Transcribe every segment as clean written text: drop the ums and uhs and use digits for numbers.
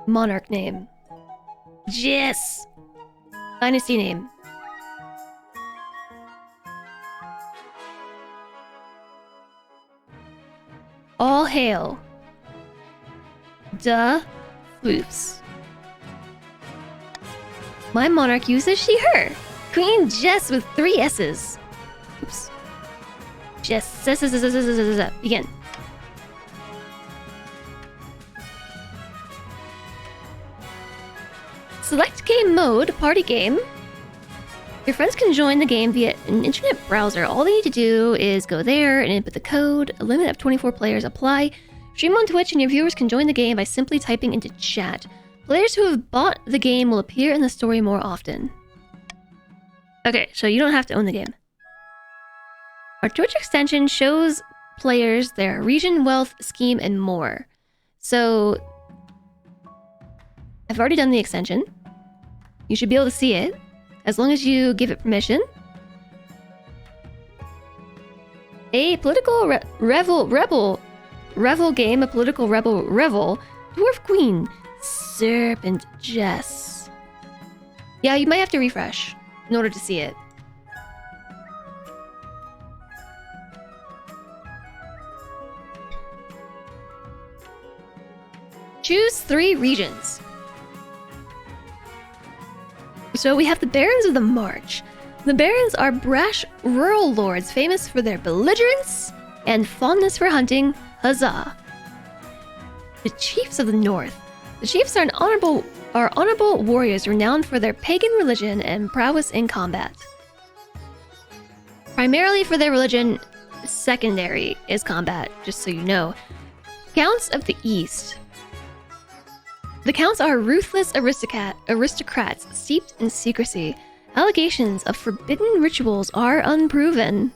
Monarch name. Yes! Dynasty name. All hail. Duh. Floofs. My monarch uses she, her. Queen Jess with 3 S's. Oops. Jess. Begin. Select game mode, party game. Your friends can join the game via an internet browser. All they need to do is go there and input the code. A limit of 24 players apply. Stream on Twitch and your viewers can join the game by simply typing into chat. Players who have bought the game will appear in the story more often. Okay, so you don't have to own the game. Our Twitch extension shows players their region, wealth, scheme, and more. So, I've already done the extension. You should be able to see it, as long as you give it permission. A political revel game, a political revel, Dwarf Queen, Serpent Jess. Yeah, you might have to refresh in order to see it. Choose 3 regions. So we have the Barons of the March. The Barons are brash rural lords famous for their belligerence and fondness for hunting. Huzzah! The Chiefs of the North. The Chiefs are honorable warriors renowned for their pagan religion and prowess in combat. Primarily for their religion, secondary is combat, just so you know. Counts of the East. The Counts are ruthless aristocrats steeped in secrecy. Allegations of forbidden rituals are unproven.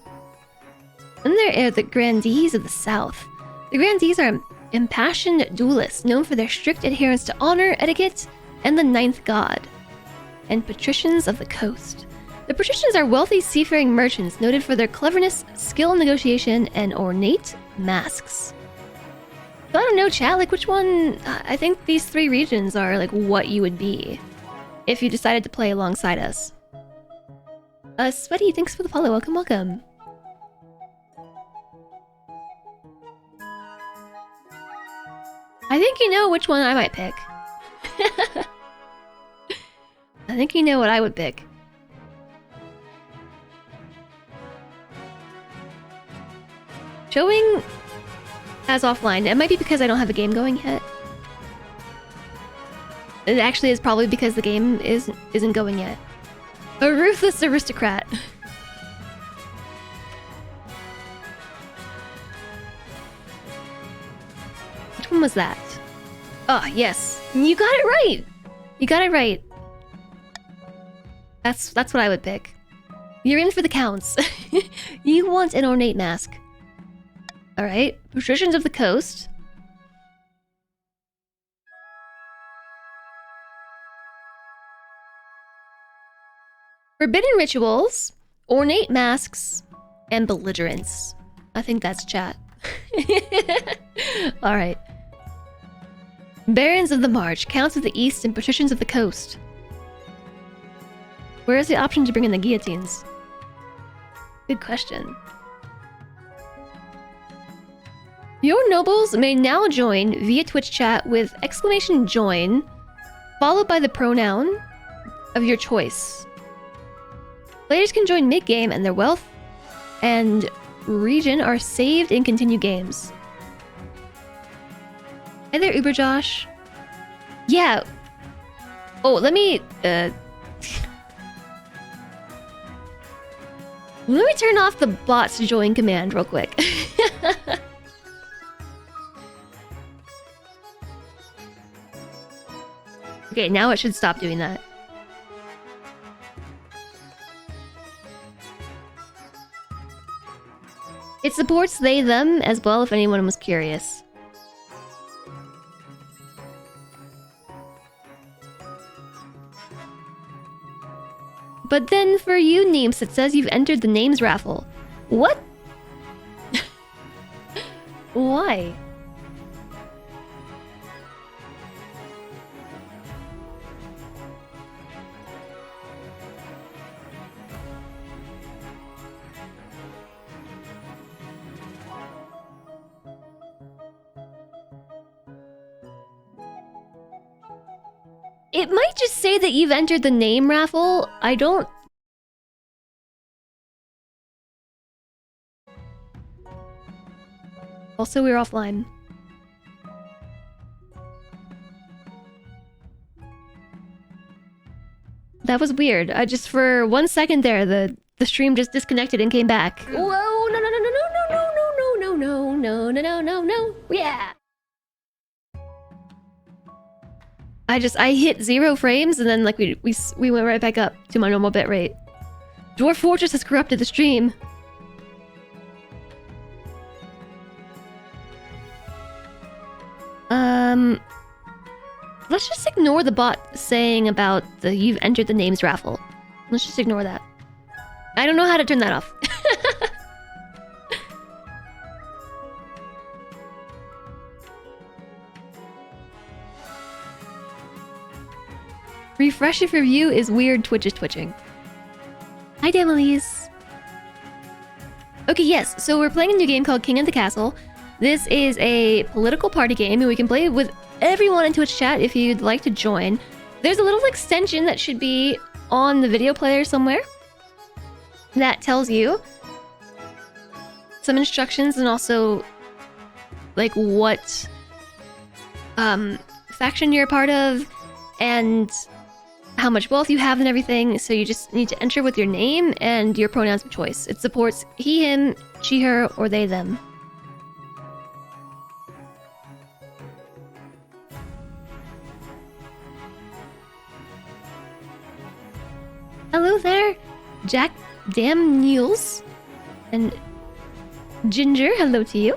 Then there are the Grandees of the South. The Grandees are impassioned duelists known for their strict adherence to honor, etiquette, and the Ninth God. And Patricians of the Coast. The Patricians are wealthy seafaring merchants noted for their cleverness, skill in negotiation, and ornate masks. So I don't know, chat, like which one... I think these 3 regions are like what you would be if you decided to play alongside us. Sweaty, thanks for the follow. Welcome, welcome. I think you know which one I might pick. I think you know what I would pick. Showing as offline. It might be because I don't have a game going yet. It actually is probably because the game isn't going yet. A ruthless aristocrat. Which one was that? Oh, yes. You got it right! You got it right. That's what I would pick. You're in for the counts. You want an ornate mask. Alright. Patricians of the Coast. Forbidden rituals, ornate masks, and belligerence. I think that's chat. Alright. Barons of the March, Counts of the East, and Patricians of the Coast. Where is the option to bring in the guillotines? Good question. Your nobles may now join via Twitch chat with !join, followed by the pronoun of your choice. Players can join mid-game and their wealth and region are saved in continue games. Hey there, Uber Josh. Yeah. Oh, let me turn off the bots join command real quick. Okay, now it should stop doing that. It supports they, them as well if anyone was curious. But then for you, names, it says you've entered the names raffle. What? Why? It might just say that you've entered the name raffle. I don't... Also, we're offline. That was weird. I just, for 1 second there, the stream just disconnected and came back. Whoa, no, no, no, no, no, no, no, no, no, no, no, no, no, no, yeah. I hit 0 frames and then like we went right back up to my normal bitrate. Dwarf Fortress has corrupted the stream. Let's just ignore the bot saying about the you've entered the names raffle. Let's just ignore that. I don't know how to turn that off. Refresh if your view is weird, Twitch is twitching. Hi, Damalies. Okay, yes, so we're playing a new game called King of the Castle. This is a political party game, and we can play with everyone in Twitch chat if you'd like to join. There's a little extension that should be on the video player somewhere that tells you some instructions and also like what faction you're a part of and how much wealth you have and everything. So you just need to enter with your name and your pronouns of choice. It supports he, him, she, her, or they, them. Hello there, Jack Damniels and Ginger, hello to you.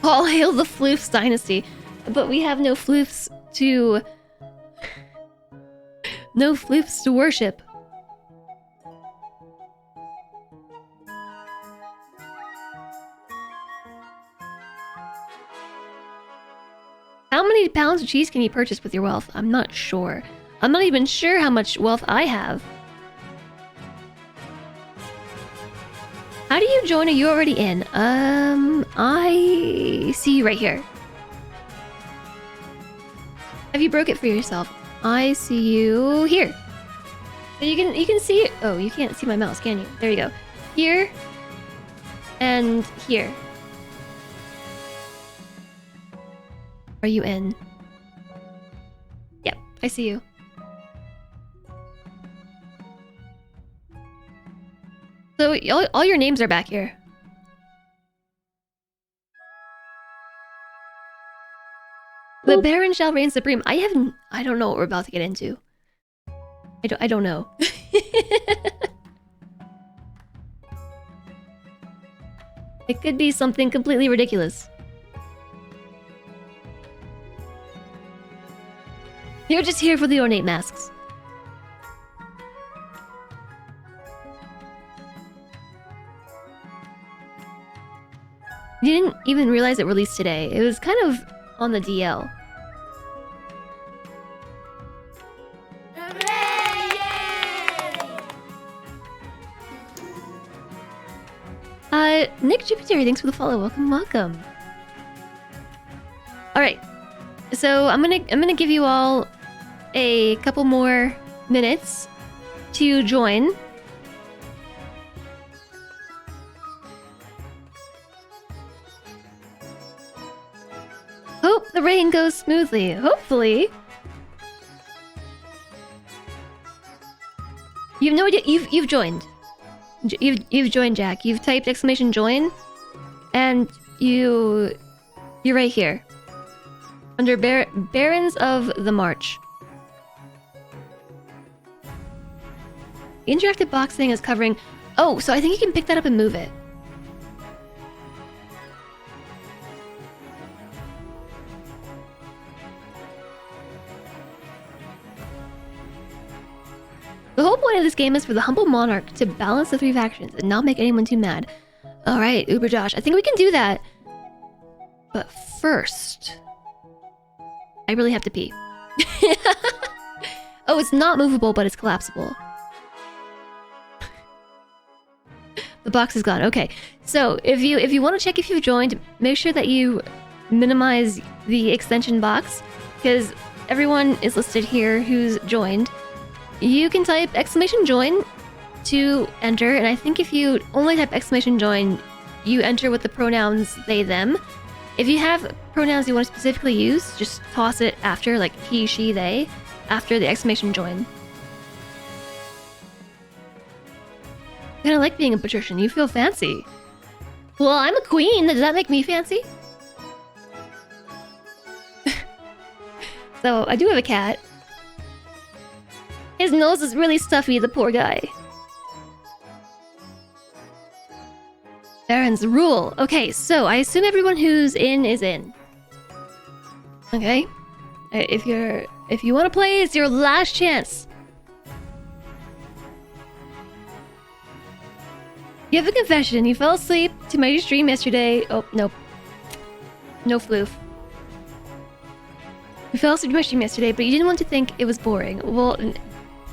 All hail the Floofs dynasty. But we have no floofs to... no floofs to worship. How many pounds of cheese can you purchase with your wealth? I'm not sure. I'm not even sure how much wealth I have. How do you join? Are you already in? I see you right here. Have you broke it for yourself? I see you here. So you can see it. Oh, you can't see my mouse, can you? There you go. Here and here. Are you in? Yep, I see you. So all your names are back here. The Baron shall reign supreme. I don't know what we're about to get into. I don't know. It could be something completely ridiculous. You're just here for the ornate masks. You didn't even realize it released today. It was kind of on the DL. Nick Jupiter, thanks for the follow. Welcome, welcome. All right, so I'm gonna give you all a couple more minutes to join. Hope the rain goes smoothly. Hopefully. You have no idea. You've joined. You've joined, Jack. You've typed exclamation join, and you're right here under Barons of the March. The interactive box thing is covering. Oh, so I think you can pick that up and move it. The whole point of this game is for the humble monarch to balance the three factions and not make anyone too mad. Alright, Uber Josh, I think we can do that. But first... I really have to pee. Oh, it's not movable, but it's collapsible. The box is gone. Okay, so if you want to check if you've joined, make sure that you minimize the extension box, because everyone is listed here who's joined. You can type !join to enter, and I think if you only type !join, you enter with the pronouns they, them. If you have pronouns you want to specifically use, just toss it after, like he, she, they, after the !join. I kinda like being a patrician, you feel fancy. Well, I'm a queen, does that make me fancy? So, I do have a cat. His nose is really stuffy, the poor guy. Baron's rule. Okay, so I assume everyone who's in is in. Okay? If you want to play, it's your last chance. You have a confession. You fell asleep to my stream yesterday. Oh, nope. No floof. You fell asleep to my stream yesterday, but you didn't want to think it was boring. Well,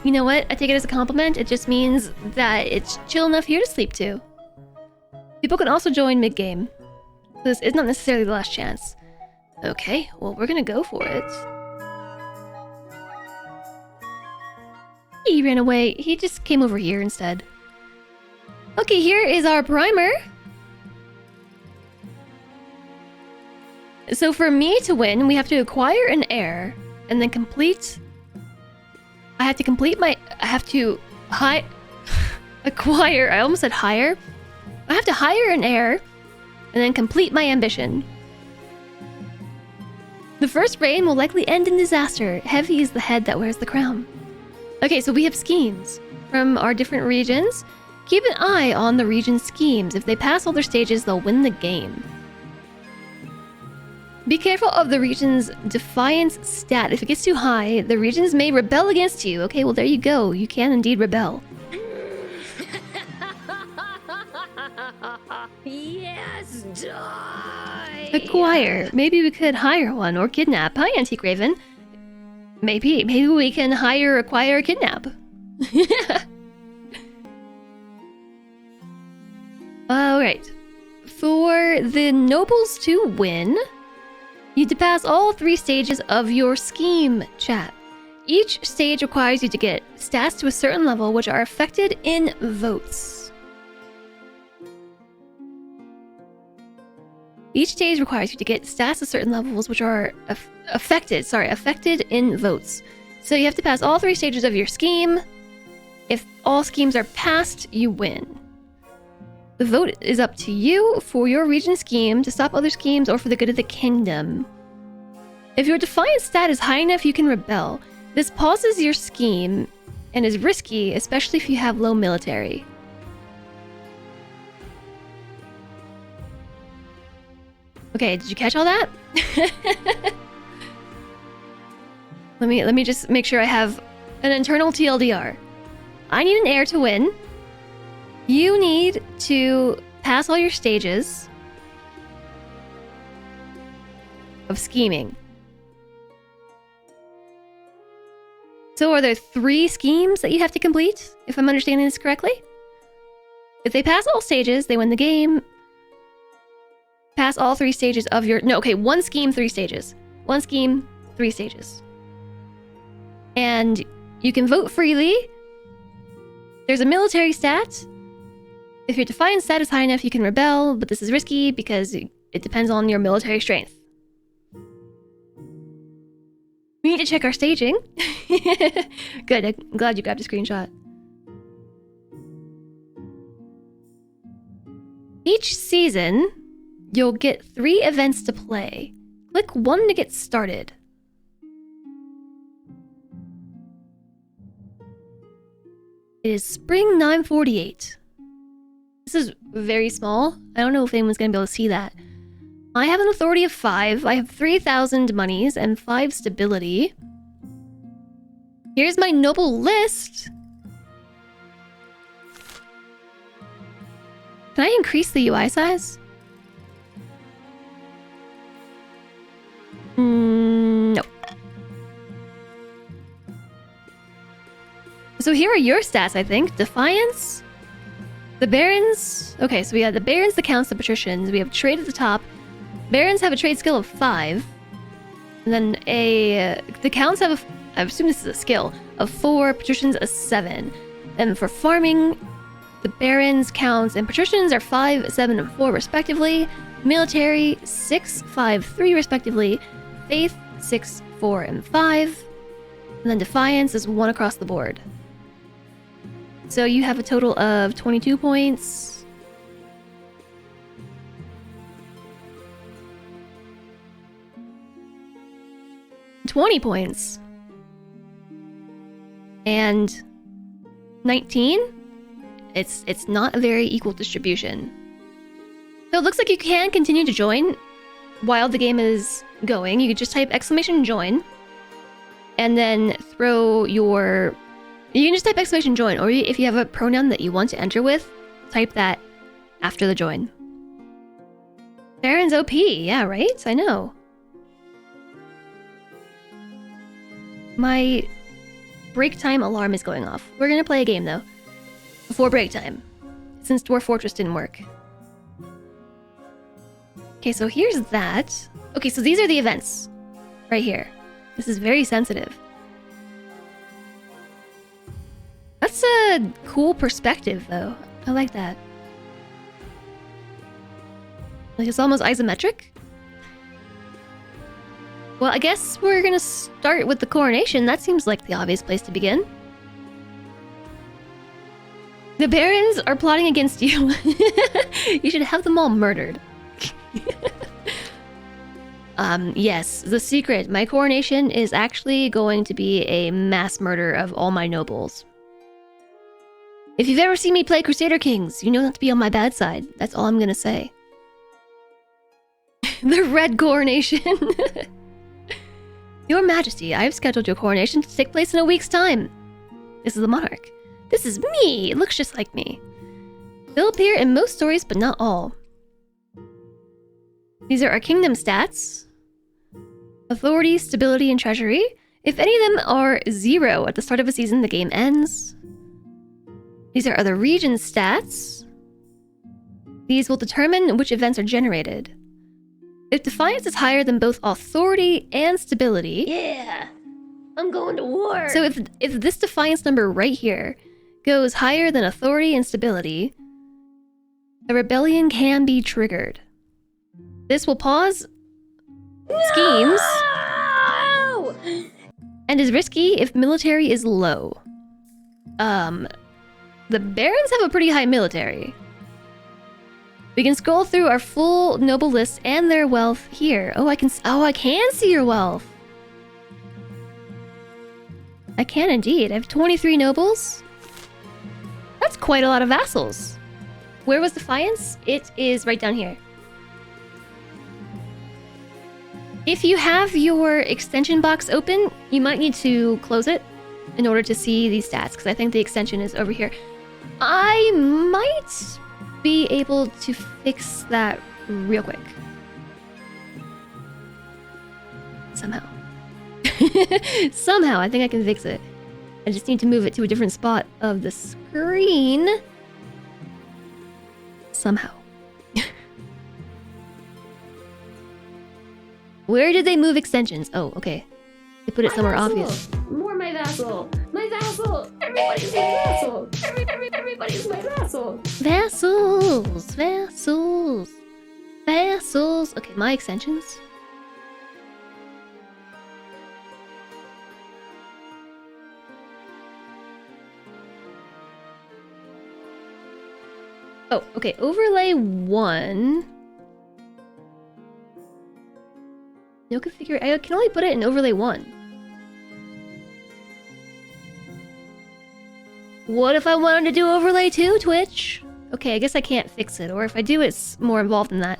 you know what? I take it as a compliment. It just means that it's chill enough here to sleep to. People can also join mid-game. This is not necessarily the last chance. Okay, well, we're gonna go for it. He ran away. He just came over here instead. Okay, here is our primer. So for me to win, we have to acquire an heir and then complete... I have to acquire... I almost said hire. I have to hire an heir and then complete my ambition. The first reign will likely end in disaster. Heavy is the head that wears the crown. Okay, so we have schemes from our different regions. Keep an eye on the region's schemes. If they pass all their stages, they'll win the game. Be careful of the region's defiance stat. If it gets too high, the regions may rebel against you. Okay, well there you go. You can indeed rebel. Yes, die! Acquire. Maybe we could hire one or kidnap. Hi, Antique Raven. Maybe we can hire, acquire, or kidnap. Alright. For the nobles to win, you need to pass all 3 stages of your scheme, chat. Each stage requires you to get stats to a certain level which are affected in votes. Each stage requires you to get stats to certain levels which are affected in votes. So you have to pass all 3 stages of your scheme. If all schemes are passed, you win. The vote is up to you for your region scheme to stop other schemes or for the good of the kingdom. If your defiance stat is high enough, you can rebel. This pauses your scheme and is risky, especially if you have low military. Okay, did you catch all that? Let me just make sure I have an internal TLDR. I need an heir to win. You need to pass all your stages of scheming. So are there 3 schemes that you have to complete, if I'm understanding this correctly? If they pass all stages, they win the game. Pass all 3 stages of your... No, okay, 1 scheme, 3 stages. 1 scheme, 3 stages. And you can vote freely. There's a military stat. If your defiance stat is high enough, you can rebel, but this is risky because it depends on your military strength. We need to check our staging. Good, I'm glad you grabbed a screenshot. Each season, you'll get 3 events to play. Click 1 to get started. It is spring 948. This is very small. I don't know if anyone's gonna be able to see that. I have an authority of 5. I have 3,000 monies and 5 stability. Here's my noble list. Can I increase the UI size? No. So here are your stats, I think. Defiance. The barons. Okay, so we have the barons, the counts, the patricians. We have trade at the top. Barons have a trade skill of 5. And then the counts have, I assume this is a skill, of 4, patricians a 7. And for farming, the barons, counts, and patricians are 5, 7, and 4 respectively. Military, 6, 5, 3 respectively. Faith, 6, 4, and 5. And then defiance is 1 across the board. So you have a total of 22 points. $20 and 19. It's not a very equal distribution. So it looks like you can continue to join while the game is going. You could just type !join and then throw your... You can just type !join, or if you have a pronoun that you want to enter with, type that after the join. Baron's OP, yeah, right? I know. My break time alarm is going off. We're gonna play a game though, before break time, since Dwarf Fortress didn't work. Okay, so here's that. Okay, so these are the events, right here. This is very sensitive. That's a cool perspective though. I like that. Like it's almost isometric. Well, I guess we're gonna start with the coronation. That seems like the obvious place to begin. The barons are plotting against you. You should have them all murdered. Yes, the secret. My coronation is actually going to be a mass murder of all my nobles. If you've ever seen me play Crusader Kings, you know not to be on my bad side. That's all I'm gonna say. The red coronation. Your Majesty, I have scheduled your coronation to take place in a week's time. This is the monarch. This is me. It looks just like me. They'll appear in most stories, but not all. These are our kingdom stats. Authority, stability, and treasury. If any of them are 0 at the start of a season, the game ends. These are other region stats. These will determine which events are generated. If defiance is higher than both authority and stability... Yeah, I'm going to war. So if this defiance number right here goes higher than authority and stability, a rebellion can be triggered. This will pause schemes No! and is risky if military is low. The barons have a pretty high military. We can scroll through our full noble list and their wealth here. Oh, I can see your wealth. I can indeed. I have 23 nobles. That's quite a lot of vassals. Where was defiance? It is right down here. If you have your extension box open, you might need to close it in order to see these stats, because I think the extension is over here. I might be able to fix that real quick. Somehow. Somehow, I think I can fix it. I just need to move it to a different spot of the screen. Somehow. Where did they move extensions? Oh, okay. They put it somewhere obvious. More my vassal. My vassal. Everybody's my vassal. Everybody's my vassal. Vassals. Vassals. Vassals. Okay, my extensions. Oh, okay. Overlay 1. No configure. I can only put it in overlay 1. What if I wanted to do overlay 2, Twitch? Okay, I guess I can't fix it. Or if I do, it's more involved than that.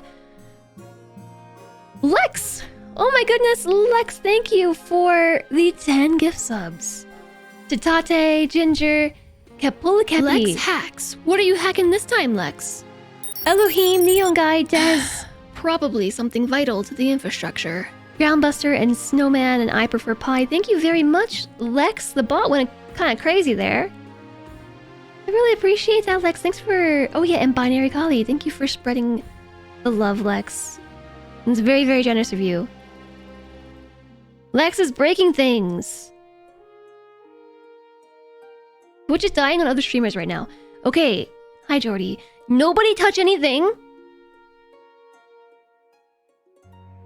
Lex! Oh my goodness, Lex, thank you for the 10 gift subs. Tatate, Ginger, Kapulikepi. Lex hacks. What are you hacking this time, Lex? Elohim, Neon Guy, Des. Probably something vital to the infrastructure. Groundbuster and Snowman and I Prefer Pie. Thank you very much, Lex. The bot went kind of crazy there. I really appreciate that, Lex. Thanks for... Oh yeah, and Binary Collie. Thank you for spreading the love, Lex. It's very, very generous of you. Lex is breaking things. Twitch is dying on other streamers right now. Okay. Hi, Jordy. Nobody touch anything.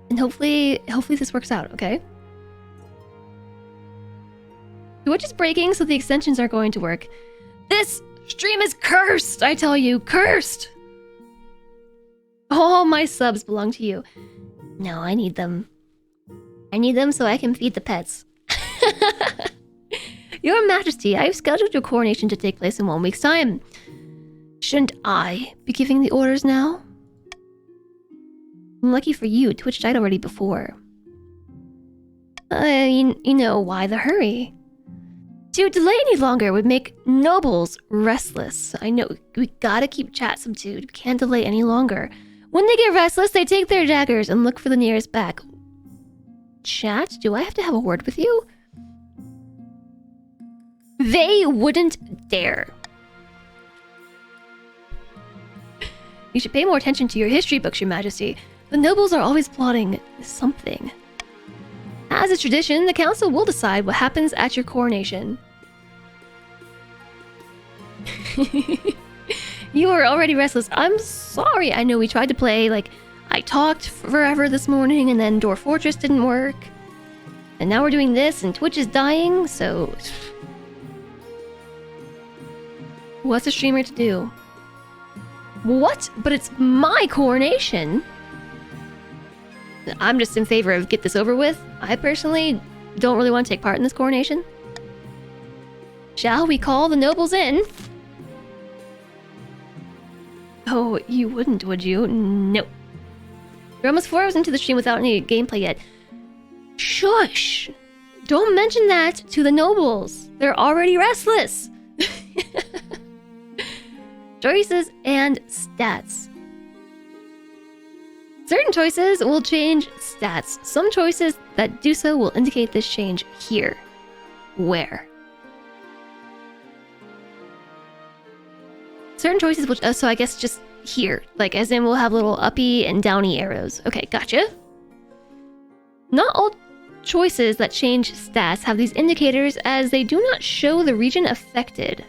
And hopefully this works out, okay? Twitch is breaking, so the extensions are going to work. This stream is cursed, I tell you. Cursed! All my subs belong to you. No, I need them. I need them so I can feed the pets. Your Majesty, I have scheduled your coronation to take place in 1 week's time. Shouldn't I be giving the orders now? Lucky for you, Twitch died already before. You know, why the hurry? To delay any longer would make nobles restless. I know, we gotta keep chat subdued. We can't delay any longer. When they get restless, they take their daggers and look for the nearest back. Chat, do I have to have a word with you? They wouldn't dare. You should pay more attention to your history books, Your Majesty. The nobles are always plotting something. As a tradition, the council will decide what happens at your coronation. You are already restless. I'm sorry. I know we tried to play, like, I talked forever this morning, and then Dwarf Fortress didn't work. And now we're doing this, and Twitch is dying, so... What's a streamer to do? What? But it's my coronation! I'm just in favor of get this over with. I personally don't really want to take part in this coronation. Shall we call the nobles in? Oh, you wouldn't, would you? No. You're almost 4 hours into the stream without any gameplay yet. Shush! Don't mention that to the nobles. They're already restless. Choices and stats. Certain choices will change stats. Some choices that do so will indicate this change here. Where? Certain choices will... so I guess just here. Like, as in we'll have little uppy and downy arrows. Okay, gotcha. Not all choices that change stats have these indicators, as they do not show the region affected.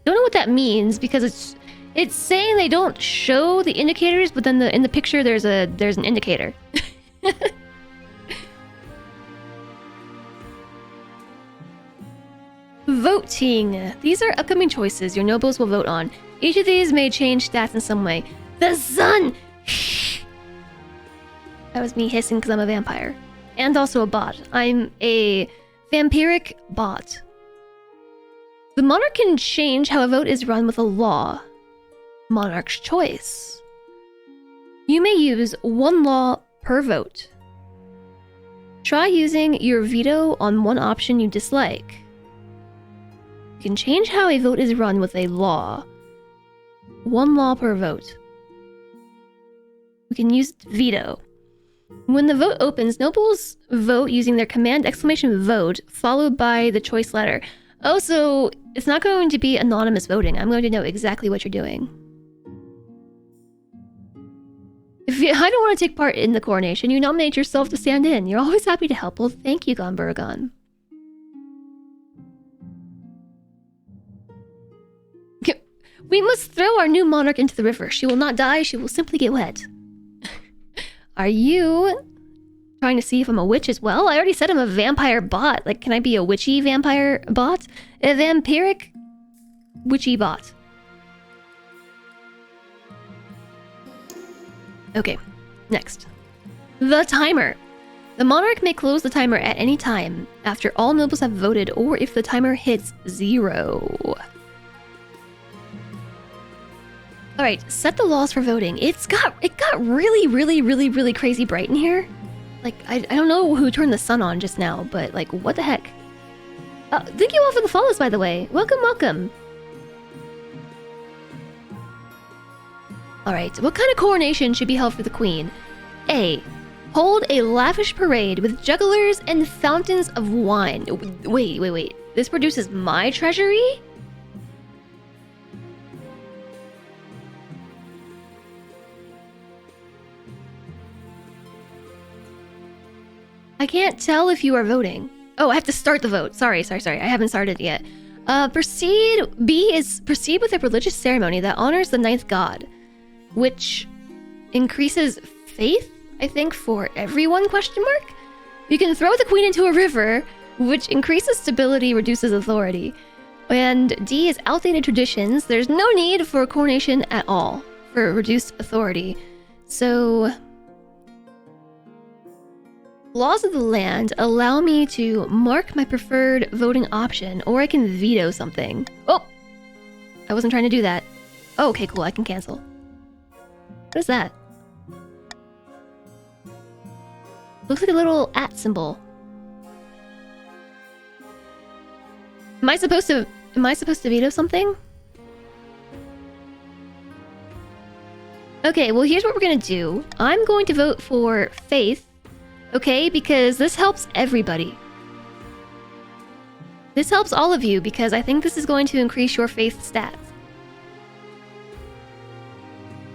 Don't know what that means, because it's saying they don't show the indicators, but then in the picture there's an indicator. Voting. These are upcoming choices your nobles will vote on. Each of these may change stats in some way. The sun! That was me hissing because I'm a vampire. And also a bot. I'm a vampiric bot. The monarch can change how a vote is run with a law. Monarch's choice. You may use 1 law per vote. Try using your veto on one option you dislike. You can change how a vote is run with a law. 1 law per vote. We can use veto. When the vote opens, nobles vote using their command !vote followed by the choice letter. Oh, so it's not going to be anonymous voting. I'm going to know exactly what you're doing. I don't want to take part in the coronation, you nominate yourself to stand in. You're always happy to help. Well, thank you, Gonburgon. We must throw our new monarch into the river. She will not die, she will simply get wet. Are you trying to see if I'm a witch as well? I already said I'm a vampire bot. Like, can I be a witchy vampire bot? A vampiric witchy bot. Okay, next. The timer. The monarch may close the timer at any time after all nobles have voted or if the timer hits 0. Alright, set the laws for voting. It got really crazy bright in here. Like, I don't know who turned the sun on just now, but like, what the heck? Thank you all for the follows, by the way. Welcome, welcome. Alright, what kind of coronation should be held for the queen? A. Hold a lavish parade with jugglers and fountains of wine. Wait. This produces my treasury? I can't tell if you are voting. Oh, I have to start the vote. Sorry. I haven't started yet. Proceed with a religious ceremony that honors the ninth god, which increases faith, I think, for everyone, question mark? You can throw the queen into a river, which increases stability, reduces authority. And D is outdated traditions. There's no need for coronation at all for reduced authority. So laws of the land allow me to mark my preferred voting option, or I can veto something. Oh! I wasn't trying to do that. Oh, okay, cool, I can cancel. What is that? Looks like a little @ symbol. Am I supposed to veto something? Okay, well here's what we're gonna do. I'm going to vote for faith. Okay, because this helps everybody. This helps all of you because I think this is going to increase your faith stats.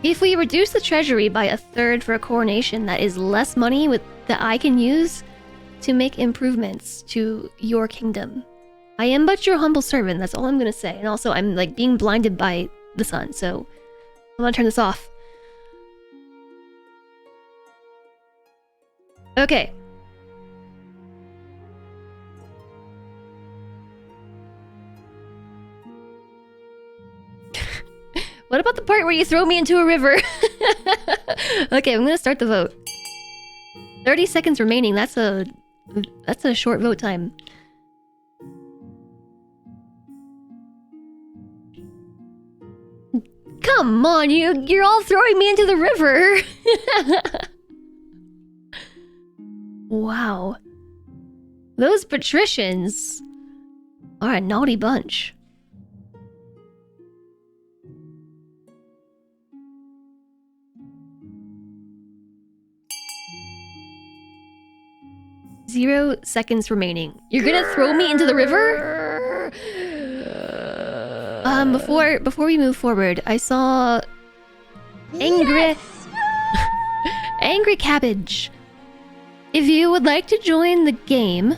If we reduce the treasury by 1/3 for a coronation, that is less money that I can use to make improvements to your kingdom. I am but your humble servant, that's all I'm gonna say. And also, I'm like being blinded by the sun, so I'm gonna turn this off. Okay. What about the part where you throw me into a river? Okay, I'm gonna start the vote. 30 seconds remaining. That's a short vote time. Come on, you're all throwing me into the river. Wow. Those patricians are a naughty bunch. Zero seconds remaining. You're gonna throw me into the river? Before we move forward, I saw angry angry cabbage. If you would like to join the game,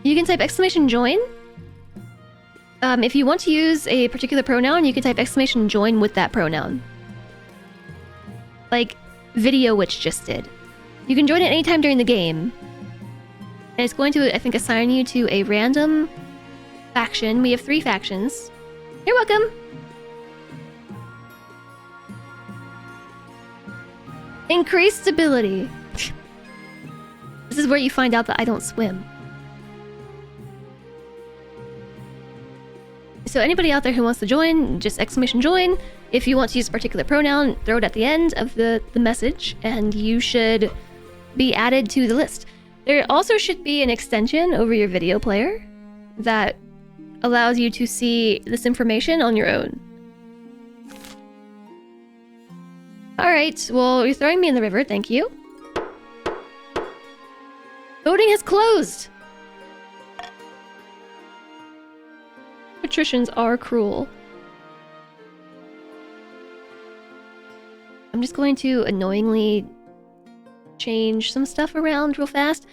you can type !join. If you want to use a particular pronoun, you can type !join with that pronoun. Like Video Witch just did. You can join it anytime during the game. And it's going to, I think, assign you to a random faction. We have 3 factions. You're welcome! Increased stability. This is where you find out that I don't swim. So anybody out there who wants to join, just !join. If you want to use a particular pronoun, throw it at the end of the message, and you should be added to the list. There also should be an extension over your video player that allows you to see this information on your own. Alright, well, you're throwing me in the river, thank you. Voting has closed! Patricians are cruel. I'm just going to annoyingly change some stuff around real fast.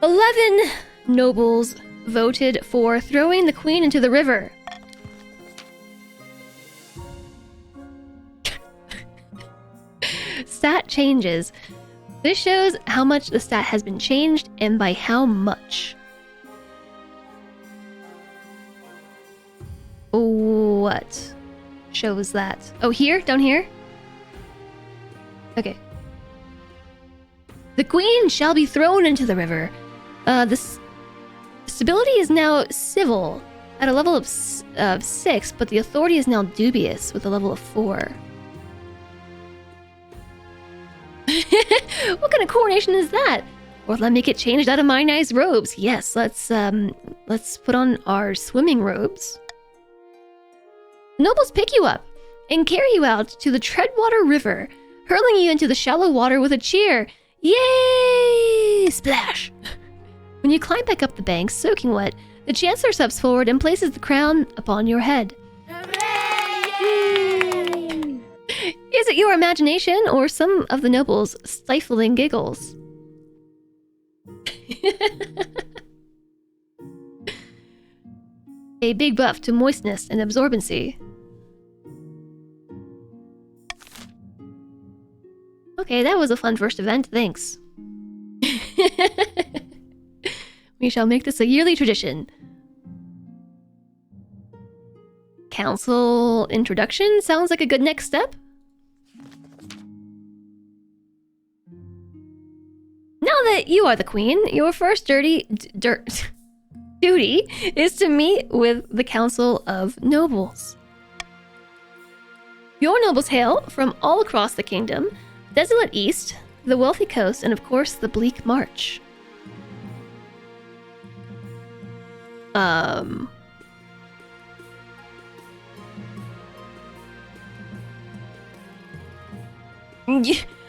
11 nobles voted for throwing the queen into the river. Stat changes. This shows how much the stat has been changed and by how much. What shows that? Oh, here? Down here? Okay. The queen shall be thrown into the river. This stability is now civil at a level of 6, but the authority is now dubious with a level of 4. What kind of coronation is that? Or let me get changed out of my nice robes. Yes, let's put on our swimming robes. Nobles pick you up and carry you out to the Treadwater River hurling you into the shallow water with a cheer. Yay! Splash! When you climb back up the bank, soaking wet, the Chancellor steps forward and places the crown upon your head. Hooray! Is it your imagination or some of the nobles' stifling giggles? A big buff to moistness and absorbency. Okay, that was a fun first event, thanks. We shall make this a yearly tradition. Council introduction sounds like a good next step. Now that you are the queen, your first duty is to meet with the Council of Nobles. Your nobles hail from all across the kingdom, desolate east, the wealthy coast, and of course the bleak march.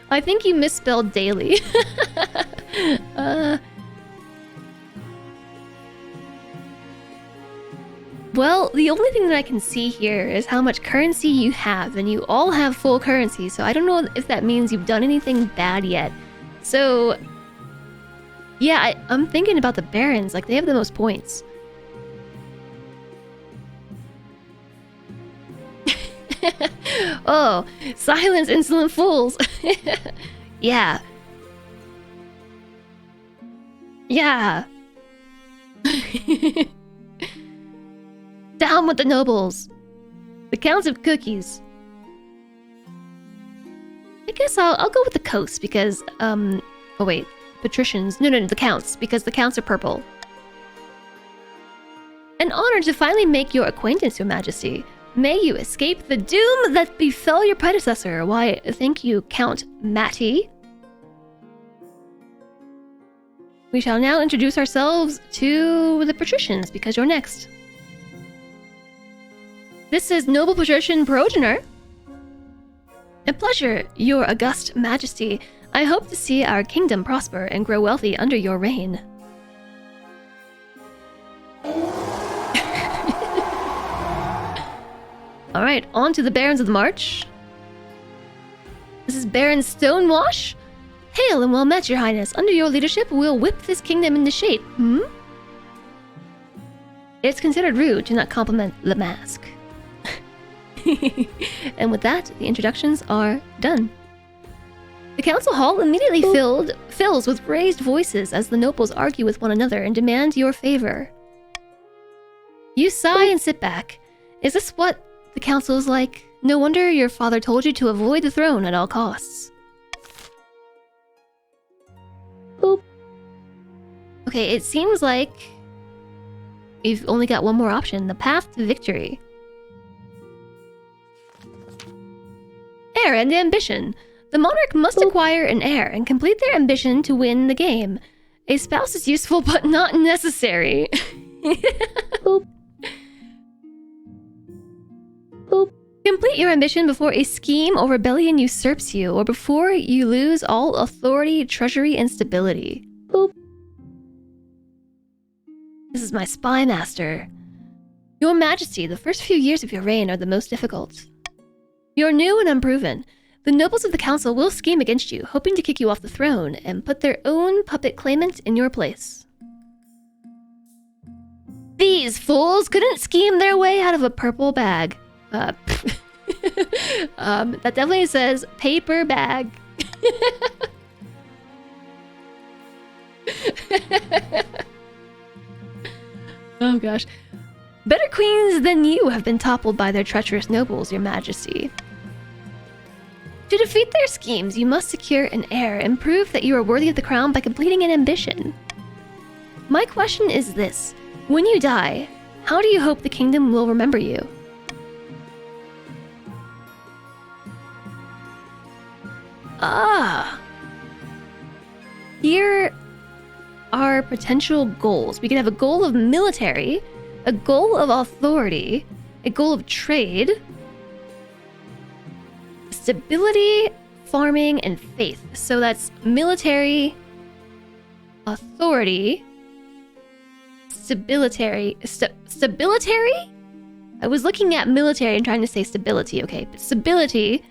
I think you misspelled daily. Well, the only thing that I can see here is how much currency you have, and you all have full currency, so I don't know if that means you've done anything bad yet. So, yeah, I'm thinking about the barons, like they have the most points. Oh, silence, insolent fools. Yeah. Yeah. Down with the nobles. The counts of cookies. I guess I'll go with the coast because, oh wait, patricians. No, the counts, because the counts are purple. An honor to finally make your acquaintance, Your Majesty. May you escape the doom that befell your predecessor. Why, thank you, Count Matty. We shall now introduce ourselves to the patricians, because you're next. This is Noble Patrician Progenitor. A pleasure, Your August Majesty. I hope to see our kingdom prosper and grow wealthy under your reign. Alright, on to the Barons of the March. This is Baron Stonewash. Hail and well met, Your Highness. Under your leadership, we'll whip this kingdom into shape. It's considered rude to not compliment the mask. And with that, the introductions are done. The council hall immediately fills with raised voices as the nobles argue with one another and demand your favor. You sigh and sit back. Is this what the council is like? No wonder your father told you to avoid the throne at all costs. Boop. Okay, it seems like you've only got one more option. The path to victory. Heir and ambition. The monarch must acquire an heir and complete their ambition to win the game. A spouse is useful but not necessary. Boop. Boop. Complete your ambition before a scheme or rebellion usurps you, or before you lose all authority, treasury, and stability. Boop. This is my spy master. Your Majesty, the first few years of your reign are the most difficult. You're new and unproven. The nobles of the council will scheme against you, hoping to kick you off the throne and put their own puppet claimant in your place. These fools couldn't scheme their way out of a purple bag. That definitely says paper bag. Oh gosh. Better queens than you have been toppled by their treacherous nobles, Your Majesty. To defeat their schemes, you must secure an heir and prove that you are worthy of the crown by completing an ambition. My question is this. When you die, how do you hope the kingdom will remember you? Here are potential goals. We could have a goal of military, a goal of authority, a goal of trade, stability, farming, and faith. So that's military, authority, stability. Stability? I was looking at military and trying to say stability, okay? But stability,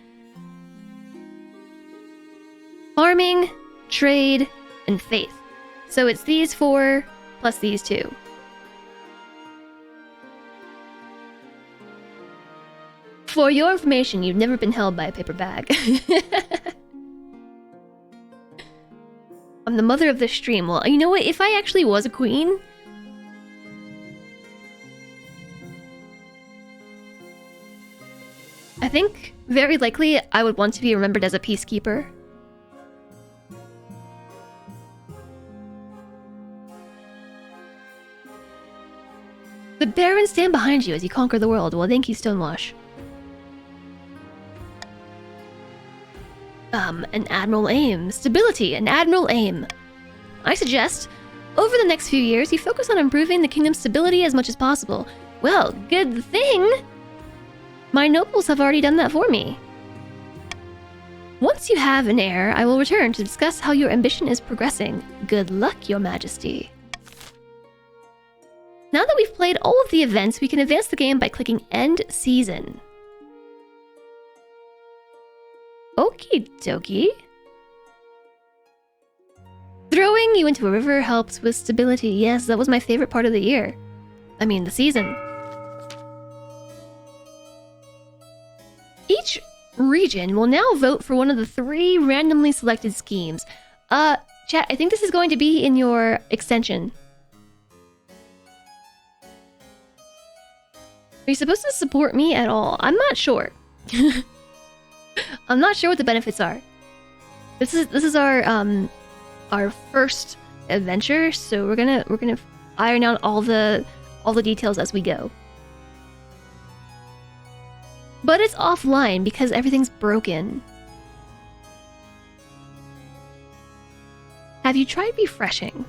farming, trade, and faith. So it's these 4 plus these 2. For your information, you've never been held by a paper bag. I'm the mother of this stream. Well, you know what? If I actually was a queen... I think, very likely, I would want to be remembered as a peacekeeper. The Barons stand behind you as you conquer the world. Well, thank you, Stonewash. An admiral aim. Stability, an admiral aim. I suggest, over the next few years, you focus on improving the kingdom's stability as much as possible. Well, good thing! My nobles have already done that for me. Once you have an heir, I will return to discuss how your ambition is progressing. Good luck, your majesty. Now that we've played all of the events, we can advance the game by clicking End Season. Okie dokie. Throwing you into a river helps with stability. Yes, that was my favorite part of the year. I mean, the season. Each region will now vote for one of the 3 randomly selected schemes. Chat, I think this is going to be in your extension. Are you supposed to support me at all? I'm not sure. I'm not sure what the benefits are. This is our first adventure, so we're gonna iron out all the details as we go. But it's offline because everything's broken. Have you tried refreshing?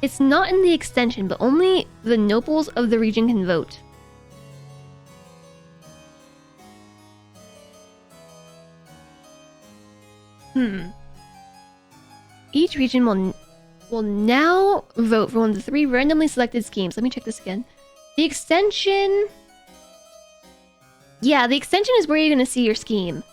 It's not in the extension, but only the nobles of the region can vote. Each region will now vote for one of the 3 randomly selected schemes. Let me check this again. The extension... Yeah, the extension is where you're going to see your scheme.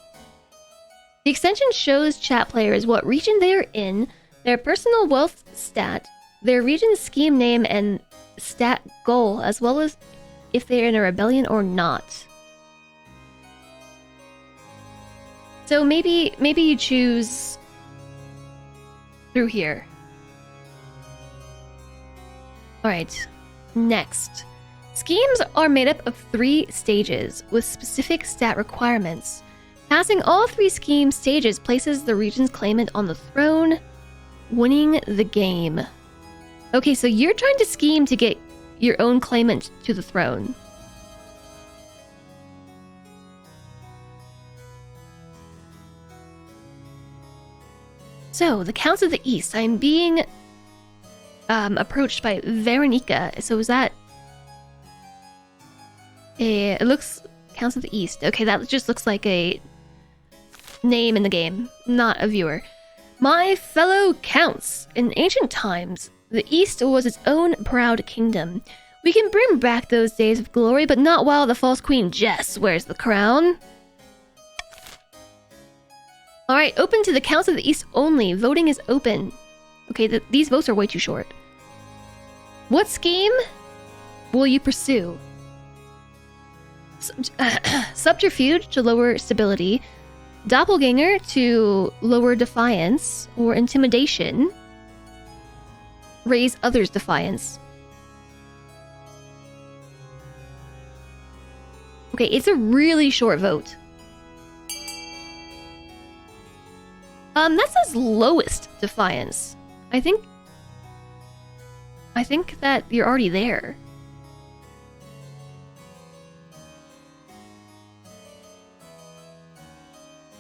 The extension shows chat players what region they are in, their personal wealth stat, their region's scheme name and stat goal, as well as if they're in a rebellion or not. So maybe you choose through here. Alright, next. Schemes are made up of 3 stages with specific stat requirements. Passing all 3 scheme stages places the region's claimant on the throne, winning the game. Okay, so you're trying to scheme to get your own claimant to the throne. So, the Counts of the East. I'm being approached by Veronica. So is that... it looks... Counts of the East. Okay, that just looks like a name in the game, not a viewer. My fellow Counts. In ancient times, the East was its own proud kingdom. We can bring back those days of glory, but not while the false Queen Jess wears the crown. Alright, open to the Counts of the East only. Voting is open. Okay, these votes are way too short. What scheme will you pursue? Subterfuge to lower stability, doppelganger to lower defiance, or intimidation. Raise others' defiance. Okay, it's a really short vote. That says lowest defiance. I think that you're already there.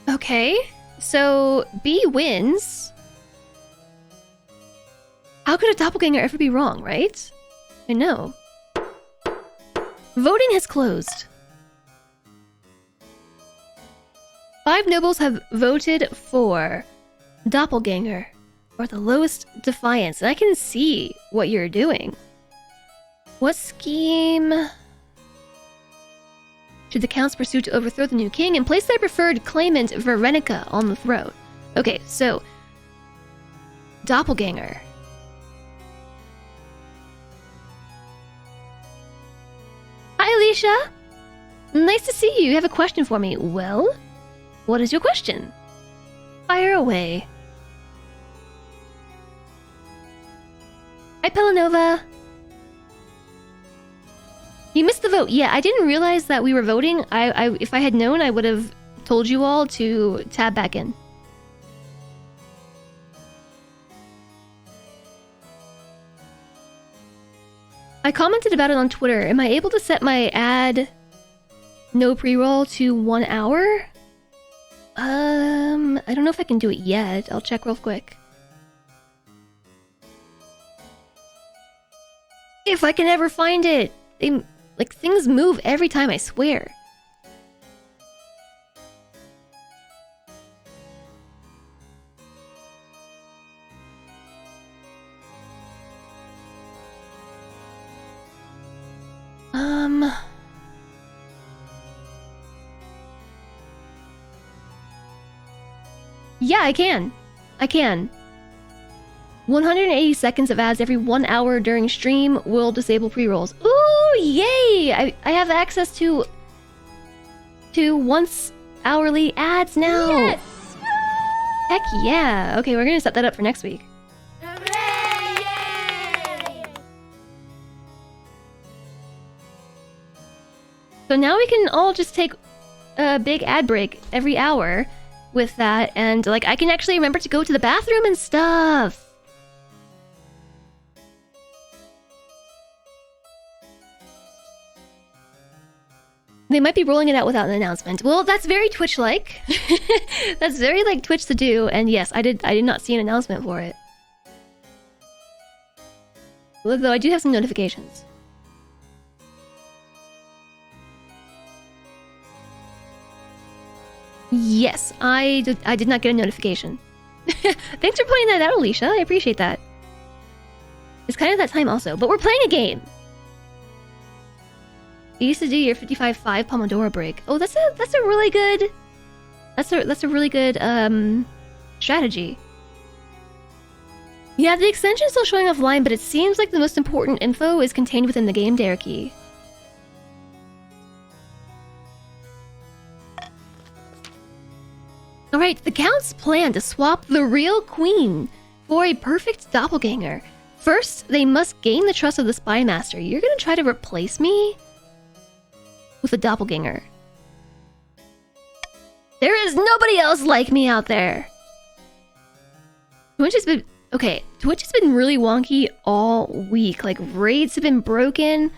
Okay, so B wins. How could a doppelganger ever be wrong, right? I know. Voting has closed. 5 nobles have voted for doppelganger, or the lowest defiance. And I can see what you're doing. What scheme should the counts pursue to overthrow the new king and place their preferred claimant, Veronica, on the throne? Okay, so... doppelganger. Hi, Alicia! Nice to see you. You have a question for me. Well, what is your question? Fire away. Hi, Pelanova. You missed the vote. Yeah, I didn't realize that we were voting. If I had known, I would have told you all to tab back in. I commented about it on Twitter. Am I able to set my ad no pre-roll to 1 hour? I don't know if I can do it yet. I'll check real quick. If I can ever find it. Like, things move every time, I swear. Yeah, I can. I can. 180 seconds of ads every 1 hour during stream will disable pre-rolls. Ooh, yay! I have access to once hourly ads now. Yes! Heck yeah. Okay, we're gonna set that up for next week. Hooray! So now we can all just take a big ad break every hour with that, and like I can actually remember to go to the bathroom and stuff. They might be rolling it out without an announcement. Well, that's very Twitch-like. That's very like Twitch to do, and yes, I did not see an announcement for it. Though I do have some notifications. Yes, I did not get a notification. Thanks for pointing that out, Alicia. I appreciate that. It's kind of that time also, but we're playing a game. You used to do your 55-5 Pomodoro break. Oh, that's a really good... That's a really good, strategy. Yeah, the extension is still showing offline, but it seems like the most important info is contained within the game dare key. Alright, the Count's plan to swap the real queen for a perfect doppelganger. First, they must gain the trust of the Spy Master. You're gonna try to replace me with a doppelganger. There is nobody else like me out there. Twitch has been... Okay, Twitch has been really wonky all week. Like, raids have been broken.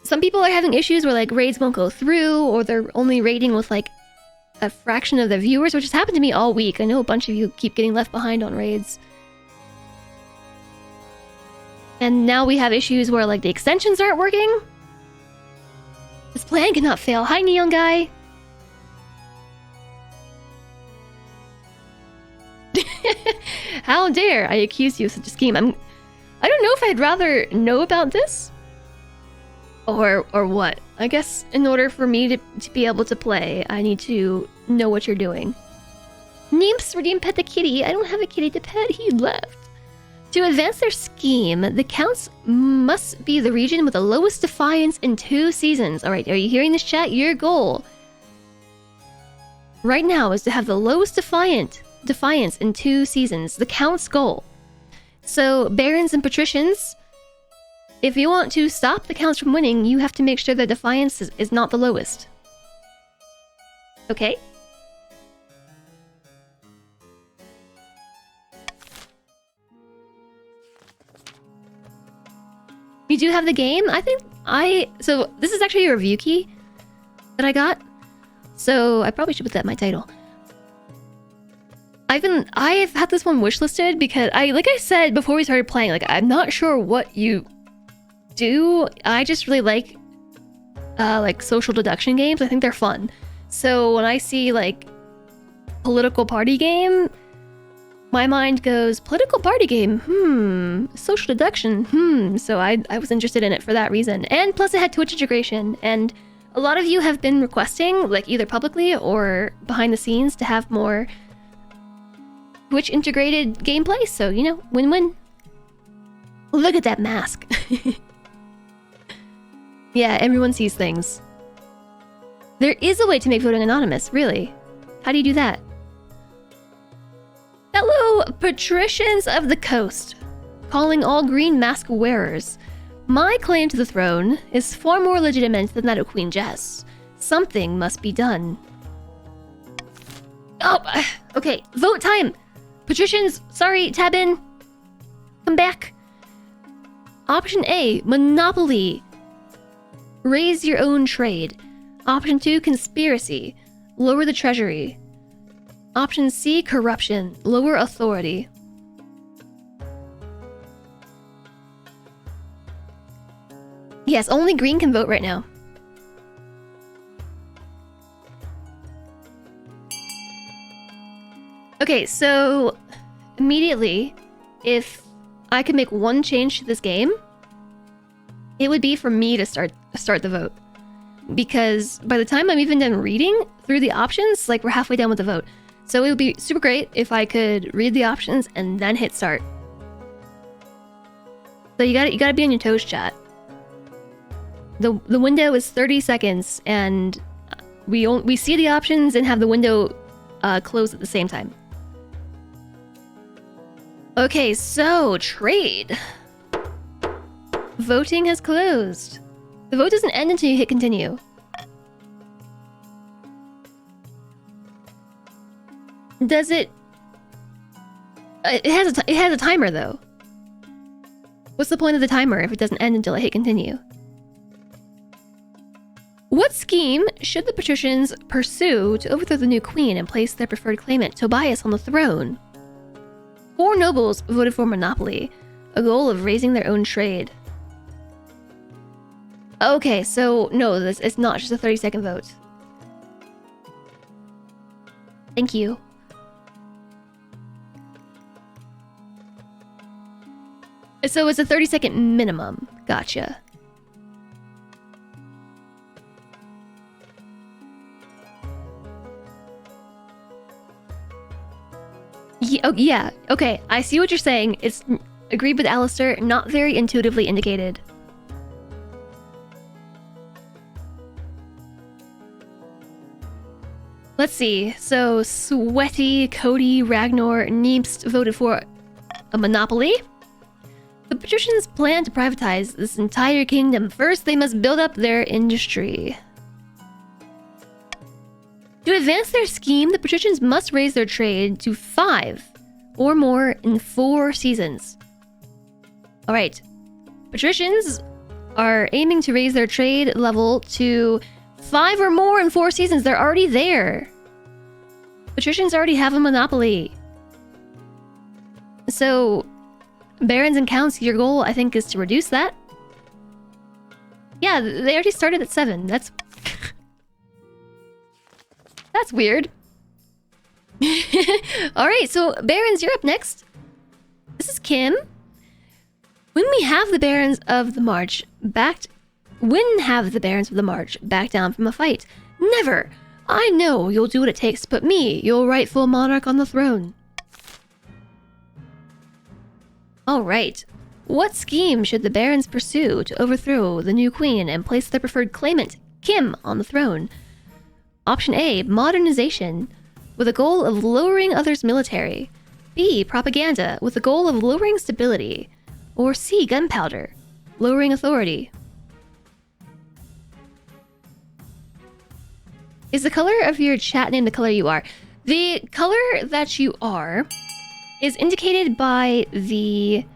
Some people are having issues where, like, raids won't go through, or they're only raiding with, like, a fraction of the viewers, which has happened to me all week. I know a bunch of you keep getting left behind on raids. And now we have issues where, like, the extensions aren't working. This plan cannot fail. Hi, Neon Guy. How dare I accuse you of such a scheme? I don't know if I'd rather know about this or what. I guess in order for me to be able to play, I need to know what you're doing. Nymphs redeem pet the kitty. I don't have a kitty to pet. He left. To advance their scheme, the Counts must be the region with the lowest defiance in 2 seasons. Alright, are you hearing this, chat? Your goal right now is to have the lowest defiance in 2 seasons. The Count's goal. So, barons and patricians, if you want to stop the Counts from winning, you have to make sure that defiance is not the lowest. Okay? You do have the game? So, this is actually a review key that I got. So, I probably should put that in my title. I've had this one wishlisted because like I said before we started playing, like I'm not sure what you do. I just really like social deduction games. I think they're fun. So when I see like political party game, my mind goes political party game. Social deduction. So I was interested in it for that reason. And plus it had Twitch integration, and a lot of you have been requesting, like either publicly or behind the scenes, to have more Twitch integrated gameplay, so you know, win-win. Look at that mask. Yeah, everyone sees things. There is a way to make voting anonymous, really. How do you do that? Hello, patricians of the coast. Calling all green mask wearers. My claim to the throne is far more legitimate than that of Queen Jess. Something must be done. Oh, okay, vote time! Patricians, sorry, tab in. Come back. Option A, monopoly. Raise your own trade. Option 2, conspiracy. Lower the treasury. Option C, corruption. Lower authority. Yes, only green can vote right now. Okay, so immediately, if I could make one change to this game, it would be for me to start the vote. Because by the time I'm even done reading through the options, like we're halfway done with the vote. So it would be super great if I could read the options and then hit start. So you gotta be on your toes, chat. The window is 30 seconds, and we see the options and have the window close at the same time. Okay, so trade. Voting has closed. The vote doesn't end until you hit continue. Does it? It has a timer though. What's the point of the timer if it doesn't end until I hit continue? What scheme should the patricians pursue to overthrow the new queen and place their preferred claimant, Tobias, on the throne? 4 nobles voted for monopoly, a goal of raising their own trade. Okay, so no, it's not just a 30-second vote. Thank you. So it's a 30-second minimum. Gotcha. Yeah, okay, I see what you're saying. It's agreed with Alistair, not very intuitively indicated. Let's see, so Sweaty, Cody, Ragnar, Neemst voted for a monopoly. The patricians plan to privatize this entire kingdom. First, they must build up their industry. To advance their scheme, the patricians must raise their trade to 5 or more in 4 seasons. Alright, patricians are aiming to raise their trade level to 5 or more in 4 seasons. They're already there. Patricians already have a monopoly. So, barons and counts, your goal, I think, is to reduce that. Yeah, they already started at 7. That's... That's weird. Alright, so barons, you're up next. This is Kim. When have the barons of the march back down from a fight? Never! I know you'll do what it takes to put me, your rightful monarch, on the throne. Alright. What scheme should the barons pursue to overthrow the new queen and place their preferred claimant, Kim, on the throne? Option A, modernization, with a goal of lowering others' military. B, propaganda, with the goal of lowering stability. Or C, gunpowder, lowering authority. Is the color of your chat name the color you are? The color that you are is indicated by the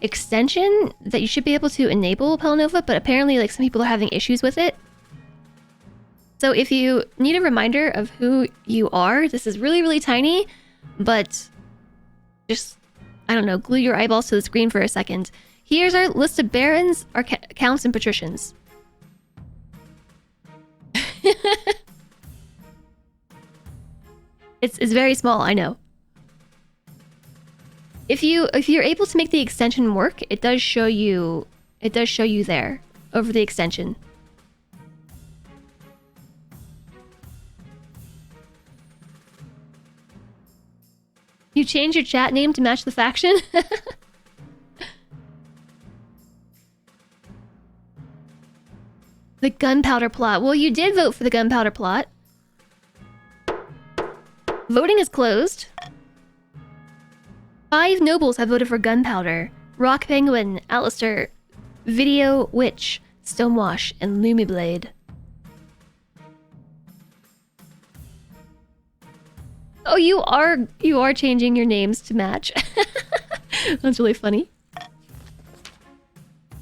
extension that you should be able to enable Pelanova, but apparently like some people are having issues with it. So if you need a reminder of who you are, this is really, really tiny. but just, I don't know, glue your eyeballs to the screen for a second. Here's our list of barons, our counts, and patricians. It's very small, I know. If you're able to make the extension work, it does show you there over the extension. You change your chat name to match the faction? The gunpowder plot. Well, you did vote for the gunpowder plot. Voting is closed. 5 nobles have voted for gunpowder. Rock Penguin, Alistair, Video Witch, Stonewash, and Lumiblade. Oh, you are changing your names to match. That's really funny.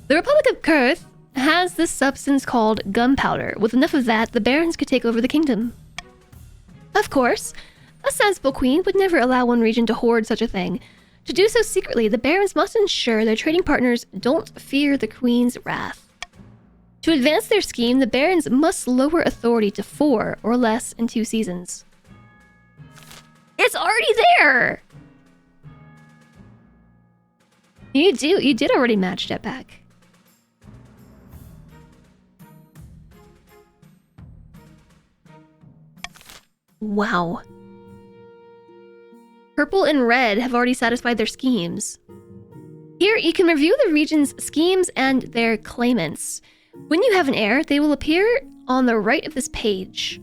The Republic of Kurth has this substance called gunpowder. With enough of that, the barons could take over the kingdom. Of course, a sensible queen would never allow one region to hoard such a thing. To do so secretly, the barons must ensure their trading partners don't fear the queen's wrath. To advance their scheme, the barons must lower authority to 4 or less in 2 seasons. It's already there! You did already match Jetpack. Wow. Purple and red have already satisfied their schemes. Here, you can review the region's schemes and their claimants. When you have an heir, they will appear on the right of this page.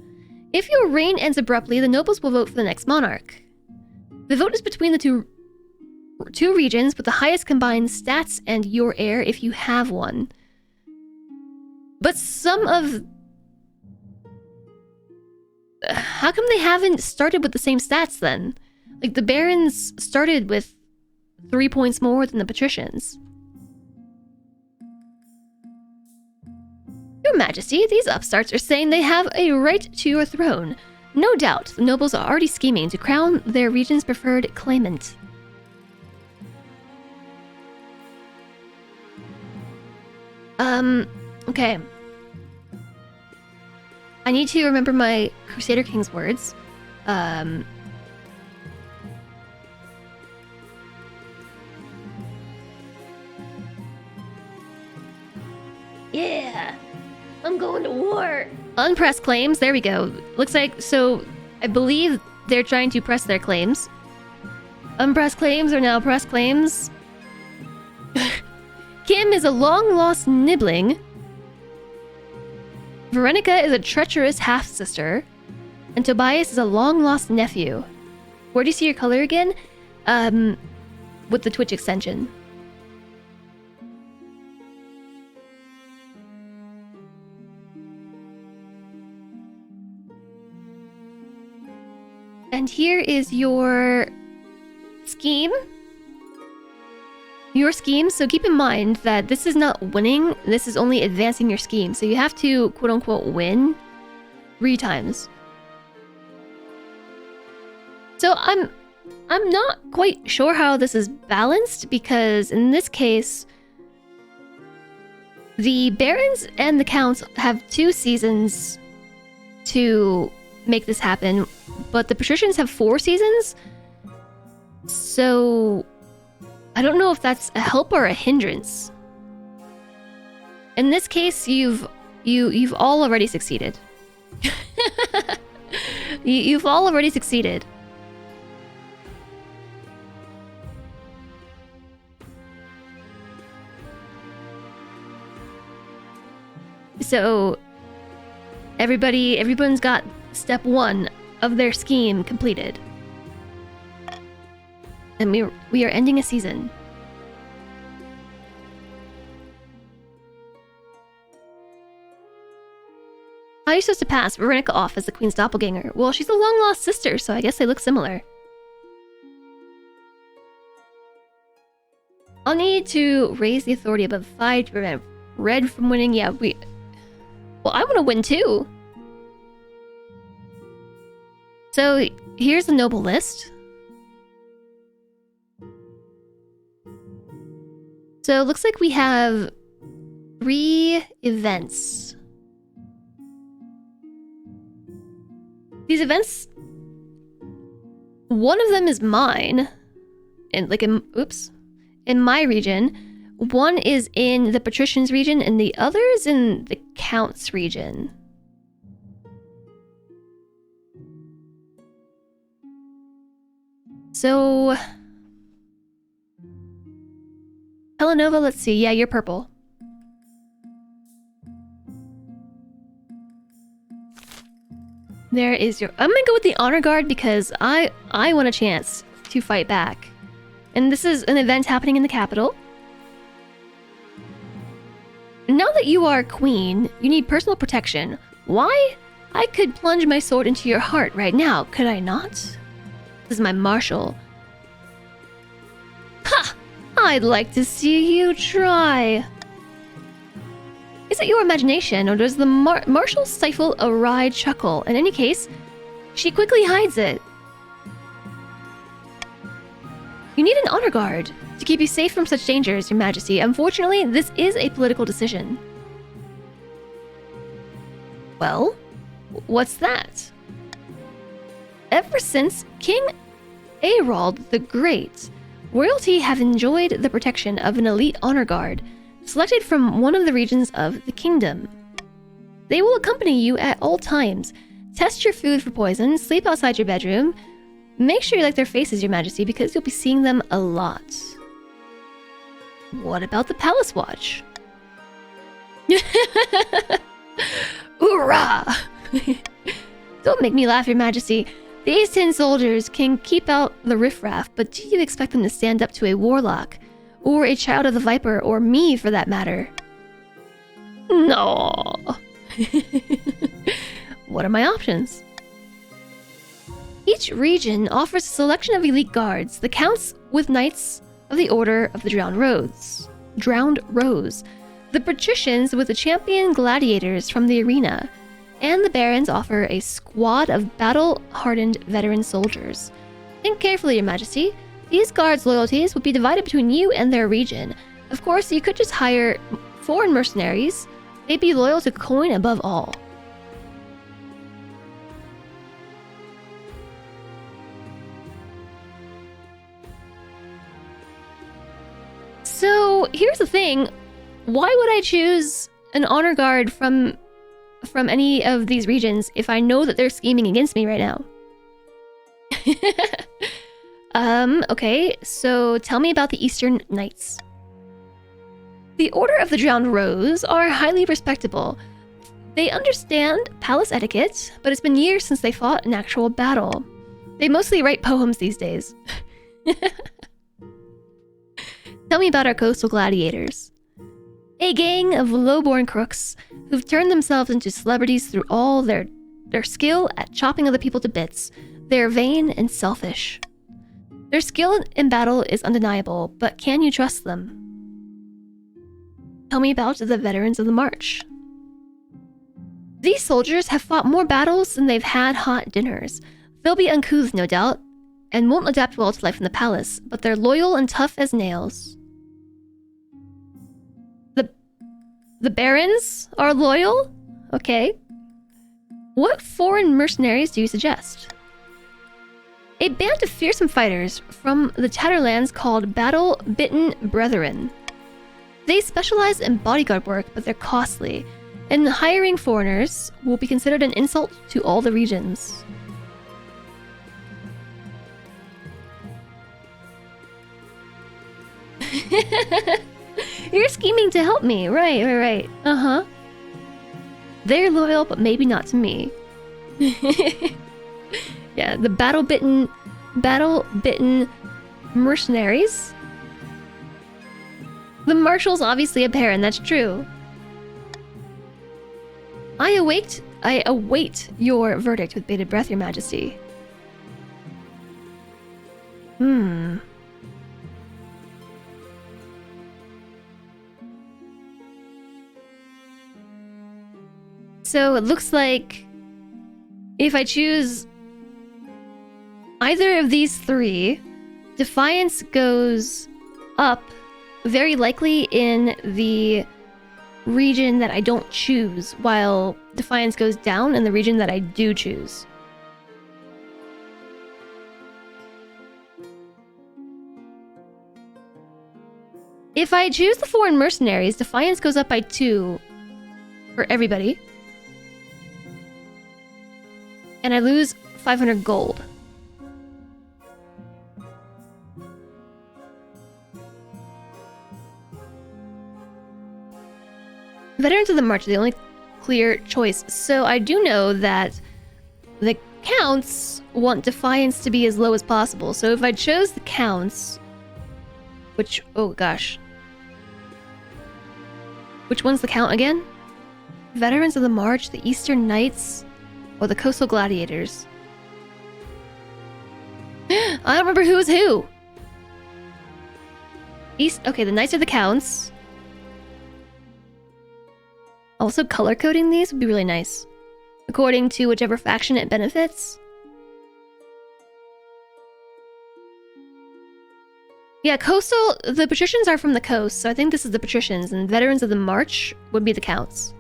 If your reign ends abruptly, the nobles will vote for the next monarch. The vote is between the two regions with the highest combined stats and your heir if you have one. But some of... How come they haven't started with the same stats then? Like, the barons started with 3 points more than the patricians. Your Majesty, these upstarts are saying they have a right to your throne. No doubt, the nobles are already scheming to crown their region's preferred claimant. Okay. I need to remember my Crusader King's words. Yeah! I'm going to war! Unpressed claims, there we go. Looks like, so, I believe they're trying to press their claims. Unpressed claims are now pressed claims. Kim is a long-lost nibbling. Veronica is a treacherous half-sister. And Tobias is a long-lost nephew. Where do you see your color again? With the Twitch extension. And here is your scheme. Your scheme, so keep in mind that this is not winning, this is only advancing your scheme. So you have to, quote-unquote, win 3 times. So I'm not quite sure how this is balanced, because in this case, the barons and the counts have 2 seasons to make this happen, but the patricians have 4 seasons. So I don't know if that's a help or a hindrance. In this case, you've all already succeeded. You've all already succeeded. So everyone's got step 1 of their scheme completed. And we are ending a season. How are you supposed to pass Veronica off as the queen's doppelganger? Well, she's a long-lost sister, so I guess they look similar. I'll need to raise the authority above 5 to prevent red from winning. Yeah, well, I want to win too. So here's the noble list. So it looks like we have 3 events. These events, one of them is mine, and like in my region. One is in the patricians region, and the other is in the counts region. So, Helenova, let's see. Yeah, you're purple. There is your... I'm gonna go with the honor guard because I want a chance to fight back. And this is an event happening in the capital. Now that you are queen, you need personal protection. Why? I could plunge my sword into your heart right now, could I not? This is my marshal. Ha! I'd like to see you try. Is it your imagination, or does the marshal stifle a wry chuckle? In any case, she quickly hides it. You need an honor guard to keep you safe from such dangers, Your Majesty. Unfortunately, this is a political decision. Well, what's that? Ever since King Aerald the Great, royalty have enjoyed the protection of an elite honor guard, selected from one of the regions of the kingdom. They will accompany you at all times, test your food for poison, sleep outside your bedroom. Make sure you like their faces, Your Majesty, because you'll be seeing them a lot. What about the Palace Watch? Hoorah! Don't make me laugh, Your Majesty. These 10 soldiers can keep out the riffraff, but do you expect them to stand up to a warlock? Or a child of the Viper, or me for that matter? No. What are my options? Each region offers a selection of elite guards, the counts with Knights of the Order of the Drowned Rose, the patricians with the champion gladiators from the arena, and the barons offer a squad of battle-hardened veteran soldiers. Think carefully, Your Majesty. These guards' loyalties would be divided between you and their region. Of course, you could just hire foreign mercenaries. They'd be loyal to coin above all. So, here's the thing. Why would I choose an honor guard from any of these regions if I know that they're scheming against me right now? Okay, so tell me about the Eastern Knights. The Order of the Drowned Rose are highly respectable. They understand palace etiquette, but it's been years since they fought an actual battle. They mostly write poems these days. Tell me about our coastal gladiators. A gang of low-born crooks who've turned themselves into celebrities through all their skill at chopping other people to bits. They're vain and selfish. Their skill in battle is undeniable, but can you trust them? Tell me about the veterans of the march. These soldiers have fought more battles than they've had hot dinners. They'll be uncouth, no doubt, and won't adapt well to life in the palace, but they're loyal and tough as nails. The barons are loyal? Okay. What foreign mercenaries do you suggest? A band of fearsome fighters from the Tatterlands called Battle-Bitten Brethren. They specialize in bodyguard work, but they're costly, and hiring foreigners will be considered an insult to all the regions. You're scheming to help me. Right. Uh-huh. They're loyal, but maybe not to me. Yeah, the battle-bitten mercenaries. The marshal's obviously a baron, that's true. I await your verdict with bated breath, Your Majesty. So it looks like if I choose either of these 3, Defiance goes up very likely in the region that I don't choose, while Defiance goes down in the region that I do choose. If I choose the foreign mercenaries, Defiance goes up by 2 for everybody. And I lose 500 gold. Veterans of the March are the only clear choice. So I do know that the Counts want Defiance to be as low as possible. So if I chose the Counts, which, oh gosh. Which one's the Count again? Veterans of the March, the Eastern Knights, or the Coastal Gladiators? I don't remember who was who. Okay, the Knights are the Counts. Also, color coding these would be really nice, according to whichever faction it benefits. Yeah, coastal, the patricians are from the coast, so I think this is the patricians, and veterans of the March would be the Counts.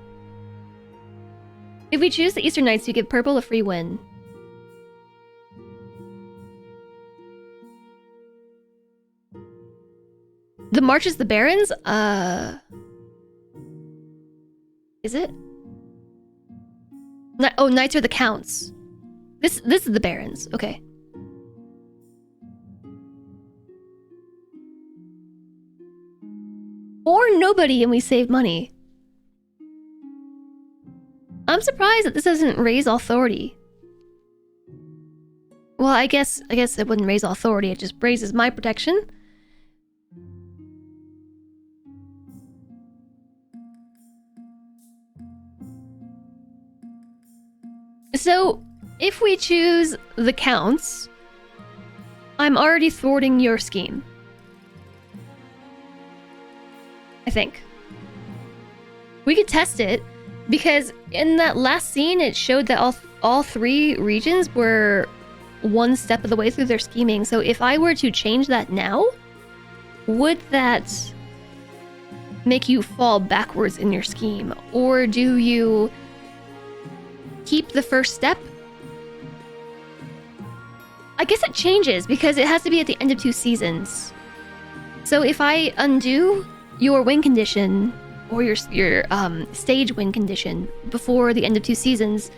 If we choose the Eastern Knights, we give purple a free win. The March is the barons? Is it? Oh, Knights are the Counts. This is the barons, okay. Or nobody and we save money. I'm surprised that this doesn't raise authority. Well, I guess it wouldn't raise authority, it just raises my protection. So, if we choose the Counts, I'm already thwarting your scheme. I think. We could test it, because in that last scene it showed that all 3 regions were one step of the way through their scheming. So if I were to change that now, would that make you fall backwards in your scheme? Or do you keep the first step? I guess it changes because it has to be at the end of 2 seasons. So if I undo your win condition or your stage win condition before the end of 2 seasons,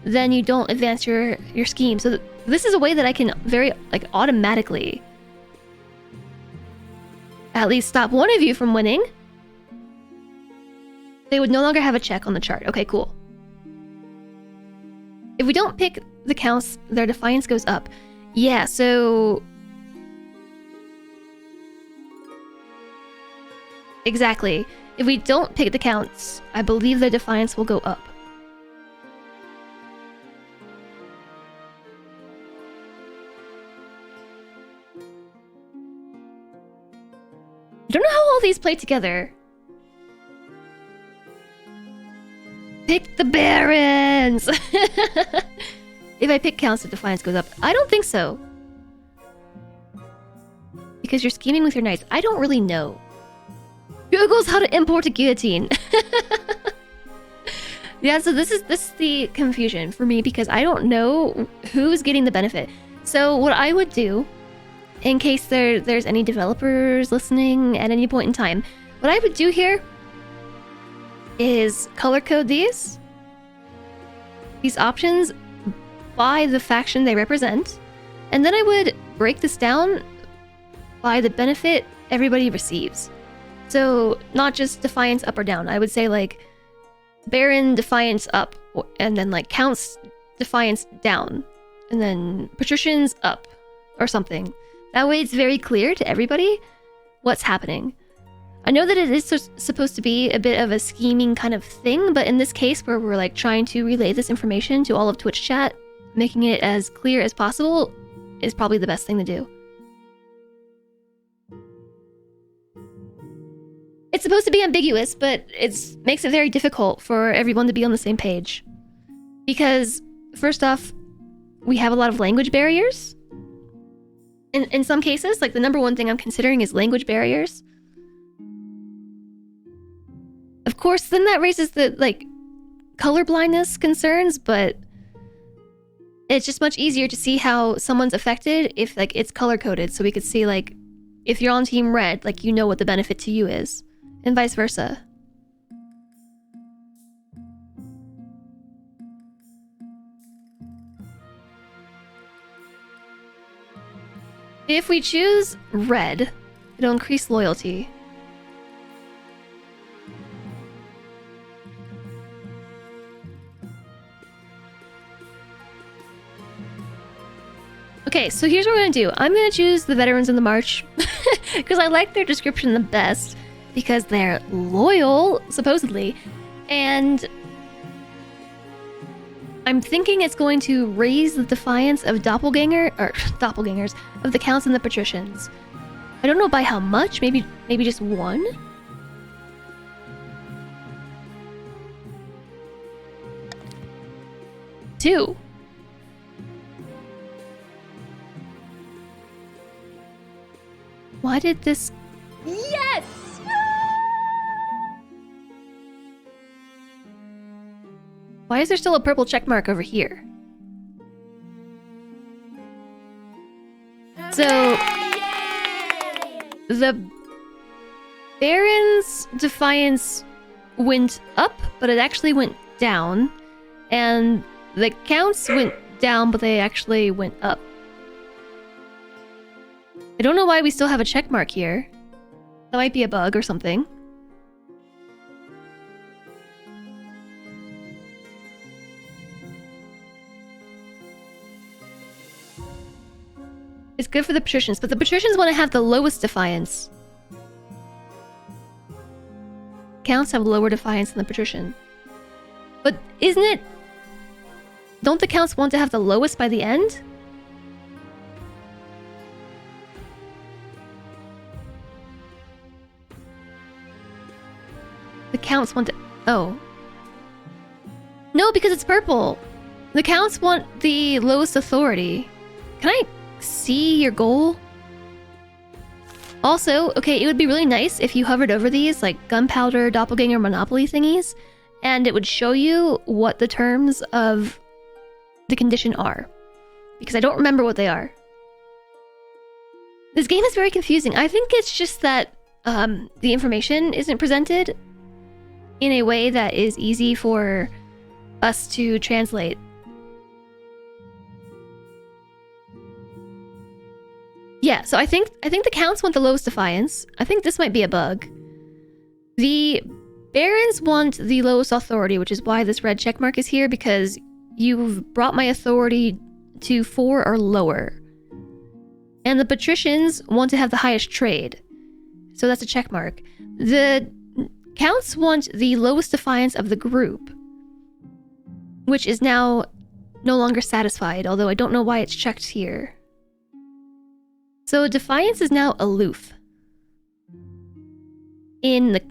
then you don't advance your scheme. So this is a way that I can very automatically at least stop one of you from winning. They would no longer have a check on the chart. Okay, cool. If we don't pick the Counts, their defiance goes up. Yeah, so exactly. If we don't pick the Counts, I believe the defiance will go up. I don't know how all these play together. Pick the barons! If I pick Counts, the defiance goes up. I don't think so. Because you're scheming with your knights. I don't really know. Google's how to import a guillotine. Yeah, so this is the confusion for me because I don't know who's getting the benefit. So what I would do, in case there's any developers listening at any point in time, what I would do here is color code these options by the faction they represent, and then I would break this down by the benefit everybody receives. So not just defiance up or down. I would say like Baron defiance up, and then like Counts defiance down, and then Patricians up or something. That way it's very clear to everybody what's happening. I know that it is supposed to be a bit of a scheming kind of thing, but in this case where we're like trying to relay this information to all of Twitch chat, making it as clear as possible is probably the best thing to do. It's supposed to be ambiguous, but it makes it very difficult for everyone to be on the same page. Because, first off, we have a lot of language barriers. In some cases, like the number one thing I'm considering is language barriers. Of course, then that raises the, like, color blindness concerns, but it's just much easier to see how someone's affected if, like, it's color-coded, so we could see, like, if you're on Team Red, like, you know what the benefit to you is, and vice versa. If we choose red, it'll increase loyalty. Okay, so here's what we're gonna do. I'm gonna choose the Veterans in the March because I like their description the best because they're loyal, supposedly, and I'm thinking it's going to raise the defiance of doppelgangers of the counts and the patricians. I don't know by how much. Maybe just 1. Two. Why did this? Yes. Why is there still a purple check mark over here? So, the Baron's defiance went up, but it actually went down. And the counts went down, but they actually went up. I don't know why we still have a check mark here. That might be a bug or something. It's good for the patricians, but the patricians want to have the lowest defiance. Counts have lower defiance than the patrician. But isn't it... Don't the counts want to have the lowest by the end? The counts want to... Oh. No, because it's purple. The counts want the lowest authority. Can I see your goal? Also, okay, it would be really nice if you hovered over these, like gunpowder, doppelganger, monopoly thingies, and it would show you what the terms of the condition are. Because I don't remember what they are. This game is very confusing. I think it's just that the information isn't presented in a way that is easy for us to translate. Yeah, so I think the counts want the lowest defiance. I think this might be a bug. The barons want the lowest authority, which is why this red checkmark is here, because you've brought my authority to 4 or lower. And the patricians want to have the highest trade. So that's a checkmark. The counts want the lowest defiance of the group, which is now no longer satisfied, although I don't know why it's checked here. So defiance is now aloof. In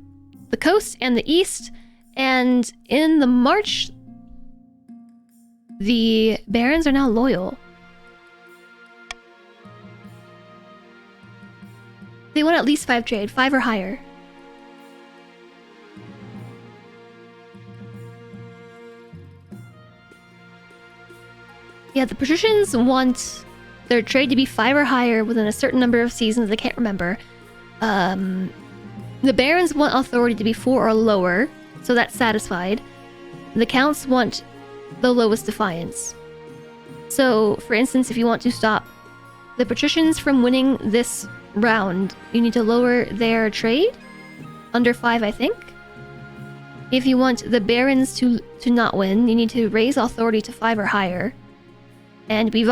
the coast and the east, and in the march, the barons are now loyal. They want at least 5 trade, 5 or higher. Yeah, the patricians want their trade to be 5 or higher within a certain number of seasons. I can't remember. The barons want authority to be 4 or lower, so that's satisfied. The counts want the lowest defiance. So, for instance, if you want to stop the patricians from winning this round, you need to lower their trade under 5, I think. If you want the barons to not win, you need to raise authority to 5 or higher. And I've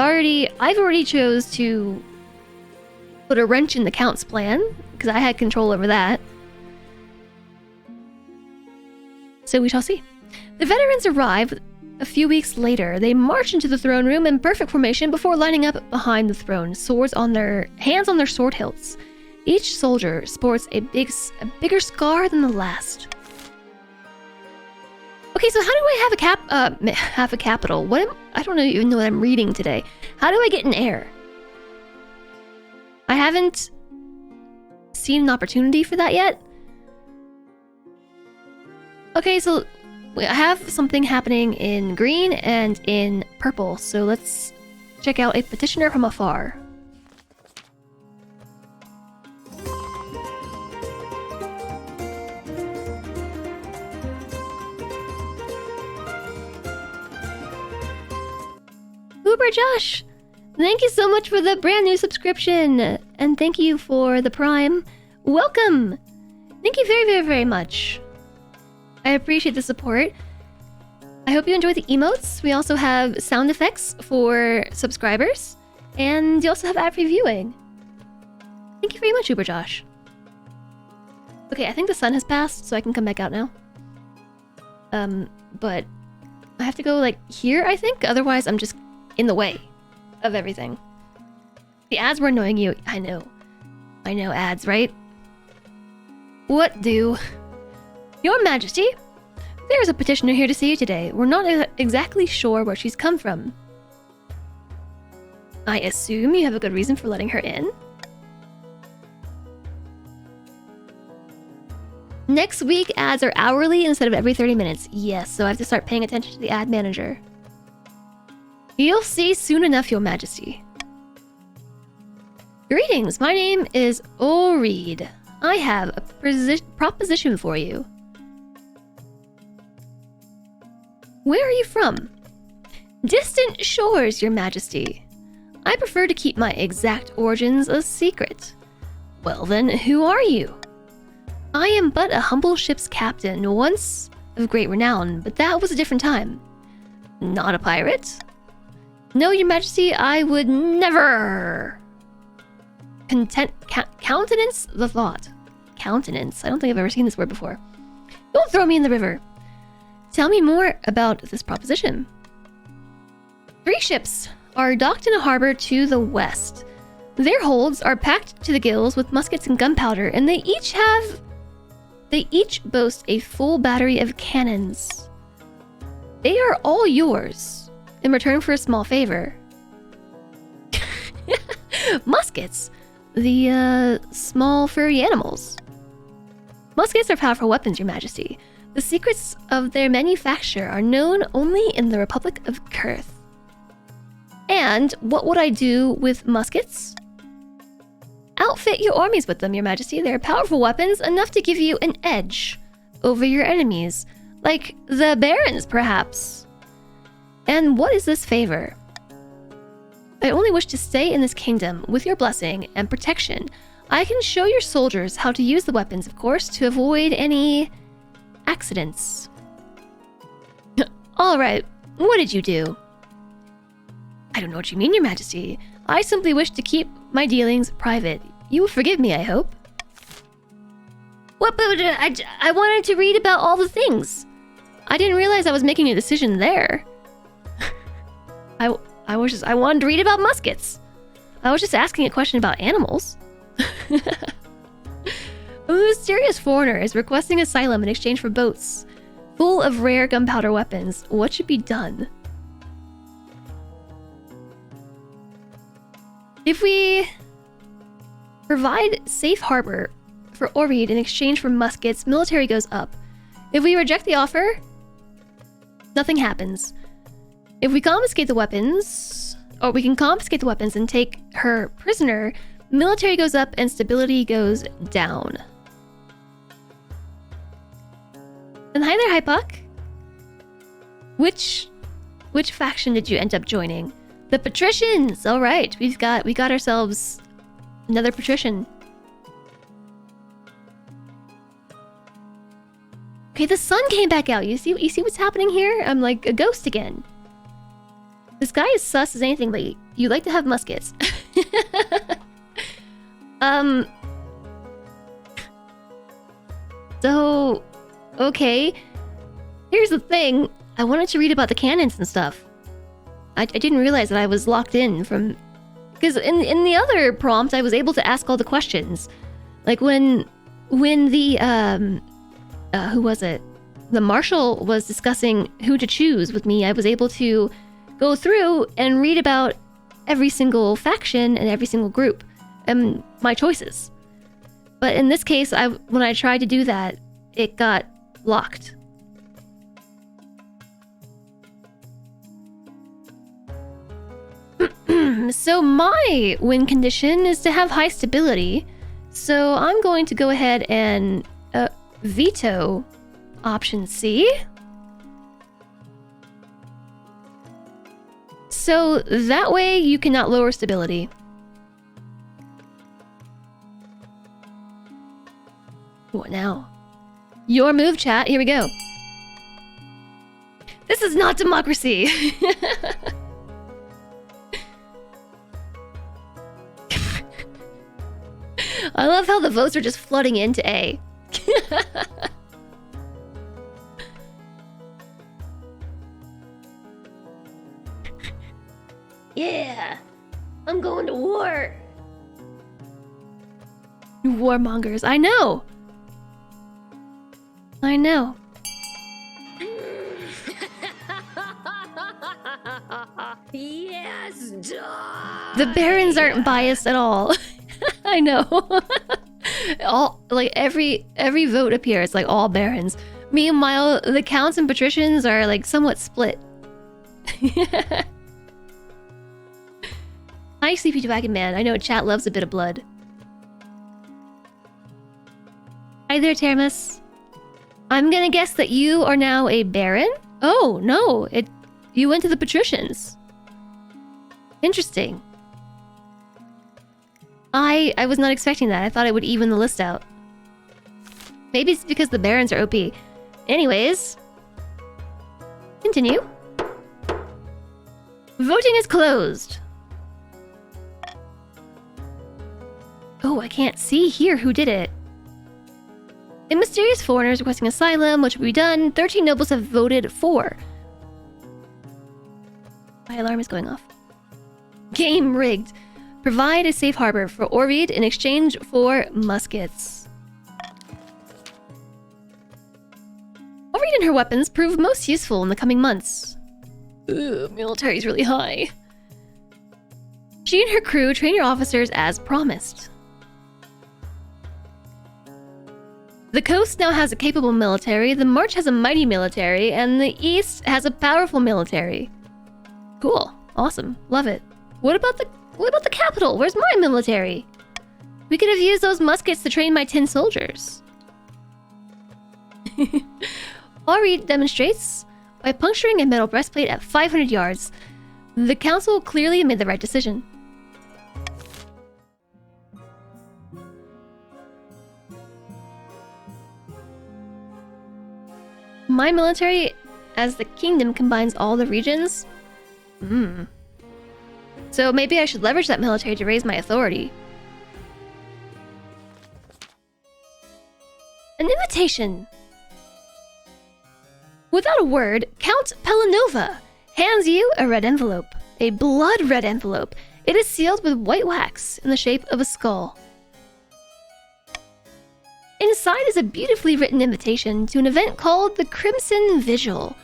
already chose to put a wrench in the count's plan, because I had control over that. So we shall see. The veterans arrive a few weeks later. They march into the throne room in perfect formation before lining up behind the throne, hands on their sword hilts. Each soldier sports a bigger scar than the last. Okay, so how do I have a capital? I don't even know what I'm reading today. How do I get an heir? I haven't seen an opportunity for that yet. Okay, so I have something happening in green and in purple, so let's check out a petitioner from afar. Uber Josh, thank you so much for the brand new subscription, and thank you for the Prime. Welcome! Thank you very, very, very much. I appreciate the support. I hope you enjoy the emotes. We also have sound effects for subscribers, and you also have ad-free viewing. Thank you very much, Uber Josh. Okay, I think the sun has passed, so I can come back out now. But I have to go, like, here, I think? Otherwise, I'm just in the way of everything. The ads were annoying you. I know. I know ads, right? What do? Your Majesty, there's a petitioner here to see you today. We're not exactly sure where she's come from. I assume you have a good reason for letting her in? Next week, ads are hourly instead of every 30 minutes. Yes, so I have to start paying attention to the ad manager. You'll see soon enough, Your Majesty. Greetings, my name is Oreed. I have a proposition for you. Where are you from? Distant shores, Your Majesty. I prefer to keep my exact origins a secret. Well then, who are you? I am but a humble ship's captain, once of great renown, but that was a different time. Not a pirate? No, Your Majesty, I would never... countenance the thought. Countenance? I don't think I've ever seen this word before. Don't throw me in the river. Tell me more about this proposition. 3 ships are docked in a harbor to the west. Their holds are packed to the gills with muskets and gunpowder, and they each boast a full battery of cannons. They are all yours, in return for a small favor. Muskets. The, small furry animals. Muskets are powerful weapons, Your Majesty. The secrets of their manufacture are known only in the Republic of Kurth. And what would I do with muskets? Outfit your armies with them, Your Majesty. They're powerful weapons, enough to give you an edge over your enemies. Like the barons, perhaps. And what is this favor? I only wish to stay in this kingdom with your blessing and protection. I can show your soldiers how to use the weapons, of course, to avoid any accidents. Alright, what did you do? I don't know what you mean, Your Majesty. I simply wish to keep my dealings private. You will forgive me, I hope. What? But I wanted to read about all the things. I didn't realize I was making a decision there. I wanted to read about muskets. I was just asking a question about animals. A mysterious foreigner is requesting asylum in exchange for boats full of rare gunpowder weapons. What should be done? If we provide safe harbor for Oreed in exchange for muskets, military goes up. If we reject the offer, nothing happens. If we confiscate the weapons, or we can confiscate the weapons and take her prisoner, military goes up and stability goes down. And hi there, Hypuck. Which faction did you end up joining? The patricians. All right, we got ourselves another patrician. Okay, the sun came back out. You see what's happening here? I'm like a ghost again. This guy is sus as anything, but you like to have muskets. So, okay. Here's the thing. I wanted to read about the cannons and stuff. I didn't realize that I was locked in from... Because in the other prompt, I was able to ask all the questions. Like when the... who was it? The marshal was discussing who to choose with me. I was able to go through and read about every single faction and every single group and my choices. But in this case, when I tried to do that, it got locked. So my win condition is to have high stability. So I'm going to go ahead and veto option C. So that way you cannot lower stability. What now? Your move, chat. Here we go. This is not democracy. I love how the votes are just flooding into A. Yeah, I'm going to war. Warmongers, I know. I know. Yes, die. The barons aren't biased at all. I know. All like every vote appears like all barons. Meanwhile, the counts and patricians are like somewhat split. Hi, Sleepy Dragon Man. I know chat loves a bit of blood. Hi there, Termus. I'm gonna guess that you are now a baron? Oh, no. You went to the patricians. Interesting. I was not expecting that. I thought it would even the list out. Maybe it's because the barons are OP. Anyways. Continue. Voting is closed. Oh, I can't see here who did it. A mysterious foreigner is requesting asylum, which will be done. 13 nobles have voted for. My alarm is going off. Game rigged. Provide a safe harbor for Orvid in exchange for muskets. Orvid and her weapons prove most useful in the coming months. Ugh, military's really high. She and her crew train your officers as promised. The coast now has a capable military, the march has a mighty military, and the east has a powerful military. Cool. Awesome. Love it. What about the capital? Where's my military? We could have used those muskets to train my 10 soldiers. Ari demonstrates by puncturing a metal breastplate at 500 yards. The council clearly made the right decision. My military, as the kingdom, combines all the regions. So maybe I should leverage that military to raise my authority. An invitation. Without a word, Count Pelanova hands you a red envelope. A blood red envelope. It is sealed with white wax in the shape of a skull. Inside is a beautifully written invitation to an event called the Crimson Vigil,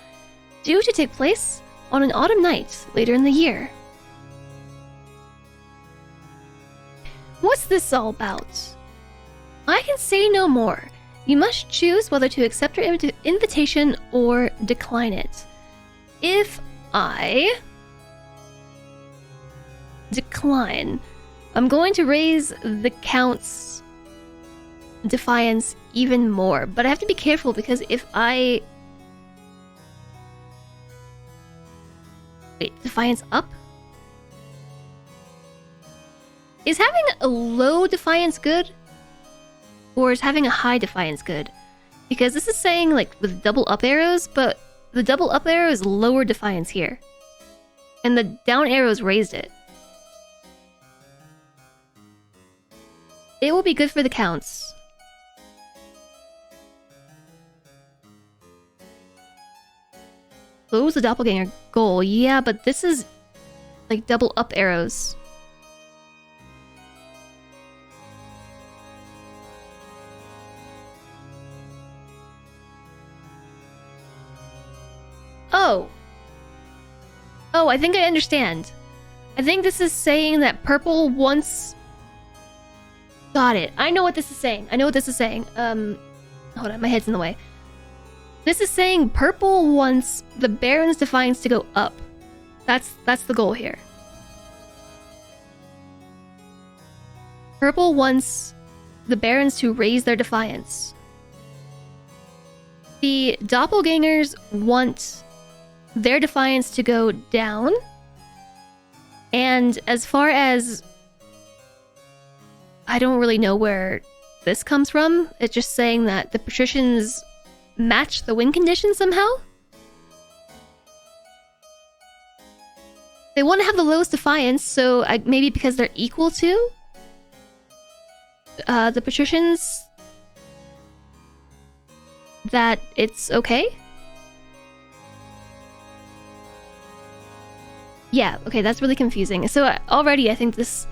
due to take place on an autumn night later in the year. What's this all about? I can say no more. You must choose whether to accept your invitation or decline it. If I decline, I'm going to raise the Count's defiance even more, but I have to be careful because if I... Wait, defiance up? Is having a low defiance good? Or is having a high defiance good? Because this is saying like with double up arrows, but the double up arrow is lower defiance here. And the down arrows raised it. It will be good for the counts. Close the doppelganger goal. Yeah, but this is like double up arrows. Oh, I think I understand. I think this is saying that purple wants... Got it. I know what this is saying. Hold on, my head's in the way. This is saying purple wants the Baron's Defiance to go up. That's the goal here. Purple wants the barons to raise their defiance. The doppelgangers want their defiance to go down. And as far as... I don't really know where this comes from. It's just saying that the patricians match the win condition somehow. They want to have the lowest defiance, so maybe because they're equal to the patricians, that it's okay? Yeah, okay, that's really confusing. So already I think this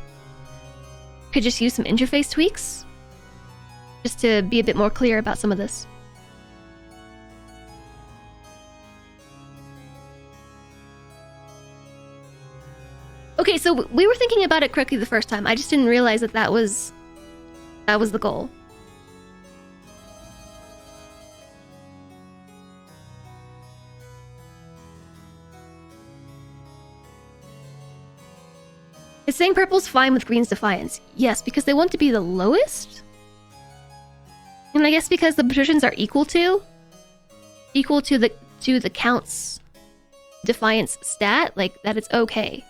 could just use some interface tweaks, just to be a bit more clear about some of this. Okay, so we were thinking about it correctly the first time. I just didn't realize that that was the goal. It's saying purple's fine with green's defiance. Yes, because they want to be the lowest? And I guess because the patricians are equal to the count's defiance stat, like that it's okay.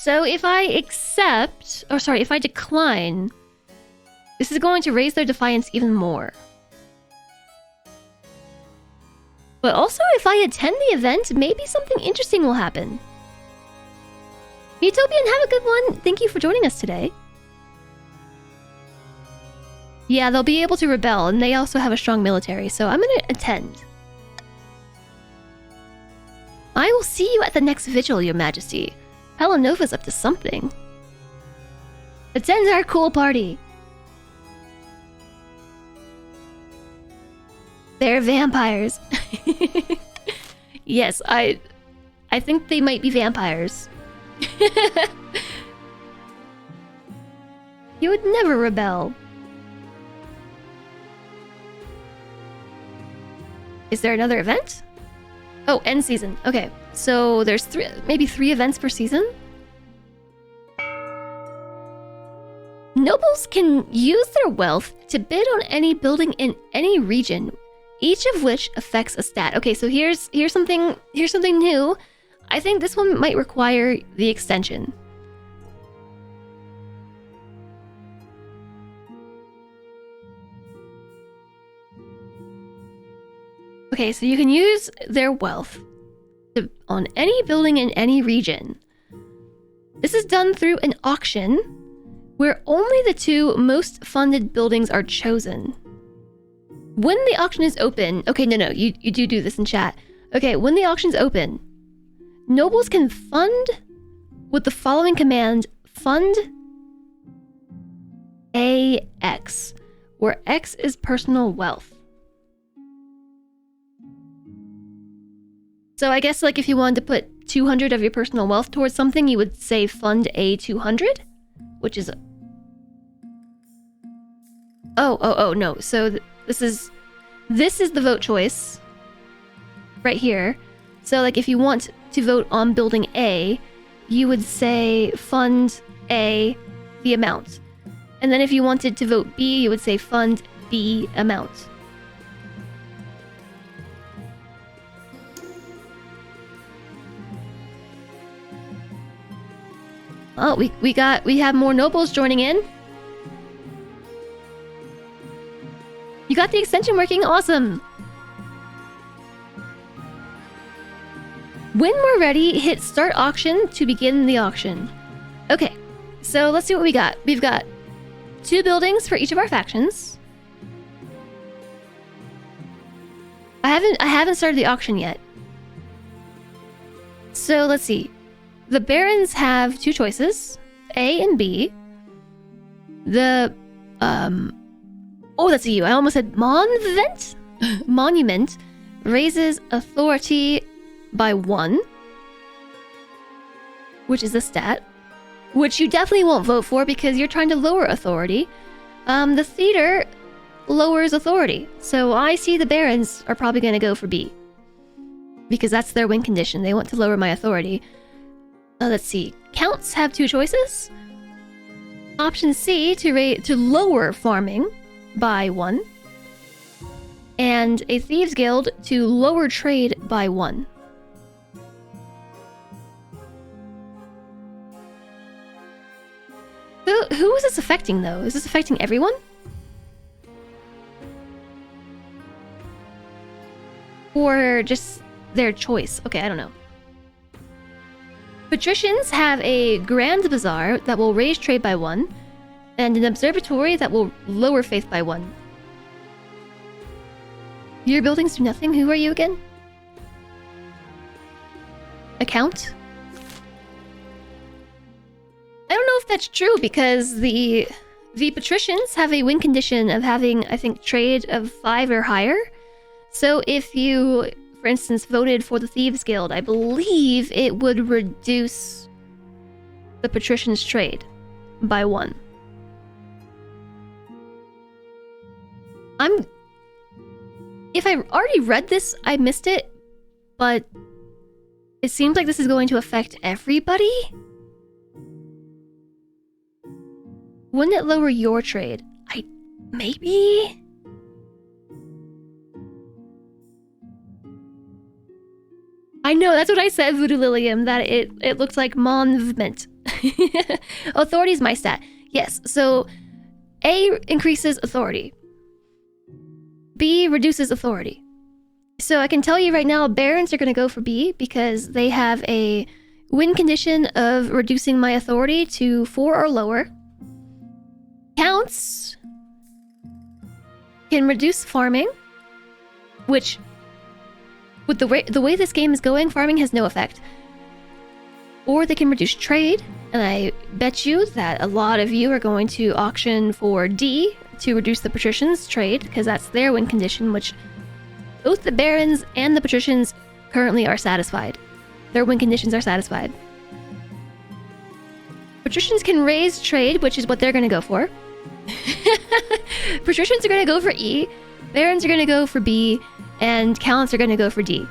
So if I accept, or sorry, if I decline, this is going to raise their defiance even more. But also, if I attend the event, maybe something interesting will happen. Utopian, have a good one. Thank you for joining us today. Yeah, they'll be able to rebel, and they also have a strong military, so I'm gonna attend. I will see you at the next vigil, Your Majesty. Helenova's up to something. Attend our cool party. They're vampires. Yes, I think they might be vampires. You would never rebel. Is there another event? Oh, end season. Okay, so there's maybe three events per season? Nobles can use their wealth to bid on any building in any region, each of which affects a stat. Okay, so here's something new. I think this one might require the extension. Okay, so you can use their wealth on any building in any region. This is done through an auction where only the two most funded buildings are chosen. When the auction is open... Okay, no, you do this in chat. Okay, when the auction's open, nobles can fund with the following command: fund AX, where X is personal wealth. So I guess like if you wanted to put 200 of your personal wealth towards something, you would say fund A200, which is... Oh, no. So this is the vote choice right here. So like if you want to vote on building A, you would say fund A, the amount. And then if you wanted to vote B, you would say fund B amount. Oh, we have more nobles joining in. You got the extension working, awesome. When we're ready, hit start auction to begin the auction. Okay, so let's see what we got. We've got 2 buildings for each of our factions. I haven't started the auction yet. So let's see. The barons have 2 choices, A and B. The oh, that's a U. I almost said monument raises authority by 1, which is a stat, which you definitely won't vote for because you're trying to lower authority. The theater lowers authority, so I see the barons are probably going to go for B because that's their win condition. They want to lower my authority. Let's see. Counts have 2 choices. Option C, to lower farming by 1. And a Thieves Guild to lower trade by 1. Who is this affecting, though? Is this affecting everyone? Or just their choice? Okay, I don't know. Patricians have a Grand Bazaar that will raise trade by 1, and an Observatory that will lower faith by 1. Your buildings do nothing? Who are you again? Account? I don't know if that's true, because the patricians have a win condition of having, I think, trade of 5 or higher. So if you, for instance, voted for the Thieves Guild, I believe it would reduce the patricians' trade by 1. If I already read this, I missed it, but it seems like this is going to affect everybody. Wouldn't it lower your trade? Maybe? I know, that's what I said, Voodoo Lilium, that it looked like movement. Authority is my stat. Yes, so A increases authority. B reduces authority. So I can tell you right now, Barons are going to go for B because they have a win condition of reducing my authority to 4 or lower. Counts can reduce farming, which, with the way this game is going, farming has no effect. Or they can reduce trade, and I bet you that a lot of you are going to auction for D to reduce the patricians' trade, because that's their win condition, which both the barons and the patricians currently are satisfied. Their win conditions are satisfied. Patricians can raise trade, which is what they're going to go for. Patricians are going to go for E, barons are going to go for B, and counts are going to go for D.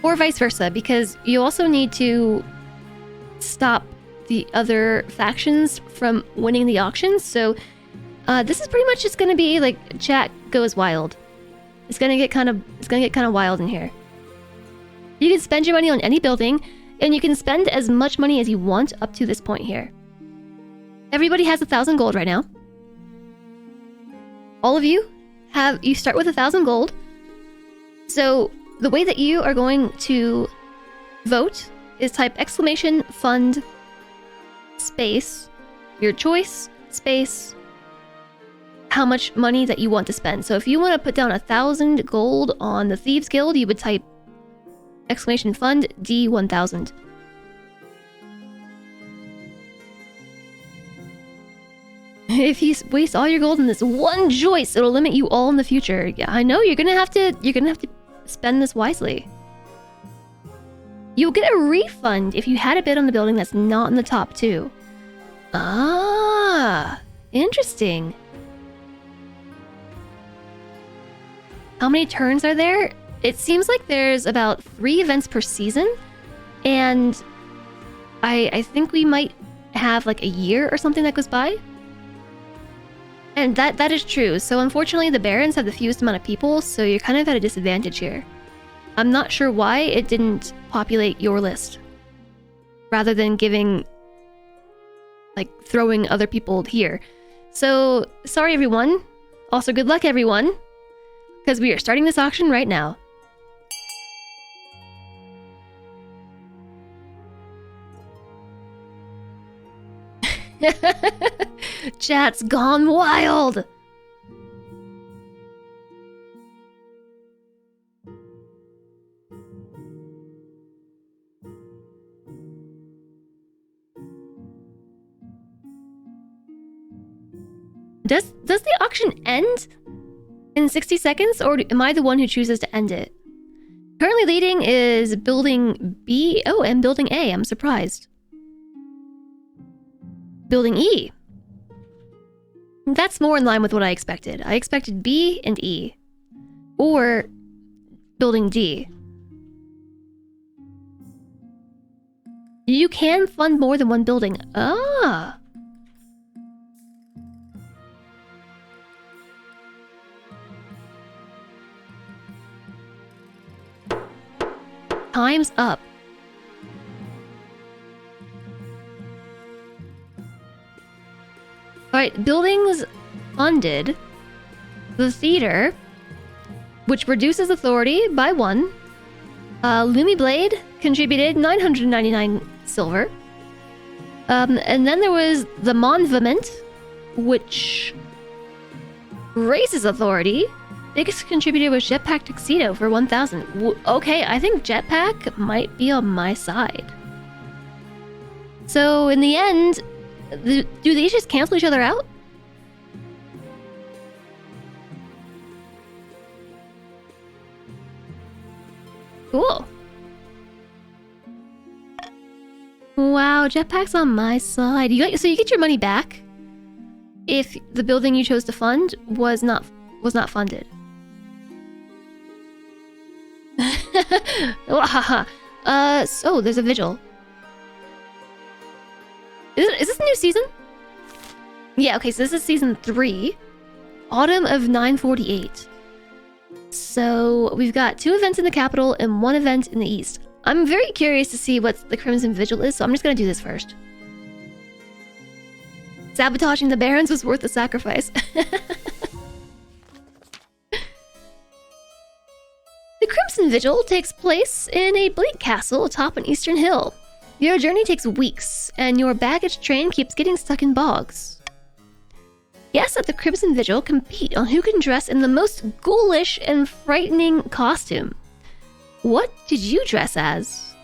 Or vice versa, because you also need to stop the other factions from winning the auctions. So this is pretty much just going to be like chat goes wild. It's going to get kind of wild in here. You can spend your money on any building, and you can spend as much money as you want up to this point here. Everybody has 1,000 gold right now. All of you start with 1,000 gold. So the way that you are going to vote is type !fund space your choice space how much money that you want to spend. So if you want to put down 1,000 gold on the Thieves Guild, you would type !fund D1000. If you waste all your gold in this one choice, it'll limit you all in the future. Yeah, I know, you're gonna have to spend this wisely. You'll get a refund if you had a bid on the building that's not in the top 2. Ah, interesting. How many turns are there? It seems like there's about 3 events per season, and I think we might have like a year or something that goes by. And that is true. So unfortunately, the Barons have the fewest amount of people, so you're kind of at a disadvantage here. I'm not sure why it didn't populate your list, rather than throwing other people here. So sorry everyone. Also good luck everyone, because we are starting this auction right now. Chat's gone wild. Does the auction end in 60 seconds, or am I the one who chooses to end it? Currently leading is building B. Oh, and building A. I'm surprised. Building E. That's more in line with what I expected. I expected B and E. Or building D. you can fund more than one building. Ah. Time's up. Alright, buildings funded. The theater, which reduces authority by 1. Lumi Blade contributed 999 silver. And then there was the Monument, which raises authority. Biggest contributor was Jetpack Tuxedo for 1,000. Okay, I think Jetpack might be on my side. So in the end, do these just cancel each other out? Cool. Wow, Jetpack's on my side. So you get your money back if the building you chose to fund was not funded. So there's a vigil. Is this a new season? Yeah, okay, so this is season 3. Autumn of 948. So we've got 2 events in the capital and 1 event in the east. I'm very curious to see what the Crimson Vigil is, so I'm just gonna do this first. Sabotaging the Barons was worth the sacrifice. The Crimson Vigil takes place in a bleak castle atop an eastern hill. Your journey takes weeks, and your baggage train keeps getting stuck in bogs. Guests at the Crimson Vigil compete on who can dress in the most ghoulish and frightening costume. What did you dress as?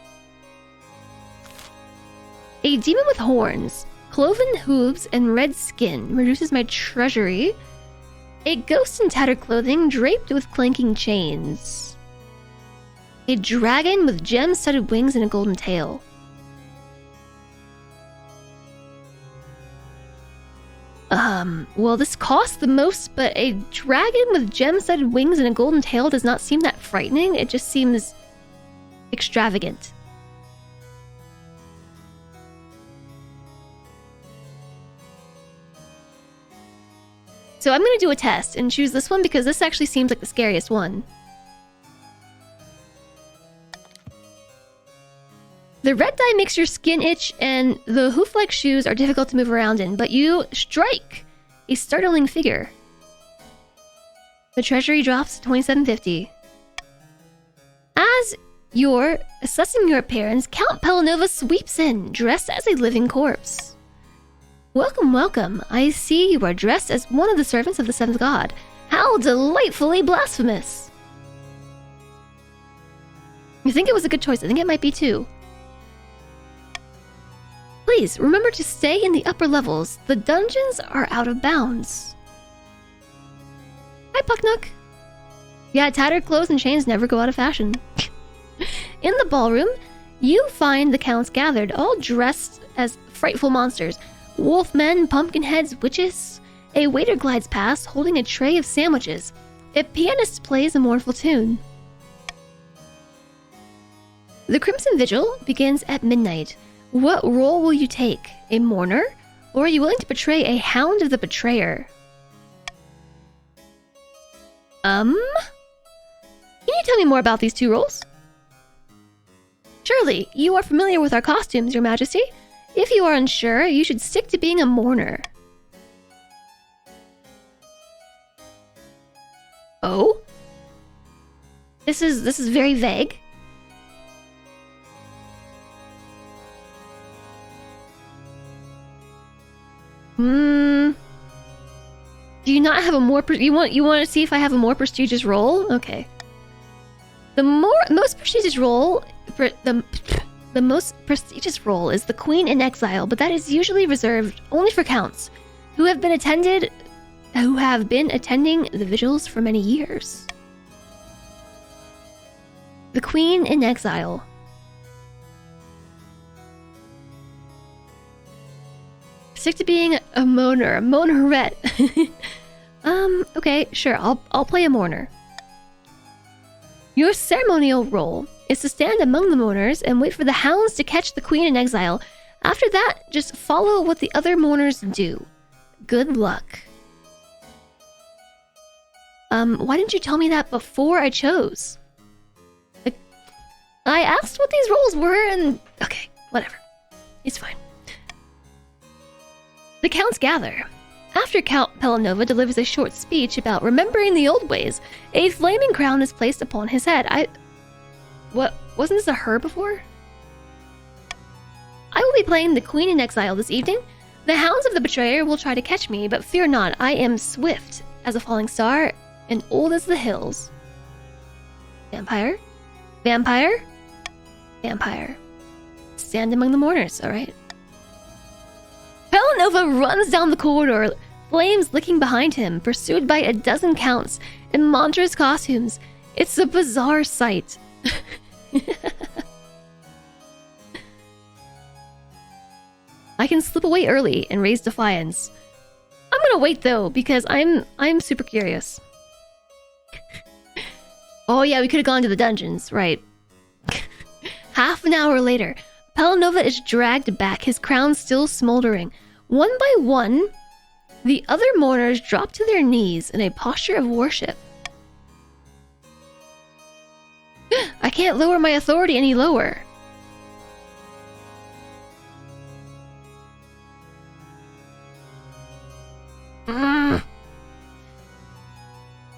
A demon with horns, cloven hooves, and red skin reduces my treasury. A ghost in tattered clothing draped with clanking chains. A dragon with gem-studded wings and a golden tail. Well, this costs the most, but a dragon with gem-studded wings and a golden tail does not seem that frightening. It just seems extravagant. So I'm gonna do a test and choose this one because this actually seems like the scariest one. The red dye makes your skin itch, and the hoof-like shoes are difficult to move around in, but you strike a startling figure. The treasury drops to 2750. As you're assessing your appearance, Count Pelanova sweeps in, dressed as a living corpse. Welcome, welcome. I see you are dressed as one of the servants of the seventh god. How delightfully blasphemous. You think it was a good choice? I think it might be too. Please, remember to stay in the upper levels. The dungeons are out of bounds. Hi, Pucknuck. Yeah, tattered clothes and chains never go out of fashion. In the ballroom, you find the counts gathered, all dressed as frightful monsters. Wolfmen, pumpkinheads, witches. A waiter glides past, holding a tray of sandwiches. A pianist plays a mournful tune. The Crimson Vigil begins at midnight. What role will you take? A mourner? Or are you willing to portray a hound of the betrayer? Can you tell me more about these 2 roles? Surely, you are familiar with our costumes, Your Majesty. If you are unsure, you should stick to being a mourner. Oh? This is very vague. Do you not have a more you want to see if I have a more prestigious role? Okay. The most prestigious role the most prestigious role is the Queen in Exile, but that is usually reserved only for counts who have been attending the vigils for many years. The Queen in Exile. Stick to being a mourner, a mournerette. Okay, sure, I'll play a mourner. Your ceremonial role. is to stand among the mourners and wait for the hounds to catch the queen in exile. After that, just follow what the other mourners do. Good luck. Why didn't you tell me that before I chose? I asked what these roles were and... Okay, whatever. It's fine. The counts gather. After Count Pelanova delivers a short speech about remembering the old ways, a flaming crown is placed upon his head. What? Wasn't this a her before? I will be playing the Queen in Exile this evening. The hounds of the betrayer will try to catch me, but fear not, I am swift as a falling star and old as the hills. Vampire? Vampire? Vampire. Stand among the mourners, alright? Pelanova runs down the corridor, flames licking behind him, pursued by a dozen counts in monstrous costumes. It's a bizarre sight. I can slip away early and raise defiance. I'm gonna wait though, because I'm super curious. Oh yeah, we could have gone to the dungeons, right? Half an hour later, Pelanova is dragged back, his crown still smoldering. One by one, the other mourners drop to their knees in a posture of worship. I can't lower my authority any lower.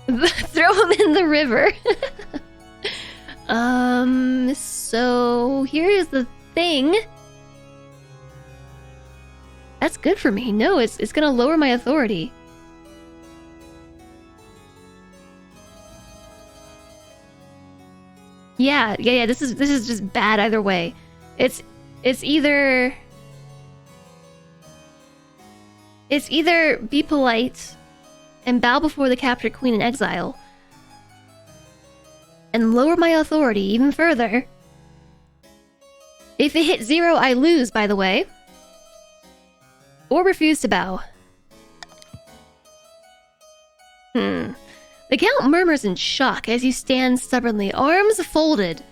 Throw him in the river. So here's the thing. That's good for me. No, it's gonna lower my authority. Yeah. This is just bad either way. It's either be polite and bow before the captured queen in exile and lower my authority even further. If it hits 0, I lose, by the way. Or refuse to bow. The Count murmurs in shock as you stand stubbornly, arms folded.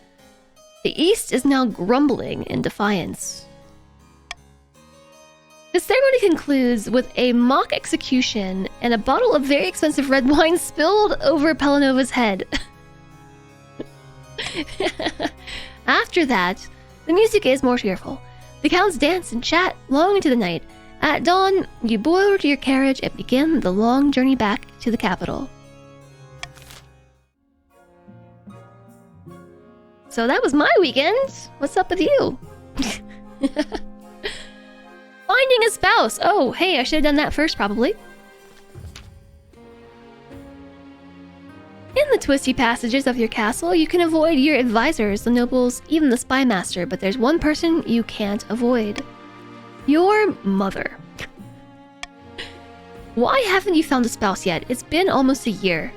The East is now grumbling in defiance. The ceremony concludes with a mock execution and a bottle of very expensive red wine spilled over Pelanova's head. After that, the music is more cheerful. The counts dance and chat long into the night. At dawn, you board your carriage and begin the long journey back to the capital. So that was my weekend. What's up with you? Finding a spouse. Oh, hey, I should have done that first, probably. In the twisty passages of your castle, you can avoid your advisors, the nobles, even the spy master, but there's one person you can't avoid. Your mother. Why haven't you found a spouse yet? It's been almost a year.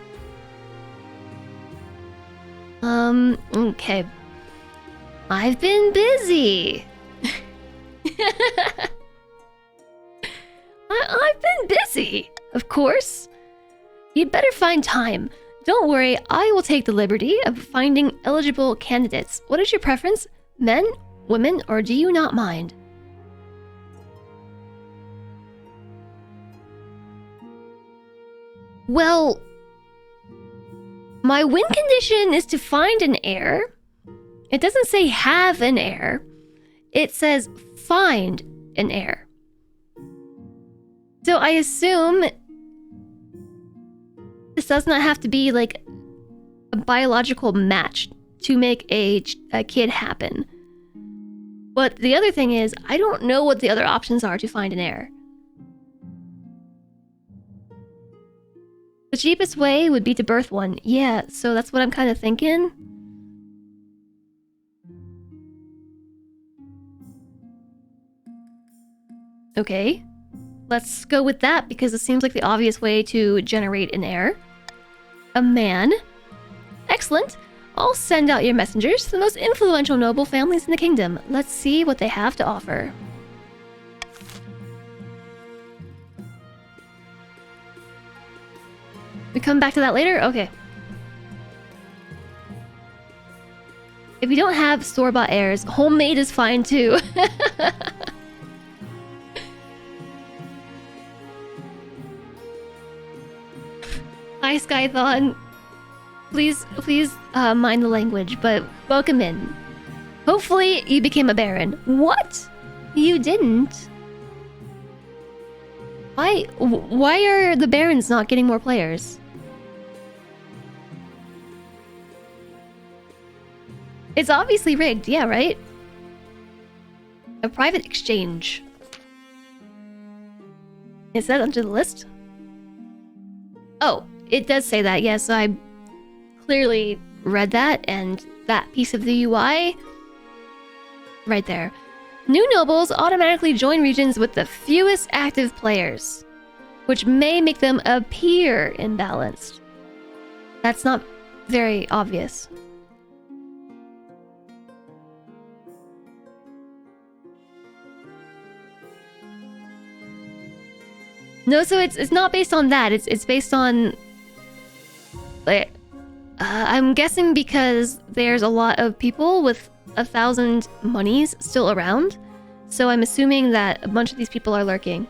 Okay. I've been busy. I've been busy, of course. You'd better find time. Don't worry, I will take the liberty of finding eligible candidates. What is your preference? Men, women, or do you not mind? Well, my win condition is to find an heir. It doesn't say have an heir. It says find an heir. So I assume this does not have to be like a biological match to make a kid happen. But the other thing is, I don't know what the other options are to find an heir. The cheapest way would be to birth one. Yeah, so that's what I'm kind of thinking. Okay. Let's go with that because it seems like the obvious way to generate an heir. A man. Excellent. I'll send out your messengers to the most influential noble families in the kingdom. Let's see what they have to offer. We come back to that later? Okay. If you don't have store-bought airs, homemade is fine too. Hi, Skython. Please mind the language, but welcome in. Hopefully, you became a baron. What? You didn't? Why are the barons not getting more players? It's obviously rigged, yeah, right? A private exchange. Is that under the list? Oh, it does say that, yes, I clearly read that, and that piece of the UI right there. New nobles automatically join regions with the fewest active players, which may make them appear imbalanced. That's not very obvious. No, so it's not based on that. It's based on, like, I'm guessing because there's a lot of people with 1,000 monies still around, so I'm assuming that a bunch of these people are lurking.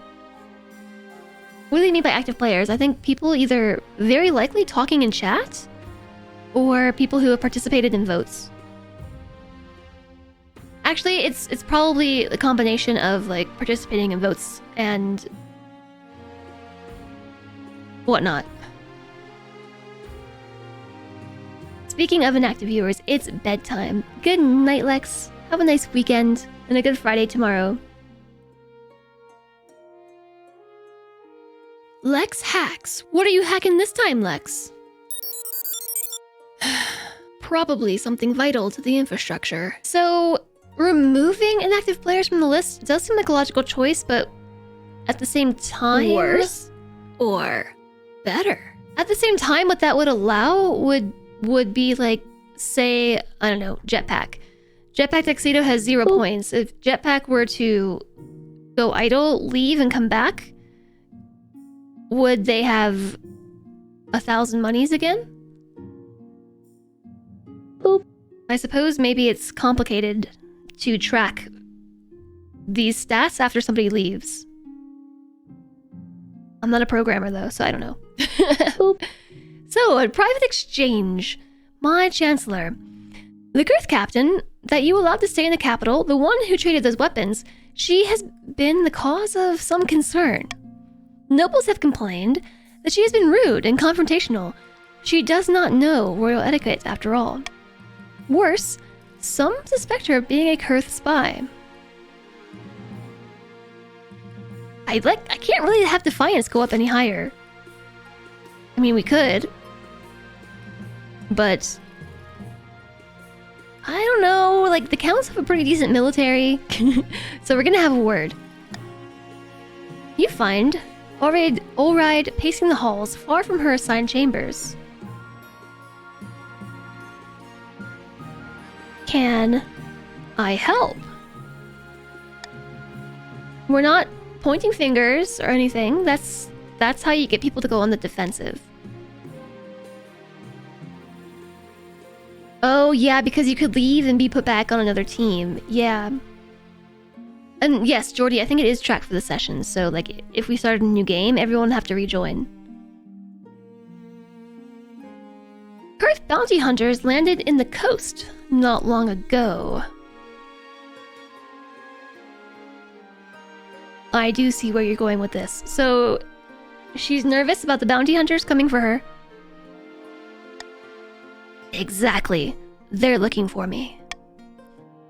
What do they mean by active players? I think people either very likely talking in chat, or people who have participated in votes. Actually, it's probably a combination of like participating in votes and whatnot. Speaking of inactive viewers, it's bedtime. Good night, Lex. Have a nice weekend and a good Friday tomorrow. Lex hacks. What are you hacking this time, Lex? Probably something vital to the infrastructure. So, removing inactive players from the list does seem like a logical choice, but at the same time... Worse? Or better? At the same time, what that would allow would be like, say, I don't know, Jetpack. Jetpack Tuxedo has 0 points. If Jetpack were to go idle, leave, and come back, would they have 1,000 monies again? Boop. I suppose maybe it's complicated to track these stats after somebody leaves. I'm not a programmer though, so I don't know. So, a private exchange. My chancellor. The Girth Captain that you allowed to stay in the capital, the one who traded those weapons, she has been the cause of some concern. Nobles have complained that she has been rude and confrontational. She does not know royal etiquette after all. Worse, some suspect her of being a Girth spy. I can't really have Defiance go up any higher. I mean, we could. But I don't know, like the Counts have a pretty decent military. So we're gonna have a word. You find Olride pacing the halls far from her assigned chambers. Can I help? We're not pointing fingers or anything. That's how you get people to go on the defensive. Oh yeah, because you could leave and be put back on another team. Yeah. And yes, Jordy, I think it is tracked for the session, so like if we started a new game, everyone would have to rejoin. Girth bounty hunters landed in the coast not long ago. I do see where you're going with this. So, she's nervous about the bounty hunters coming for her. Exactly. They're looking for me.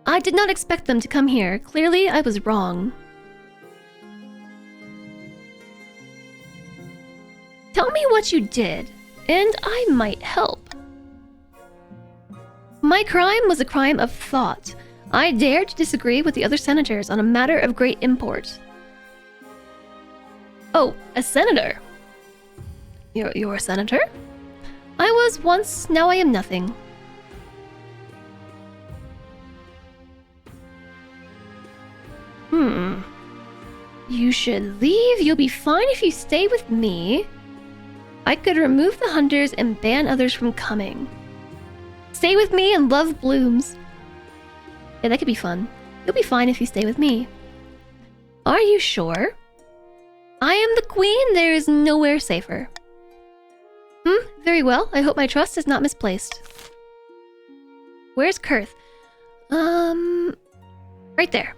I did not expect them to come here. Clearly, I was wrong. Tell me what you did, and I might help. My crime was a crime of thought. I dared to disagree with the other senators on a matter of great import. Oh, a senator? You're a senator? I was once, now I am nothing. You should leave. You'll be fine if you stay with me. I could remove the hunters and ban others from coming. Stay with me and love blooms. Yeah, that could be fun. You'll be fine if you stay with me. Are you sure? I am the queen. There is nowhere safer. Very well. I hope my trust is not misplaced. Where's Kurth? Right there.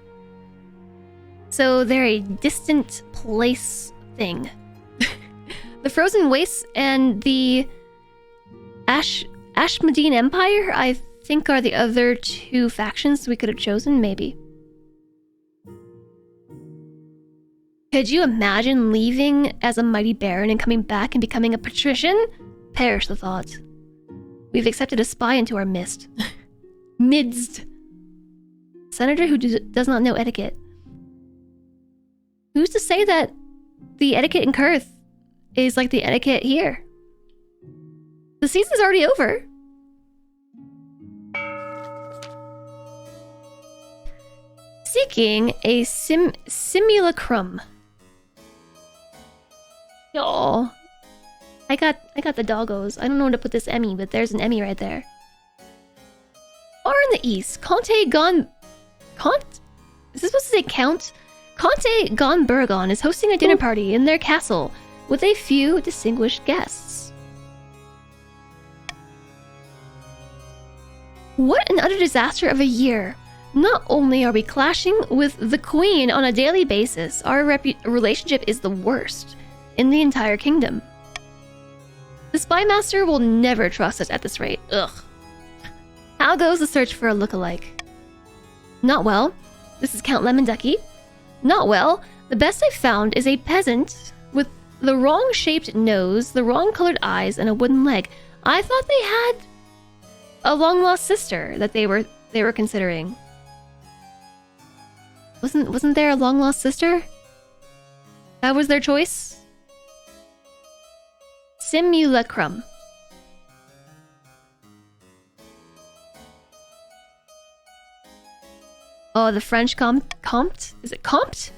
So they're a distant place thing. The Frozen Wastes and the Ashmedine Empire, I think, are the other two factions we could have chosen, maybe. Could you imagine leaving as a mighty baron and coming back and becoming a patrician? Perish the thought. We've accepted a spy into our midst. Senator who does not know etiquette. Who's to say that the etiquette in Kurth is like the etiquette here? The season's already over. Seeking a simulacrum. Oh, I got the doggos. I don't know where to put this Emmy, but there's an Emmy right there. Far in the east, Is this supposed to say Count? Conte Gonbergon is hosting a dinner party in their castle with a few distinguished guests. What an utter disaster of a year. Not only are we clashing with the queen on a daily basis, our relationship is the worst in the entire kingdom. The spy master will never trust us at this rate. Ugh. How goes the search for a lookalike? Not well. This is Count Lemon Ducky. Not well. The best I've found is a peasant with the wrong-shaped nose, the wrong-colored eyes, and a wooden leg. I thought they had a long-lost sister that they were considering. Wasn't there a long-lost sister? That was their choice? Simulacrum. Oh, the French Comte? Is it Comte?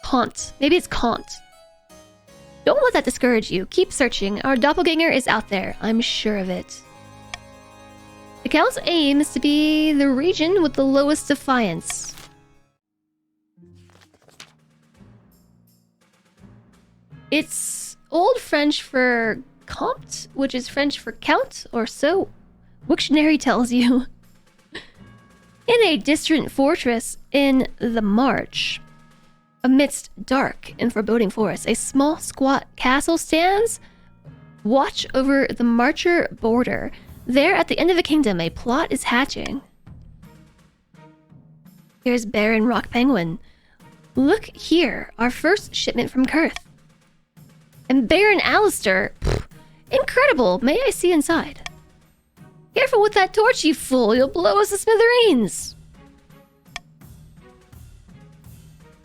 Comte. Maybe it's Comte. Don't let that discourage you. Keep searching. Our doppelganger is out there. I'm sure of it. The Count's aim is to be the region with the lowest defiance. It's Old French for Comte, which is French for Count, or so Wiktionary tells you. In a distant fortress in the March, amidst dark and foreboding forests, a small, squat castle stands watch over the Marcher border. There, at the end of the kingdom, a plot is hatching. Here's Baron Rock Penguin. Look here, our first shipment from Kurth. And Baron Alistair. Pfft, incredible. May I see inside? Careful with that torch, you fool. You'll blow us to smithereens.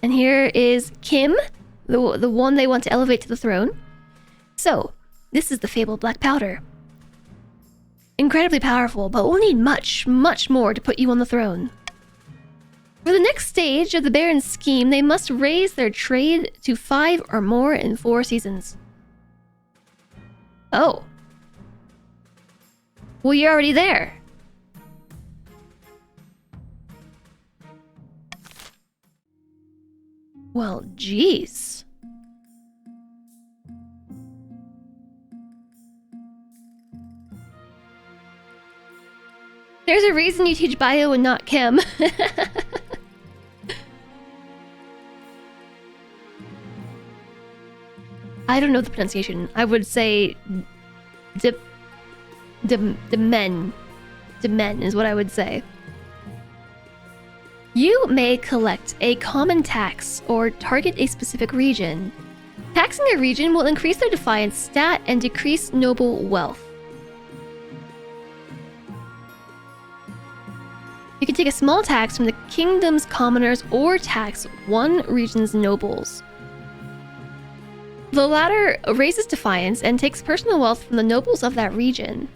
And here is Kim, the one they want to elevate to the throne. So, this is the fabled black powder. Incredibly powerful, but we'll need much, much more to put you on the throne. For the next stage of the Baron's scheme, they must raise their trade to 5 or more in 4 seasons. Oh. Well, you're already there. Well, geez. There's a reason you teach bio and not chem. I don't know the pronunciation. I would say Demen is what I would say. You may collect a common tax or target a specific region. Taxing a region will increase their defiance stat and decrease noble wealth. You can take a small tax from the kingdom's commoners or tax one region's nobles. The latter raises defiance and takes personal wealth from the nobles of that region.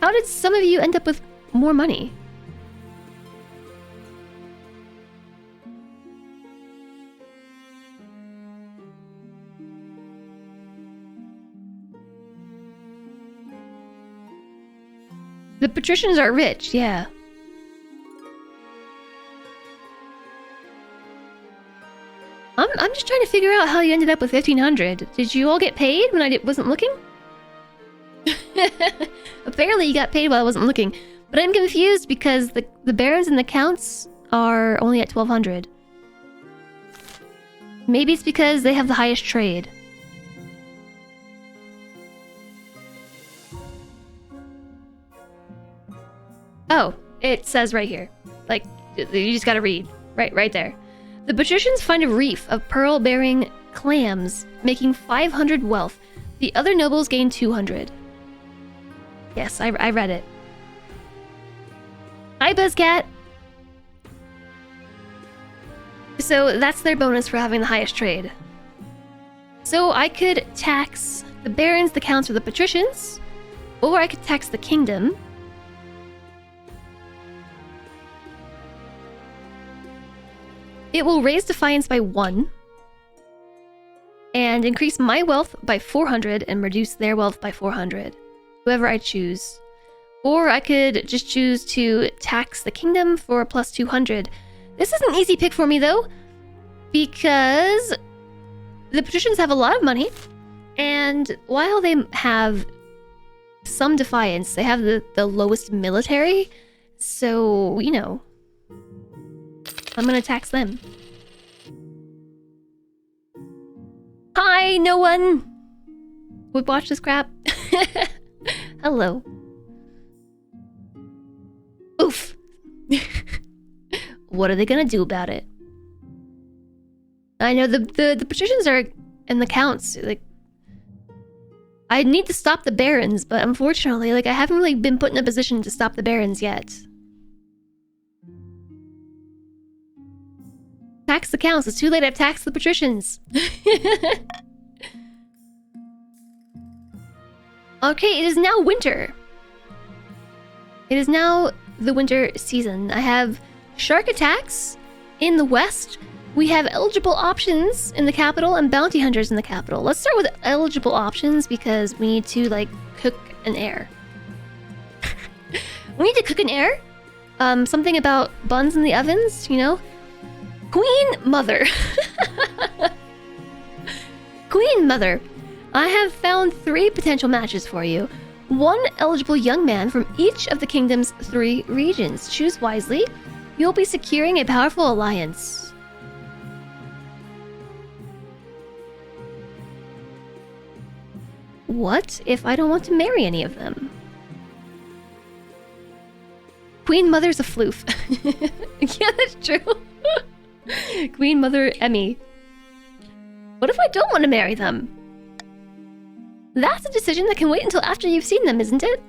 How did some of you end up with more money? The patricians are rich, yeah. I'm just trying to figure out how you ended up with 1,500. Did you all get paid when I wasn't looking? Apparently you got paid while I wasn't looking. But I'm confused because the barons and the counts are only at 1,200. Maybe it's because they have the highest trade. Oh, it says right here. Like, you just gotta read. Right there. The patricians find a reef of pearl-bearing clams, making 500 wealth. The other nobles gain 200. Yes, I read it. Hi, Buzzcat! So that's their bonus for having the highest trade. So I could tax the barons, the counts, or the patricians, or I could tax the kingdom. It will raise defiance by 1, and increase my wealth by 400 and reduce their wealth by 400. Whoever I choose. Or I could just choose to tax the kingdom for a plus 200. This is an easy pick for me though, because the patricians have a lot of money, and while they have some defiance, they have the lowest military, so, you know, I'm gonna tax them. Hi, no one would watch this crap. Hello. Oof. What are they gonna do about it? I know the patricians are and the counts, like, I need to stop the barons, but unfortunately, like, I haven't really been put in a position to stop the barons yet. Tax the counts. It's too late. I've taxed the patricians. Okay, it is now winter. It is now the winter season. I have shark attacks in the west. We have eligible options in the capital and bounty hunters in the capital. Let's start with eligible options because we need to, like, cook an heir. We need to cook an heir. Something about buns in the ovens, you know? Queen Mother. Queen Mother, I have found 3 potential matches for you. 1 eligible young man from each of the kingdom's 3 regions. Choose wisely. You'll be securing a powerful alliance. What if I don't want to marry any of them? Queen Mother's a floof. Yeah, that's true. Queen Mother Emmy. What if I don't want to marry them? That's a decision that can wait until after you've seen them, isn't it?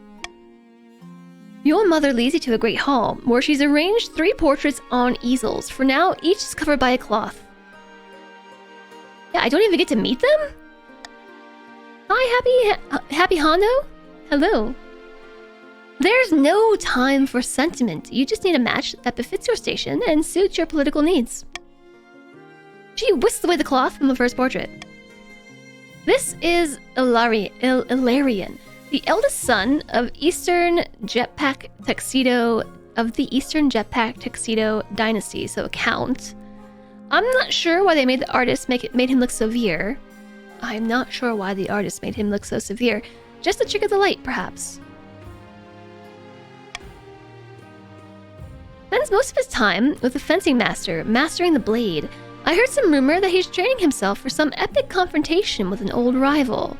Your mother leads you to a great hall, where she's arranged 3 portraits on easels. For now, each is covered by a cloth. Yeah, I don't even get to meet them? Hi, Happy Hondo? Hello. There's no time for sentiment. You just need a match that befits your station and suits your political needs. She whisks away the cloth from the first portrait. This is Ilarion, the eldest son of the Eastern Jetpack Tuxedo dynasty, so a count. I'm not sure why they made the artist made him look severe. I'm not sure why the artist made him look so severe. Just a trick of the light, perhaps. Spends most of his time with the fencing master, mastering the blade. I heard some rumor that he's training himself for some epic confrontation with an old rival.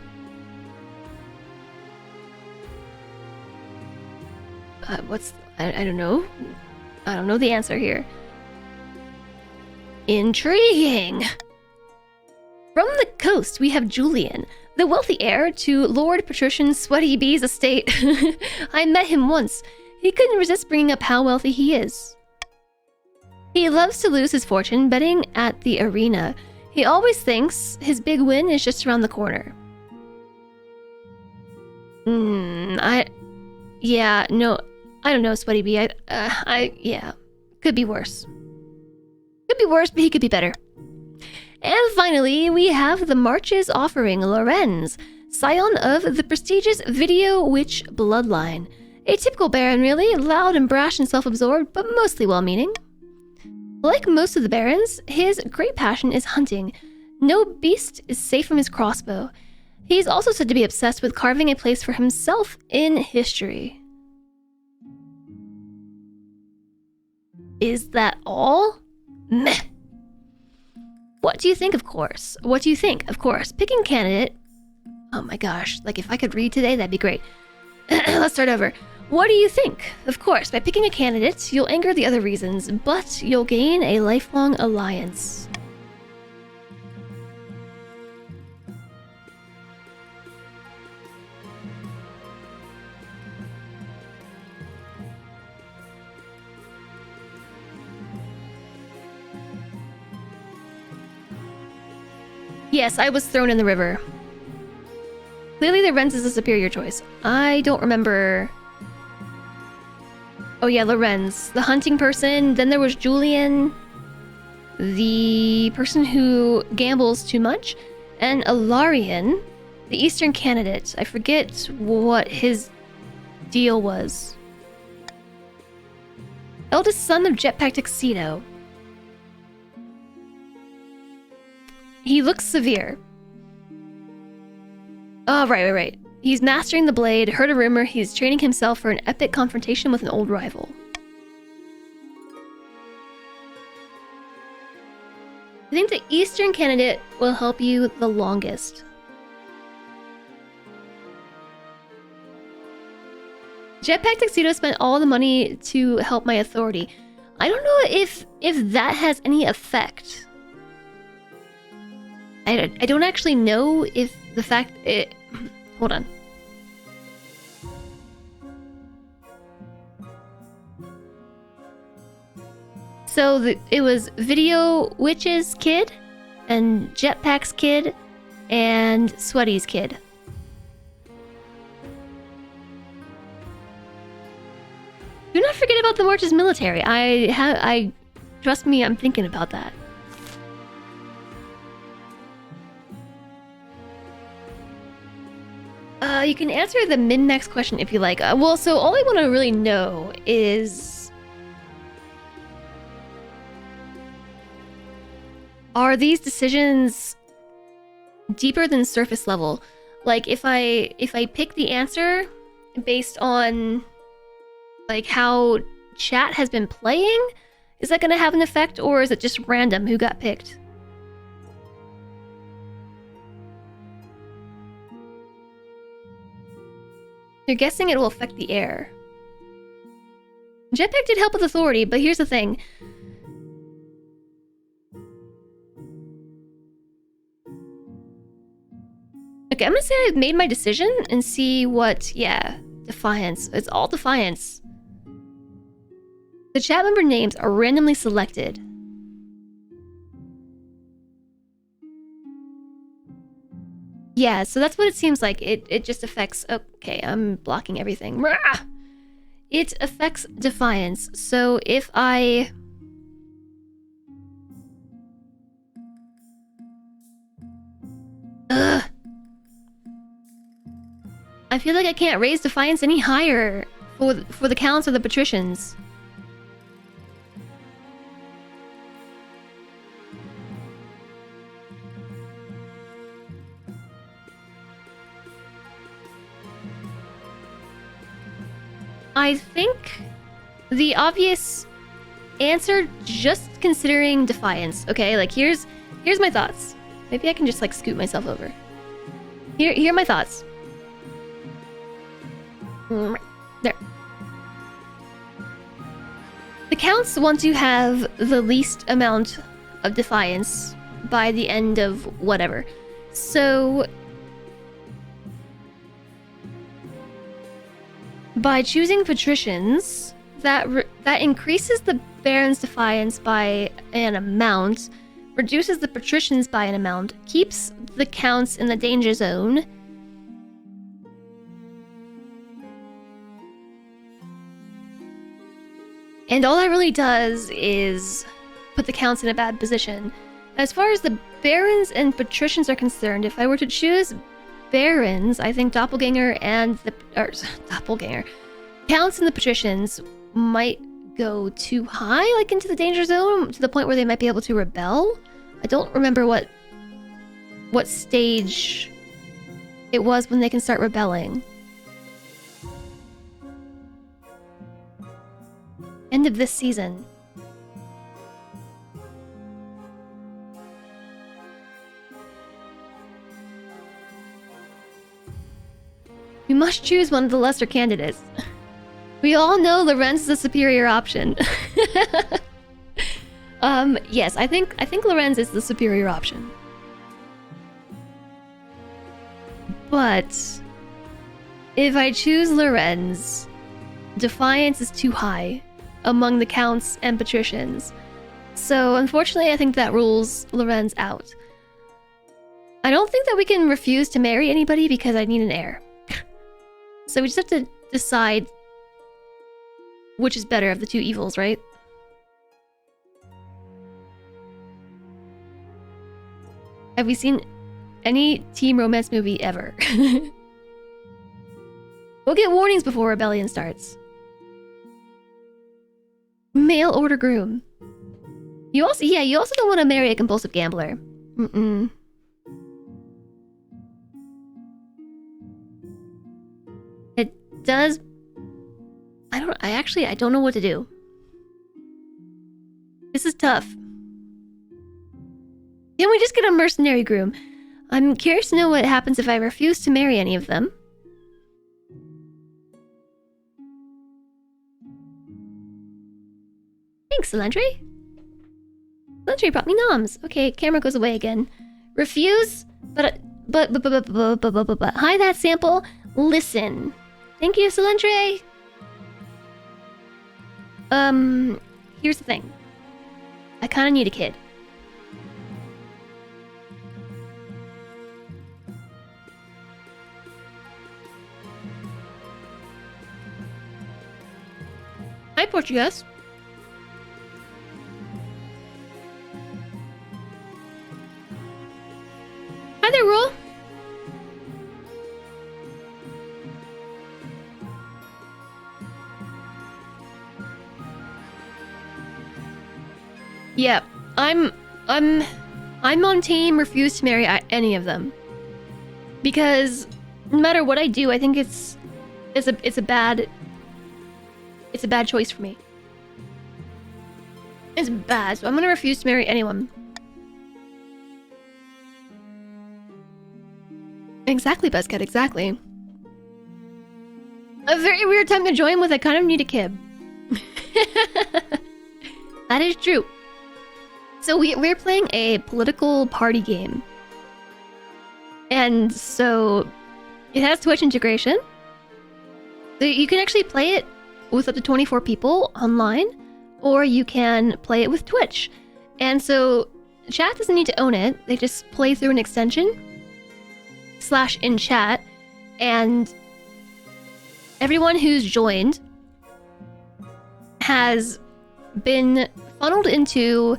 I don't know. I don't know the answer here. Intriguing! From the coast, we have Julian, the wealthy heir to Lord Patrician Sweaty Bee's estate. I met him once. He couldn't resist bringing up how wealthy he is. He loves to lose his fortune betting at the arena. He always thinks his big win is just around the corner. Yeah, no, I don't know, Sweaty Bee. Yeah, could be worse. Could be worse, but he could be better. And finally, we have the Marches offering Lorenz, scion of the prestigious Video Witch bloodline. A typical baron, really, loud and brash and self-absorbed, but mostly well-meaning. Like most of the barons, his great passion is hunting. No beast is safe from his crossbow. He's also said to be obsessed with carving a place for himself in history. Is that all? Meh. What do you think, of course? What do you think, of course? Picking candidate... Oh my gosh, like if I could read today, that'd be great. Let's start over. What do you think? Of course, by picking a candidate, you'll anger the other reasons, but you'll gain a lifelong alliance. Yes, I was thrown in the river. Clearly, Lorenz is a superior choice. I don't remember... Oh yeah, Lorenz. The hunting person. Then there was Julian. The person who gambles too much. And Ilarion, the Eastern candidate. I forget what his deal was. Eldest son of Jetpack Tuxedo. He looks severe. Oh, right. He's mastering the blade. Heard a rumor he's training himself for an epic confrontation with an old rival. I think the Eastern candidate will help you the longest. Jetpack Tuxedo spent all the money to help my authority. I don't know if that has any effect. I don't actually know if the fact it... Hold on. So it was Video Witch's kid, and Jetpack's kid, and Sweaty's kid. Do not forget about the March's military. I trust me, I'm thinking about that. You can answer the min-max question if you like. Well, so all I want to really know is... Are these decisions deeper than surface level? Like, if I pick the answer based on, like, how chat has been playing, is that going to have an effect, or is it just random who got picked? You're guessing it will affect the air. Jetpack did help with authority, but here's the thing. Okay, I'm gonna say I've made my decision and see what... Yeah, Defiance. It's all Defiance. The chat member names are randomly selected. Yeah, so that's what it seems like. It just affects... Okay, I'm blocking everything. Rah! It affects Defiance. So if I... Ugh. I feel like I can't raise Defiance any higher for the counts or the patricians. I think the obvious answer, just considering Defiance. Okay, like here's my thoughts. Maybe I can just like scoot myself over. Here are my thoughts. There. The counts want to have the least amount of Defiance by the end of whatever. So by choosing patricians, that increases the Baron's Defiance by an amount, reduces the patricians by an amount, keeps the counts in the danger zone, and all that really does is put the counts in a bad position. As far as the barons and patricians are concerned, if I were to choose barons, I think Doppelganger and the... Doppelganger. Counts and the patricians might go too high, like into the danger zone, to the point where they might be able to rebel. I don't remember what stage it was when they can start rebelling. End of this season. We must choose one of the lesser candidates. We all know Lorenz is a superior option. Yes, I think Lorenz is the superior option. But if I choose Lorenz, defiance is too high among the counts and patricians. So unfortunately, I think that rules Lorenz out. I don't think that we can refuse to marry anybody because I need an heir. So we just have to decide which is better of the two evils, right? Have we seen any teen romance movie ever? We'll get warnings before rebellion starts. Mail order groom. You also don't want to marry a compulsive gambler. It does. I don't know what to do. This is tough. Can we just get a mercenary groom? I'm curious to know what happens if I refuse to marry any of them. Thanks, Celendre. Celendre brought me noms. Okay, camera goes away again. Refuse, but hi, that sample. Listen. Thank you, Celendre. Here's the thing. I kind of need a kid. Hi, Portuguese. Hi there, Roll. Yeah, I'm on team refuse to marry any of them. Because no matter what I do, I think it's a bad choice for me. It's bad, so I'm gonna refuse to marry anyone. Exactly, Buzzcut, exactly. A very weird time to join with. I kind of need a kid. That is true. So we're playing a political party game. And so it has Twitch integration. So you can actually play it with up to 24 people online, or you can play it with Twitch. And so chat doesn't need to own it. They just play through an extension / in chat, and everyone who's joined has been funneled into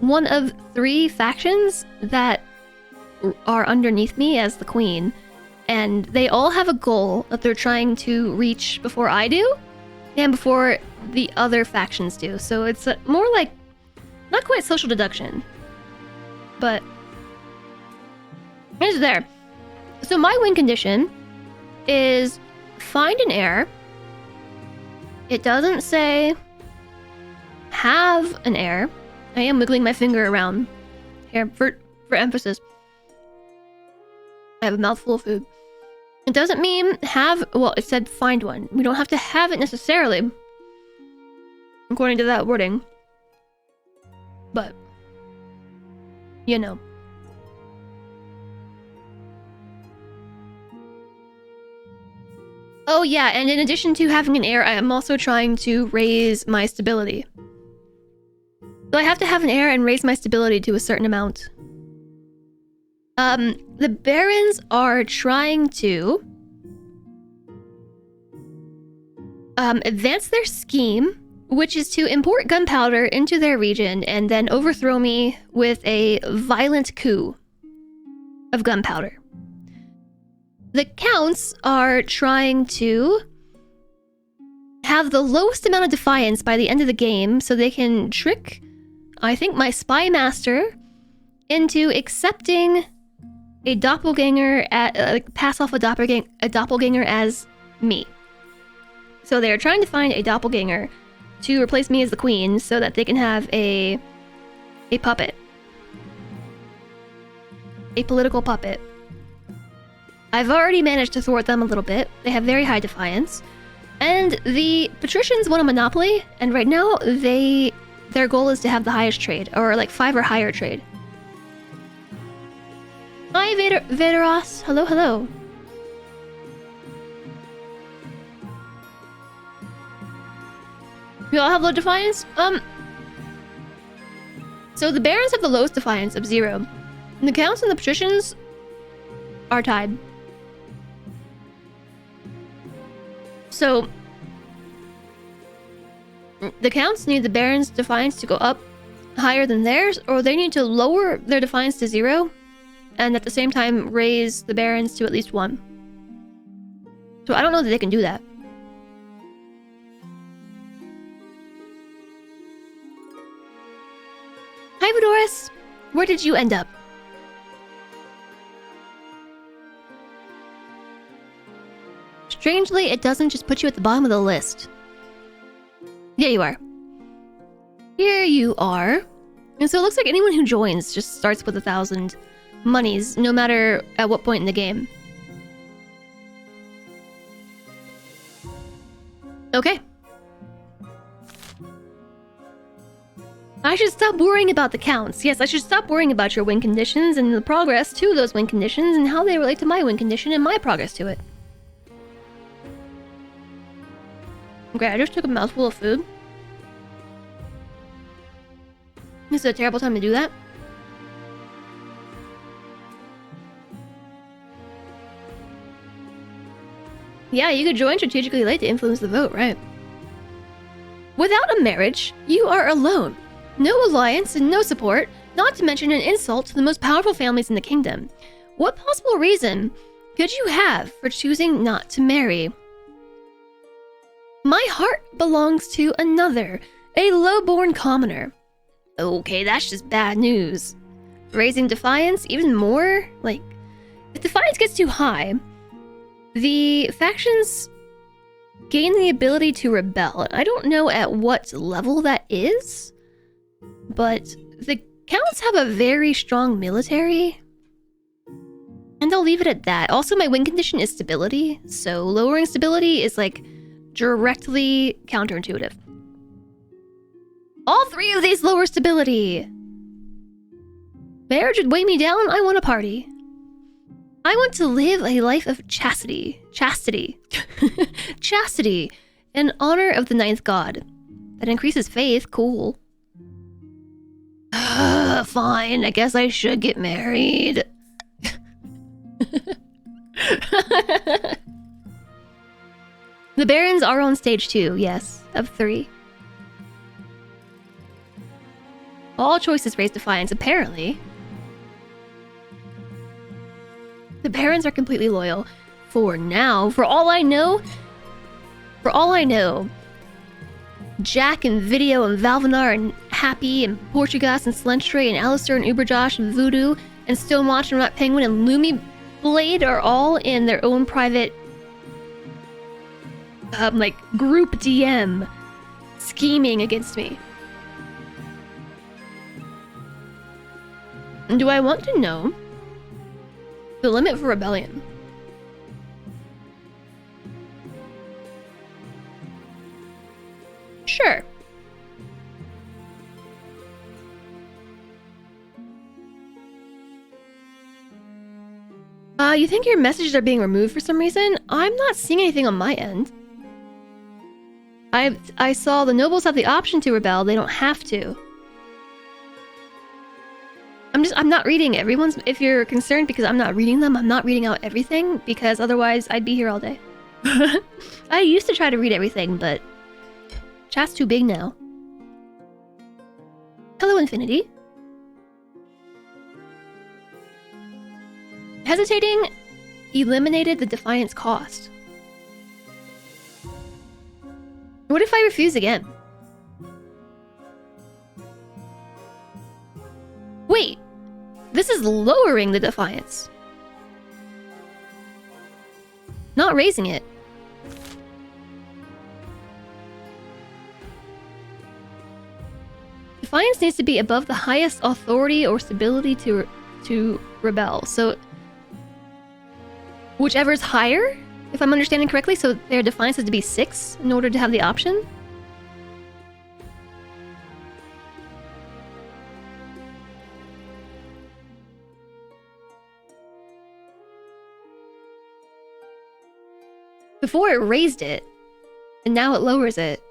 one of 3 factions that are underneath me as the queen, and they all have a goal that they're trying to reach before I do and before the other factions do. So it's more like, not quite social deduction, but it's there. So my win condition is find an heir. It doesn't say have an heir. I am wiggling my finger around here for emphasis. I have a mouthful of food. It doesn't mean have, well, it said find one. We don't have to have it necessarily, according to that wording. But, you know. Oh yeah, and in addition to having an heir, I am also trying to raise my stability. So I have to have an heir and raise my stability to a certain amount. The barons are trying to advance their scheme, which is to import gunpowder into their region and then overthrow me with a violent coup of gunpowder. The counts are trying to have the lowest amount of defiance by the end of the game so they can trick, I think, my spy master into accepting a doppelganger pass off a doppelganger as me. So they're trying to find a doppelganger to replace me as the queen so that they can have a puppet. A political puppet. I've already managed to thwart them a little bit. They have very high defiance. And the patricians want a monopoly, and right now their goal is to have the highest trade, or like 5 or higher trade. Hi, Vaderos. Hello, hello. You all have low defiance? So the barons have the lowest defiance of 0. And the counts and the patricians are tied. So the counts need the barons' defiance to go up higher than theirs, or they need to lower their defiance to 0, and at the same time raise the barons to at least 1. So I don't know that they can do that. Hi, Vadoris. Where did you end up? Strangely, it doesn't just put you at the bottom of the list. There you are. Here you are. And so it looks like anyone who joins just starts with 1,000 monies, no matter at what point in the game. Okay. I should stop worrying about the counts. Yes, I should stop worrying about your win conditions and the progress to those win conditions and how they relate to my win condition and my progress to it. Okay, I just took a mouthful of food. This is a terrible time to do that. Yeah, you could join strategically late to influence the vote, right? Without a marriage, you are alone. No alliance and no support, not to mention an insult to the most powerful families in the kingdom. What possible reason could you have for choosing not to marry? My heart belongs to another, a low-born commoner. Okay, that's just bad news. Raising defiance even more? Like, if defiance gets too high, the factions gain the ability to rebel. I don't know at what level that is, but the counts have a very strong military. And I'll leave it at that. Also, my win condition is stability, so lowering stability is like directly counterintuitive. All 3 of these lower stability. Marriage would weigh me down. I want a party. I want to live a life of chastity. Chastity. Chastity. In honor of the 9th god. That increases faith. Cool. Fine. I guess I should get married. The barons are on stage 2, yes, of 3. All choices raise defiance, apparently. The barons are completely loyal. For now, for all I know, Jack and Video and Valvenar and Happy and Portugas and Slenstray and Alistair and Uberjosh and Voodoo and Stonewatch and Rat Penguin and Lumi Blade are all in their own private like group DM scheming against me. Do I want to know the limit for rebellion? Sure. You think your messages are being removed for some reason? I'm not seeing anything on my end. I saw the nobles have the option to rebel, they don't have to. I'm not reading everyone's, if you're concerned because I'm not reading them, I'm not reading out everything because otherwise I'd be here all day. I used to try to read everything, but chat's too big now. Hello, Infinity. Hesitating eliminated the defiance cost. What if I refuse again? Wait, this is lowering the defiance. Not raising it. Defiance needs to be above the highest authority or stability to rebel. So, whichever is higher, if I'm understanding correctly, so their defiance has to be 6 in order to have the option? Before it raised it, and now it lowers it.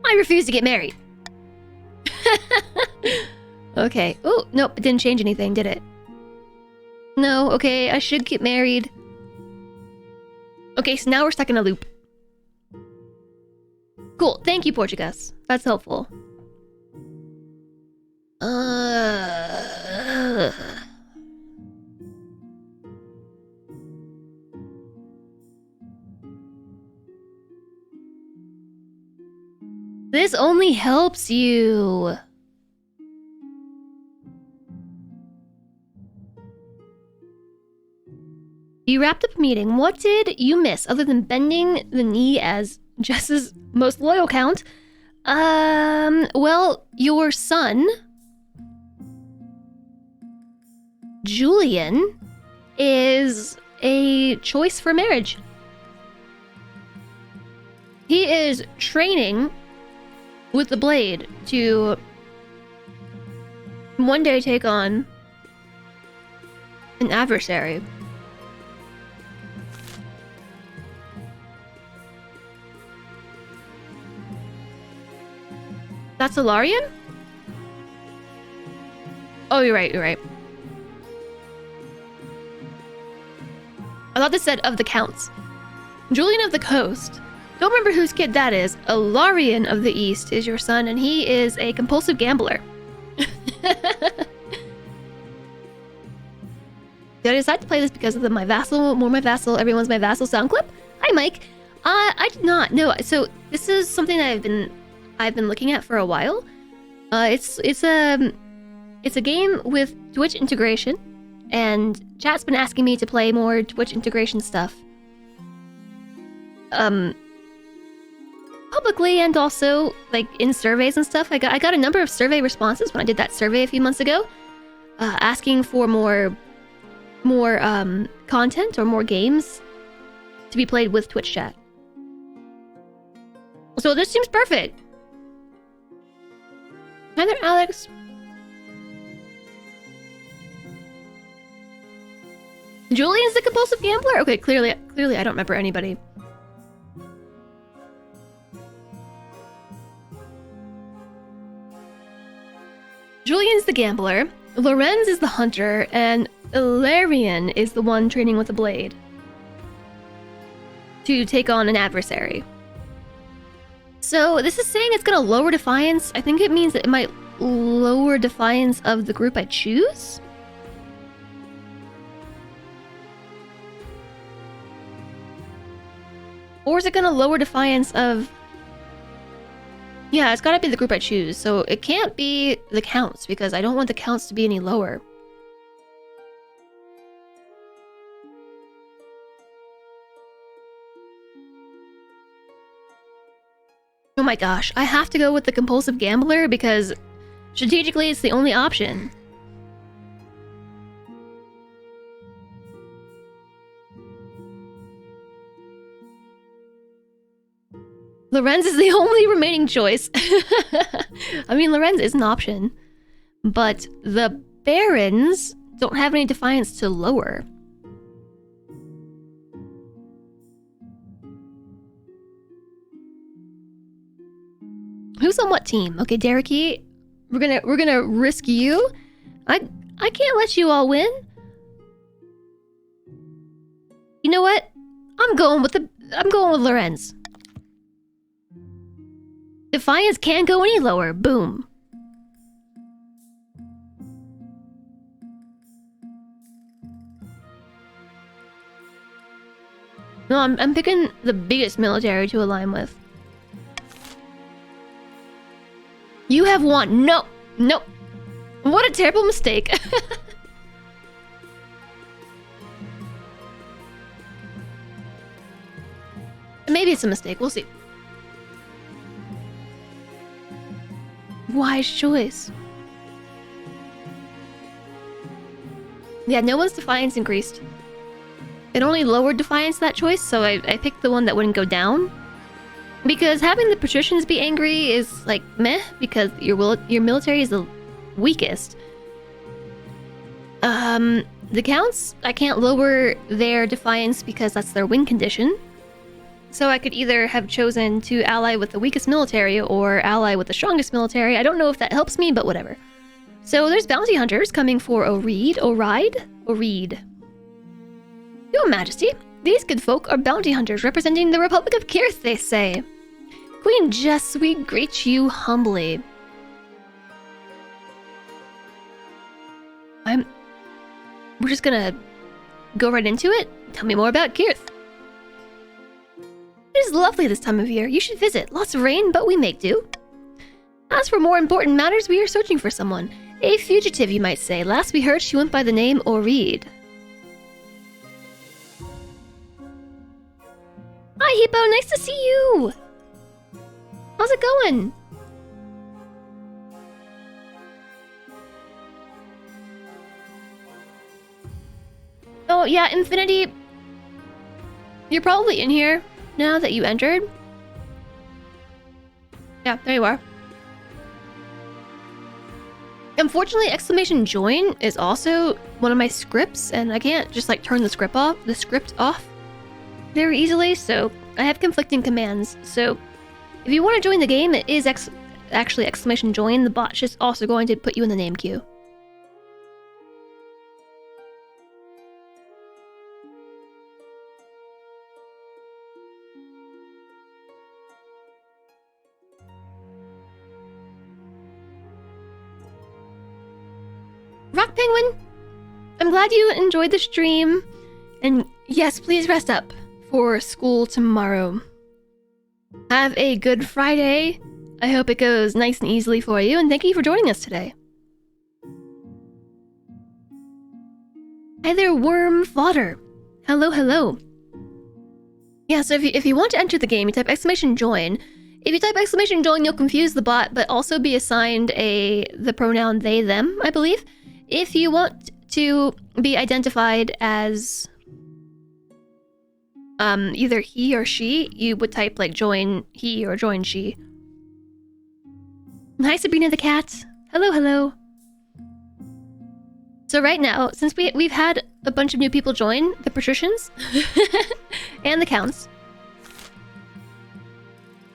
I refuse to get married. Okay. Oh, nope, it didn't change anything, did it? No, okay, I should get married. Okay, so now we're stuck in a loop. Cool, thank you, Portuguese. That's helpful. This only helps you. You wrapped up a meeting. What did you miss other than bending the knee as Jess's most loyal count? Well, your son, Julian, is a choice for marriage. He is training with the blade to one day take on an adversary. That's Ilarion? Oh, you're right, you're right. I thought this said of the counts. Julian of the Coast. Don't remember whose kid that is. Ilarion of the East is your son, and he is a compulsive gambler. Did I decide to play this because of my vassal, more my vassal, everyone's my vassal sound clip? Hi, Mike. I did not. No, so this is something that I've been looking at for a while. It's a game with Twitch integration, and chat's been asking me to play more Twitch integration stuff. Publicly and also like in surveys and stuff. I got a number of survey responses when I did that survey a few months ago, asking for more content or more games to be played with Twitch chat. So this seems perfect. Hi there, Alex. Julian's the compulsive gambler? Okay, clearly I don't remember anybody. Julian's the gambler, Lorenz is the hunter, and Ilarion is the one training with the blade to take on an adversary. So this is saying it's gonna lower defiance. I think it means that it might lower defiance of the group I choose? Or is it gonna lower defiance of... Yeah, it's gotta be the group I choose, so it can't be the counts, because I don't want the counts to be any lower. Oh my gosh, I have to go with the compulsive gambler because strategically it's the only option. Lorenz is the only remaining choice. I mean, Lorenz is an option, but the Barons don't have any defiance to lower. Who's on what team? Okay, Dereky, we're gonna risk you. I can't let you all win. You know what? I'm going with Lorenz. Defiance can't go any lower. Boom. I'm picking the biggest military to align with. You have won. No, no. What a terrible mistake. Maybe it's a mistake. We'll see. Wise choice. Yeah, no one's defiance increased. It only lowered defiance that choice, so I picked the one that wouldn't go down. Because having the patricians be angry is like meh, because your military is the weakest. The counts, I can't lower their defiance because that's their win condition. So I could either have chosen to ally with the weakest military or ally with the strongest military. I don't know if that helps me, but whatever. So there's bounty hunters coming for Oreed. Your Majesty, these good folk are bounty hunters representing the Republic of Kirith, they say. Queen Jess, we greet you humbly. We're just gonna go right into it. Tell me more about Kirith. It is lovely this time of year. You should visit. Lots of rain, but we make do. As for more important matters, we are searching for someone. A fugitive, you might say. Last we heard, she went by the name Oreed. Hi, Hippo. Nice to see you. How's it going? Oh, yeah, Infinity. You're probably in here now that you entered. Yeah, there you are. Unfortunately, exclamation join is also one of my scripts, and I can't just like turn the script off very easily, so I have conflicting commands. So if you want to join the game, it is actually exclamation join. The bot's just also going to put you in the name queue. Rock Penguin, I'm glad you enjoyed the stream, and yes, please rest up for school tomorrow. Have a good Friday. I hope it goes nice and easily for you, and thank you for joining us today. Hi there, Worm Fodder. Hello, hello. Yeah, so if you want to enter the game, you type exclamation join. If you type exclamation join, you'll confuse the bot, but also be assigned the pronoun they, them, I believe. If you want to be identified as either he or she, you would type like join he or join she. Hi, Sabrina the cat. Hello, hello. So right now, since we've had a bunch of new people join, the patricians and the counts.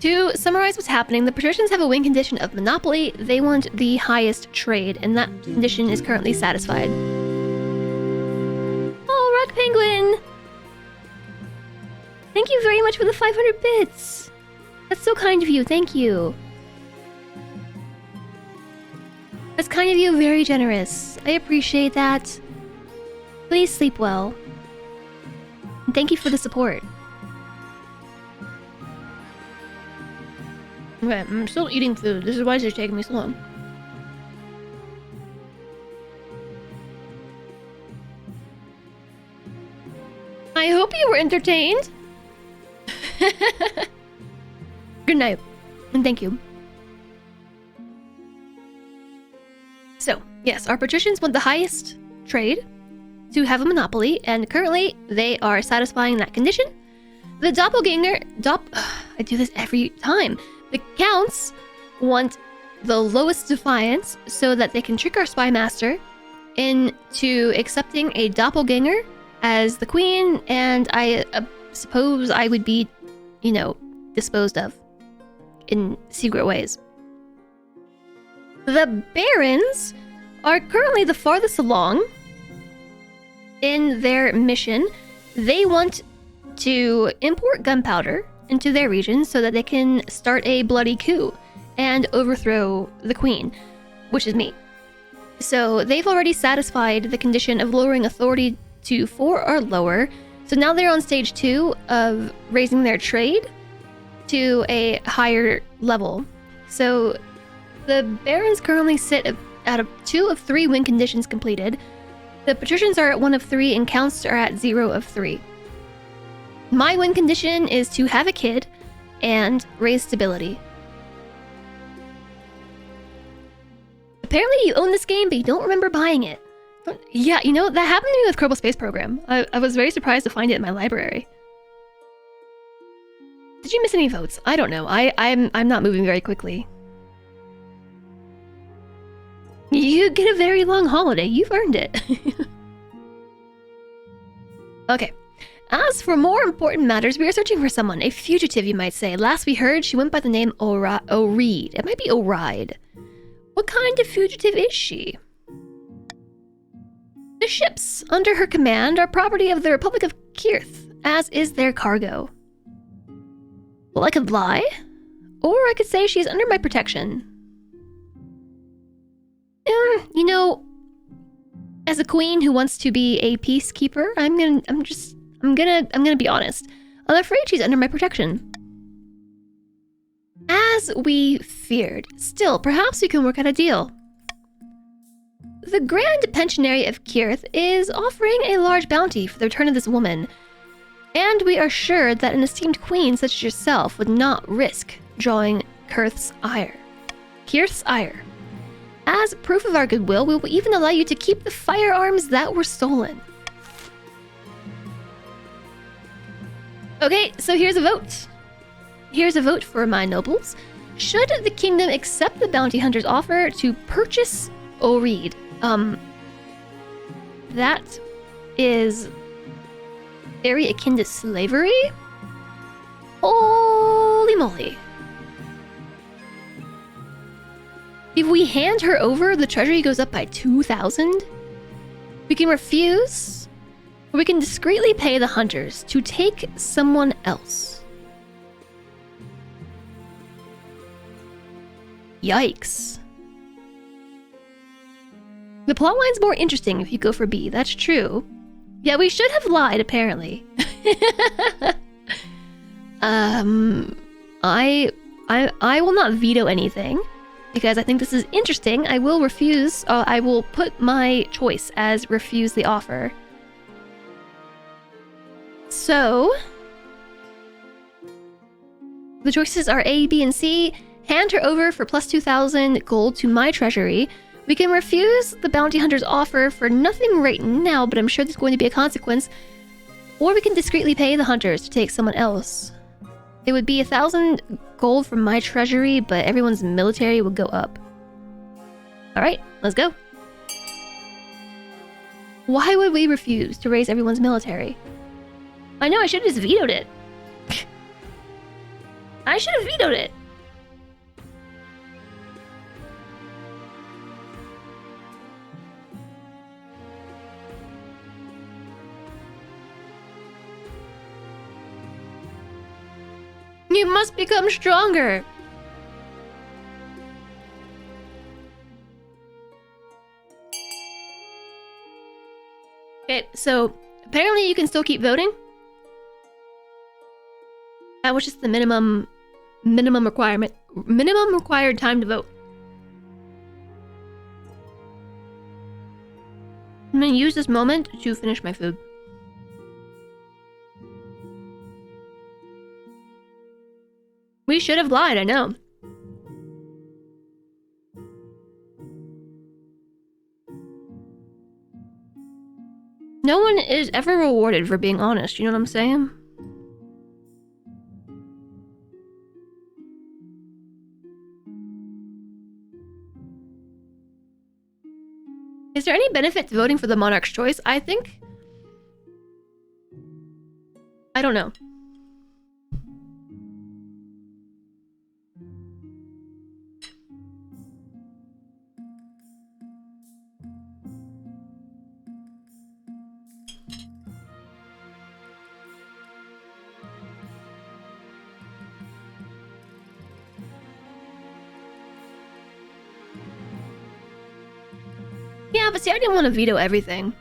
To summarize what's happening, the patricians have a win condition of monopoly. They want the highest trade, and that condition is currently satisfied. Oh, Rock Penguin! Thank you very much for the 500 bits! That's so kind of you, thank you. That's kind of you, very generous. I appreciate that. Please sleep well. And thank you for the support. Okay, I'm still eating food. This is why it's taking me so long. I hope you were entertained. Good night, and thank you. So, yes, our patricians want the highest trade to have a monopoly, and currently they are satisfying that condition. The doppelganger... I do this every time. The counts want the lowest defiance so that they can trick our spy master into accepting a doppelganger as the queen, and I suppose I would be, you know, disposed of in secret ways. The barons are currently the farthest along in their mission. They want to import gunpowder into their region so that they can start a bloody coup and overthrow the queen, which is me. So they've already satisfied the condition of lowering authority to 4 or lower, So now they're on stage 2 of raising their trade to a higher level. So the barons currently sit at 2 of 3 win conditions completed. The patricians are at 1 of 3 and counts are at 0 of 3. My win condition is to have a kid and raise stability. Apparently you own this game, but you don't remember buying it. Yeah, you know, that happened to me with Kerbal Space Program. I was very surprised to find it in my library. Did you miss any votes? I don't know. I'm not moving very quickly. You get a very long holiday. You've earned it. Okay. As for more important matters, we are searching for someone. A fugitive, you might say. Last we heard, she went by the name O'Reed. It might be O'Ride. What kind of fugitive is she? The ships under her command are property of the Republic of Kirth, as is their cargo. Well, I could lie, or I could say she's under my protection. You know, as a queen who wants to be a peacekeeper, I'm gonna be honest. I'm afraid she's under my protection. As we feared. Still, perhaps we can work out a deal. The Grand Pensionary of Kirth is offering a large bounty for the return of this woman, and we are sure that an esteemed queen such as yourself would not risk drawing Kirth's ire. As proof of our goodwill, we will even allow you to keep the firearms that were stolen. Okay, so here's a vote. Here's a vote for my nobles. Should the kingdom accept the bounty hunter's offer to purchase O'Reed? That is very akin to slavery? Holy moly. If we hand her over, the treasury goes up by 2,000. We can refuse, or we can discreetly pay the hunters to take someone else. Yikes. The plotline's more interesting if you go for B, that's true. Yeah, we should have lied, apparently. I will not veto anything, because I think this is interesting. I will refuse, I will put my choice as refuse the offer. So, the choices are A, B, and C. Hand her over for plus 2,000 gold to my treasury. We can refuse the bounty hunter's offer for nothing right now, but I'm sure there's going to be a consequence. Or we can discreetly pay the hunters to take someone else. It would be 1,000 gold from my treasury, but everyone's military would go up. Alright, let's go. Why would we refuse to raise everyone's military? I know, I should have just vetoed it. I should have vetoed it. You must become stronger. Okay, so apparently you can still keep voting. That was just the minimum required time to vote. I'm gonna use this moment to finish my food. We should have lied, I know. No one is ever rewarded for being honest, you know what I'm saying? Is there any benefit to voting for the monarch's choice? I think... I don't know. Yeah, but see, I didn't want to veto everything.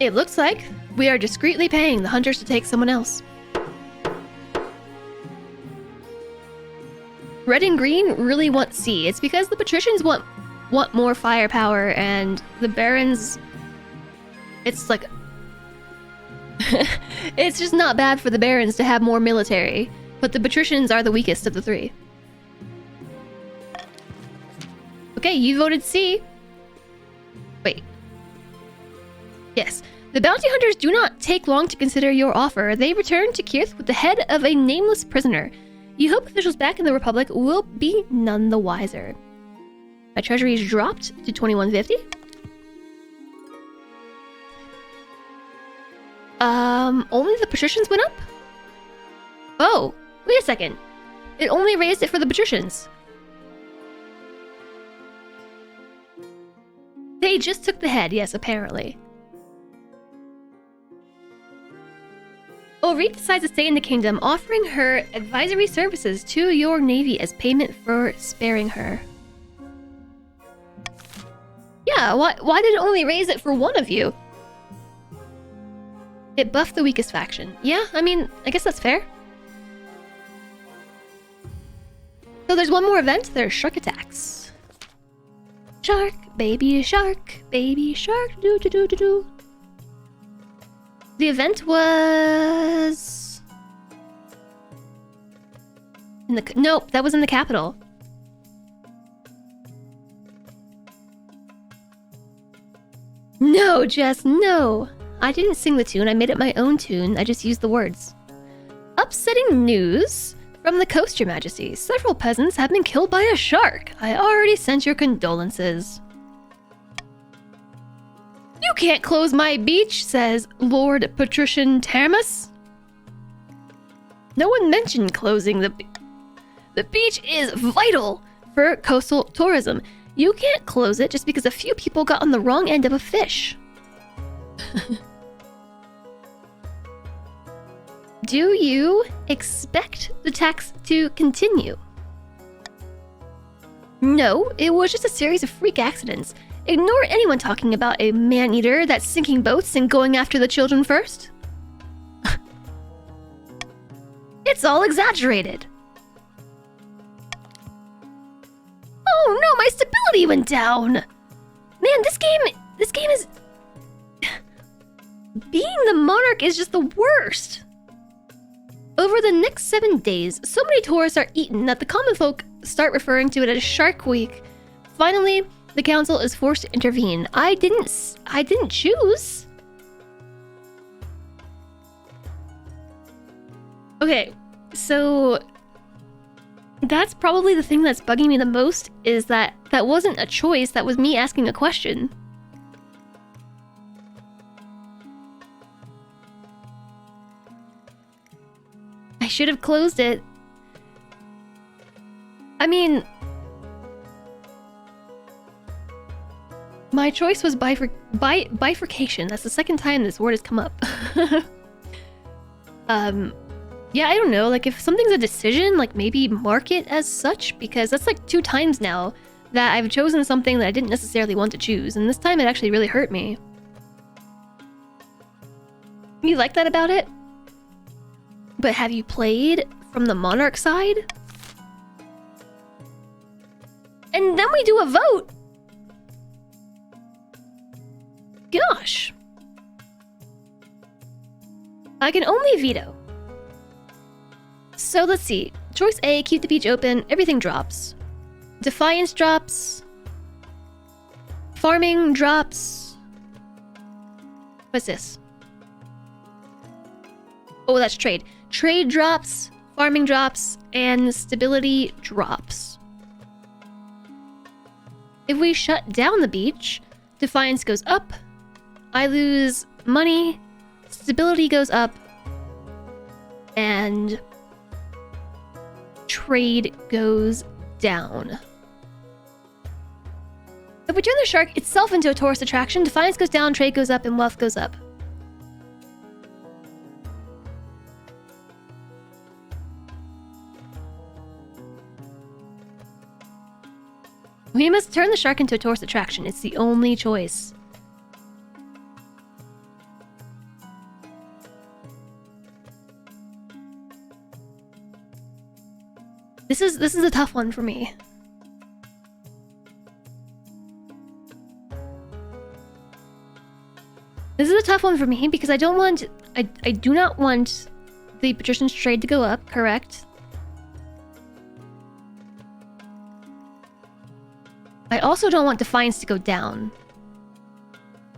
It looks like we are discreetly paying the hunters to take someone else. Red and green really want C. It's because the patricians want more firepower, and the barons... It's like... it's just not bad for the barons to have more military, but the patricians are the weakest of the three. Okay, you voted C. Wait. Yes. The bounty hunters do not take long to consider your offer. They return to Kirth with the head of a nameless prisoner. You hope officials back in the Republic will be none the wiser. My treasury is dropped to 2150. Only the patricians went up? Oh, wait a second. It only raised it for the patricians. They just took the head, yes, apparently. Ulrich decides to stay in the kingdom, offering her advisory services to your navy as payment for sparing her. Yeah, why did it only raise it for one of you? It buffed the weakest faction. Yeah, I mean, I guess that's fair. So there's one more event. There's shark attacks. Shark, baby shark, do do do do do. The event was... in the... Nope, that was in the capital. No, Jess, no. I didn't sing the tune, I made it my own tune, I just used the words. Upsetting news from the coast, Your Majesty. Several peasants have been killed by a shark. I already sent your condolences. You can't close my beach, says Lord Patrician Termus. No one mentioned closing the beach is vital for coastal tourism. You can't close it just because a few people got on the wrong end of a fish. Do you expect the tax to continue? No, it was just a series of freak accidents. Ignore anyone talking about a man-eater that's sinking boats and going after the children first. It's all exaggerated. Oh no, my stability went down. Man, this game is... Being the monarch is just the worst. Over the next 7 days, so many tourists are eaten that the common folk start referring to it as Shark Week. Finally, the council is forced to intervene. I didn't choose. Okay, so that's probably the thing that's bugging me the most, is that wasn't a choice, that was me asking a question. I should have closed it. I mean, my choice was bifurcation. That's the second time this word has come up. Yeah, I don't know. Like, if something's a decision, like, maybe mark it as such, because that's like 2 times now that I've chosen something that I didn't necessarily want to choose, and this time it actually really hurt me. You like that about it? But have you played from the monarch side? And then we do a vote! Gosh. I can only veto. So let's see. Choice A, keep the beach open, everything drops. Defiance drops. Farming drops. What's this? Oh, that's trade. Trade drops, farming drops, and stability drops. If we shut down the beach, defiance goes up, I lose money, stability goes up, and trade goes down. If we turn the shark itself into a tourist attraction, defiance goes down, trade goes up, and wealth goes up. We must turn the shark into a tourist attraction. It's the only choice. This is a tough one for me. This is a tough one for me because I don't want... I do not want the patrician's trade to go up, correct? I also don't want defiance to go down.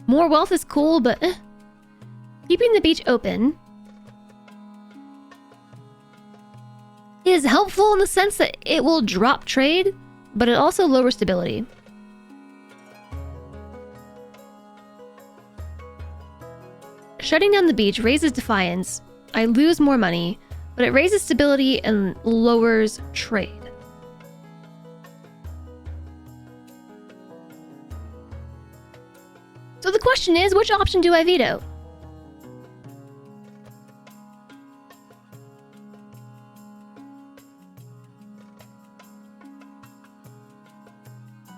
More wealth is cool, but keeping the beach open is helpful in the sense that it will drop trade, but it also lowers stability. Shutting down the beach raises defiance. I lose more money, but it raises stability and lowers trade. So the question is, which option do I veto?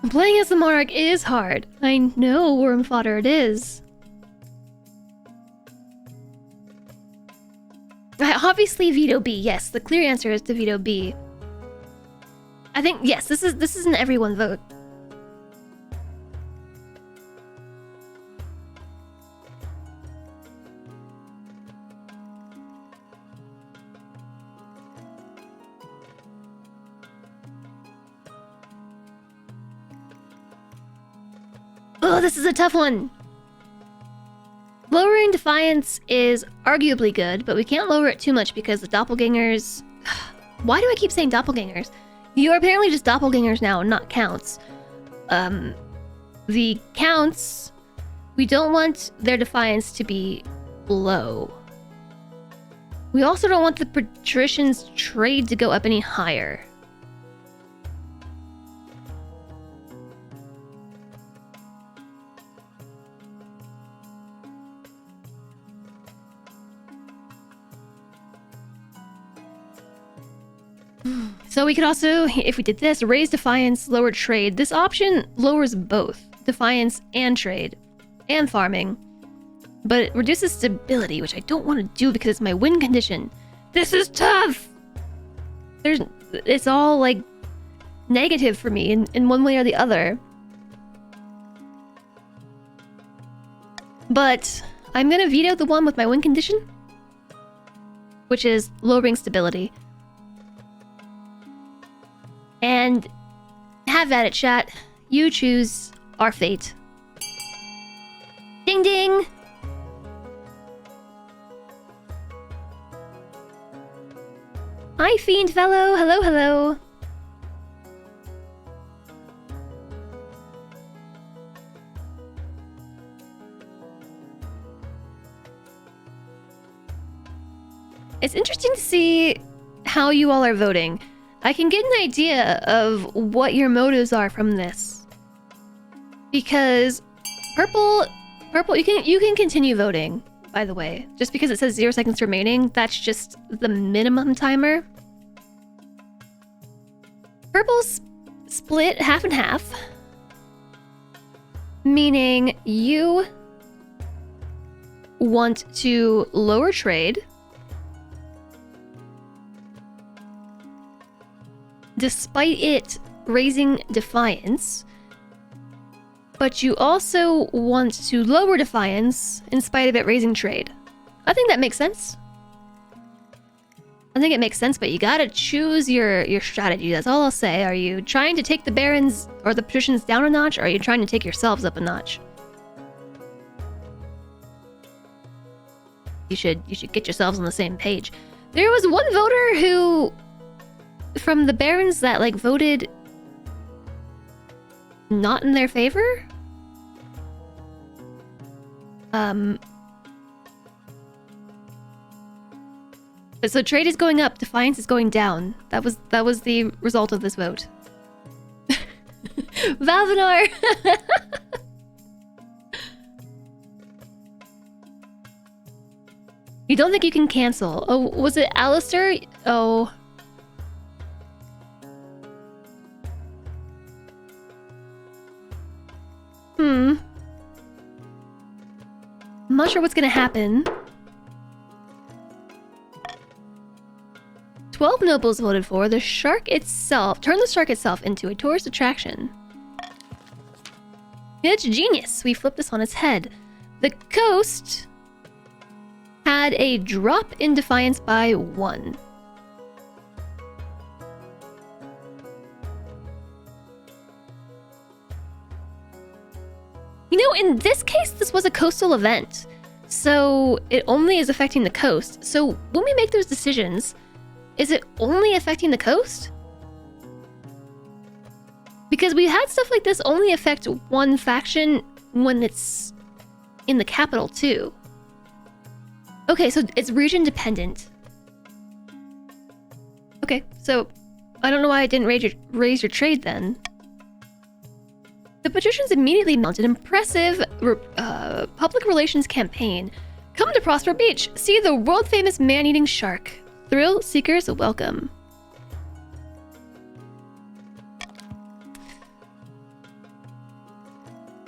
Playing as the monarch is hard. I know, worm fodder, it is. I obviously veto B. Yes, the clear answer is to veto B. I think yes, this is an everyone vote. Oh, this is a tough one. Lowering defiance is arguably good, but we can't lower it too much because the doppelgangers... Why do I keep saying doppelgangers? You are apparently just doppelgangers now, not counts. The counts... We don't want their defiance to be low. We also don't want the patrician's trade to go up any higher. So we could also, if we did this, raise defiance, lower trade. This option lowers both defiance and trade and farming, but it reduces stability, which I don't want to do because it's my win condition. This is tough. It's all like negative for me in one way or the other. But I'm gonna veto the one with my win condition, which is lowering stability. And have at it, chat. You choose our fate. Ding ding! Hi, Fiend Fellow. Hello, hello. It's interesting to see how you all are voting. I can get an idea of what your motives are from this. Because purple, you can continue voting, by the way. Just because it says 0 seconds remaining, that's just the minimum timer. Purple's split half and half. Meaning you want to lower trade despite it raising defiance, but you also want to lower defiance in spite of it raising trade. I think that makes sense. I think it makes sense, but you gotta choose your strategy. That's all I'll say. Are you trying to take the barons or the patricians down a notch, or are you trying to take yourselves up a notch? You should get yourselves on the same page. There was one voter who, from the barons that like voted not in their favor. So trade is going up, defiance is going down. That was the result of this vote. Valvenar. You don't think you can cancel? Oh, was it Alistair? Oh. I'm not sure what's gonna happen. 12 nobles voted for the shark itself. Turn the shark itself into a tourist attraction. It's genius. We flipped this on its head. The coast had a drop in defiance by 1. You know, in this case, this was a coastal event. So it only is affecting the coast. So when we make those decisions, is it only affecting the coast? Because we had stuff like this only affect one faction when it's in the capital too. Okay, so it's region dependent. Okay, so I don't know why I didn't raise your trade then. The patricians immediately mounted an impressive public relations campaign. Come to Prosper Beach, see the world-famous man-eating shark. Thrill seekers welcome.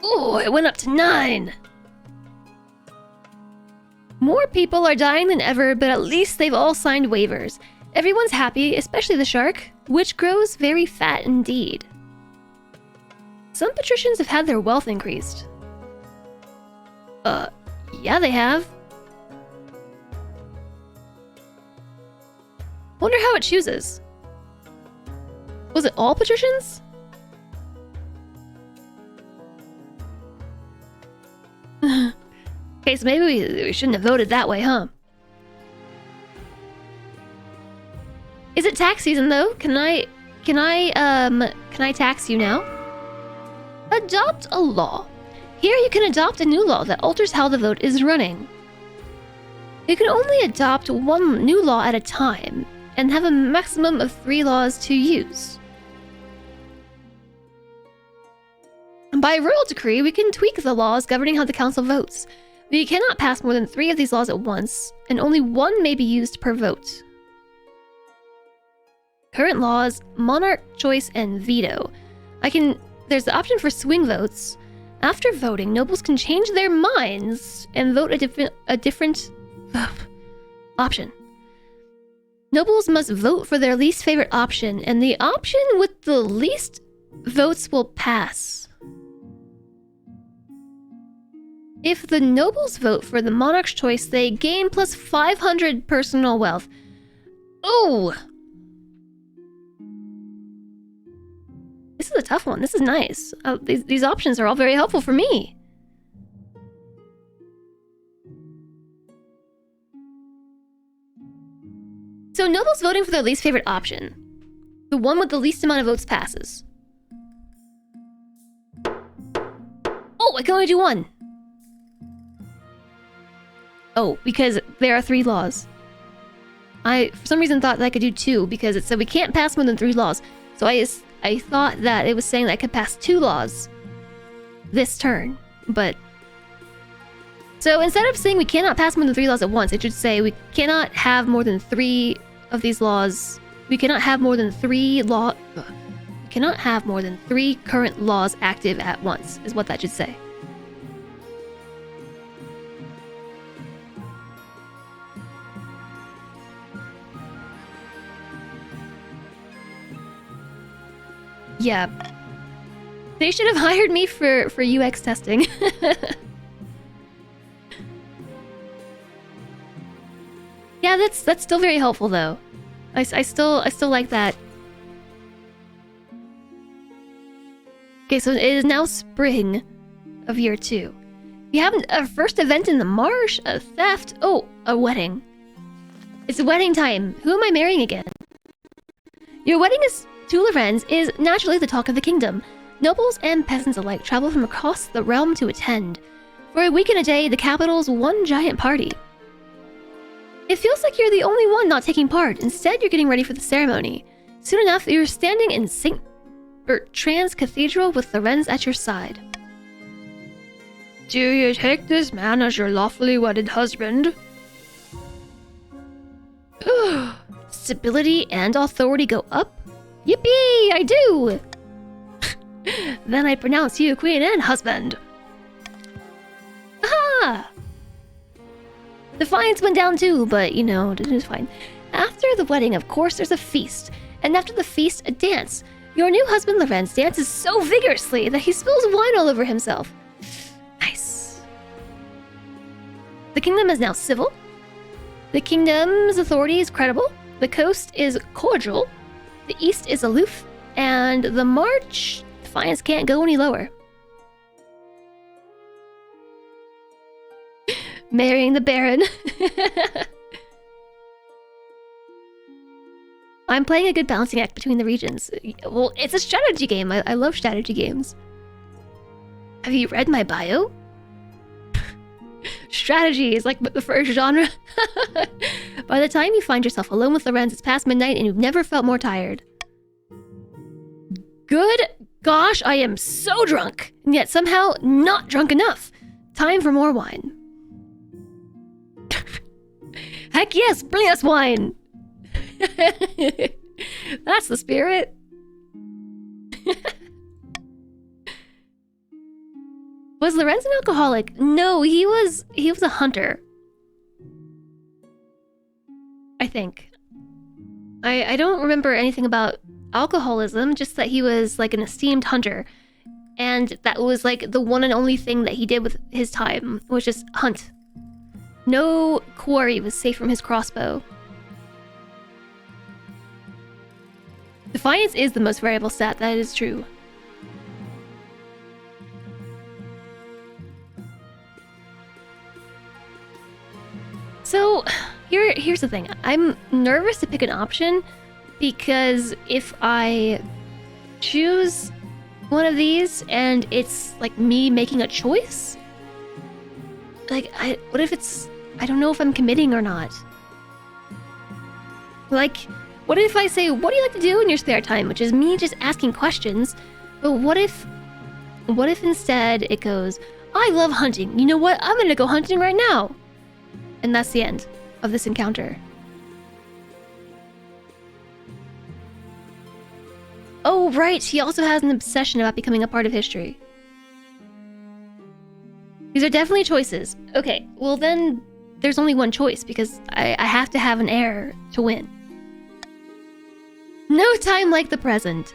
Ooh, it went up to 9. More people are dying than ever, but at least they've all signed waivers. Everyone's happy, especially the shark, which grows very fat indeed. Some patricians have had their wealth increased. Yeah, they have. Wonder how it chooses. Was it all patricians? Okay, so maybe we shouldn't have voted that way, huh? Is it tax season though? Can I tax you now? Adopt a law. Here you can adopt a new law that alters how the vote is running. You can only adopt one new law at a time and have a maximum of 3 laws to use. By royal decree, we can tweak the laws governing how the council votes. We cannot pass more than 3 of these laws at once, and only 1 may be used per vote. Current laws, monarch choice, and veto. There's the option for swing votes. After voting, nobles can change their minds and vote a different option. Nobles must vote for their least favorite option, and the option with the least votes will pass. If the nobles vote for the monarch's choice, they gain plus 500 personal wealth. Oh! This is a tough one. This is nice. These options are all very helpful for me. So nobles voting for their least favorite option. The one with the least amount of votes passes. Oh, I can only do 1. Oh, because there are 3 laws. I, for some reason, thought that I could do 2 because it said we can't pass more than 3 laws. So I thought that it was saying that I could pass 2 laws this turn, but... So instead of saying we cannot pass more than 3 laws at once, it should say we cannot have more than 3 of these laws. We cannot have more than 3 We cannot have more than 3 current laws active at once, is what that should say. Yeah. They should have hired me for UX testing. Yeah, that's still very helpful though. I still like that. Okay, so it is now spring of year 2. You have a first event in the marsh, a theft, oh, a wedding. It's wedding time. Who am I marrying again? Your wedding is to Lorenz is naturally the talk of the kingdom. Nobles and peasants alike travel from across the realm to attend. For a week and a day, the capital's one giant party. It feels like you're the only one not taking part. Instead, you're getting ready for the ceremony. Soon enough, you're standing in St. Bertrand's Cathedral with Lorenz at your side. Do you take this man as your lawfully wedded husband? Stability and authority go up? Yippee! I do! Then I pronounce you queen and husband. Aha! Defiance went down too, but you know, it was fine. After the wedding, of course, there's a feast. And after the feast, a dance. Your new husband, Lorenz, dances so vigorously that he spills wine all over himself. Nice. The kingdom is now civil. The kingdom's authority is credible. The coast is cordial. The east is aloof. And the march, defiance can't go any lower. Marrying the Baron. I'm playing a good balancing act between the regions. Well, it's a strategy game. I love strategy games. Have you read my bio? Strategy is like the first genre. By the time you find yourself alone with Lorenz, it's past midnight and you've never felt more tired. Good gosh, I am so drunk, and yet somehow not drunk enough. Time for more wine. Heck yes, bring us wine. That's the spirit. Was Lorenz an alcoholic? No, he was a hunter. I think. I don't remember anything about alcoholism, just that he was like an esteemed hunter. And that was like the one and only thing that he did with his time, was just hunt. No quarry was safe from his crossbow. Defiance is the most variable stat, that is true. So, here's the thing. I'm nervous to pick an option because if I choose one of these and it's like me making a choice, like, what if it's... I don't know if I'm committing or not. Like, what if I say, what do you like to do in your spare time? Which is me just asking questions. But what if instead it goes, I love hunting. You know what? I'm gonna go hunting right now. And that's the end of this encounter. Oh, right. He also has an obsession about becoming a part of history. These are definitely choices. Okay, well then there's only one choice because I have to have an heir to win. No time like the present.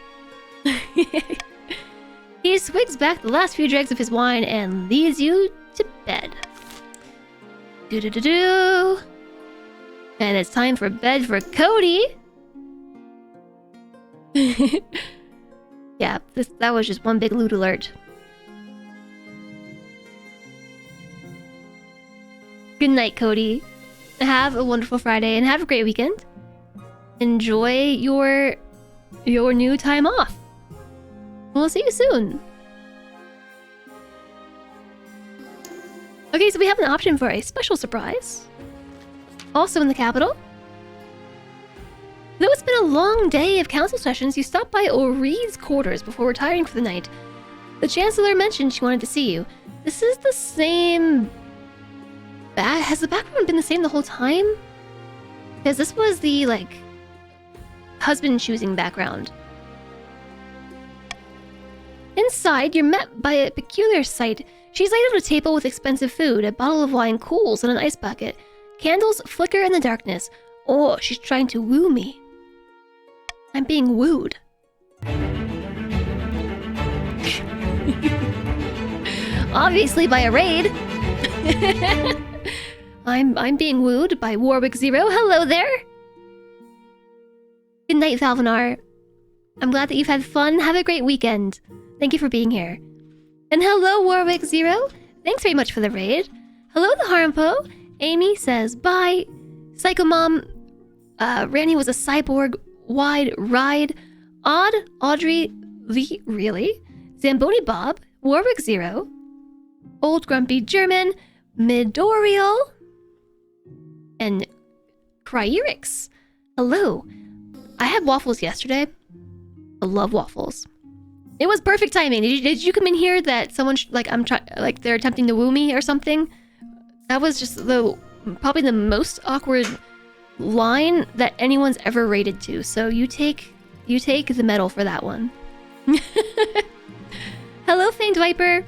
He swigs back the last few dregs of his wine and leads you to bed. Do-do-do-do. And it's time for bed for Cody. Yeah, that was just one big loot alert. Good night, Cody. Have a wonderful Friday and have a great weekend. Enjoy your new time off. We'll see you soon. Okay, so we have an option for a special surprise. Also in the capital. Though it's been a long day of council sessions, you stopped by O'Reed's quarters before retiring for the night. The Chancellor mentioned she wanted to see you. This is the same... Has the background been the same the whole time? Because this was the, like, husband-choosing background. Inside, you're met by a peculiar sight. She's laid out a table with expensive food, a bottle of wine cools in an ice bucket. Candles flicker in the darkness. Oh, she's trying to woo me. I'm being wooed. Obviously by a raid. I'm being wooed by Warwick Zero. Hello there. Good night, Valvenar. I'm glad that you've had fun. Have a great weekend. Thank you for being here. And hello, Warwick Zero. Thanks very much for the raid. Hello, the Harmpo. Amy says bye. Psycho Mom. Randy was a cyborg. Wide ride. Odd. Audrey. Lee. Really? Zamboni Bob. Warwick Zero. Old Grumpy German. Midoriel. And Cryurix. Hello. I had waffles yesterday. I love waffles. It was perfect timing. Did you come in here that someone like they're attempting to woo me or something? That was just probably the most awkward line that anyone's ever rated to. So you take the medal for that one. Hello, Fanged Viper.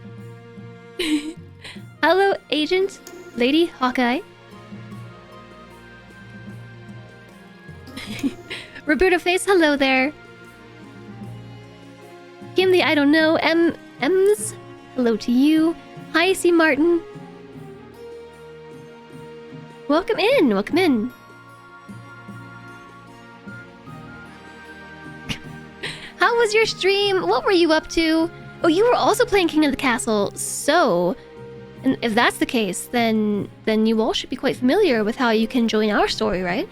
Hello, Agent Lady Hawkeye. Roberto Face, hello there. Kim the I don't know. M's, hello to you. Hi, C. Martin. Welcome in, welcome in. How was your stream? What were you up to? Oh, you were also playing King of the Castle. So, and if that's the case, then you all should be quite familiar with how you can join our story, right?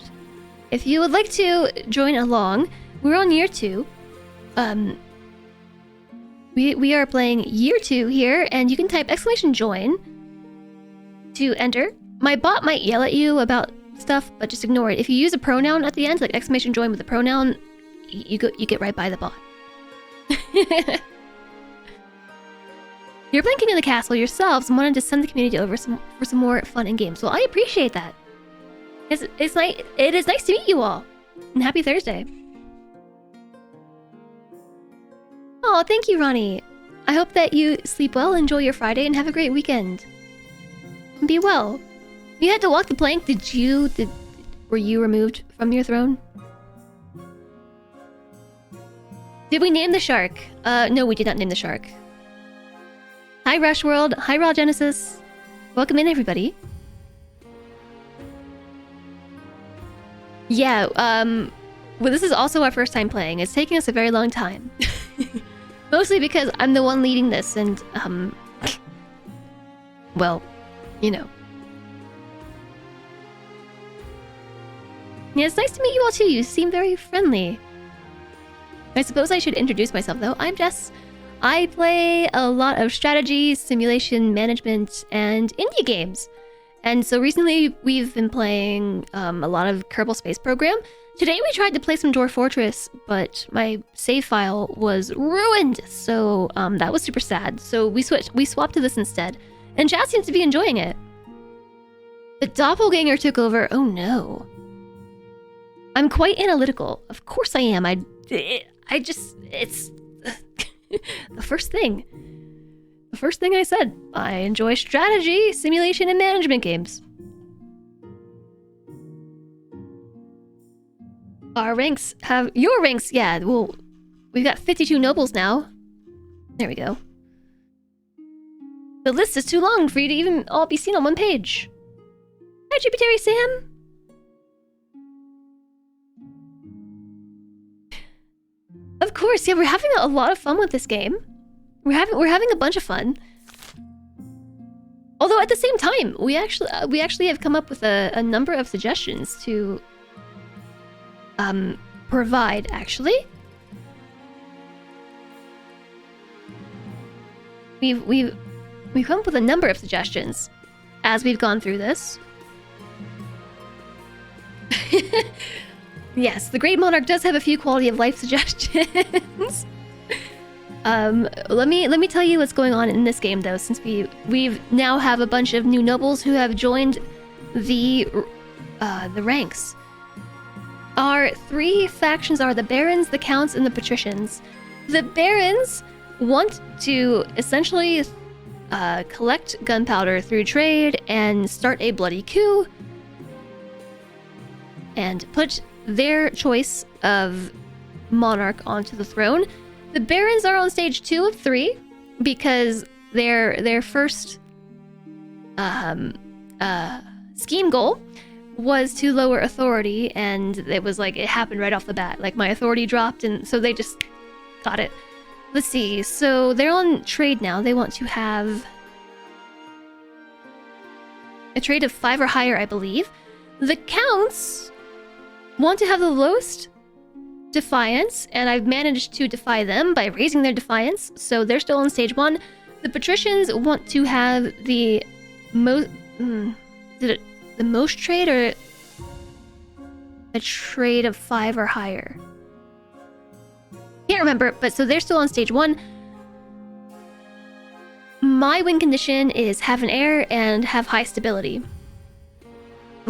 If you would like to join along, we're on year 2. We are playing year 2 here, and you can type _join to enter. My bot might yell at you about stuff, but just ignore it. If you use a pronoun at the end, like !join with a pronoun, you get right by the bot. You're playing King of the Castle yourselves and wanted to send the community over for some more fun and games. Well, I appreciate that. It's nice. It is nice to meet you all, and happy Thursday. Oh, thank you, Ronnie. I hope that you sleep well, enjoy your Friday, and have a great weekend. And be well. You had to walk the plank. Were you removed from your throne? Did we name the shark? No, we did not name the shark. Hi, Rush World. Hi, Raw Genesis. Welcome in, everybody. Yeah, well, this is also our first time playing. It's taking us a very long time. Mostly because I'm the one leading this, and, well, you know. Yeah, it's nice to meet you all too. You seem very friendly. I suppose I should introduce myself, though. I'm Jess. I play a lot of strategy, simulation, management, and indie games. And so recently we've been playing a lot of Kerbal Space Program. Today we tried to play some Dwarf Fortress, but my save file was ruined. So that was super sad. So we swapped to this instead. And chat seems to be enjoying it. The doppelganger took over. Oh no. I'm quite analytical. Of course I am. I just, it's the first thing. The first thing I said. I enjoy strategy, simulation, and management games. Our ranks have... Your ranks, yeah, well, we've got 52 nobles now. There we go. The list is too long for you to even all be seen on one page. Hi, Tributary Sam. Of course, yeah, we're having a lot of fun with this game. We're having a bunch of fun. Although at the same time, we actually have come up with a number of suggestions to provide, actually. We've come up with a number of suggestions as we've gone through this. Yes, the Great Monarch does have a few quality of life suggestions. Let me tell you what's going on in this game, though, since we now have a bunch of new nobles who have joined the ranks. Our 3 factions are the Barons, the Counts, and the Patricians. The Barons want to essentially collect gunpowder through trade and start a bloody coup and put their choice of monarch onto the throne. The Barons are on stage 2 of 3 because their first scheme goal was to lower authority, and it was like it happened right off the bat. Like my authority dropped, and so they just got it. Let's see. So they're on trade now. They want to have a trade of 5 or higher, I believe. The Counts want to have the lowest defiance, and I've managed to defy them by raising their defiance, so they're still on stage 1. The Patricians want to have the most... the most trade, or a trade of 5 or higher? Can't remember, but so they're still on stage 1. My win condition is have an heir and have high stability.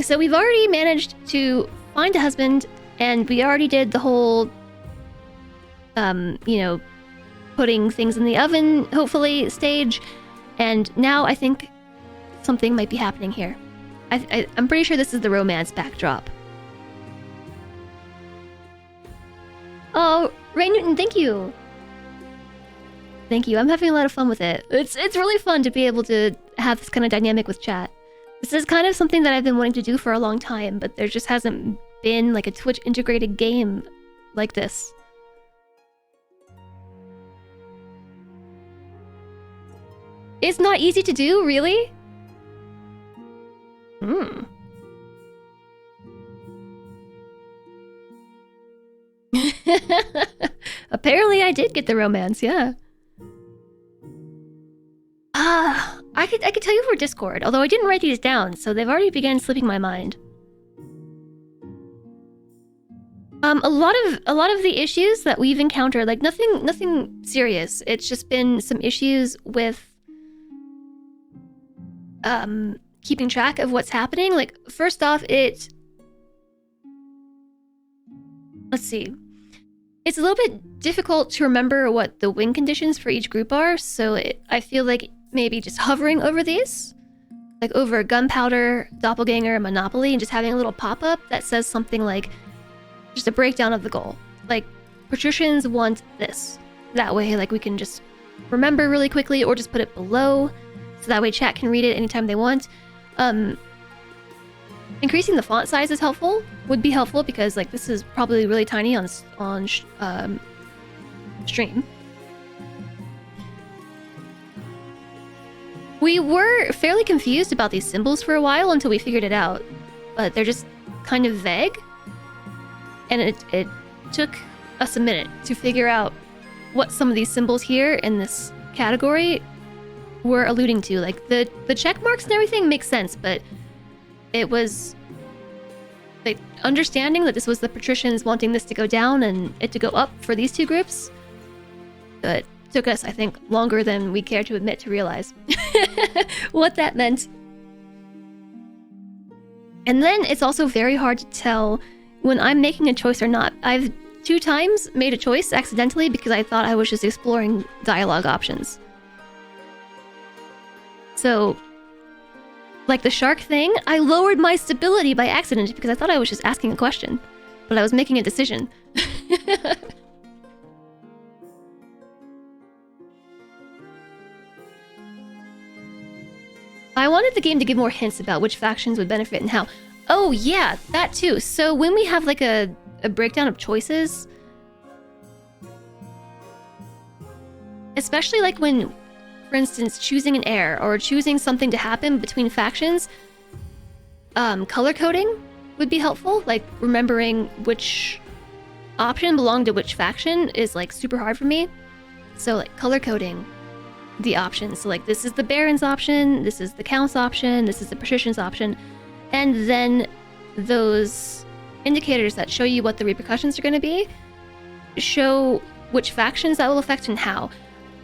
So we've already managed to find a husband, and we already did the whole, you know, putting things in the oven, hopefully, stage. And now I think something might be happening here. I'm pretty sure this is the romance backdrop. Ray Newton, thank you. Thank you. I'm having a lot of fun with it. It's really fun to be able to have this kind of dynamic with chat. This is kind of something that I've been wanting to do for a long time, but there just hasn't been like a Twitch integrated game like this. It's not easy to do, really? Apparently I did get the romance, yeah. I could tell you for Discord, although I didn't write these down, so they've already begun slipping my mind. A lot of the issues that we've encountered, like nothing serious. It's just been some issues with keeping track of what's happening. Like, first off, let's see. It's a little bit difficult to remember what the win conditions for each group are, so I feel like maybe just hovering over these, like over Gunpowder, Doppelganger, Monopoly, and just having a little pop-up that says something like, just a breakdown of the goal. Like, patricians want this. That way, like, we can just remember really quickly, or just put it below, so that way chat can read it anytime they want. Increasing the font size is helpful, would be helpful, because like this is probably really tiny on stream. We were fairly confused about these symbols for a while until we figured it out, but they're just kind of vague, and it took us a minute to figure out what some of these symbols here in this category were alluding to. Like the check marks and everything makes sense, but it was like understanding that this was the patricians wanting this to go down and it to go up for these two groups. It took us, I think, longer than we care to admit to realize what that meant. And then it's also very hard to tell when I'm making a choice or not. I've 2 times made a choice accidentally because I thought I was just exploring dialogue options. So, like the shark thing, I lowered my stability by accident because I thought I was just asking a question, but I was making a decision. I wanted the game to give more hints about which factions would benefit and how. Oh yeah, that too. So when we have like a breakdown of choices, especially like when, for instance, choosing an heir or choosing something to happen between factions, color coding would be helpful. Like remembering which option belonged to which faction is like super hard for me. So like color coding the options. So like this is the Baron's option, this is the Count's option, this is the Patrician's option, and then those indicators that show you what the repercussions are going to be show which factions that will affect and how.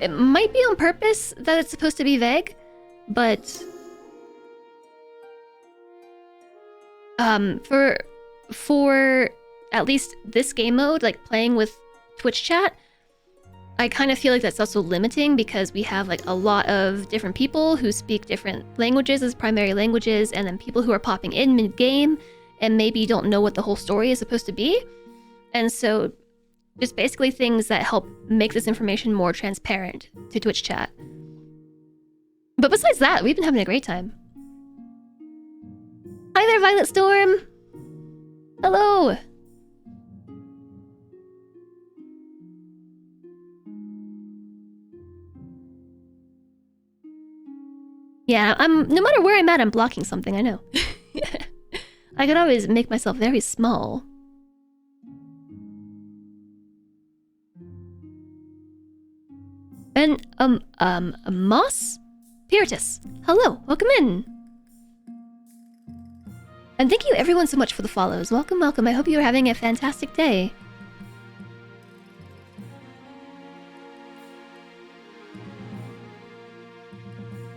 It might be on purpose that it's supposed to be vague, but for at least this game mode, like playing with Twitch chat, I kind of feel like that's also limiting because we have like a lot of different people who speak different languages as primary languages, and then people who are popping in mid-game and maybe don't know what the whole story is supposed to be. And so just basically things that help make this information more transparent to Twitch chat. But besides that, we've been having a great time. Hi there, Violet Storm! Hello! Yeah, no matter where I'm at, I'm blocking something, I know. I can always make myself very small. And, Moss? Piritus, hello, welcome in. And thank you everyone so much for the follows. Welcome, welcome. I hope you're having a fantastic day.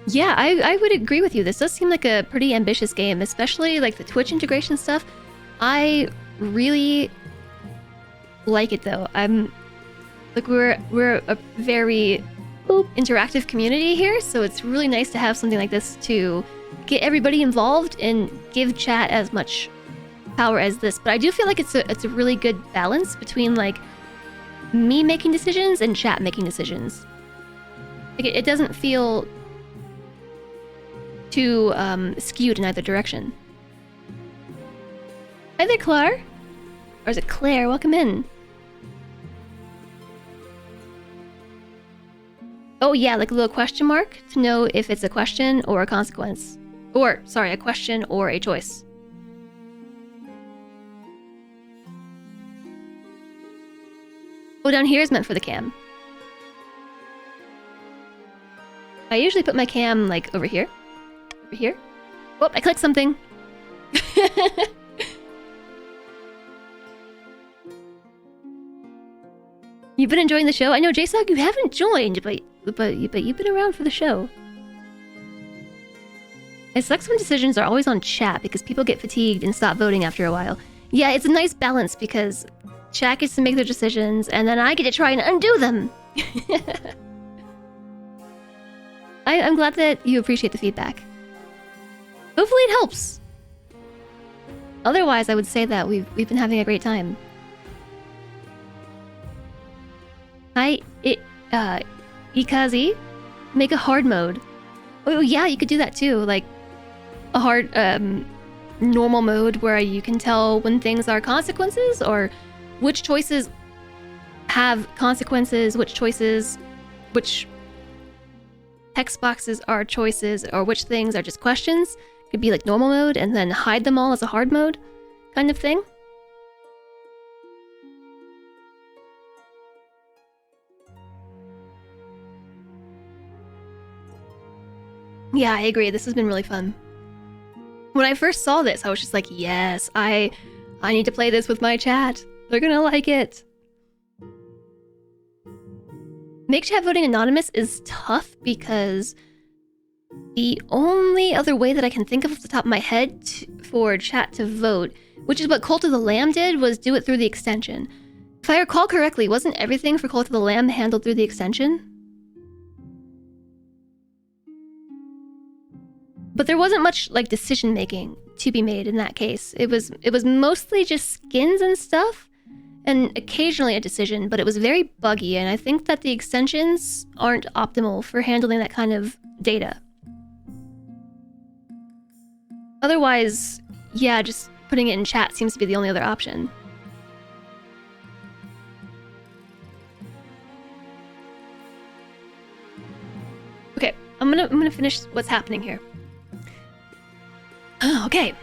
Yeah, I would agree with you. This does seem like a pretty ambitious game, especially like the Twitch integration stuff. I really like it though. Like we're a very interactive community here, so it's really nice to have something like this to get everybody involved and give chat as much power as this. But I do feel like it's a really good balance between like me making decisions and chat making decisions. Like it doesn't feel too skewed in either direction. Hi there, Claire. Or is it Claire? Welcome in. Oh yeah, like a little question mark to know if it's a question or a consequence. Or, sorry, a question or a choice. Oh, down here is meant for the cam. I usually put my cam, like, over here. Over here. Oh, I clicked something. You've been enjoying the show? I know, JSOG, you haven't joined, but you've been around for the show. It sucks when decisions are always on chat because people get fatigued and stop voting after a while. Yeah, it's a nice balance because chat gets to make their decisions and then I get to try and undo them. I'm glad that you appreciate the feedback. Hopefully it helps. Otherwise, I would say that we've been having a great time. Hi, Ikazi, make a hard mode. Oh yeah, you could do that too. Like a hard, normal mode where you can tell when things are consequences or which choices have consequences, which text boxes are choices, or which things are just questions. Could be like normal mode and then hide them all as a hard mode kind of thing. Yeah, I agree. This has been really fun. When I first saw this, I was just like, yes, I need to play this with my chat. They're gonna like it. Make chat voting anonymous is tough because the only other way that I can think of off the top of my head for chat to vote, which is what Cult of the Lamb did, was do it through the extension. If I recall correctly, wasn't everything for Cult of the Lamb handled through the extension? But there wasn't much like decision making to be made in that case. It was mostly just skins and stuff, and occasionally a decision, but it was very buggy, and I think that the extensions aren't optimal for handling that kind of data. Otherwise, yeah, just putting it in chat seems to be the only other option. Okay, I'm gonna finish what's happening here. Okay.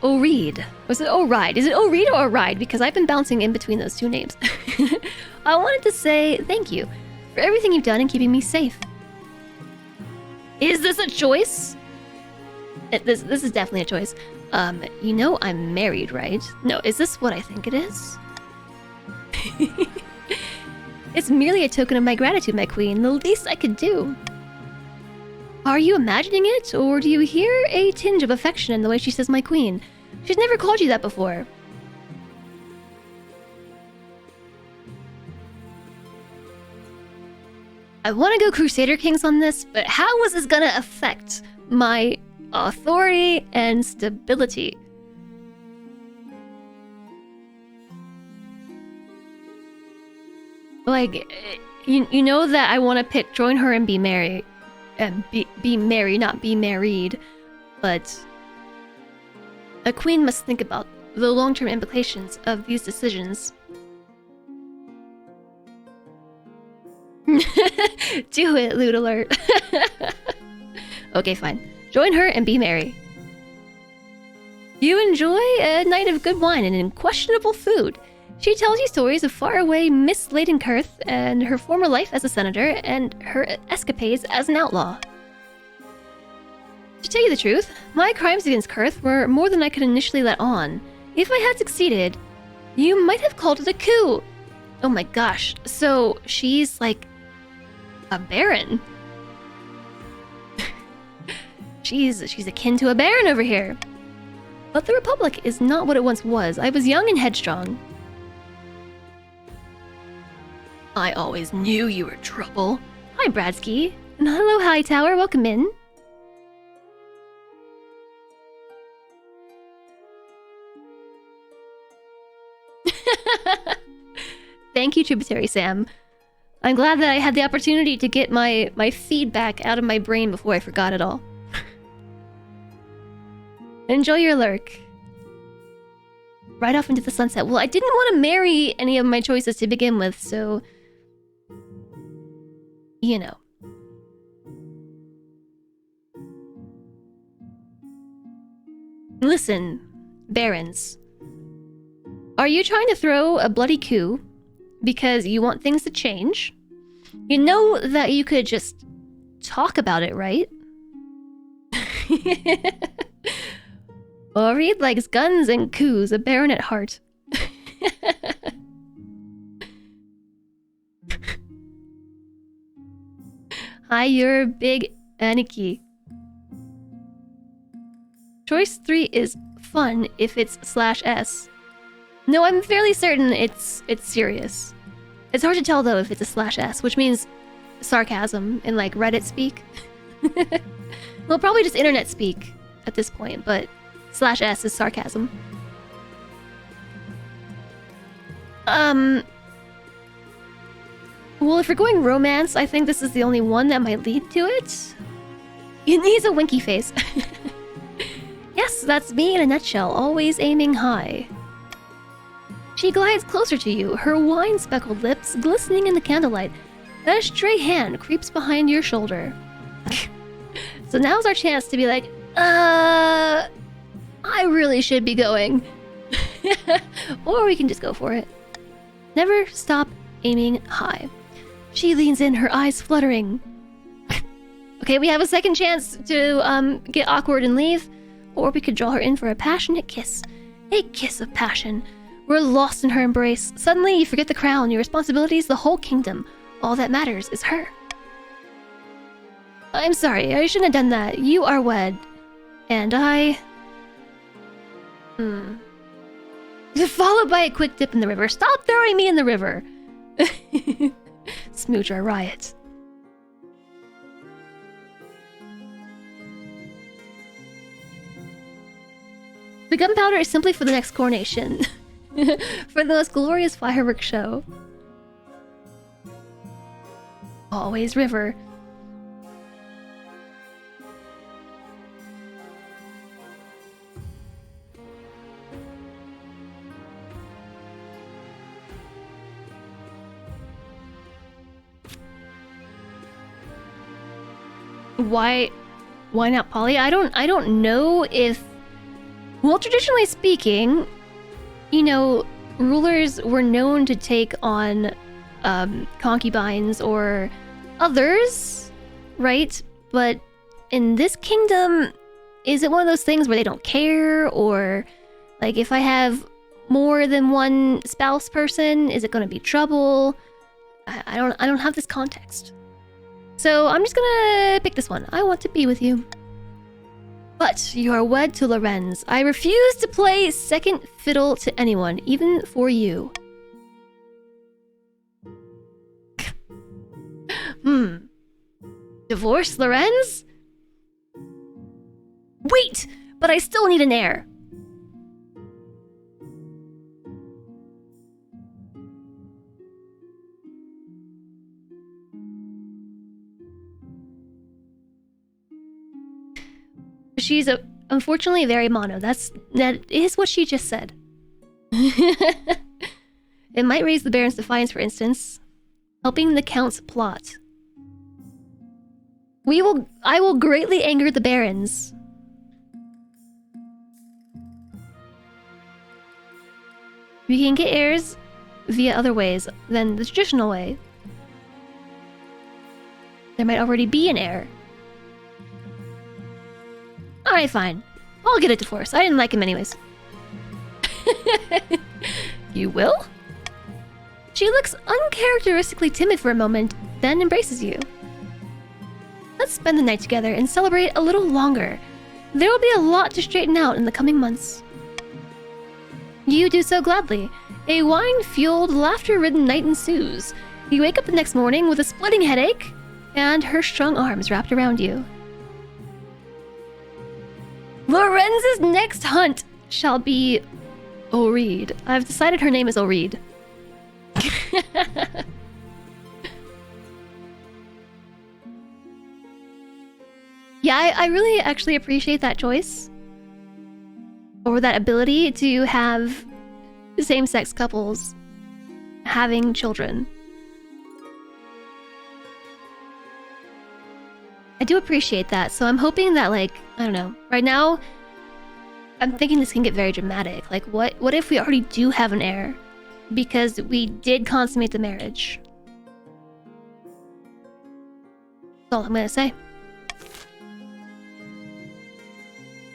Reed. Was it O'Ride? Is it O'Reed or O'Ride? Because I've been bouncing in between those two names. I wanted to say thank you for everything you've done in keeping me safe. Is this a choice? This is definitely a choice. You know I'm married, right? No, is this what I think it is? It's merely a token of my gratitude, my queen. The least I could do. Are you imagining it, or do you hear a tinge of affection in the way she says my queen? She's never called you that before. I want to go Crusader Kings on this, but how is this gonna affect my authority and stability? Like, you know that I want to pick join her and be married. And be merry, not be married. But a queen must think about the long-term implications of these decisions. Do it, Loot Alert. Okay, fine. Join her and be merry. You enjoy a night of good wine and unquestionable food. She tells you stories of faraway Miss Ladenkurth and her former life as a senator and her escapades as an outlaw. To tell you the truth, my crimes against Kurth were more than I could initially let on. If I had succeeded, you might have called it a coup. Oh my gosh, so she's like a baron. she's akin to a baron over here. But the Republic is not what it once was. I was young and headstrong. I always knew you were trouble. Hi, Bradsky. And hello, Hightower. Welcome in. Thank you, Tributary Sam. I'm glad that I had the opportunity to get my feedback out of my brain before I forgot it all. Enjoy your lurk. Right off into the sunset. Well, I didn't want to marry any of my choices to begin with, so... You know. Listen, Barons. Are you trying to throw a bloody coup because you want things to change? You know that you could just talk about it, right? Reed likes guns and coups, a baron at heart. Hi, you're big Aniki. Choice 3 is fun if it's /S. No, I'm fairly certain it's serious. It's hard to tell though if it's a /S, which means sarcasm in like Reddit speak. Well, probably just internet speak at this point, but /S is sarcasm. Well, if you're going romance, I think this is the only one that might lead to it. He's a winky face. Yes, that's me in a nutshell, always aiming high. She glides closer to you, her wine-speckled lips glistening in the candlelight. A stray hand creeps behind your shoulder. So now's our chance to be like, I really should be going. Or we can just go for it. Never stop aiming high. She leans in, her eyes fluttering. Okay, we have a second chance to get awkward and leave. Or we could draw her in for a passionate kiss. A kiss of passion. We're lost in her embrace. Suddenly you forget the crown, your responsibilities, the whole kingdom. All that matters is her. I'm sorry, I shouldn't have done that. You are wed. And I... Followed by a quick dip in the river. Stop throwing me in the river! Smooch or riot. The gunpowder is simply for the next coronation. For the most glorious fireworks show. Always river. Why not Polly? I don't know if, well, traditionally speaking, you know, rulers were known to take on concubines or others, right? But in this kingdom, is it one of those things where they don't care? Or like if I have more than one spouse person, is it going to be trouble? I don't have this context. So I'm just gonna pick this one. I want to be with you. But you are wed to Lorenz. I refuse to play second fiddle to anyone, even for you. Divorce Lorenz? Wait! But I still need an heir. She's unfortunately very mono. That is what she just said. It might raise the Baron's defiance, for instance. Helping the Count's plot. I will greatly anger the Barons. We can get heirs via other ways than the traditional way. There might already be an heir. Alright, fine. I'll get a divorce. I didn't like him anyways. You will? She looks uncharacteristically timid for a moment, then embraces you. Let's spend the night together and celebrate a little longer. There will be a lot to straighten out in the coming months. You do so gladly. A wine-fueled, laughter-ridden night ensues. You wake up the next morning with a splitting headache and her strong arms wrapped around you. Lorenz's next hunt shall be Oreed. I've decided her name is Oreed. Yeah, I really actually appreciate that choice. Or that ability to have same-sex couples having children. I do appreciate that, so I'm hoping that, like, I don't know. Right now, I'm thinking this can get very dramatic. Like, what if we already do have an heir? Because we did consummate the marriage. That's all I'm gonna say.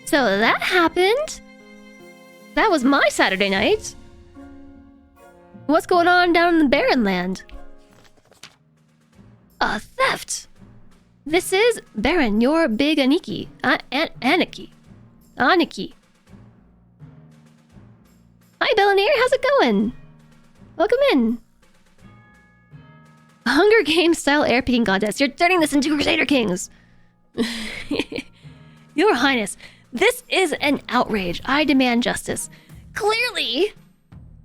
So that happened. That was my Saturday night. What's going on down in the Barren Land? A theft. This is Baron, your big Aniki. Aniki. Aniki. Hi, Belanier. How's it going? Welcome in. Hunger Games style air picking contest. You're turning this into Crusader Kings. Your Highness, this is an outrage. I demand justice. Clearly,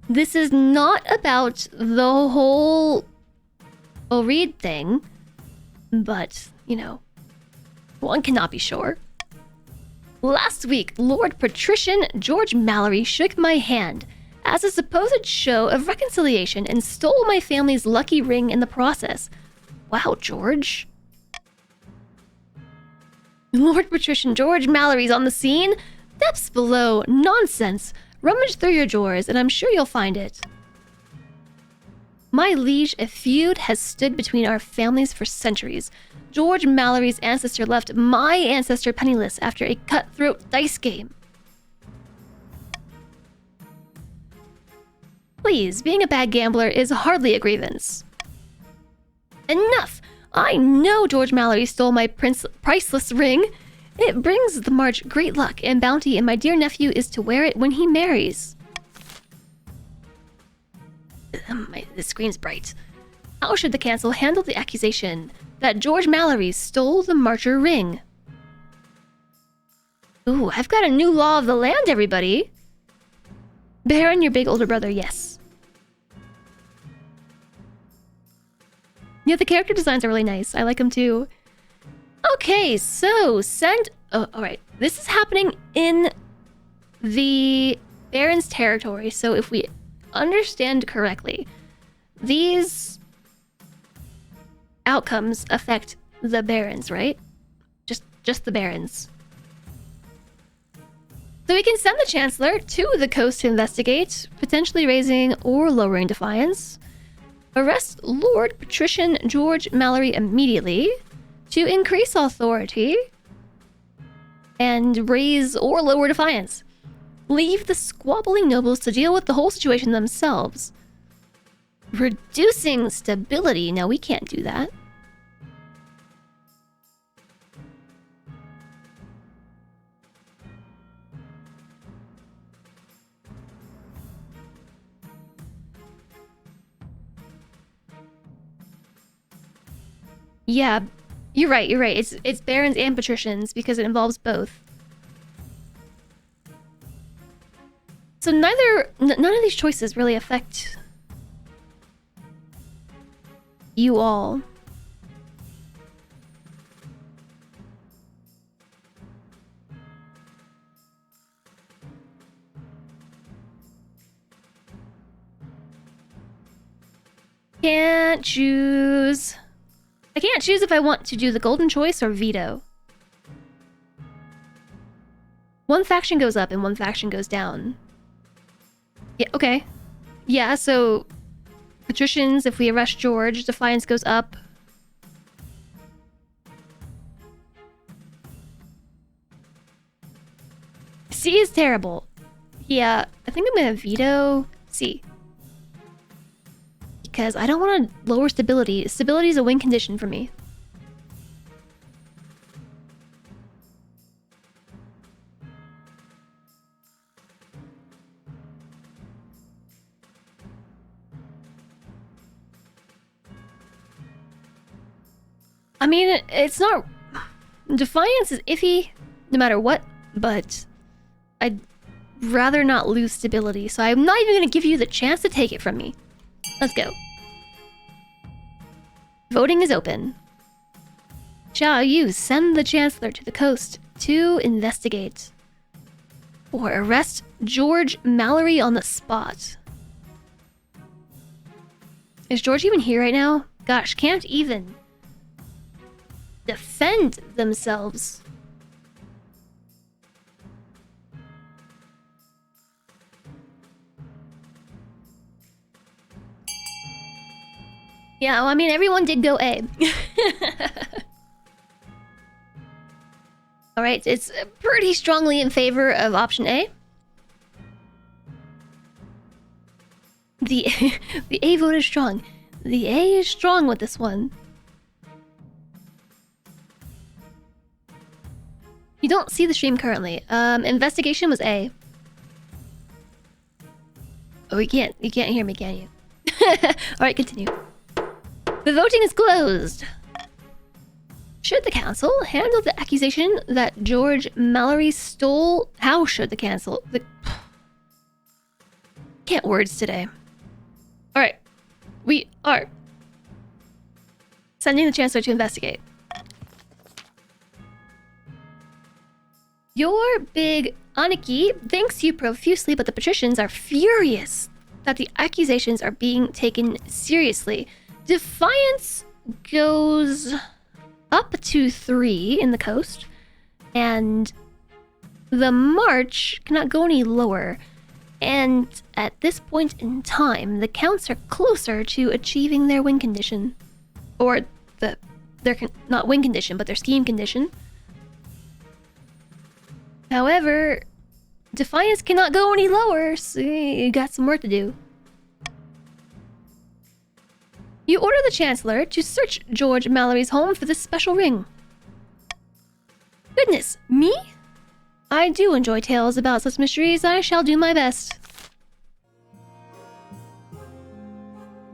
this is not about the whole Reed thing, but, you know, one cannot be sure. Last week, Lord Patrician George Mallory shook my hand as a supposed show of reconciliation and stole my family's lucky ring in the process. Wow, George. Lord Patrician George Mallory's on the scene? Depths below. Nonsense. Rummage through your drawers, and I'm sure you'll find it. My liege, a feud has stood between our families for centuries. George Mallory's ancestor left my ancestor penniless after a cutthroat dice game. Please, being a bad gambler is hardly a grievance. Enough! I know George Mallory stole my priceless ring. It brings the March great luck and bounty, and my dear nephew is to wear it when he marries. The screen's bright. How should the council handle the accusation that George Mallory stole the Marcher ring? Ooh, I've got a new law of the land, everybody. Baron, your big older brother, yes. Yeah, the character designs are really nice. I like them too. Okay, so send... Oh, alright. This is happening in the Baron's territory, so if we understand correctly, these outcomes affect the Barons, right? Just the Barons. So we can send the Chancellor to the coast to investigate, potentially raising or lowering defiance. Arrest Lord Patrician George Mallory immediately to increase authority and raise or lower defiance. Leave the squabbling nobles to deal with the whole situation themselves. Reducing stability. No, we can't do that. Yeah, you're right. It's barons and patricians because it involves both. So none of these choices really affect you all. Can't choose. I can't choose if I want to do the golden choice or veto. One faction goes up and one faction goes down. Yeah, okay. Yeah, so patricians, if we arrest George, defiance goes up. C is terrible. Yeah, I think I'm gonna veto C. Because I don't want to lower stability. Stability is a win condition for me. I mean, it's not... Defiance is iffy, no matter what, but I'd rather not lose stability, so I'm not even going to give you the chance to take it from me. Let's go. Voting is open. Shall you send the Chancellor to the coast to investigate or arrest George Mallory on the spot? Is George even here right now? Gosh, can't even defend themselves. Yeah, well, I mean, everyone did go A. Alright, it's pretty strongly in favor of option A. The A vote is strong. The A is strong with this one. You don't see the stream currently. Investigation was A. Oh, you can't hear me, can you? Alright, continue. The voting is closed. Should the council handle the accusation that George Mallory stole... How should the council... Can't words today. Alright. We are sending the Chancellor to investigate. Your big Aniki thanks you profusely, but the patricians are furious that the accusations are being taken seriously. Defiance goes up to 3 in the coast, and the march cannot go any lower. And at this point in time, the counts are closer to achieving their win condition. Or not win condition, but their scheme condition. However, Defiance cannot go any lower, so you got some work to do. You order the Chancellor to search George Mallory's home for this special ring. Goodness, me? I do enjoy tales about such mysteries. I shall do my best.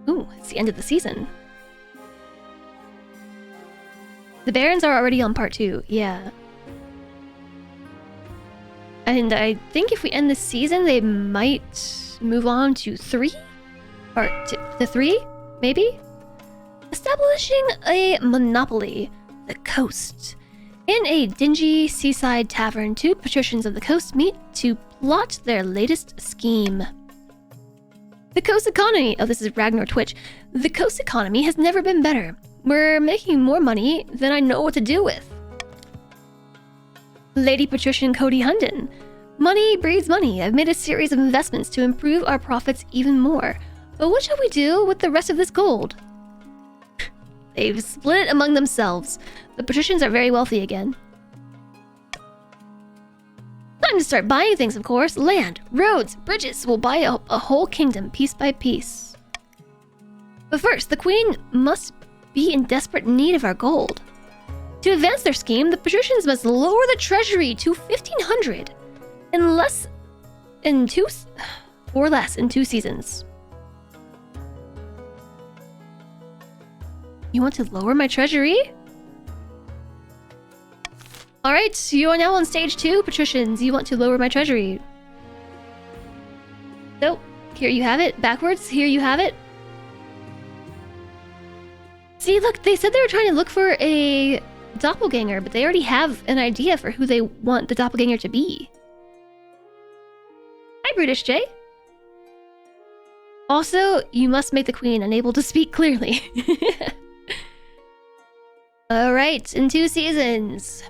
Ooh, it's the end of the season. The Barons are already on part 2, yeah. And I think if we end the season, they might move on to 3? Or to 3, maybe? Establishing a monopoly. The coast. In a dingy seaside tavern, 2 patricians of the coast meet to plot their latest scheme. The coast economy... Oh, this is Ragnar Twitch. The coast economy has never been better. We're making more money than I know what to do with. Lady Patrician Cody Hunden. Money breeds money. I've made a series of investments to improve our profits even more. But what shall we do with the rest of this gold? They've split it among themselves. The patricians are very wealthy again. Time to start buying things, of course. Land, roads, bridges. We'll buy a whole kingdom piece by piece. But first, the queen must be in desperate need of our gold. To advance their scheme, the patricians must lower the treasury to 1,500 in 2 seasons. You want to lower my treasury? Alright, you are now on stage 2, patricians. You want to lower my treasury. So, here you have it. Backwards, here you have it. See, look, they said they were trying to look for a doppelganger, but they already have an idea for who they want the doppelganger to be. Hi, Brutish J. Also, you must make the queen unable to speak clearly. Alright, in 2 seasons.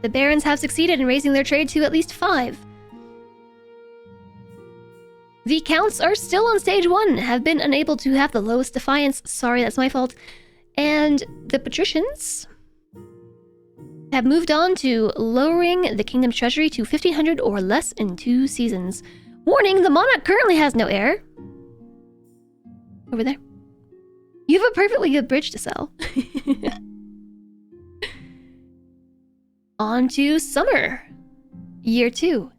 The barons have succeeded in raising their trade to at least 5. The counts are still on stage 1, have been unable to have the lowest defiance. Sorry, that's my fault. And the patricians have moved on to lowering the kingdom's treasury to 1,500 or less in 2 seasons. Warning, the monarch currently has no heir. Over there. You have a perfectly good bridge to sell. On to summer. Year 2.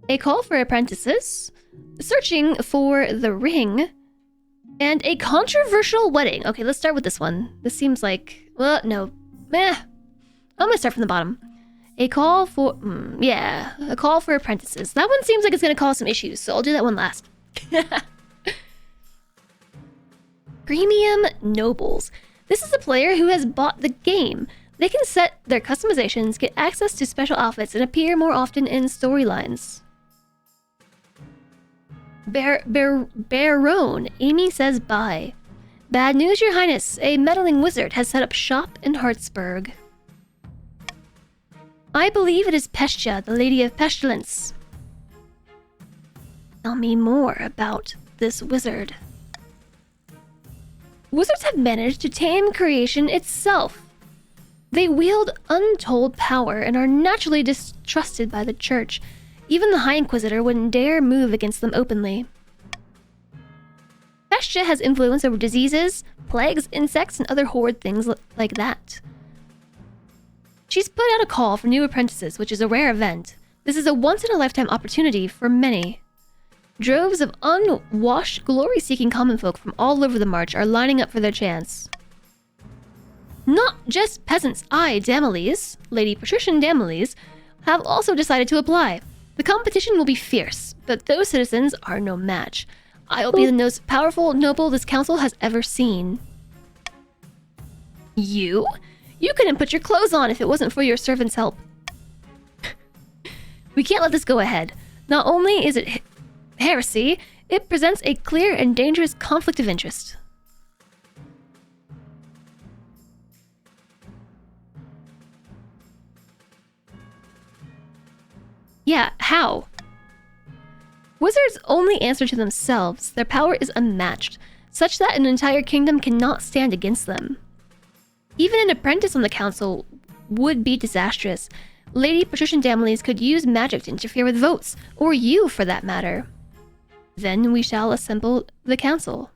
A call for apprentices. Searching for the ring. And a controversial wedding. Okay, let's start with this one. This seems like... Well, no. Meh. I'm gonna start from the bottom. A call for... yeah. A call for apprentices. That one seems like it's gonna cause some issues, so I'll do that one last. Premium Nobles. This is a player who has bought the game. They can set their customizations, get access to special outfits, and appear more often in storylines. Barone. Amy says bye. Bad news, Your Highness. A meddling wizard has set up shop in Hartsburg. I believe it is Pestia, the Lady of Pestilence. Tell me more about this wizard. Wizards have managed to tame creation itself. They wield untold power and are naturally distrusted by the Church. Even the High Inquisitor wouldn't dare move against them openly. Pestia has influence over diseases, plagues, insects, and other horrid things like that. She's put out a call for new apprentices, which is a rare event. This is a once-in-a-lifetime opportunity for many. Droves of unwashed, glory-seeking common folk from all over the march are lining up for their chance. Not just peasants, Damalis, Lady Patrician Damalis, have also decided to apply. The competition will be fierce, but those citizens are no match. I'll be the most powerful noble this council has ever seen. You? You couldn't put your clothes on if it wasn't for your servant's help. We can't let this go ahead. Not only is it heresy, it presents a clear and dangerous conflict of interest. Yeah, how? Wizards only answer to themselves. Their power is unmatched, such that an entire kingdom cannot stand against them. Even an apprentice on the council would be disastrous. Lady Patrician Damalis could use magic to interfere with votes, or you for that matter. Then we shall assemble the council.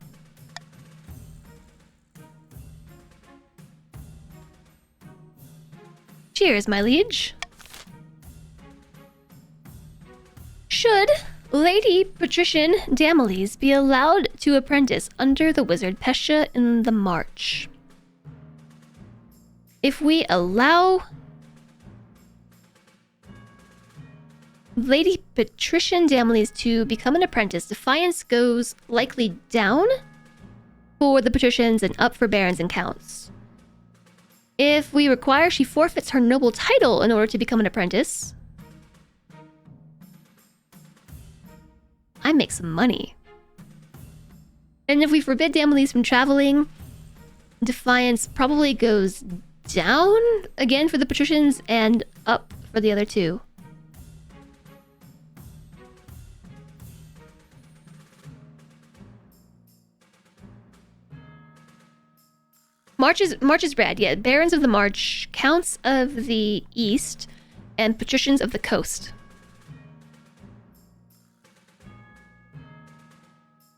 Cheers, my liege. Should Lady Patrician Damalis be allowed to apprentice under the wizard Pestia in the March? If we allow Lady Patrician Damalis to become an apprentice, defiance goes likely down for the patricians and up for barons and counts. If we require she forfeits her noble title in order to become an apprentice, I make some money. And if we forbid Damalis from traveling, defiance probably goes down again for the patricians and up for the other two. March is red, yeah. Barons of the March, Counts of the East, and Patricians of the Coast.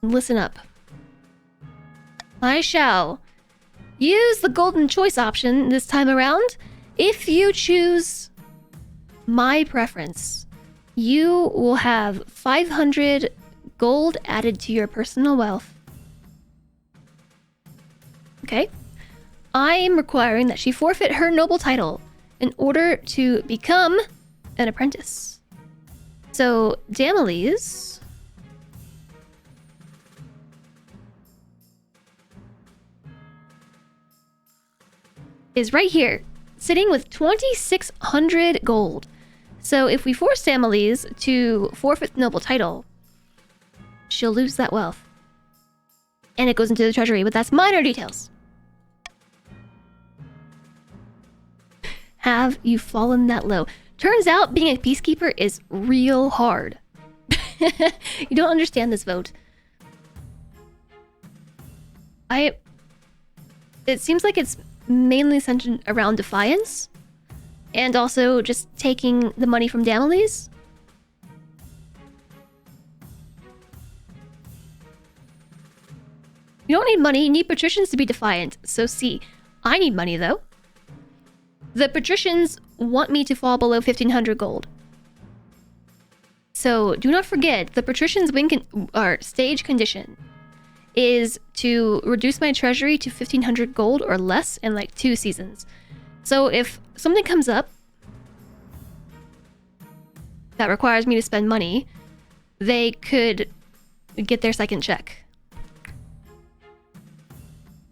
Listen up. I shall use the golden choice option this time around. If you choose my preference, you will have 500 gold added to your personal wealth. Okay? I am requiring that she forfeit her noble title in order to become an apprentice. So, Damalis is right here, sitting with 2,600 gold. So if we force Damalis to forfeit the noble title, she'll lose that wealth. And it goes into the treasury, but that's minor details. Have you fallen that low? Turns out being a peacekeeper is real hard. You don't understand this vote. It seems like it's mainly centered around defiance and also just taking the money from Damalis. You don't need money, you need patricians to be defiant. So see, I need money though. The patricians want me to fall below 1,500 gold. So do not forget, the patricians' stage condition is to reduce my treasury to 1,500 gold or less in like 2 seasons. So if something comes up that requires me to spend money, they could get their second check.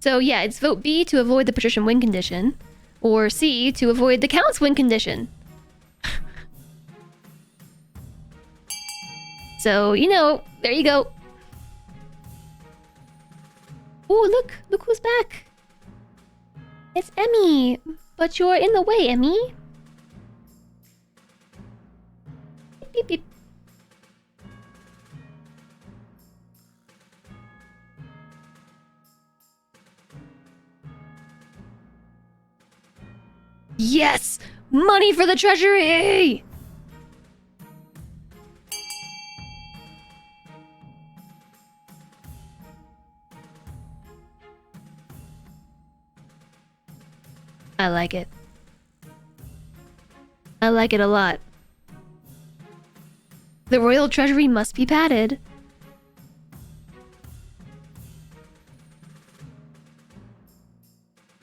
So yeah, it's vote B to avoid the patrician win condition, or C to avoid the count's win condition. So, you know, there you go. Oh, look who's back. It's Emmy, but you're in the way, Emmy. Beep, beep, beep. Yes! Money for the treasury! I like it. I like it a lot. The royal treasury must be padded.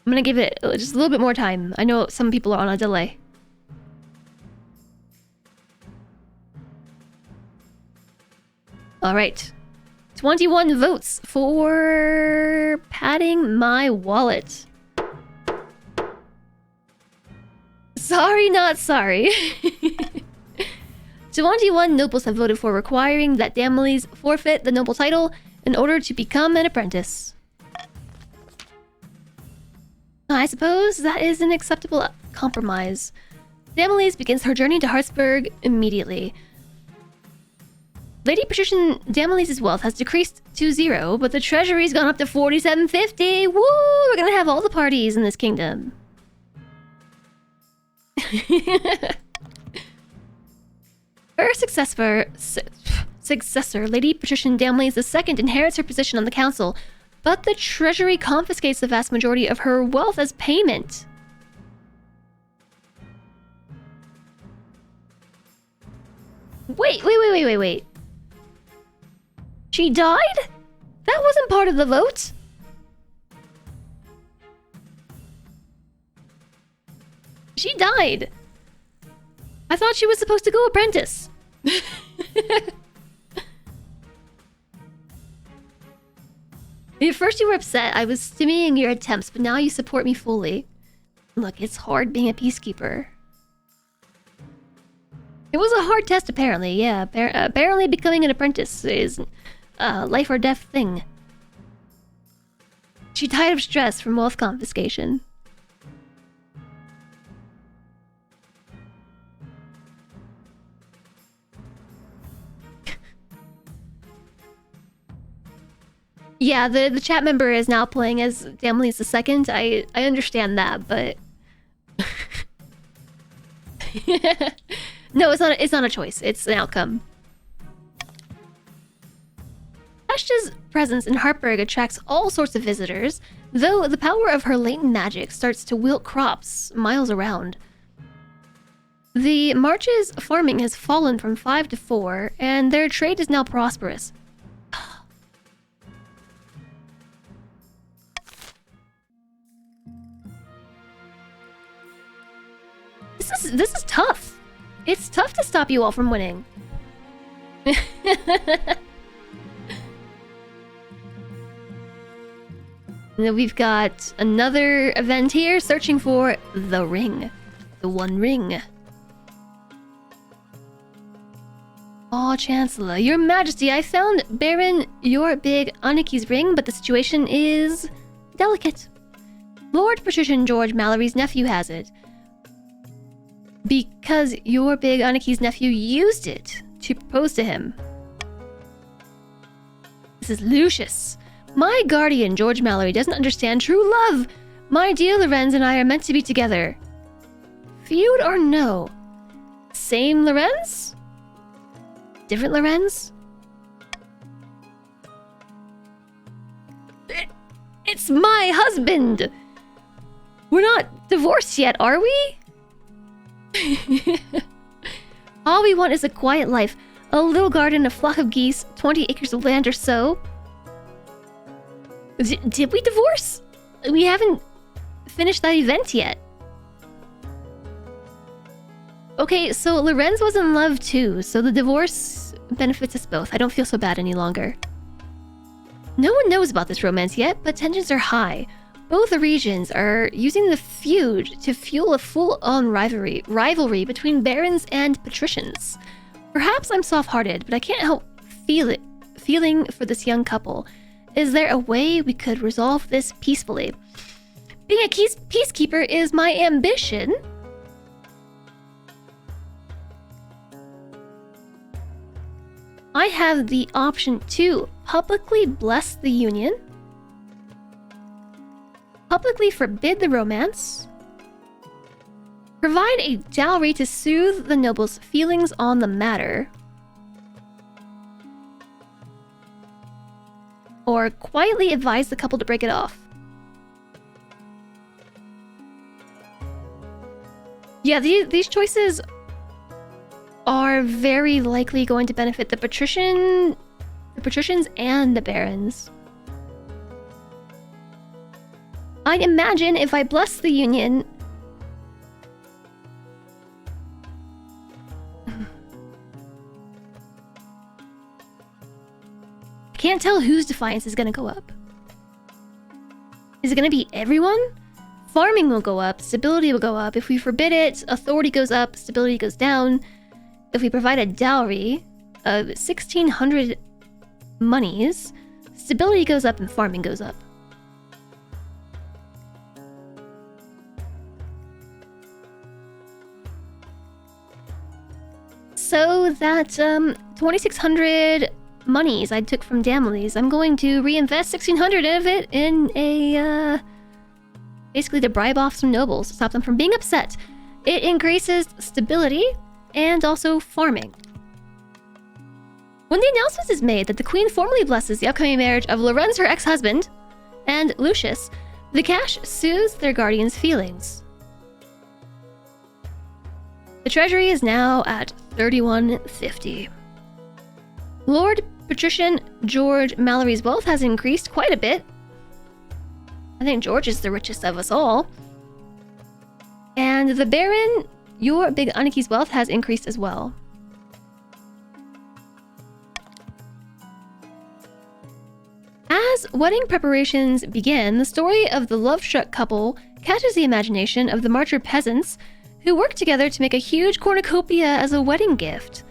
I'm gonna give it just a little bit more time. I know some people are on a delay. Alright. 21 votes for padding my wallet. Sorry, not sorry. 21 nobles have voted for requiring that Damley's forfeit the noble title in order to become an apprentice. I suppose that is an acceptable compromise. Damley's begins her journey to Hartsburg immediately. Lady Patrician Damley's wealth has decreased to 0, but the treasury's gone up to 4750. Woo! We're gonna have all the parties in this kingdom. Her successor, Lady Patrician Damley's II, inherits her position on the council, but the treasury confiscates the vast majority of her wealth as payment. Wait. She died? That wasn't part of the vote. She died. I thought she was supposed to go apprentice. At first you were upset. I was stemming your attempts, but now you support me fully. Look, it's hard being a peacekeeper. It was a hard test, apparently. Yeah, apparently becoming an apprentice is a life or death thing. She died of stress from wealth confiscation. Yeah, the chat member is now playing as Damley's II. I understand that, but no, it's not a choice. It's an outcome. Ashta's presence in Hartburg attracts all sorts of visitors, though the power of her latent magic starts to wilt crops miles around. The March's farming has fallen from 5 to 4, and their trade is now prosperous. This is tough. It's tough to stop you all from winning. Then we've got another event here, searching for the ring. The One Ring. Oh, Chancellor, Your Majesty, I found Baron Your Big Aniki's ring, but the situation is delicate. Lord Patrician George Mallory's nephew has it. Because Your Big Aniki's nephew used it to propose to him. This is Lucius. My guardian, George Mallory, doesn't understand true love. My dear Lorenz and I are meant to be together. Feud or no? Same Lorenz? Different Lorenz? It's my husband! We're not divorced yet, are we? All we want is a quiet life, a little garden, a flock of geese, 20 acres of land or so. Did we divorce? We haven't finished that event yet. Okay, so Lorenz was in love too, so the divorce benefits us both. I don't feel so bad any longer. No one knows about this romance yet, but tensions are high. Both regions are using the feud to fuel a full-on rivalry between barons and patricians. Perhaps I'm soft-hearted, but I can't help feeling for this young couple. Is there a way we could resolve this peacefully? Being a peacekeeper is my ambition. I have the option to publicly bless the union, publicly forbid the romance, provide a dowry to soothe the nobles' feelings on the matter, or quietly advise the couple to break it off. Yeah, these choices are very likely going to benefit the patricians and the barons. I'd imagine if I bless the union, I can't tell whose defiance is going to go up. Is it going to be everyone? Farming will go up, stability will go up. If we forbid it, authority goes up, stability goes down. If we provide a dowry of 1,600 monies, stability goes up and farming goes up. So that 2,600 monies I took from Damley's, I'm going to reinvest 1,600 of it in a basically to bribe off some nobles to stop them from being upset. It increases stability and also farming. When the announcement is made that the Queen formally blesses the upcoming marriage of Lorenz, her ex-husband, and Lucius, the cash soothes their guardian's feelings. The treasury is now at 3150. Lord Patrician George Mallory's wealth has increased quite a bit. I think George is the richest of us all. And the Baron, your Big Aniki's wealth has increased as well. As wedding preparations begin, the story of the love-struck couple catches the imagination of the Marcher peasants who work together to make a huge cornucopia as a wedding gift.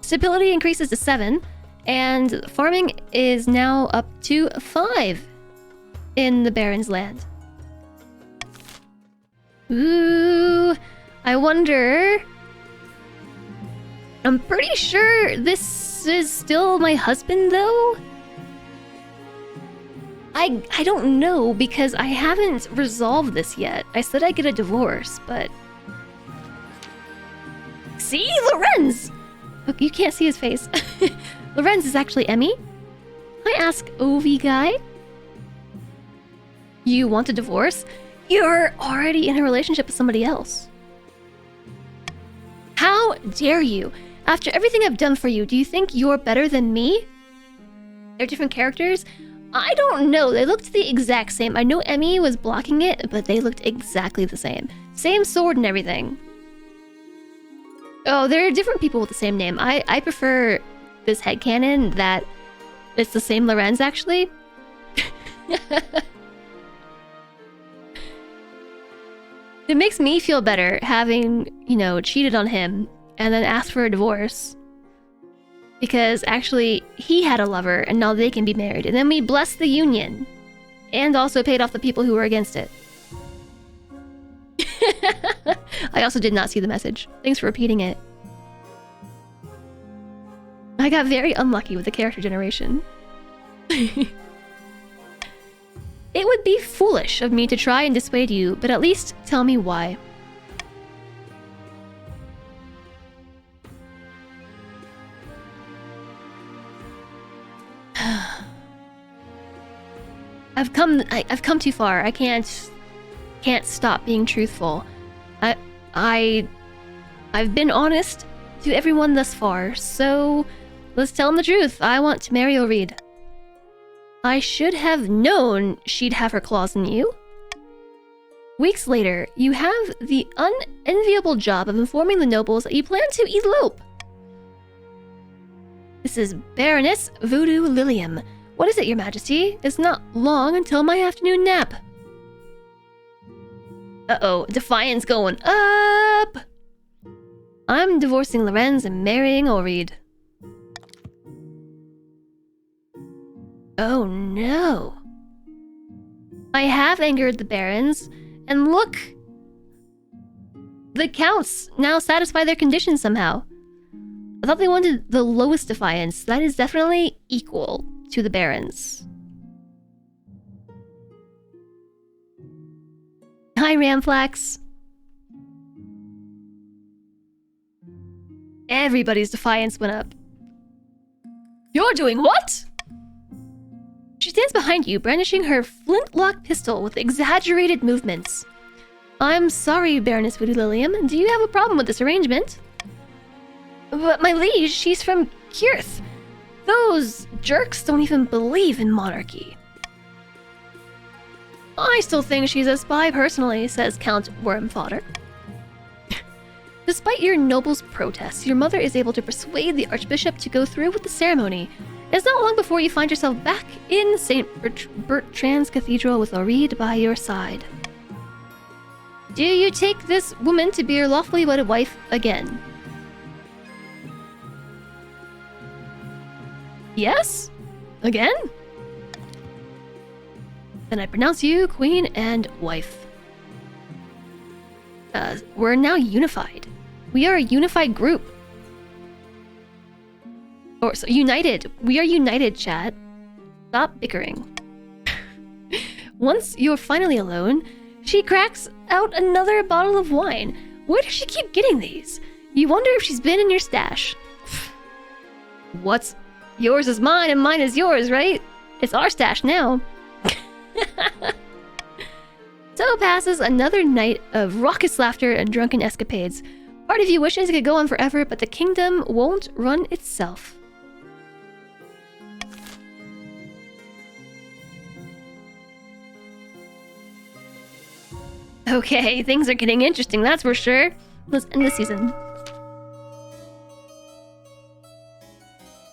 Stability increases to 7, and farming is now up to 5 in the Baron's land. Ooh, I wonder... I'm pretty sure this is still my husband, though? I don't know, because I haven't resolved this yet. I said I'd get a divorce, but... See? Lorenz! Look, you can't see his face. Lorenz is actually Emmy. I ask Ovi guy. You want a divorce? You're already in a relationship with somebody else. How dare you? After everything I've done for you, do you think you're better than me? They're different characters? I don't know. They looked the exact same. I know Emmy was blocking it, but they looked exactly the same. Same sword and everything. Oh, there are different people with the same name. I prefer this headcanon that it's the same Lorenz, actually. It makes me feel better having, cheated on him and then asked for a divorce. Because actually, he had a lover and now they can be married. And then we blessed the union. And also paid off the people who were against it. I also did not see the message. Thanks for repeating it. I got very unlucky with the character generation. It would be foolish of me to try and dissuade you, but at least tell me why. I've come too far. I can't stop being truthful. I've been honest to everyone thus far, so let's tell them the truth. I want to marry Oreed. I should have known she'd have her claws in you. Weeks later, you have the unenviable job of informing the nobles that you plan to elope. This is Baroness Voodoo Lilium, What is it, Your Majesty? It's not long until my afternoon nap. Uh-oh, defiance going up! I'm divorcing Lorenz and marrying Oreed. Oh no. I have angered the barons, and look! The counts now satisfy their conditions somehow. I thought they wanted the lowest defiance. That is definitely equal to the barons. Hi, Ramflax. Everybody's defiance went up. You're doing what? She stands behind you, brandishing her flintlock pistol with exaggerated movements. I'm sorry, Baroness Voodoo Lilium. Do you have a problem with this arrangement? But my liege, she's from Kyrth. Those jerks don't even believe in monarchy. I still think she's a spy personally, says Count Wormfodder. Despite your noble's protests, your mother is able to persuade the Archbishop to go through with the ceremony. It's not long before you find yourself back in St. Bertrand's Cathedral with Oreed by your side. Do you take this woman to be your lawfully wedded wife again? Yes? Again? Then I pronounce you queen and wife. We're now unified. We are a unified group. Or so united. We are united, chat. Stop bickering. Once you're finally alone, she cracks out another bottle of wine. Where does she keep getting these? You wonder if she's been in your stash. What's yours is mine and mine is yours, right? It's our stash now. So passes another night of raucous laughter and drunken escapades. Part of you wishes it could go on forever, but the kingdom won't run itself. Okay, things are getting interesting, that's for sure. Let's end the season.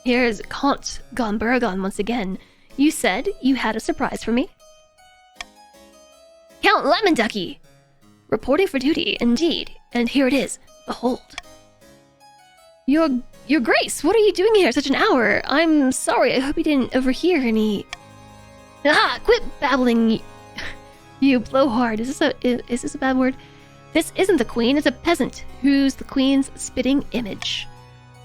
Here's Count Gonburagon once again. You said you had a surprise for me? Count Lemon Ducky! Reporting for duty, indeed. And here it is. Behold. Your Grace, what are you doing here at such an hour? I'm sorry, I hope you didn't overhear any... Ah, quit babbling, you blowhard. Is this a bad word? This isn't the queen, it's a peasant who's the queen's spitting image.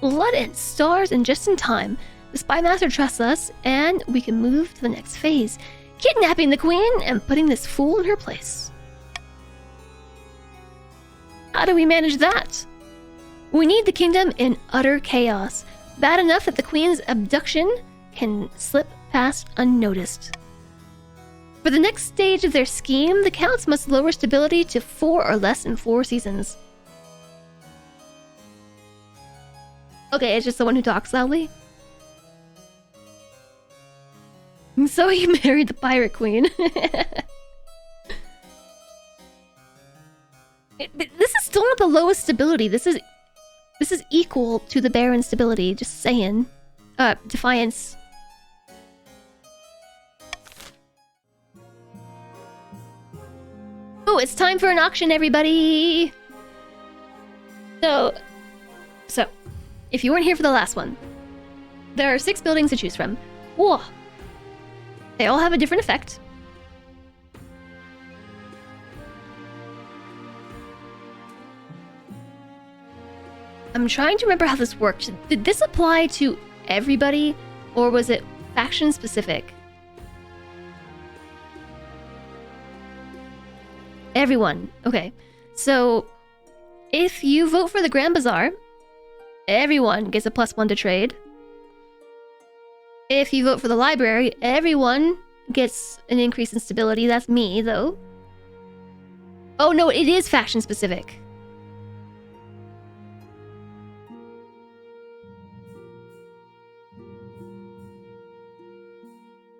Blood and stars and just in time. The spy master trusts us, and we can move to the next phase. Kidnapping the queen and putting this fool in her place. How do we manage that? We need the kingdom in utter chaos. Bad enough that the queen's abduction can slip past unnoticed. For the next stage of their scheme, the counts must lower stability to 4 or less in 4 seasons. Okay, it's just the one who talks loudly. So he married the pirate queen. This is still not the lowest stability. This is equal to the Baron stability. Just saying. Defiance. Oh, it's time for an auction, everybody. So, if you weren't here for the last one, there are 6 buildings to choose from. Whoa. They all have a different effect. I'm trying to remember how this worked. Did this apply to everybody, or was it faction specific? Everyone. Okay. So, if you vote for the Grand Bazaar, everyone gets a +1 to trade. If you vote for the library, everyone gets an increase in stability. That's me, though. Oh, no, it is faction specific.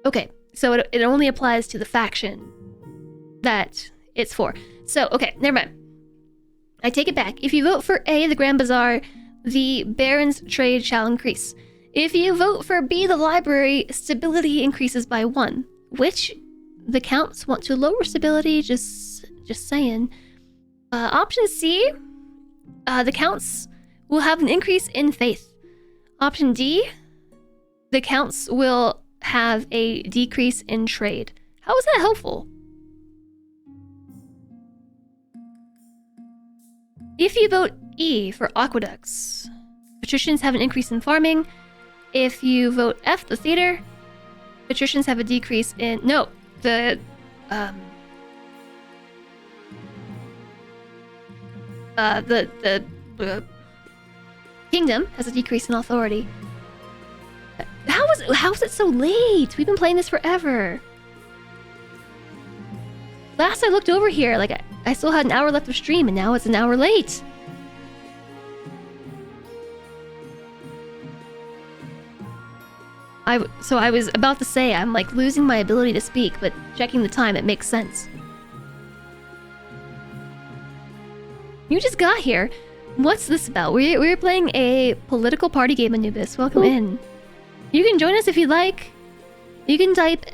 Okay, so it only applies to the faction that it's for. So, okay, never mind. I take it back. If you vote for A, the Grand Bazaar, the Baron's trade shall increase. If you vote for B, the library, stability increases by 1, which the counts want to lower stability, just saying. Option C, the counts will have an increase in faith. Option D, the counts will have a decrease in trade. How is that helpful? If you vote E for aqueducts, patricians have an increase in farming. If you vote F, the theater, patricians have a decrease in... No, the kingdom has a decrease in authority. How is it so late? We've been playing this forever. Last I looked over here, like I still had an hour left of stream, and now it's an hour late. So I was about to say I'm like losing my ability to speak, but checking the time, it makes sense. You just got here. What's this about? We're playing a political party game, Anubis. Welcome in. You can join us if you'd like. You can type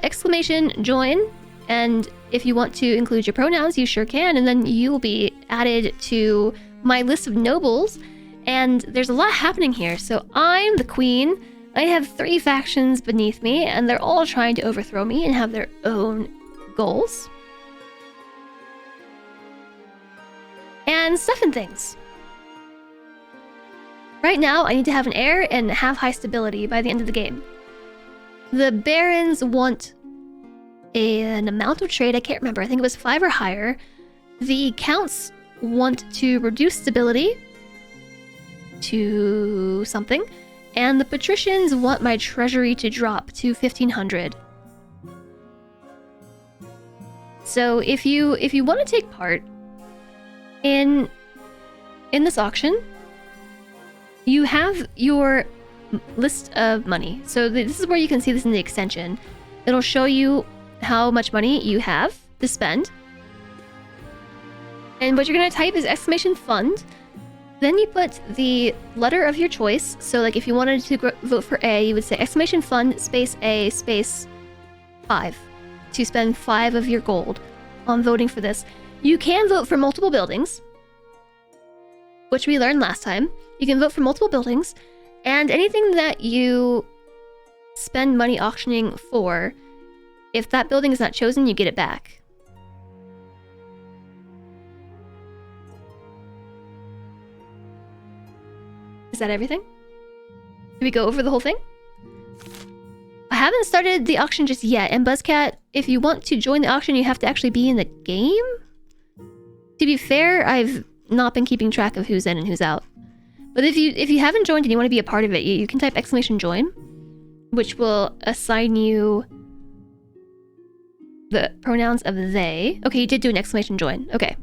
!join, and if you want to include your pronouns, you sure can, and then you'll be added to my list of nobles. And there's a lot happening here. So I'm the queen. I have 3 factions beneath me, and they're all trying to overthrow me and have their own goals. And stuff and things. Right now, I need to have an heir and have high stability by the end of the game. The barons want an amount of trade, I can't remember, I think it was 5 or higher. The counts want to reduce stability to something. And the patricians want my treasury to drop to 1,500. So if you want to take part in this auction, you have your list of money. So this is where you can see this in the extension. It'll show you how much money you have to spend. And what you're going to type is !fund. Then you put the letter of your choice. So like if you wanted to vote for A, you would say !fund space A space 5 to spend 5 of your gold on voting for this. You can vote for multiple buildings, which we learned last time. You can vote for multiple buildings, and anything that you spend money auctioning for, if that building is not chosen, you get it back. Is that everything? Did we go over the whole thing? I haven't started the auction just yet, and Buzzcat, if you want to join the auction, you have to actually be in the game? To be fair, I've not been keeping track of who's in and who's out. But if you haven't joined and you want to be a part of it, you can type !join, which will assign you the pronouns of they. Okay, you did do an !join. Okay.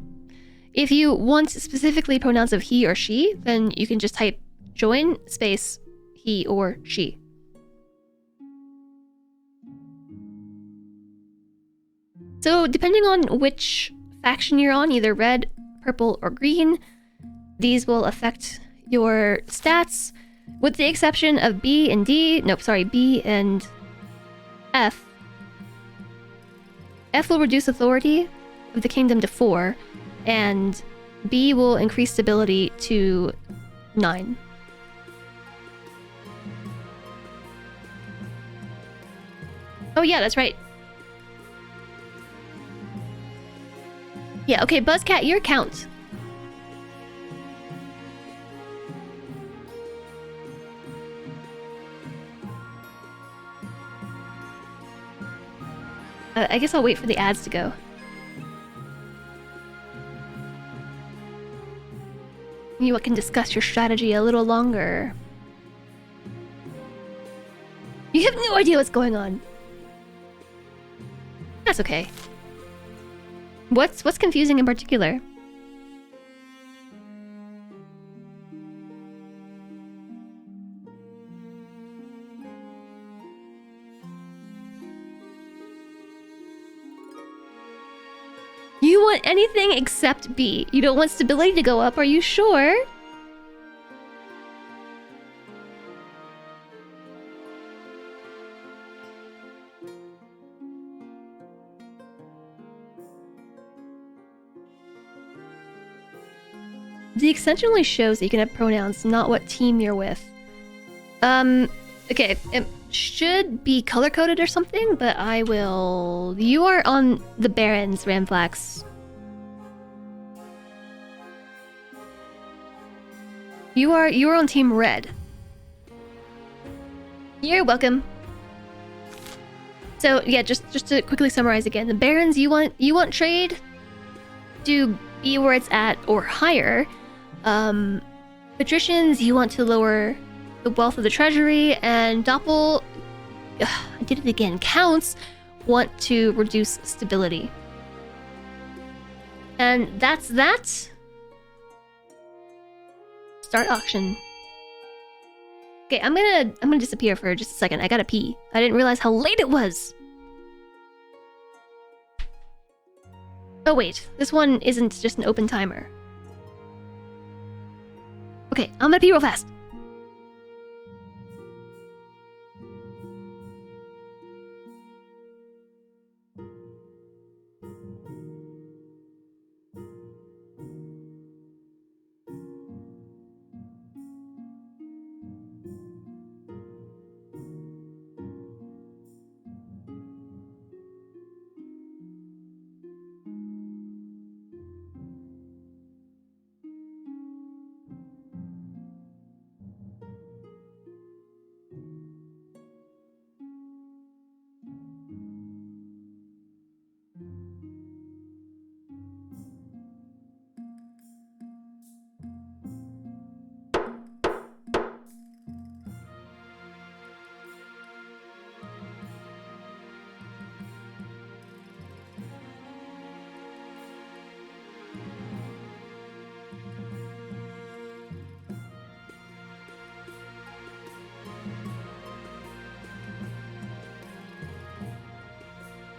If you want specifically pronouns of he or she, then you can just type join space he or she. So depending on which faction you're on, either red, purple, or green, these will affect your stats, with the exception of B and D. Nope, sorry, B and F. F will reduce authority of the kingdom to 4, and B will increase stability to 9. Oh yeah, that's right. Yeah, okay, Buzzcat, your count. I guess I'll wait for the ads to go. You can discuss your strategy a little longer. You have no idea what's going on. That's okay. What's confusing in particular? You want anything except B. You don't want stability to go up, are you sure? The extension only shows that you can have pronouns, not what team you're with. Okay, it should be color-coded or something, but I will... You are on the Barons, Ramflax. You are on Team Red. You're welcome. So yeah, just to quickly summarize again, the Barons, you want trade to be where it's at or higher. Patricians, you want to lower the wealth of the treasury, and I did it again. Counts want to reduce stability. And that's that. Start auction. Okay, I'm gonna disappear for just a second. I gotta pee. I didn't realize how late it was. Oh wait, this one isn't just an open timer. Okay, I'm gonna pee real fast.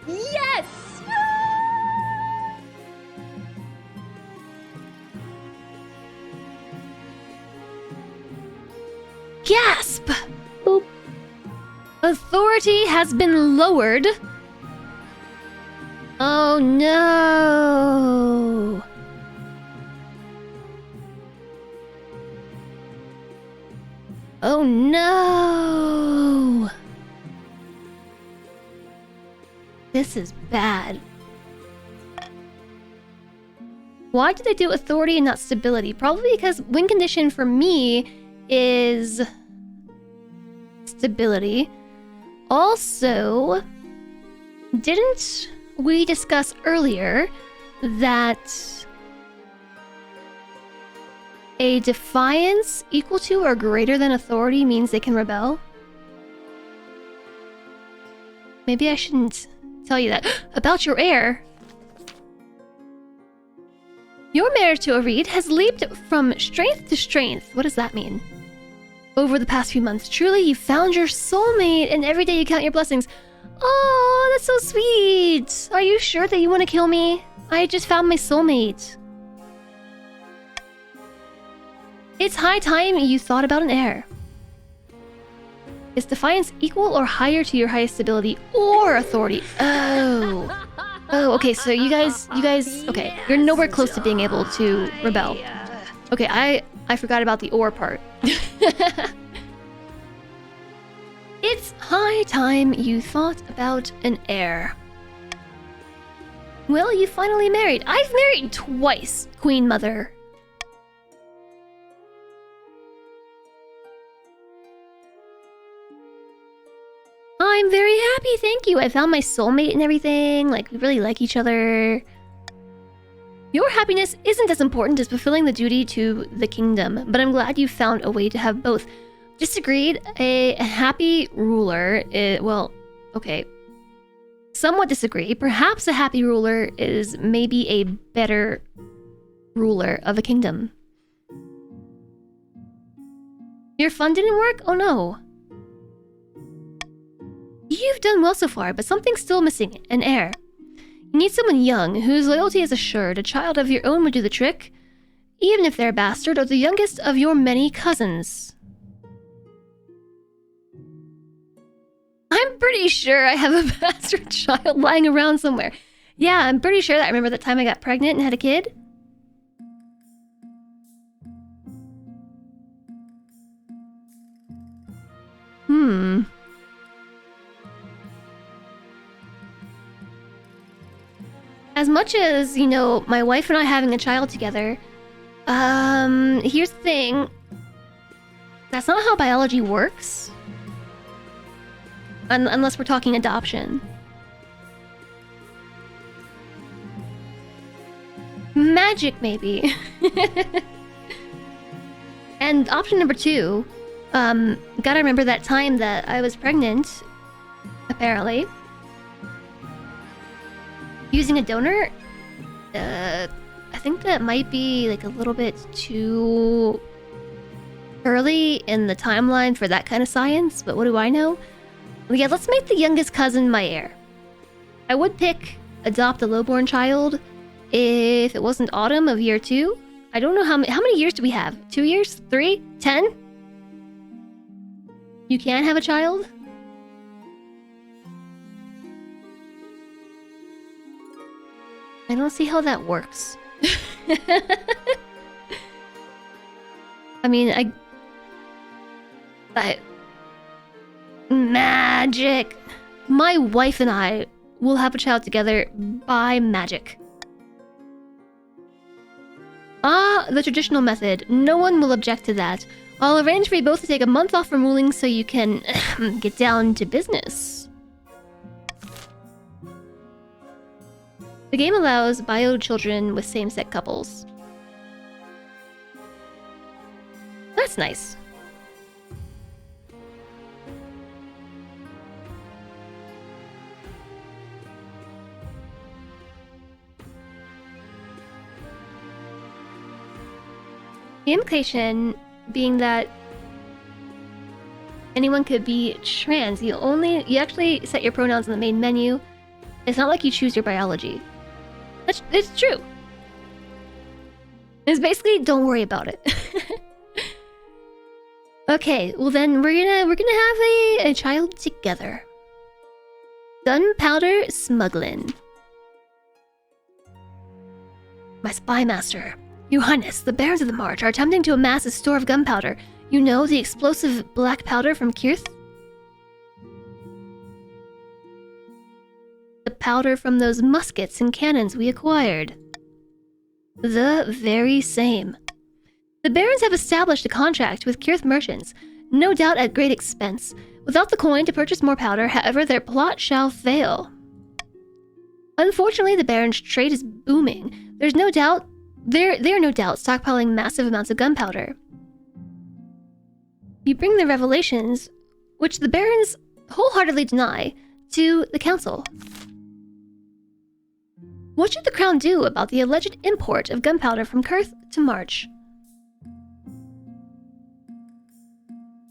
Yes! Gasp! Boop. Authority has been lowered. Oh no! Oh no! This is bad. Why did they do authority and not stability? Probably because win condition for me is stability. Also, didn't we discuss earlier that a defiance equal to or greater than authority means they can rebel? Maybe I shouldn't tell you that. About your heir. Your marriage to Arid has leaped from strength to strength. What does that mean? Over the past few months, truly you found your soulmate, and every day you count your blessings. Oh, that's so sweet. Are you sure that you want to kill me? I just found my soulmate. It's high time you thought about an heir. Is defiance equal or higher to your highest ability or authority? Oh. Oh, okay, so you guys, okay, you're nowhere close to being able to rebel. Okay, I forgot about the or part. It's high time you thought about an heir. Well, you finally married. I've married twice, Queen Mother. I'm very happy, thank you. I found my soulmate and everything. Like, we really like each other. Your happiness isn't as important as fulfilling the duty to the kingdom, but I'm glad you found a way to have both. Disagreed. A happy ruler is, well, okay. Somewhat disagree. Perhaps a happy ruler is maybe a better ruler of a kingdom. Your fun didn't work? Oh no. You've done well so far, but something's still missing. An heir. You need someone young, whose loyalty is assured. A child of your own would do the trick, even if they're a bastard or the youngest of your many cousins. I'm pretty sure I have a bastard child lying around somewhere. Yeah, I'm pretty sure that I remember that time I got pregnant and had a kid. as much as, you know, my wife and I having a child together, here's the thing. That's not how biology works. Unless we're talking adoption. Magic, maybe. And option number 2, gotta remember that time that I was pregnant, apparently. Using a donor, I think that might be like a little bit too early in the timeline for that kind of science, but what do I know? Well, yeah, let's make the youngest cousin my heir. I would pick adopt a lowborn child if it wasn't autumn of year 2. I don't know how many years do we have? 2 years? 3? 10? You can have a child? I don't see how that works. I mean, magic. My wife and I will have a child together by magic. Ah, the traditional method. No one will object to that. I'll arrange for you both to take a month off from ruling so you can get down to business. The game allows bio children with same-sex couples. That's nice. The implication being that anyone could be trans. You actually set your pronouns in the main menu. It's not like you choose your biology. It's true. It's basically don't worry about it. Okay, well then we're gonna have a child together. Gunpowder smuggling. My spy master. Your Highness, the Barons of the March are attempting to amass a store of gunpowder. You know, the explosive black powder from Kirth? The powder from those muskets and cannons we acquired. The very same. The Barons have established a contract with Kirth merchants, no doubt at great expense. Without the coin to purchase more powder, however, their plot shall fail. Unfortunately, the Barons' trade is booming. There's no doubt They're no doubt stockpiling massive amounts of gunpowder. You bring the revelations, which the Barons wholeheartedly deny, to the Council. What should the Crown do about the alleged import of gunpowder from Kirth to March?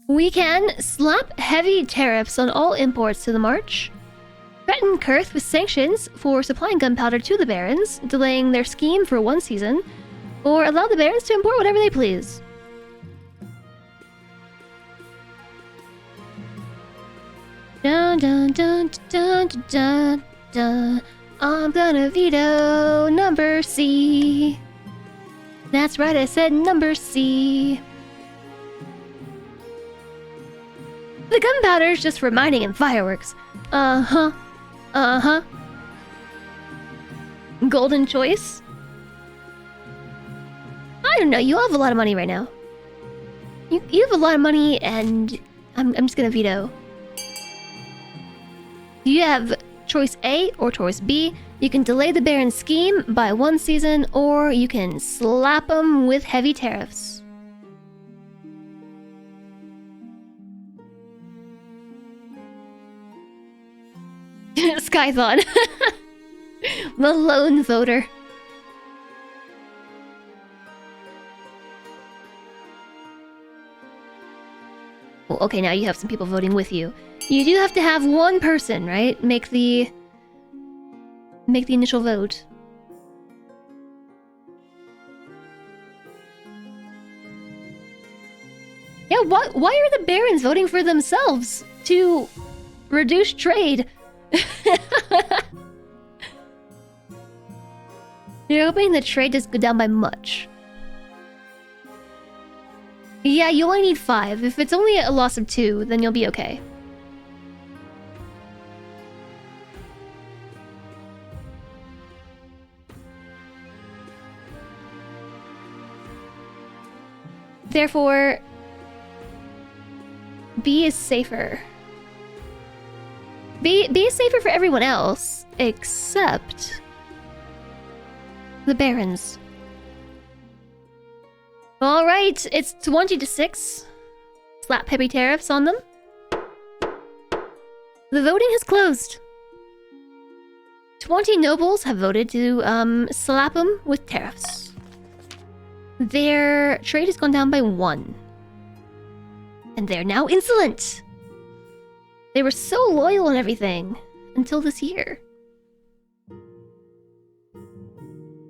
We can slap heavy tariffs on all imports to the March, threaten Kirth with sanctions for supplying gunpowder to the Barons, delaying their scheme for 1 season, or allow the Barons to import whatever they please. Dun dun dun dun dun dun dun. I'm gonna veto number C. That's right, I said number C. The gunpowder's just for mining and fireworks. Uh-huh. Uh-huh. Golden choice? I don't know, you have a lot of money right now. You have a lot of money and I'm just gonna veto. You have choice A or choice B. You can delay the Baron's scheme by 1 season, or you can slap them with heavy tariffs. Skython. The lone voter. Well, okay, now you have some people voting with you. You do have to have one person, right? Make the initial vote. Yeah, why are the Barons voting for themselves to reduce trade? You're hoping the trade doesn't go down by much. Yeah, you only need 5. If it's only a loss of 2, then you'll be okay. Therefore, B is safer. B is safer for everyone else, except the barons. Alright, it's 20 to 6. Slap heavy tariffs on them. The voting has closed. 20 nobles have voted to slap them with tariffs. Their trade has gone down by 1. And they're now insolent. They were so loyal and everything until this year.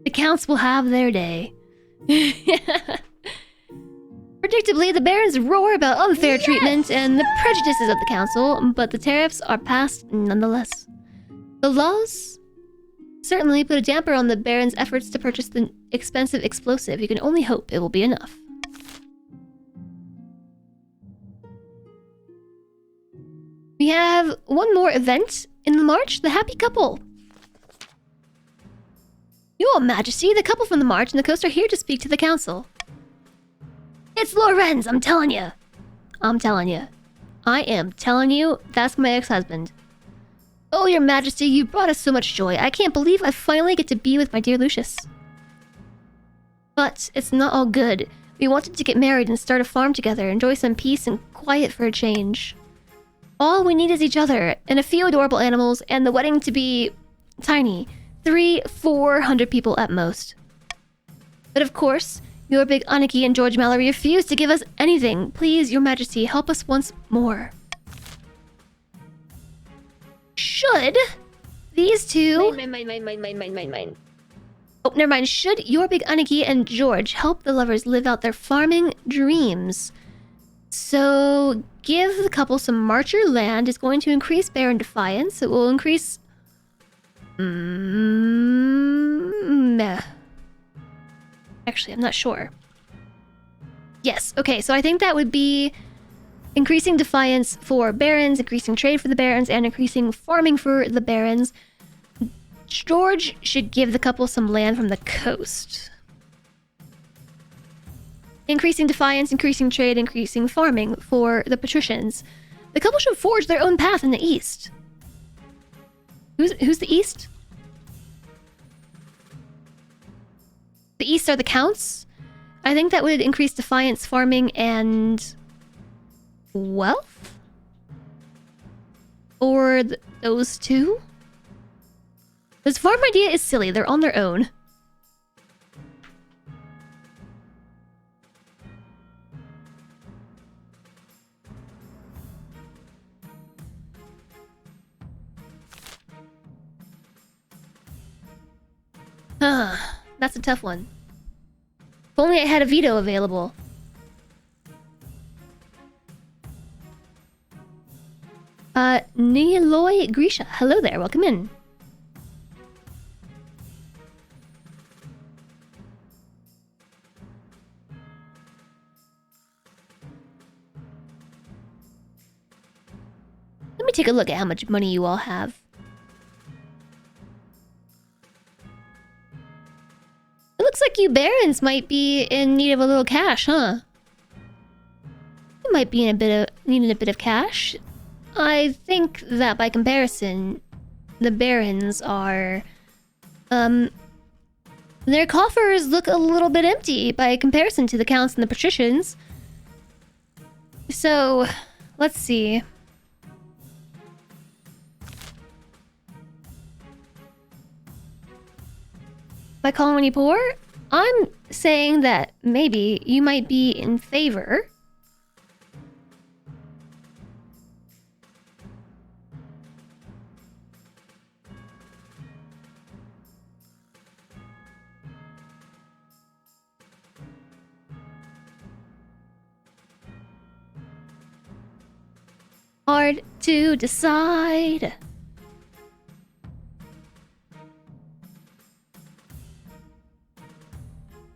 The counts will have their day. Predictably, the barons roar about unfair treatment and the prejudices of the council, but the tariffs are passed nonetheless. The laws certainly put a damper on the barons' efforts to purchase the expensive explosive. You can only hope it will be enough. We have one more event in the march, the Happy Couple. Your Majesty, the couple from the march and the coast are here to speak to the council. It's Lorenz, I'm telling you. I'm telling you. I am telling you, that's my ex-husband. Oh, Your Majesty, you brought us so much joy. I can't believe I finally get to be with my dear Lucius. But it's not all good. We wanted to get married and start a farm together, enjoy some peace and quiet for a change. All we need is each other, and a few adorable animals, and the wedding to be tiny. 300-400 people at most. But of course, your big Aniki and George Mallory refuse to give us anything. Please, Your Majesty, help us once more. Should these two... Mine. Oh, never mind. Should your big Aniki and George help the lovers live out their farming dreams? So, give the couple some Marcher land is going to increase Baron Defiance. It will increase... Actually, I'm not sure. Yes, okay, so I think that would be increasing Defiance for Barons, increasing trade for the Barons, and increasing farming for the Barons. George should give the couple some land from the coast. Increasing Defiance, increasing trade, increasing farming for the Patricians. The couple should forge their own path in the east. Who's the east? The east are the counts. I think that would increase Defiance, farming, and wealth? Or those two? This farm idea is silly. They're on their own. That's a tough one. If only I had a veto available. Niloy Grisha. Hello there, welcome in. Let me take a look at how much money you all have. It looks like you barons might be in need of a little cash, huh? You might be needing a bit of cash. I think that by comparison, the barons are, their coffers look a little bit empty by comparison to the counts and the patricians. So, let's see. By calling when you poor, I'm saying that maybe you might be in favor. Hard to decide.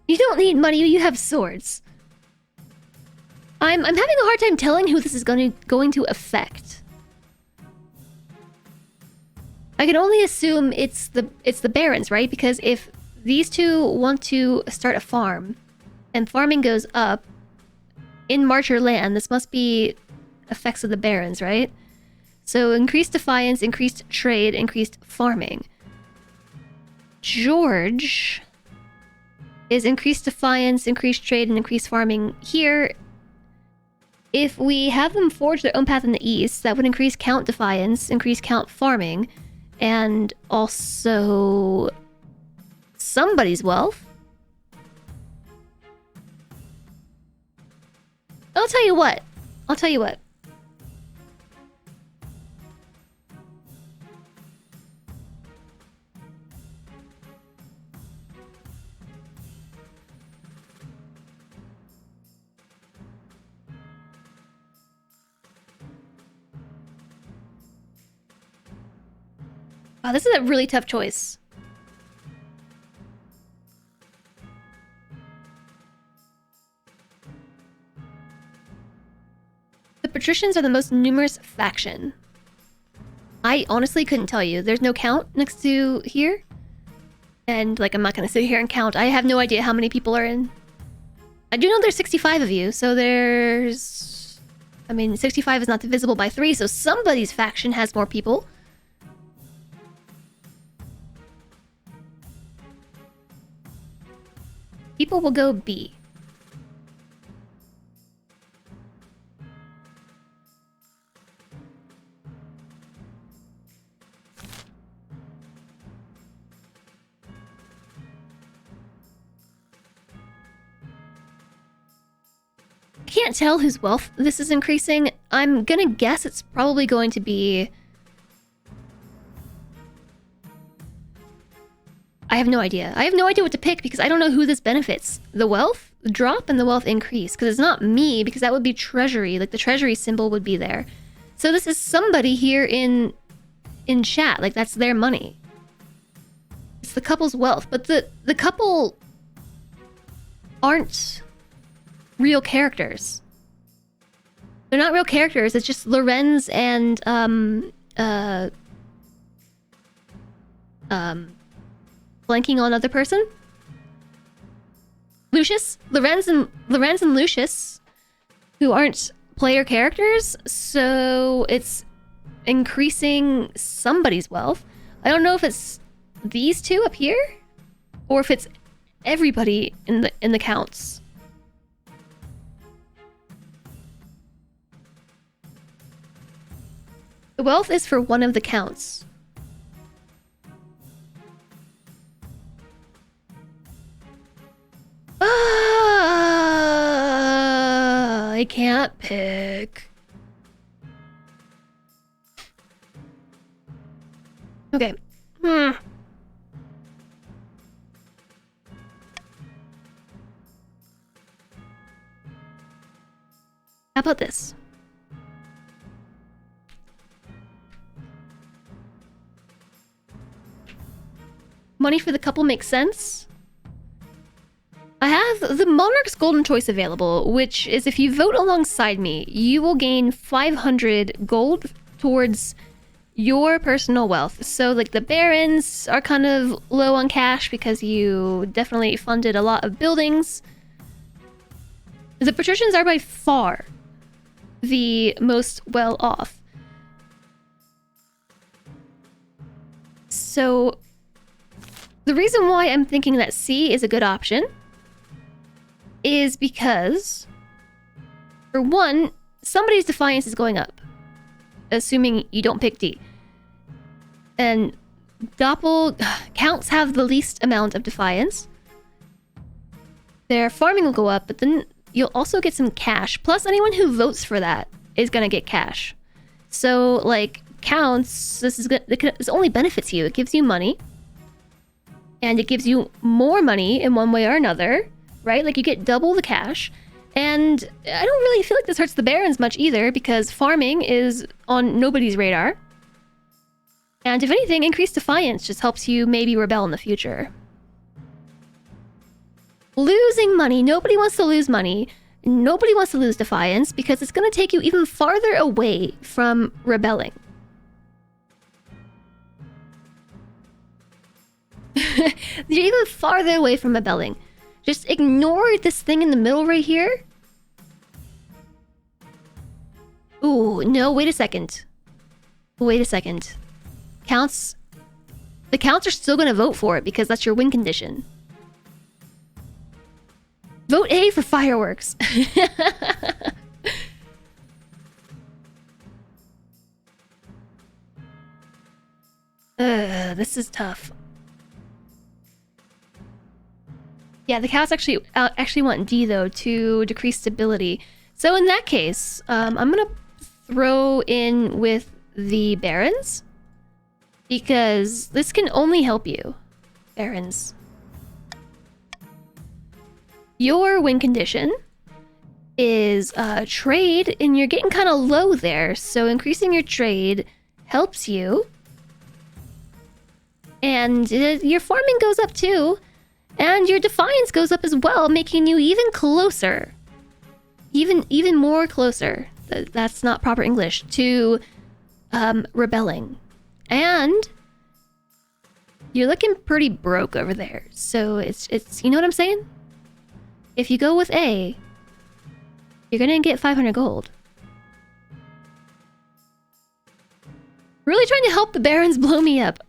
You don't need money, you have swords. I'm having a hard time telling who this is going to affect. I can only assume it's the barons, right? Because if these two want to start a farm and farming goes up, in Marcher land. This must be effects of the barons, right? So increased defiance, increased trade, increased farming. George is increased defiance, increased trade, and increased farming here. If we have them forge their own path in the east, that would increase count defiance, increase count farming, and also somebody's wealth. I'll tell you what. Wow, this is a really tough choice. The patricians are the most numerous faction. I honestly couldn't tell you. There's no count next to here. And, like, I'm not gonna sit here and count. I have no idea how many people are in. I do know there's 65 of you, so there's... I mean, 65 is not divisible by 3, so somebody's faction has more people. People will go B. I can't tell whose wealth this is increasing. I'm gonna guess it's probably going to be... I have no idea. I have no idea what to pick because I don't know who this benefits. The wealth drop and the wealth increase. Because it's not me, because that would be treasury. Like, the treasury symbol would be there. So this is somebody here in chat. Like, that's their money. It's the couple's wealth. But the couple aren't real characters. They're not real characters. It's just Lorenz and blanking on other person. Lucius, Lorenz and Lucius, who aren't player characters, so it's increasing somebody's wealth. I don't know if it's these two up here, or if it's everybody in the counts. The wealth is for one of the counts. I can't pick. Okay. How about this? Money for the couple makes sense. I have the Monarch's Golden Choice available, which is if you vote alongside me, you will gain 500 gold towards your personal wealth. So, like, the Barons are kind of low on cash because you definitely funded a lot of buildings. The Patricians are by far the most well off. So, the reason why I'm thinking that C is a good option is because, for one, somebody's defiance is going up, assuming you don't pick D. And counts have the least amount of defiance. Their farming will go up, but then you'll also get some cash. Plus, anyone who votes for that is gonna get cash. So, like, counts, this only benefits you. It gives you money, and it gives you more money in one way or another. Right? Like, you get double the cash. And I don't really feel like this hurts the Barons much either, because farming is on nobody's radar. And if anything, increased defiance just helps you maybe rebel in the future. Losing money. Nobody wants to lose money. Nobody wants to lose defiance, because it's going to take you even farther away from rebelling. You're even farther away from rebelling. Just ignore this thing in the middle right here. Ooh, no, wait a second. Wait a second. Counts... The counts are still gonna vote for it because that's your win condition. Vote A for fireworks. This is tough. Yeah, the cows actually want D though to decrease stability. So in that case, I'm gonna throw in with the barons because this can only help you, barons. Your win condition is trade, and you're getting kind of low there, so increasing your trade helps you. And your farming goes up too, and your defiance goes up as well, making you even closer. Even more closer. That's not proper English. To rebelling. And you're looking pretty broke over there. So it's you know what I'm saying? If you go with A, you're gonna get 500 gold. Really trying to help the barons blow me up.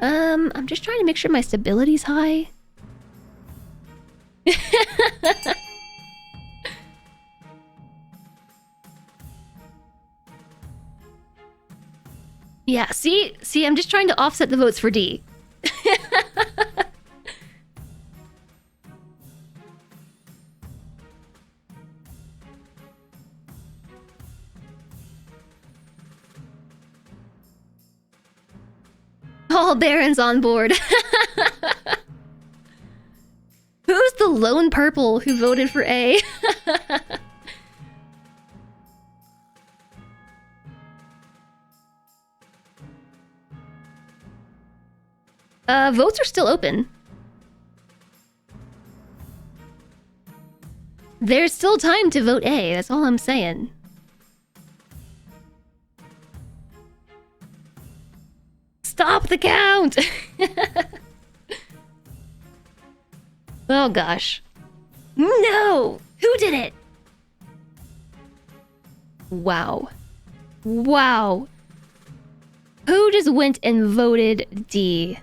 I'm just trying to make sure my stability's high. Yeah, see, I'm just trying to offset the votes for D. All barons on board. Who's the lone purple who voted for A? Votes are still open. There's still time to vote A, that's all I'm saying. Stop the count! Oh gosh. No! Who did it? Wow. Wow. Who just went and voted D?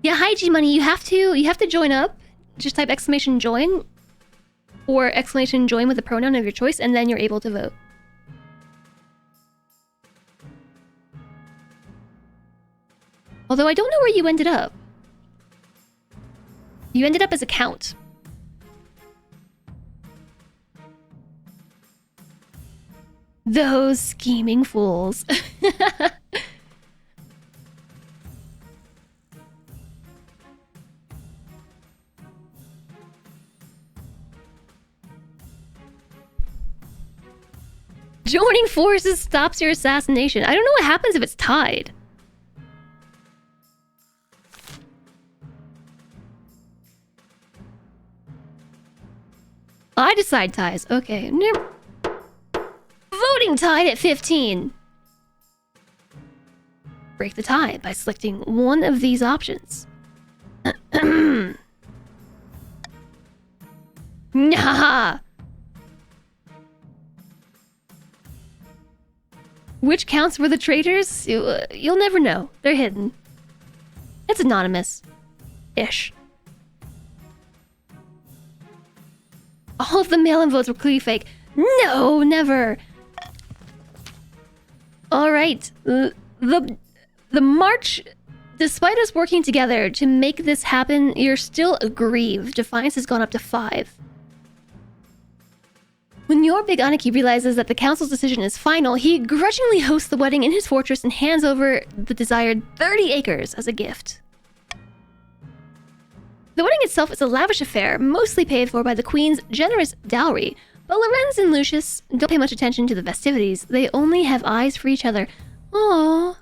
Yeah, hi G Money, you have to join up. Just type exclamation join or exclamation join with the pronoun of your choice, and then you're able to vote. Although I don't know where you ended up. You ended up as a count. Those scheming fools. Joining forces stops your assassination. I don't know what happens if it's tied. I decide ties. Okay. Voting tied at 15. Break the tie by selecting one of these options. Nah. Which counts were the traitors? You'll never know. They're hidden. It's anonymous. Ish. All of the mail-in votes were clearly fake. No, never. All right. The march, despite us working together to make this happen, you're still aggrieved. Defiance has gone up to 5. When your big Anarchy realizes that the council's decision is final, he grudgingly hosts the wedding in his fortress and hands over the desired 30 acres as a gift. The wedding itself is a lavish affair, mostly paid for by the queen's generous dowry, but Lorenz and Lucius don't pay much attention to the festivities. They only have eyes for each other. Aww.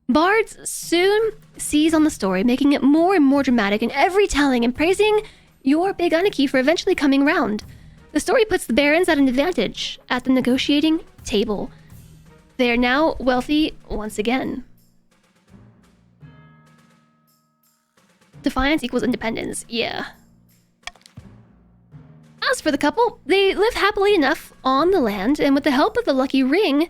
Bards soon seize on the story, making it more and more dramatic in every telling and praising your big Anarchy for eventually coming round. The story puts the barons at an advantage at the negotiating table. They are now wealthy once again. Defiance equals independence. Yeah. As for the couple, they live happily enough on the land, and with the help of the lucky ring,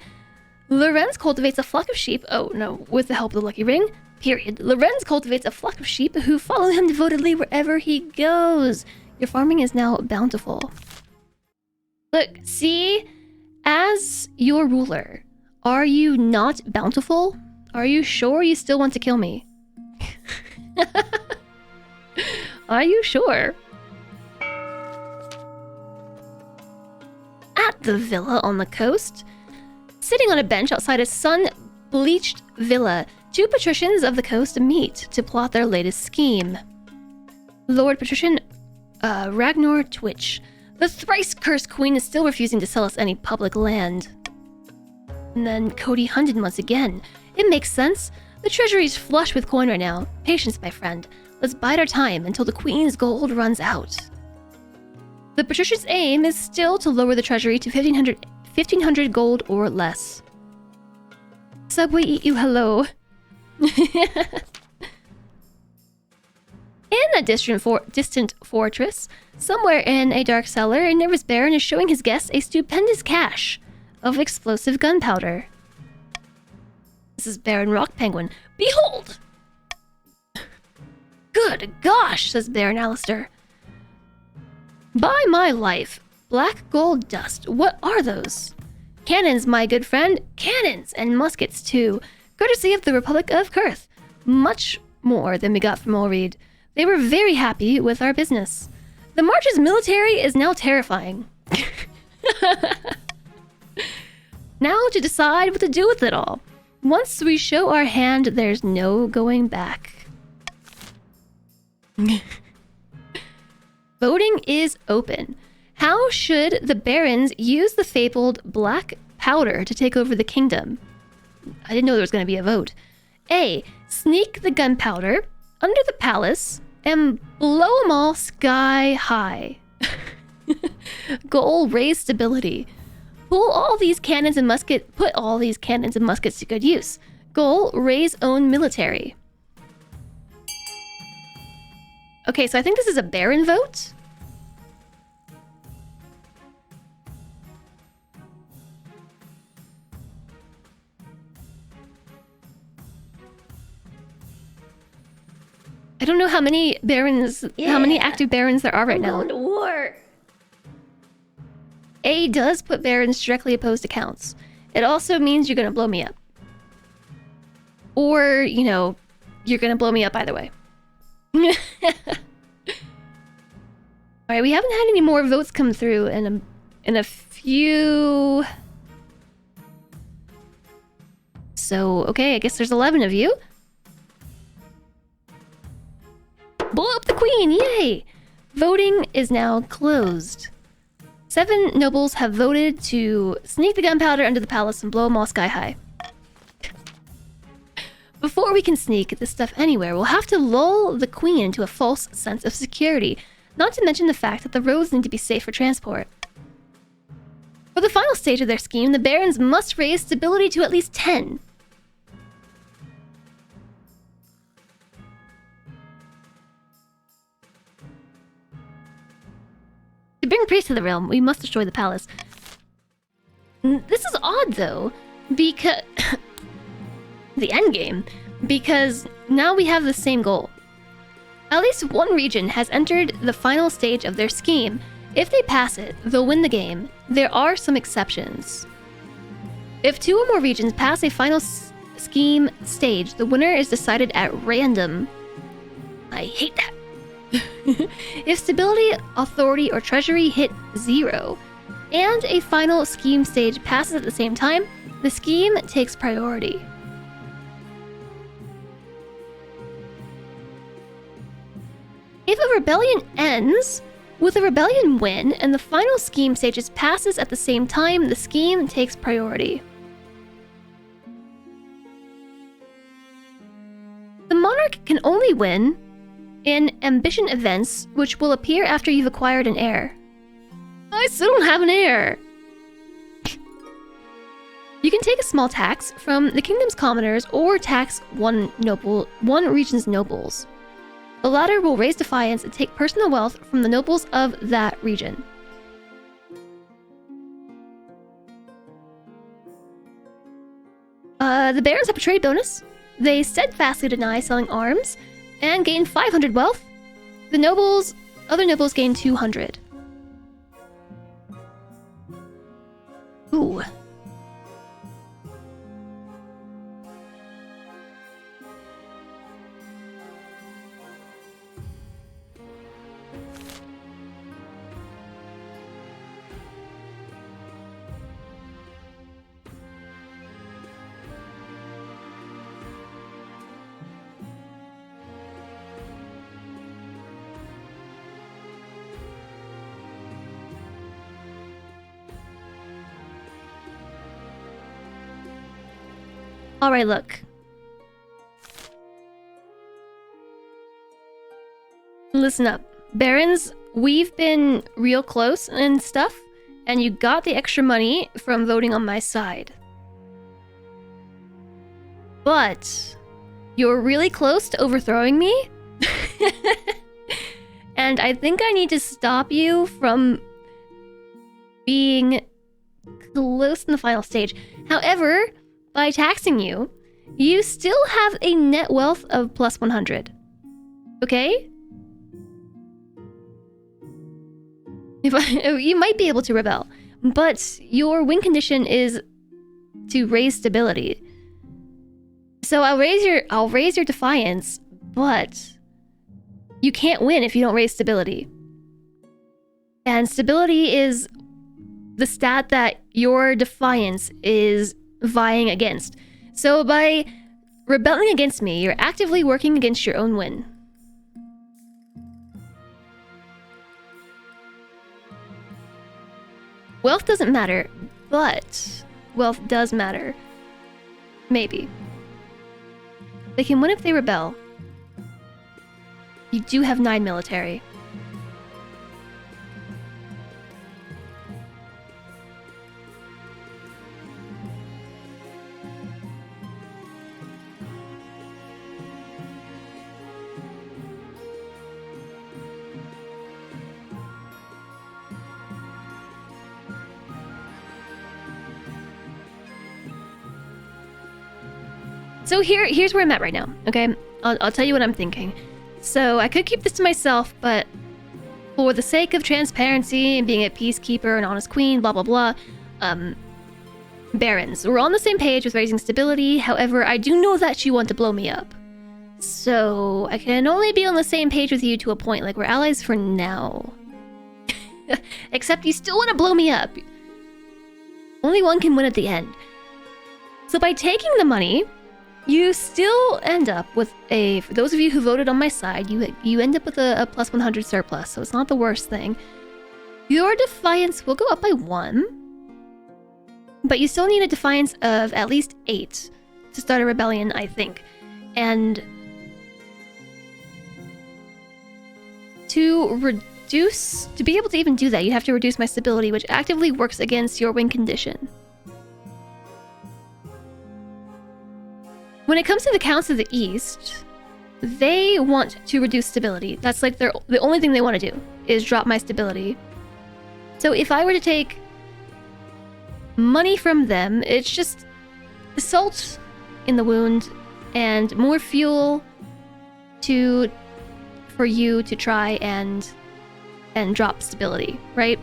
Lorenz cultivates a flock of sheep. Oh, no, with the help of the lucky ring, period. Lorenz cultivates a flock of sheep who follow him devotedly wherever he goes. Your farming is now bountiful. Look, see, as your ruler, are you not bountiful? Are you sure you still want to kill me? Are you sure? At the villa on the coast, sitting on a bench outside a sun-bleached villa, two patricians of the coast meet to plot their latest scheme. Lord Patrician Ragnar Twitch, the thrice-cursed queen, is still refusing to sell us any public land. And then Cody Hunden once again. It makes sense. The treasury's flush with coin right now. Patience, my friend. Let's bide our time until the queen's gold runs out. The patrician's aim is still to lower the treasury to 1,500 gold or less. Subway eat you hello. In a distant fortress, somewhere in a dark cellar, a nervous baron is showing his guests a stupendous cache of explosive gunpowder. This is Baron Rock Penguin. Behold! Good gosh, says Baron Alistair. By my life, black gold dust, what are those? Cannons, my good friend, cannons, and muskets too, courtesy of the Republic of Kurth. Much more than we got from Ulreed. They were very happy with our business. The March's military is now terrifying. Now to decide what to do with it all. Once we show our hand, there's no going back. Voting is open. How should the barons use the fabled black powder to take over the kingdom? I didn't know there was going to be a vote. A. Sneak the gunpowder under the palace and blow them all sky high. Goal, raise stability. Put all these cannons and muskets to good use. Goal, raise own military. Okay, so I think this is a baron vote. I don't know how many barons, how many active barons there are right now. I'm going to war. A does put barons directly opposed to counts. It also means you're going to blow me up. Or, you know, you're going to blow me up either way. Alright, we haven't had any more votes come through in a few... So, okay, I guess there's 11 of you. Blow up the queen, yay! Voting is now closed. 7 nobles have voted to sneak the gunpowder under the palace and blow them all sky high. Before we can sneak this stuff anywhere, we'll have to lull the queen into a false sense of security, not to mention the fact that the roads need to be safe for transport. For the final stage of their scheme, the barons must raise stability to at least 10. To bring peace to the realm, we must destroy the palace. This is odd, though, because... the endgame, because now we have the same goal. At least one region has entered the final stage of their scheme. If they pass it, they'll win the game. There are some exceptions. If 2 or more regions pass a final scheme stage, the winner is decided at random. I hate that. If stability, authority, or treasury hit 0, and a final scheme stage passes at the same time, the scheme takes priority. If a rebellion ends with a rebellion win and the final scheme stages passes at the same time, the scheme takes priority. The monarch can only win in ambition events, which will appear after you've acquired an heir. I still don't have an heir! You can take a small tax from the kingdom's commoners or tax one region's nobles. The latter will raise defiance and take personal wealth from the nobles of that region. The barons have a trade bonus. They steadfastly deny selling arms and gain 500 wealth. The nobles, other nobles gain 200. Ooh. Alright, look. Listen up. Barons, we've been real close and stuff, and you got the extra money from voting on my side. But you're really close to overthrowing me. And I think I need to stop you from being close in the final stage. However, by taxing you, you still have a net wealth of plus 100. Okay? You might be able to rebel, but your win condition is to raise stability. So I'll raise your defiance, but you can't win if you don't raise stability. And stability is the stat that your defiance is vying against. So by rebelling against me, you're actively working against your own win. Wealth doesn't matter, but wealth does matter. Maybe. They can win if they rebel. You do have 9 military. So here's where I'm at right now, okay? I'll tell you what I'm thinking. So I could keep this to myself, but for the sake of transparency and being a peacekeeper and honest queen, blah, blah, blah, barons, we're on the same page with raising stability. However, I do know that you want to blow me up. So I can only be on the same page with you to a point. Like, we're allies for now. Except you still want to blow me up. Only one can win at the end. So by taking the money, you still end up with a, for those of you who voted on my side, you end up with a plus 100 surplus, so it's not the worst thing. Your defiance will go up by 1, but you still need a defiance of at least 8 to start a rebellion, I think. And to be able to even do that, you have to reduce my stability, which actively works against your win condition. When it comes to the Counts of the East, they want to reduce stability. That's like the only thing they want to do, is drop my stability. So if I were to take money from them, it's just salt in the wound and more fuel for you to try and drop stability, right?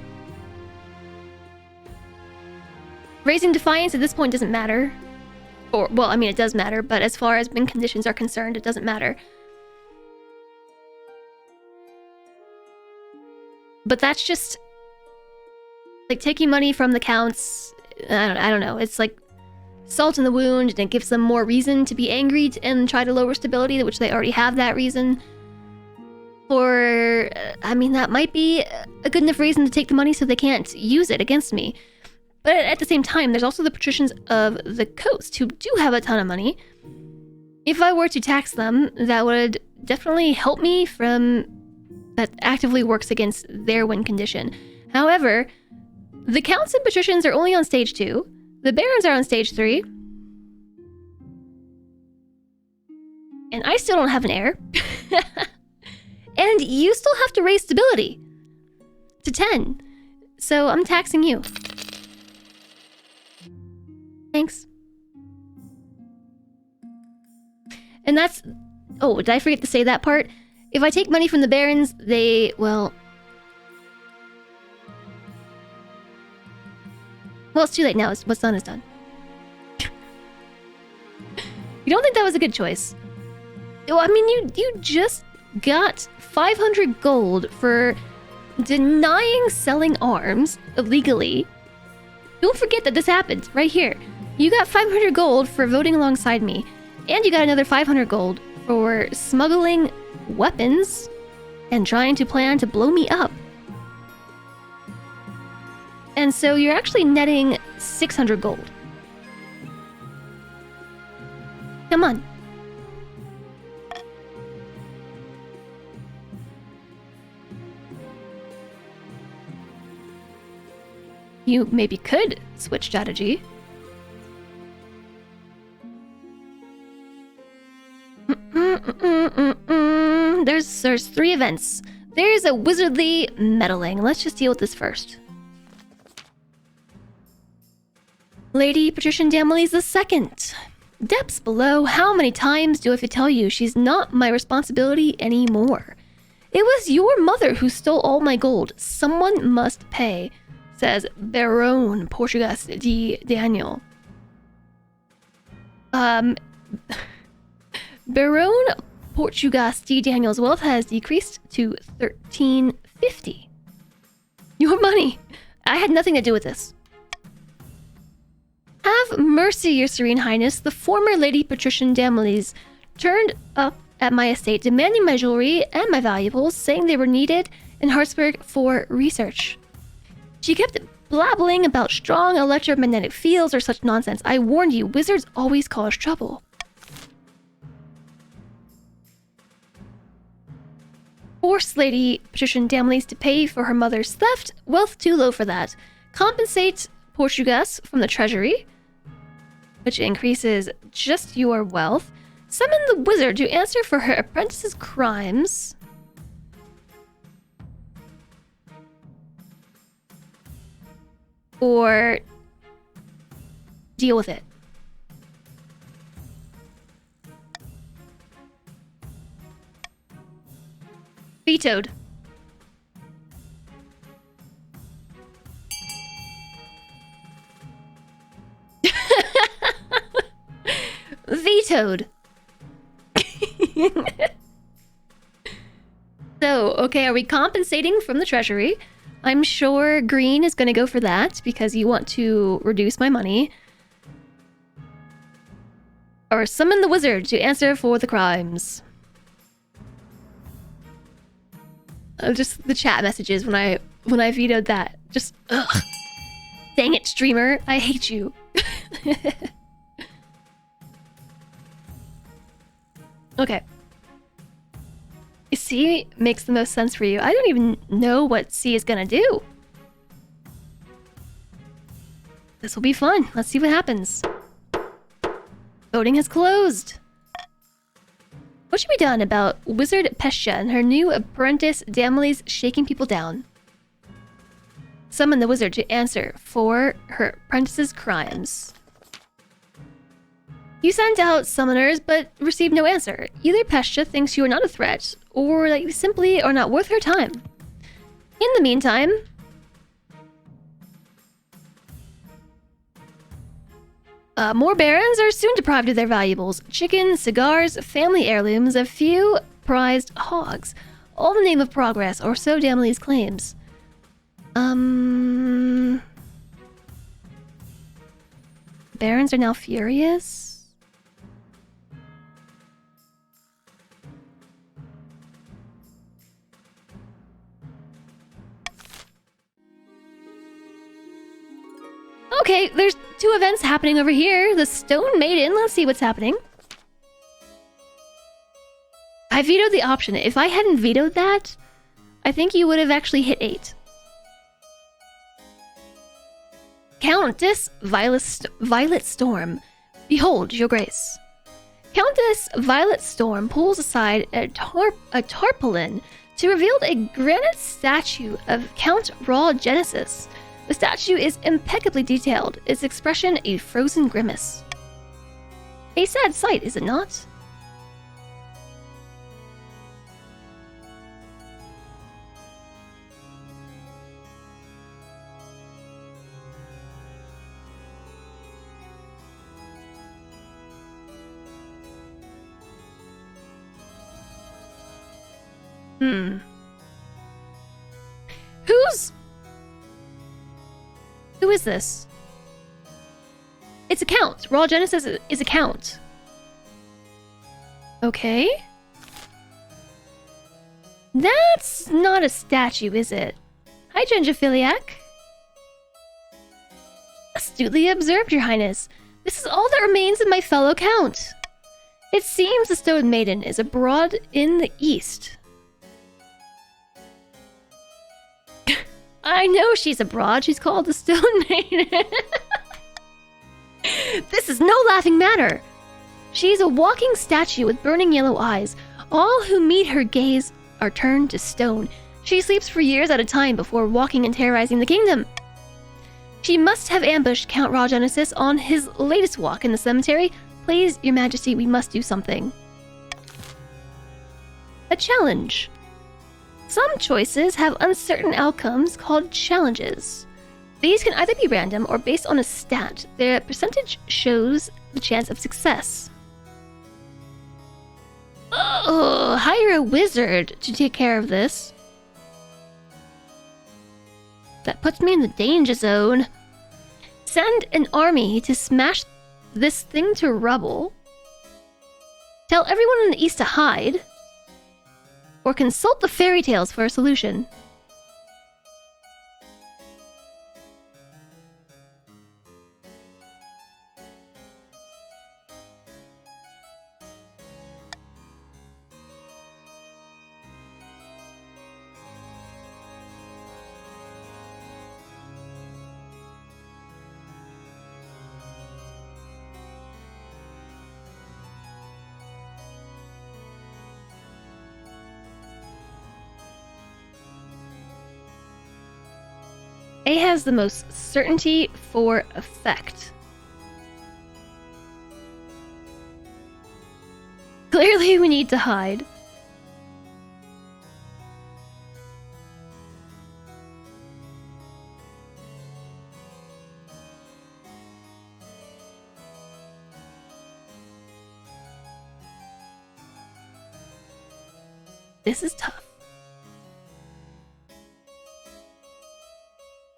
Raising defiance at this point doesn't matter. Or, well, I mean, it does matter, but as far as win conditions are concerned, it doesn't matter. But that's just like taking money from the counts. I don't know. It's like salt in the wound, and it gives them more reason to be angry and try to lower stability, which they already have that reason. Or, I mean, that might be a good enough reason to take the money so they can't use it against me. But at the same time, there's also the patricians of the coast who do have a ton of money. If I were to tax them, that would definitely help me from... that actively works against their win condition. However, the counts and patricians are only on stage 2. The barons are on stage 3. And I still don't have an heir. And you still have to raise stability to 10. So I'm taxing you. Thanks. And that's... Oh, did I forget to say that part? If I take money from the barons, they... Well, it's too late now. What's done is done. You don't think that was a good choice? Well, I mean, you just got 500 gold for denying selling arms illegally. Don't forget that this happened right here. You got 500 gold for voting alongside me, and you got another 500 gold for smuggling weapons and trying to plan to blow me up. And so you're actually netting 600 gold. Come on. You maybe could switch strategy. There's 3 events. There's a wizardly meddling. Let's just deal with this first. Lady Patrician Damley's II. Depths below, how many times do I have to tell you she's not my responsibility anymore? It was your mother who stole all my gold. Someone must pay, says Baron Portugas de Daniel. Baron Portugas de Daniel's wealth has decreased to 1350. Your money. I had nothing to do with this. Have mercy, your serene highness. The former Lady Patrician Damley's turned up at my estate, demanding my jewelry and my valuables, saying they were needed in Hartsburg for research. She kept blabbling about strong electromagnetic fields or such nonsense. I warned you, wizards always cause trouble. Force Lady Patrician Damley's to pay for her mother's theft. Wealth too low for that. Compensate Portugas from the treasury, which increases just your wealth. Summon the wizard to answer for her apprentice's crimes. Or deal with it. Vetoed. Vetoed. So, okay, are we compensating from the treasury? I'm sure green is going to go for that because you want to reduce my money. Or summon the wizard to answer for the crimes. Just the chat messages when I vetoed that. Just ugh. Dang it, streamer. I hate you. Okay. C makes the most sense for you. I don't even know what C is gonna do. This will be fun. Let's see what happens. Voting has closed. What should be done about Wizard Pestia and her new apprentice Damley's shaking people down? Summon the wizard to answer for her apprentice's crimes. You sent out summoners, but received no answer. Either Pestia thinks you are not a threat, or that you simply are not worth her time. In the meantime... more barons are soon deprived of their valuables. Chickens, cigars, family heirlooms, a few prized hogs. All in the name of progress, or so Damley's claims. Barons are now furious? Okay, there's 2 events happening over here. The Stone Maiden, let's see what's happening. I vetoed the option. If I hadn't vetoed that, I think you would have actually hit 8. Countess Violet Storm, behold your grace. Countess Violet Storm pulls aside a tarpaulin to reveal a granite statue of Count Raw Genesis. The statue is impeccably detailed, its expression a frozen grimace. A sad sight, is it not? Hmm. Who is this? It's a count. Raw Genesis is a count. Okay. That's not a statue, is it? Hi, Genjophiliac. Astutely observed, Your Highness. This is all that remains of my fellow count. It seems the Stone Maiden is abroad in the east. I know she's abroad. She's called the Stone Maiden. This is no laughing matter. She's a walking statue with burning yellow eyes. All who meet her gaze are turned to stone. She sleeps for years at a time before walking and terrorizing the kingdom. She must have ambushed Count Raw Genesis on his latest walk in the cemetery. Please, Your Majesty, we must do something. A challenge. Some choices have uncertain outcomes called challenges. These can either be random or based on a stat. Their percentage shows the chance of success. Oh, hire a wizard to take care of this. That puts me in the danger zone. Send an army to smash this thing to rubble. Tell everyone in the east to hide. Or consult the fairy tales for a solution. A has the most certainty for effect. Clearly, we need to hide. This is tough.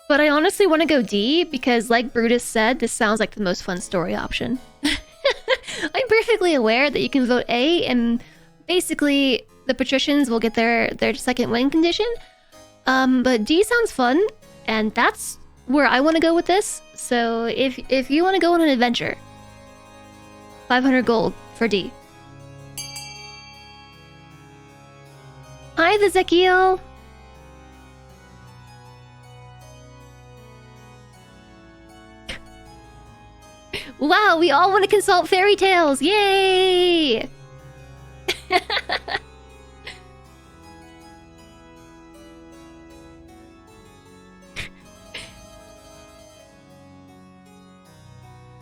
But I honestly want to go D because, like Brutus said, this sounds like the most fun story option. I'm perfectly aware that you can vote A and basically the patricians will get their second win condition. But D sounds fun, and that's where I want to go with this. So if you want to go on an adventure, 500 gold for D. Hi, Ezekiel. Wow, we all want to consult fairy tales! Yay! I'm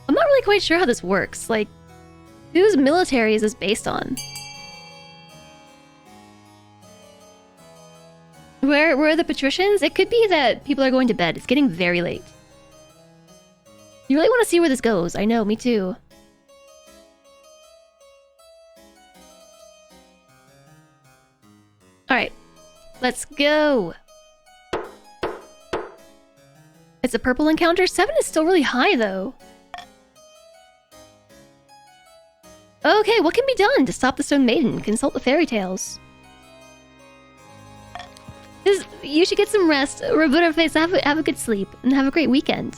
not really quite sure how this works. Like, whose military is this based on? Where are the patricians? It could be that people are going to bed. It's getting very late. You really want to see where this goes. I know, me too. Alright, let's go. It's a purple encounter. 7 is still really high, though. Okay, what can be done to stop the Stone Maiden? Consult the fairy tales. You should get some rest. Roberta Face, have a good sleep, and have a great weekend.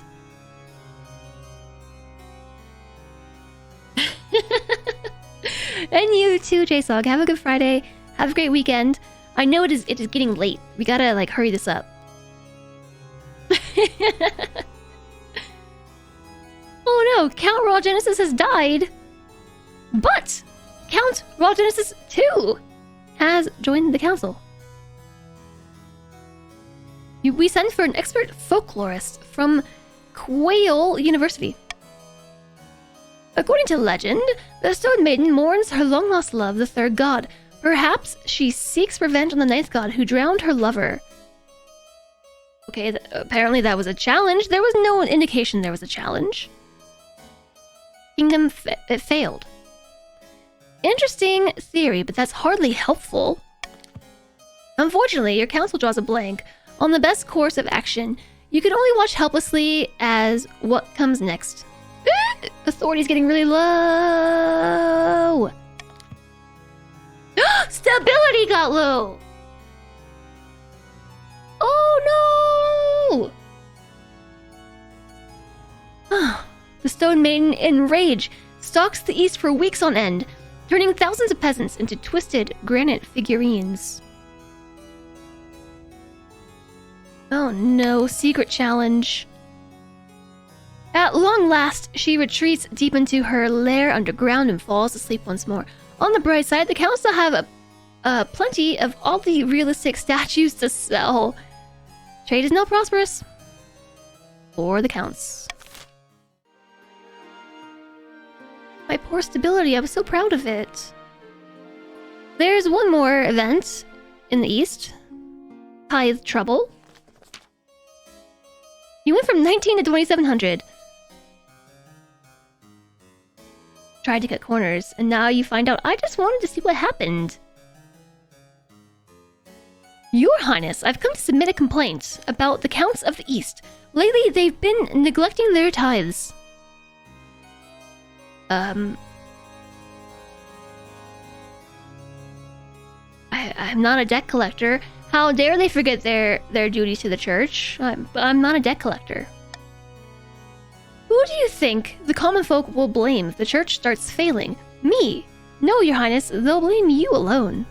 And you too, J-Sog. Have a good Friday. Have a great weekend. I know it is getting late. We gotta, like, hurry this up. Oh no, Count Raw Genesis has died. But Count Raw Genesis 2 has joined the council. We send for an expert folklorist from Quail University. According to legend, the Stone Maiden mourns her long-lost love, the third god. Perhaps she seeks revenge on the ninth god who drowned her lover. Okay, apparently that was a challenge. There was no indication there was a challenge. Kingdom it failed. Interesting theory, but that's hardly helpful. Unfortunately, your council draws a blank on the best course of action. You can only watch helplessly as what comes next. Authority's getting really low. Stability got low. Oh no! The Stone Maiden, in rage, stalks the east for weeks on end, turning thousands of peasants into twisted granite figurines. Oh no, secret challenge. At long last, she retreats deep into her lair underground and falls asleep once more. On the bright side, the council have plenty of all the realistic statues to sell. Trade is now prosperous. For the counts. My poor stability, I was so proud of it. There's one more event in the east. Tithe trouble. You went from 19 to 2700. Tried to cut corners, and now you find out I just wanted to see what happened. Your Highness, I've come to submit a complaint about the Counts of the East. Lately, they've been neglecting their tithes. I'm not a debt collector. How dare they forget their duty to the church? I'm not a debt collector. Who do you think the common folk will blame if the church starts failing? Me? No, Your Highness, they'll blame you alone.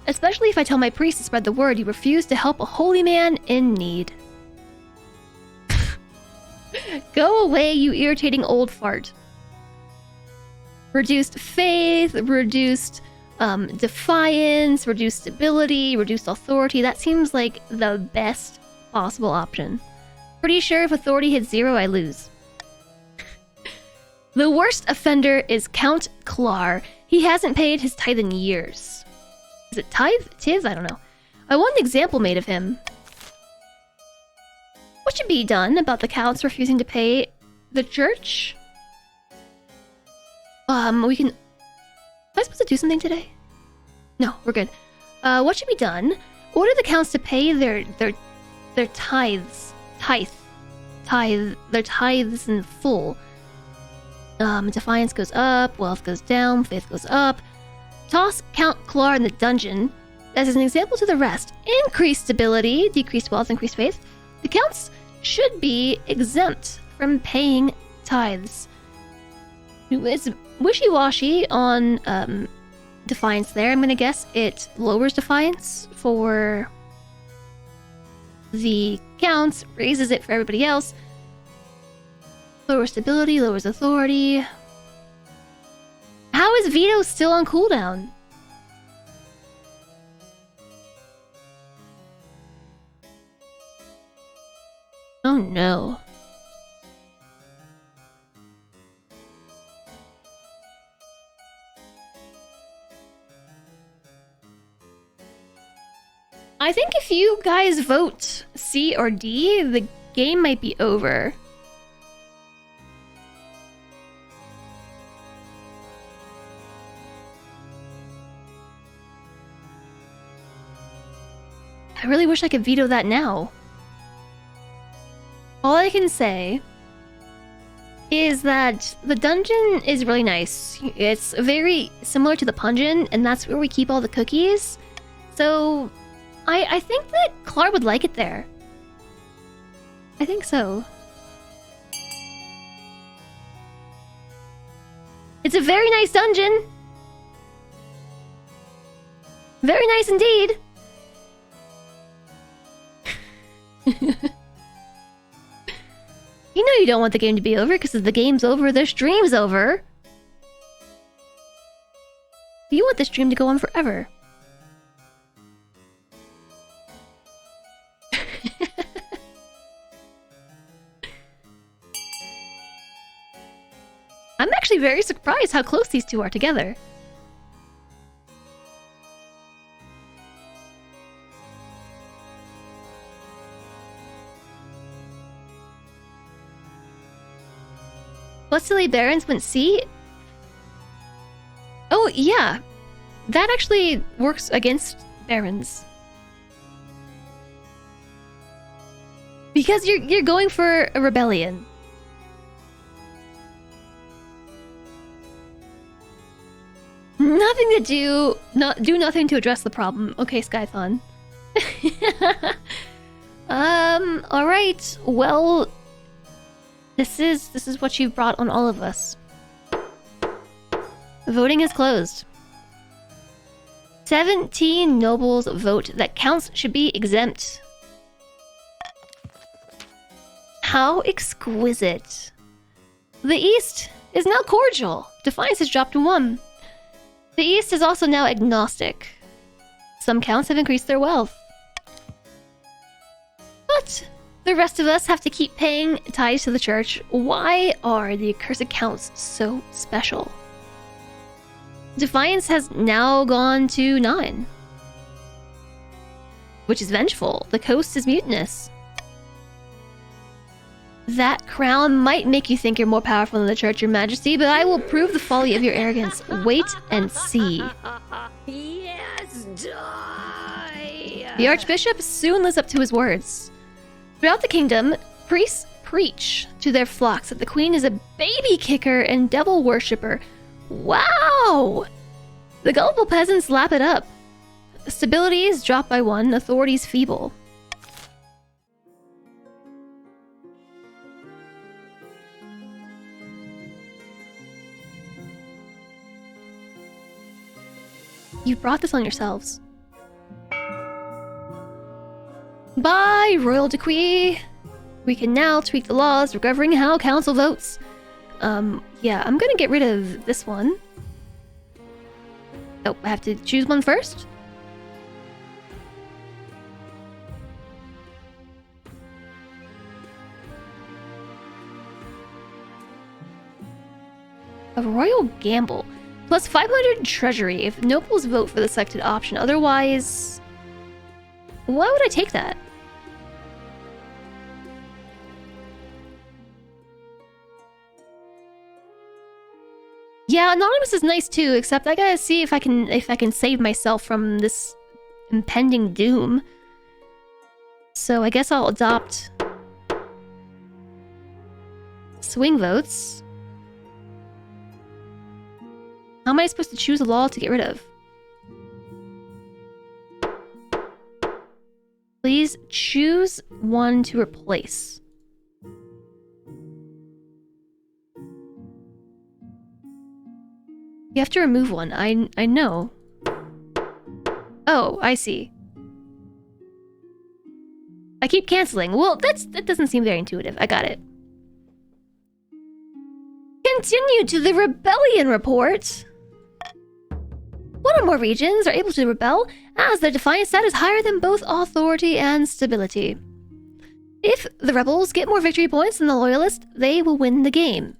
Especially if I tell my priest to spread the word you refuse to help a holy man in need. Go away, you irritating old fart. Reduced faith, reduced defiance, reduced stability, reduced authority. That seems like the best possible option. Pretty sure if authority hits 0, I lose. The worst offender is Count Klar. He hasn't paid his tithe in years. Is it tithe? Tis? I don't know. I want an example made of him. What should be done about the counts refusing to pay the church? We can... Am I supposed to do something today? No, we're good. What should be done? Order the counts to pay their tithes. Their tithes in full. Defiance goes up, wealth goes down, faith goes up. Toss Count Klar in the dungeon. As an example to the rest. Increased stability, decreased wealth, increased faith. The counts should be exempt from paying tithes. It's wishy-washy on defiance there. I'm gonna guess it lowers defiance for the counts, raises it for everybody else. Lowers stability, lowers authority. How is veto still on cooldown? Oh no. I think if you guys vote C or D, the game might be over. I really wish I could veto that now. All I can say is that the dungeon is really nice. It's very similar to the Pungeon, and that's where we keep all the cookies. So I think that Klar would like it there. I think so. It's a very nice dungeon. Very nice indeed. You know you don't want the game to be over, because if the game's over, the stream's over. You want the stream to go on forever. I'm actually very surprised how close these two are together. Silly Barons went C? Oh, yeah. That actually works against Barons. Because you're going for a rebellion. Nothing to do, do nothing to address the problem. Okay, Skython. All right. Well, this is what you've brought on all of us. Voting is closed. 17 nobles vote that counts should be exempt. How exquisite. The East is now cordial. Defiance has dropped to 1. The East is also now agnostic. Some counts have increased their wealth. But the rest of us have to keep paying tithes to the church. Why are the accursed counts so special? Defiance has now gone to 9. Which is vengeful. The coast is mutinous. That crown might make you think you're more powerful than the church, your majesty, but I will prove the folly of your arrogance. Wait and see. Yes, die! The archbishop soon lives up to his words. Throughout the kingdom, priests preach to their flocks that the queen is a baby kicker and devil worshipper. Wow! The gullible peasants lap it up. Stability is dropped by 1, authorities feeble. You've brought this on yourselves. By royal decree, we can now tweak the laws governing how council votes. Yeah, I'm gonna get rid of this one. Oh, I have to choose one first? A royal gamble. Plus 500 treasury if nobles vote for the selected option. Otherwise... why would I take that? Yeah, anonymous is nice too, except I gotta see if I can save myself from this impending doom. So I guess I'll adopt swing votes. How am I supposed to choose a law to get rid of? Please choose one to replace. You have to remove one. I know. Oh, I see. I keep canceling. Well, that doesn't seem very intuitive. I got it. Continue to the rebellion report. One or more regions are able to rebel as their defiance stat is higher than both authority and stability. If the rebels get more victory points than the loyalists, they will win the game.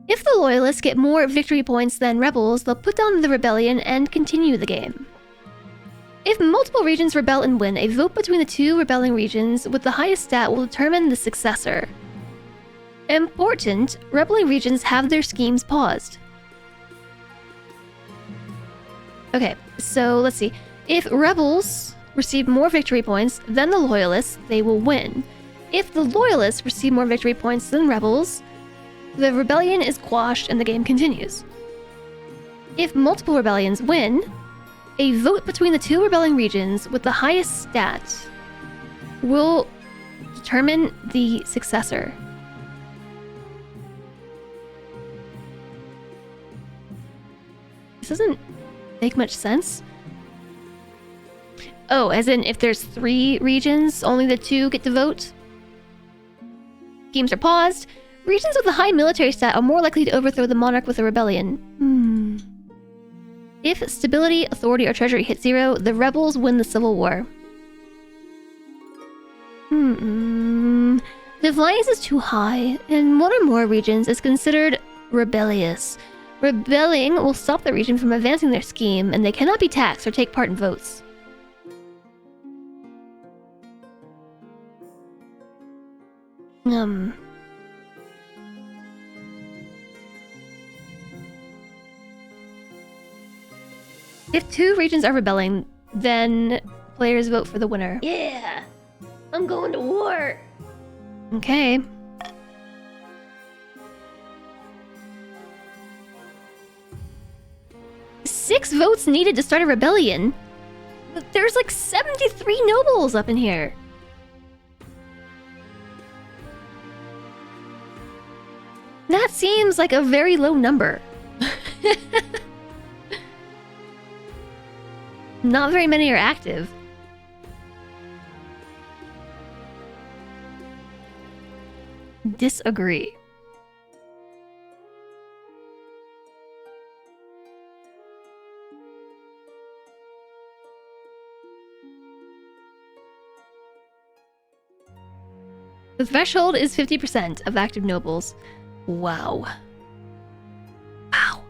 If the loyalists get more victory points than rebels, they'll put down the rebellion and continue the game. If multiple regions rebel and win, a vote between the 2 rebelling regions with the highest stat will determine the successor. Important, rebelling regions have their schemes paused. Okay, so let's see. If rebels receive more victory points than the loyalists, they will win. If the loyalists receive more victory points than rebels, the rebellion is quashed and the game continues. If multiple rebellions win, a vote between the 2 rebelling regions with the highest stat will determine the successor. This doesn't make much sense. Oh, as in if there's 3 regions, only the 2 get to vote? Schemes are paused. Regions with a high military stat are more likely to overthrow the monarch with a rebellion. If stability, authority, or treasury hit 0, the rebels win the civil war. Defiance is too high, and one or more regions is considered rebellious. Rebelling will stop the region from advancing their scheme, and they cannot be taxed or take part in votes. If 2 regions are rebelling, then players vote for the winner. Yeah! I'm going to war. Okay. Six votes needed to start a rebellion. There's like 73 nobles up in here. That seems like a very low number. Not very many are active. Disagree. The threshold is 50% of active nobles. Wow. Wow.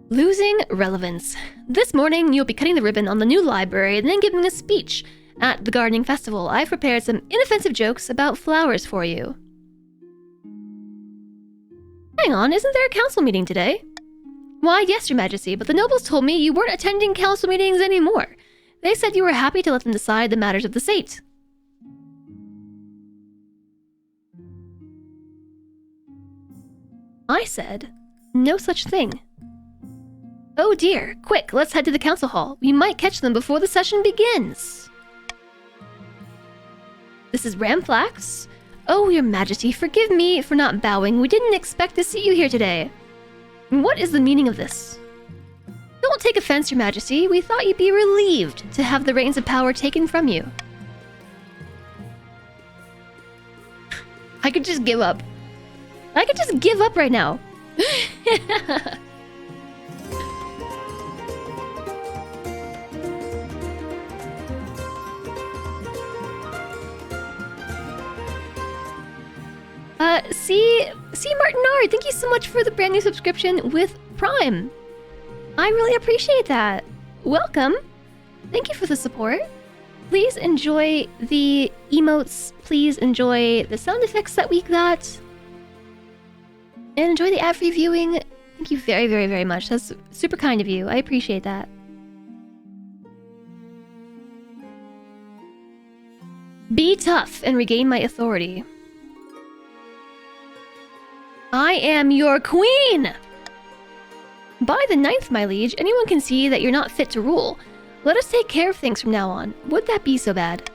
Losing relevance. This morning, you'll be cutting the ribbon on the new library and then giving a speech. At the gardening festival, I've prepared some inoffensive jokes about flowers for you. Hang on, isn't there a council meeting today? Why, yes, Your Majesty, but the nobles told me you weren't attending council meetings anymore. They said you were happy to let them decide the matters of the state. I said, no such thing. Oh dear, quick, let's head to the council hall. We might catch them before the session begins. This is Ramflax. Oh, Your Majesty, forgive me for not bowing. We didn't expect to see you here today. What is the meaning of this? Don't take offense, Your Majesty. We thought you'd be relieved to have the reins of power taken from you. I could just give up. I could just give up right now. C. Martinard, thank you so much for the brand new subscription with Prime. I really appreciate that. Welcome. Thank you for the support. Please enjoy the emotes. Please enjoy the sound effects that we got. And enjoy the ad-free viewing. Thank you very, very, very much. That's super kind of you. I appreciate that. Be tough and regain my authority. I am your queen! By the 9th, my liege, anyone can see that you're not fit to rule. Let us take care of things from now on. Would that be so bad?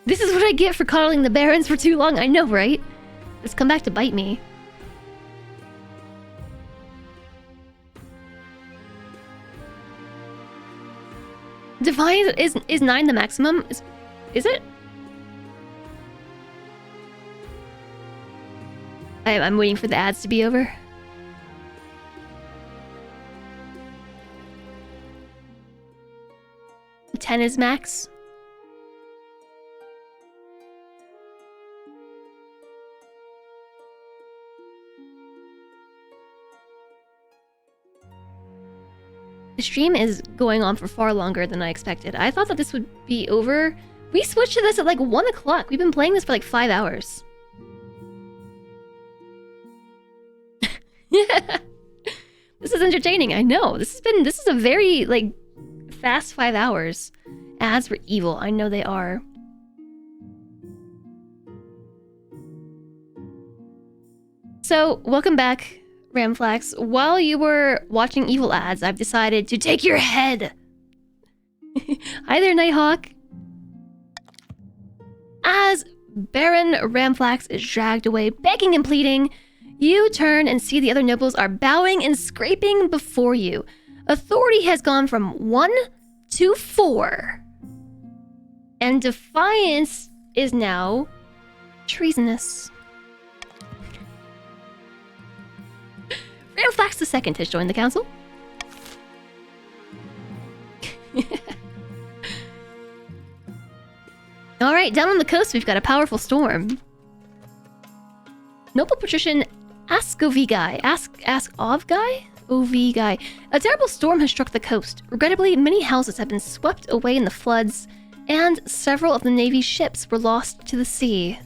This is what I get for coddling the barons for too long, I know, right? It's come back to bite me. Defiance is 9 the maximum? Is it? I'm waiting for the ads to be over. Ten is max. The stream is going on for far longer than I expected. I thought that this would be over. We switched to this at like 1 o'clock. We've been playing this for like 5 hours. Yeah. This is entertaining, I know. This is a very like fast 5 hours. Ads were evil, I know they are. So, welcome back, Ramflax. While you were watching evil ads, I've decided to take your head. Hi there, Nighthawk. As Baron Ramflax is dragged away, begging and pleading, you turn and see the other nobles are bowing and scraping before you. Authority has gone from 1 to 4. And defiance is now treasonous. And Flax the Second has joined the council. Alright, down on the coast we've got a powerful storm. Noble patrician Askovgai. Ovgai? Ovgai. A terrible storm has struck the coast. Regrettably, many houses have been swept away in the floods, and several of the Navy's ships were lost to the sea.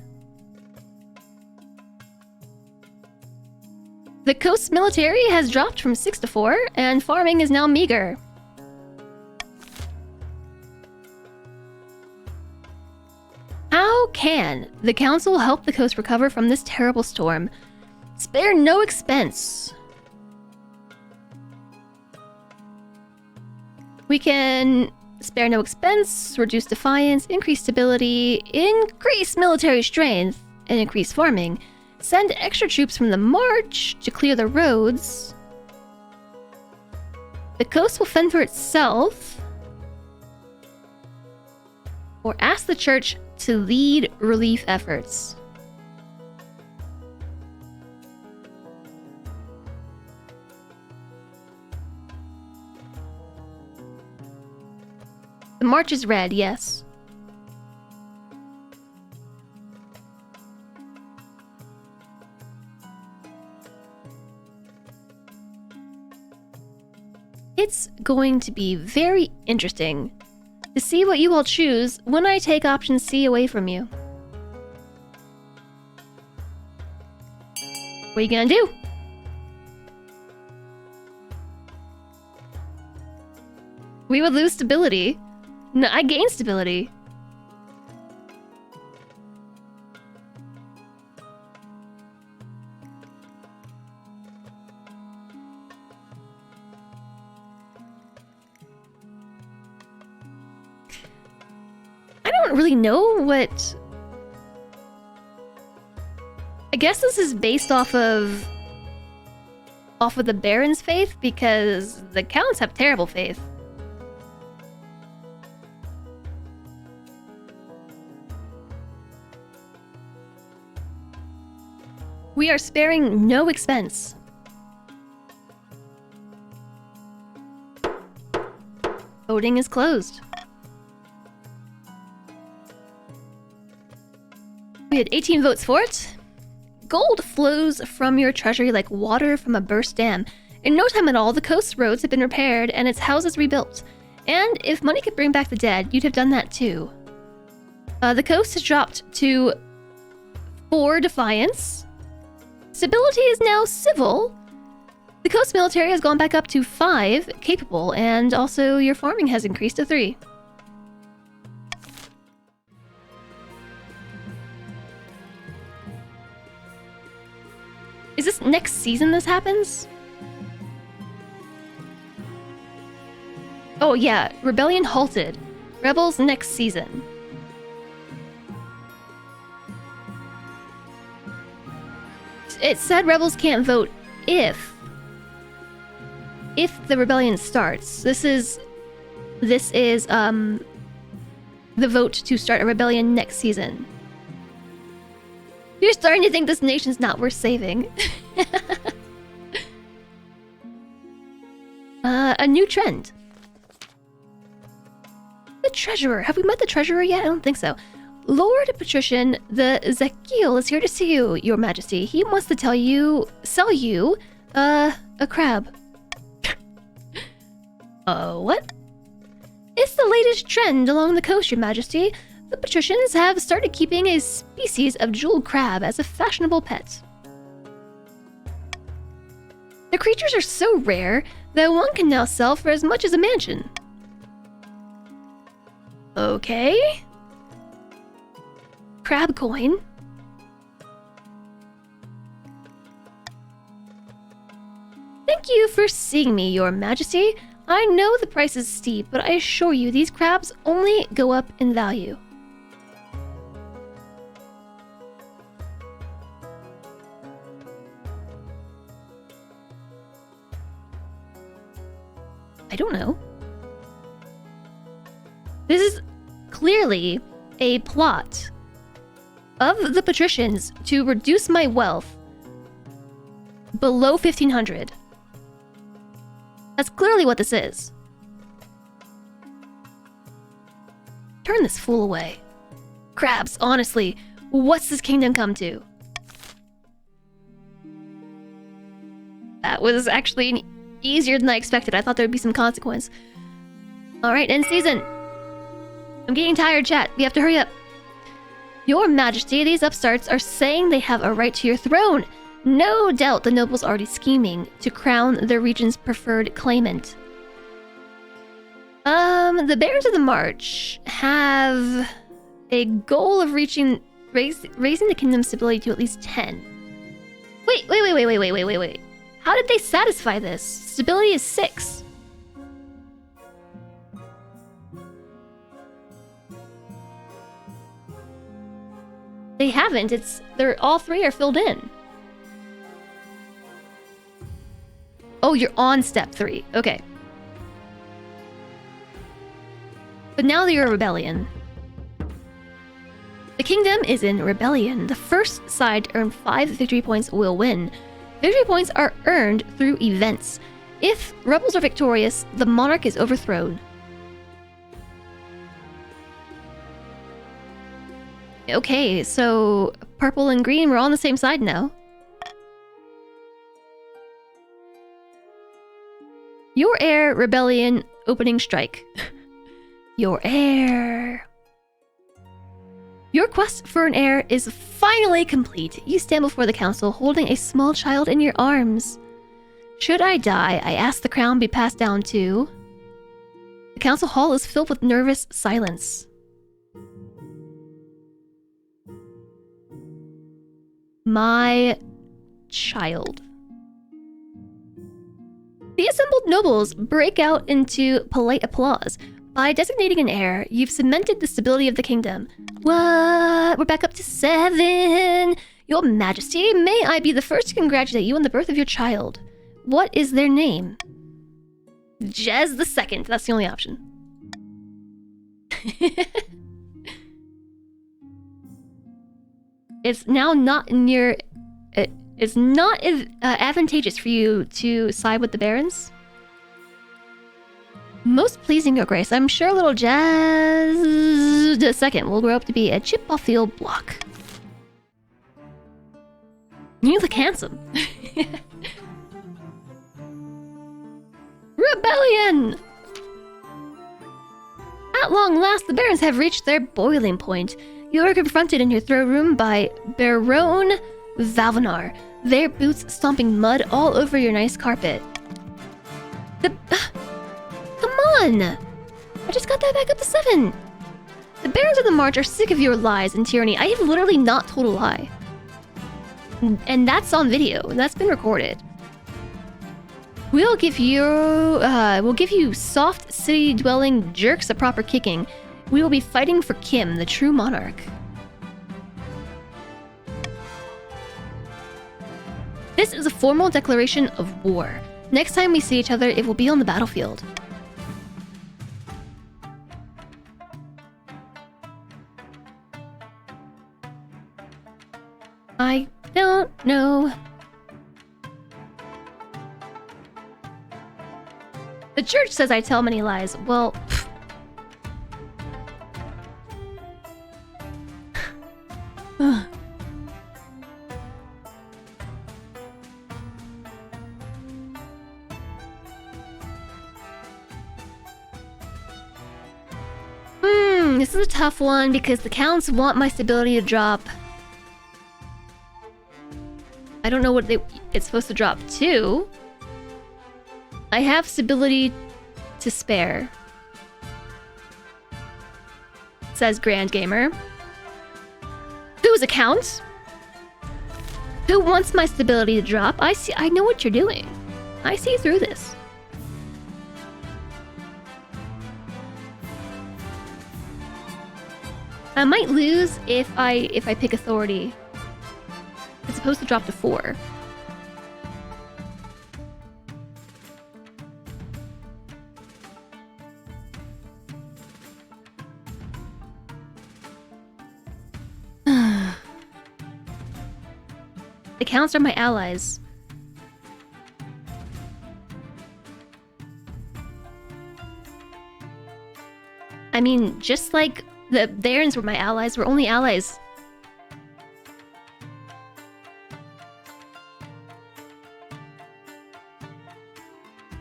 The coast's military has dropped from 6 to 4, and farming is now meager. How can the council help the coast recover from this terrible storm? Spare no expense. We can spare no expense, reduce defiance, increase stability, increase military strength, and increase farming. Send extra troops from the march to clear the roads. The coast will fend for itself. Or ask the church to lead relief efforts. The march is red, yes. It's going to be very interesting to see what you all choose when I take option C away from you. What are you gonna do? We would lose stability. No, I gain stability. I don't really know what... I guess this is based off of the Baron's faith, because the Counts have terrible faith. We are sparing no expense. Voting is closed. We had 18 votes for it. Gold flows from your treasury like water from a burst dam. In no time at all, the coast roads have been repaired and its houses rebuilt. And if money could bring back the dead, you'd have done that too. The coast has dropped to 4 defiance. Stability is now civil. The coast military has gone back up to 5 capable, and also your farming has increased to 3. Is this next season this happens? Oh yeah, rebellion halted. Rebels next season. It said rebels can't vote if the rebellion starts. This is the vote to start a rebellion next season. You're starting to think this nation's not worth saving. A new trend. The treasurer. Have we met the treasurer yet? I don't think so. Lord Patrician, the Zekiel is here to see you, Your Majesty. He wants to sell you, a crab. What? It's the latest trend along the coast, Your Majesty. The patricians have started keeping a species of jeweled crab as a fashionable pet. The creatures are so rare that one can now sell for as much as a mansion. Okay. Crab coin. Thank you for seeing me, Your Majesty. I know the price is steep, but I assure you these crabs only go up in value. I don't know. This is clearly a plot of the patricians to reduce my wealth below 1500. That's clearly what this is. Turn this fool away. Crabs, honestly, what's this kingdom come to? That was actually easier than I expected. I thought there would be some consequence. Alright, end season. I'm getting tired, chat. We have to hurry up. Your Majesty, these upstarts are saying they have a right to your throne. No doubt the nobles are already scheming to crown the region's preferred claimant. The Barons of the March have a goal of raising the kingdom's stability to at least 10. Wait. How did they satisfy this? Stability is 6. They haven't. They're all 3 are filled in. Oh, you're on step 3. Okay. But now that you're a rebellion. The kingdom is in rebellion. The first side to earn 5 victory points will win. Victory points are earned through events. If rebels are victorious, the monarch is overthrown. Okay, so purple and green, we're on the same side now. Your heir, rebellion, opening strike. Your heir. Your quest for an heir is finally complete. You stand before the council holding a small child in your arms. Should I die, I ask the crown be passed down to... The council hall is filled with nervous silence. My child. The assembled nobles break out into polite applause. By designating an heir, you've cemented the stability of the kingdom. What? We're back up to 7. Your Majesty, may I be the first to congratulate you on the birth of your child. What is their name? Jez the Second. That's the only option. It's now not in your... It's not advantageous for you to side with the barons. Most pleasing, Your Grace. I'm sure little Jazz the Second will grow up to be a Chip-off-field block. You look handsome. Rebellion! At long last, the barons have reached their boiling point. You are confronted in your throne room by Baron Valvenar, their boots stomping mud all over your nice carpet. Come on! I just got that back up to 7. The Barons of the March are sick of your lies and tyranny. I have literally not told a lie. And that's on video. That's been recorded. We'll give you soft city-dwelling jerks a proper kicking. We will be fighting for Kim, the true monarch. This is a formal declaration of war. Next time we see each other, it will be on the battlefield. I don't know. The church says I tell many lies. Well... This is a tough one because the counts want my stability to drop. I don't know what it's supposed to drop to. I have stability to spare. Says Grand Gamer. Who's a count? Who wants my stability to drop? I know what you're doing. I see through this. I might lose if I pick authority. It's supposed to drop to 4. The counts are my allies. mean, just like the Barons were my allies, we're only allies.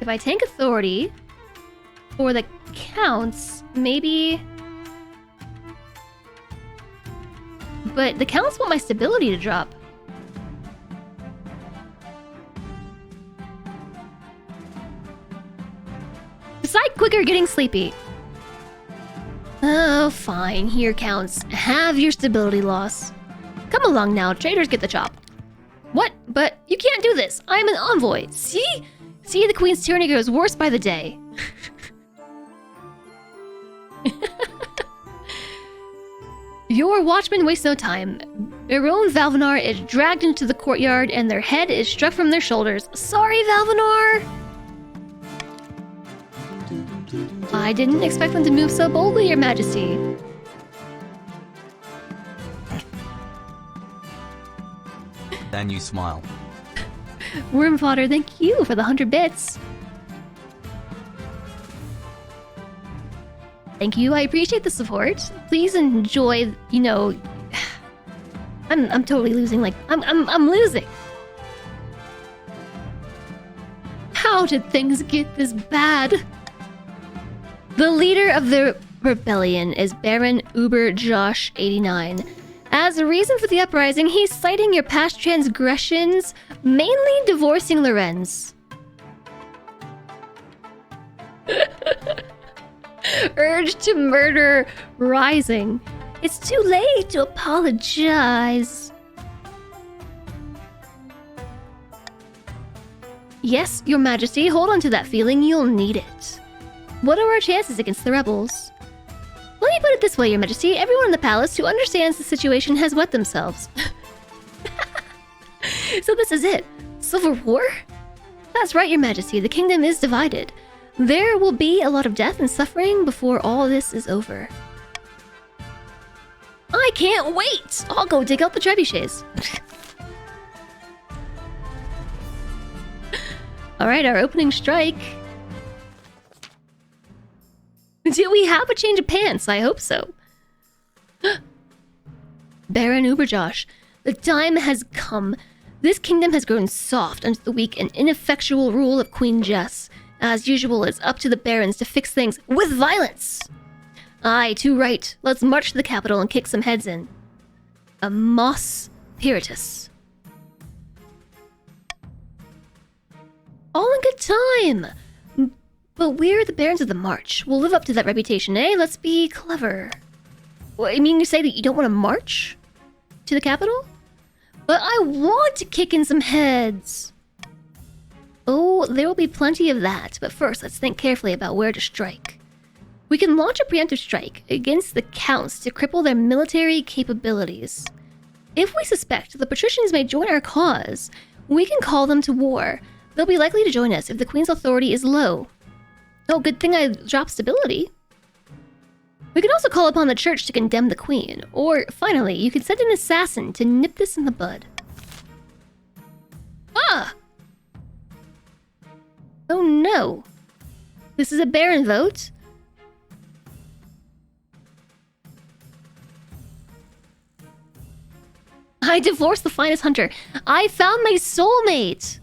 If I tank authority for the counts, maybe... But the counts want my stability to drop. Decide quicker, getting sleepy. Oh, fine. Here, counts. Have your stability loss. Come along now. Traders get the chop. What? But you can't do this. I'm an envoy. See? See, the Queen's tyranny grows worse by the day. Your watchmen waste no time. Baron Valvenar is dragged into the courtyard and their head is struck from their shoulders. Sorry, Valvenar! I didn't expect them to move so boldly, Your Majesty. Then you smile. Worm fodder, thank you for the 100 bits. Thank you, I appreciate the support. Please enjoy, you know... I'm totally losing, like, I'm losing. How did things get this bad? The leader of the rebellion is Baron Uber Josh 89. As a reason for the uprising, he's citing your past transgressions, mainly divorcing Lorenz. Urge to murder rising. It's too late to apologize. Yes, Your Majesty, hold on to that feeling, you'll need it. What are our chances against the rebels? Let me put it this way, Your Majesty. Everyone in the palace who understands the situation has wet themselves. So this is it. Civil war? That's right, Your Majesty. The kingdom is divided. There will be a lot of death and suffering before all this is over. I can't wait! I'll go dig out the trebuchets. Alright, our opening strike. Do we have a change of pants? I hope so. Baron Uberjosh, the time has come. This kingdom has grown soft under the weak and ineffectual rule of Queen Jess. As usual, it's up to the barons to fix things with violence. Aye, too right. Let's march to the capital and kick some heads in. A Moss Piratus. All in good time. But we're the barons of the march. We'll live up to that reputation, eh? Let's be clever. What, I mean, you say that you don't want to march to the capital? But I want to kick in some heads. Oh, there will be plenty of that. But first, let's think carefully about where to strike. We can launch a preemptive strike against the counts to cripple their military capabilities. If we suspect the patricians may join our cause, we can call them to war. They'll be likely to join us if the queen's authority is low. Oh, good thing I dropped stability. We can also call upon the church to condemn the queen. Or, finally, you can send an assassin to nip this in the bud. Ah! Oh no. This is a baron vote. I divorced the finest hunter. I found my soulmate.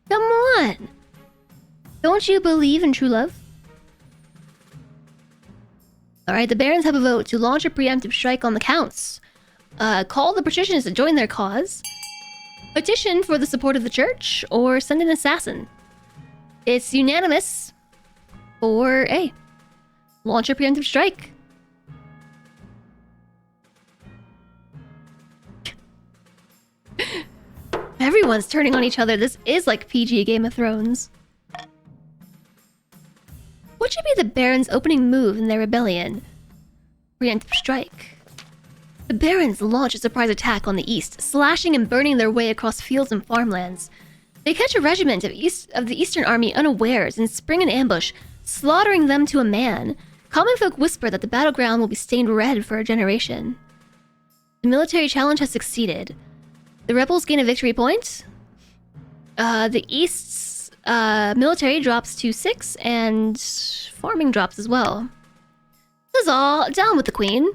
Come on. Don't you believe in true love? Alright, the barons have a vote to launch a preemptive strike on the counts. Call the patricians to join their cause. Petition for the support of the church, or send an assassin. It's unanimous. For A. Launch a preemptive strike. Everyone's turning on each other. This is like PG Game of Thrones. What should be the Barons' opening move in their rebellion? Preemptive strike. The Barons launch a surprise attack on the east, slashing and burning their way across fields and farmlands. They catch a regiment of the Eastern Army unawares and spring an ambush, slaughtering them to a man. Common folk whisper that the battleground will be stained red for a generation. The military challenge has succeeded. The rebels gain a victory point. The East's military drops to 6, and farming drops as well. Huzzah! Down with the queen!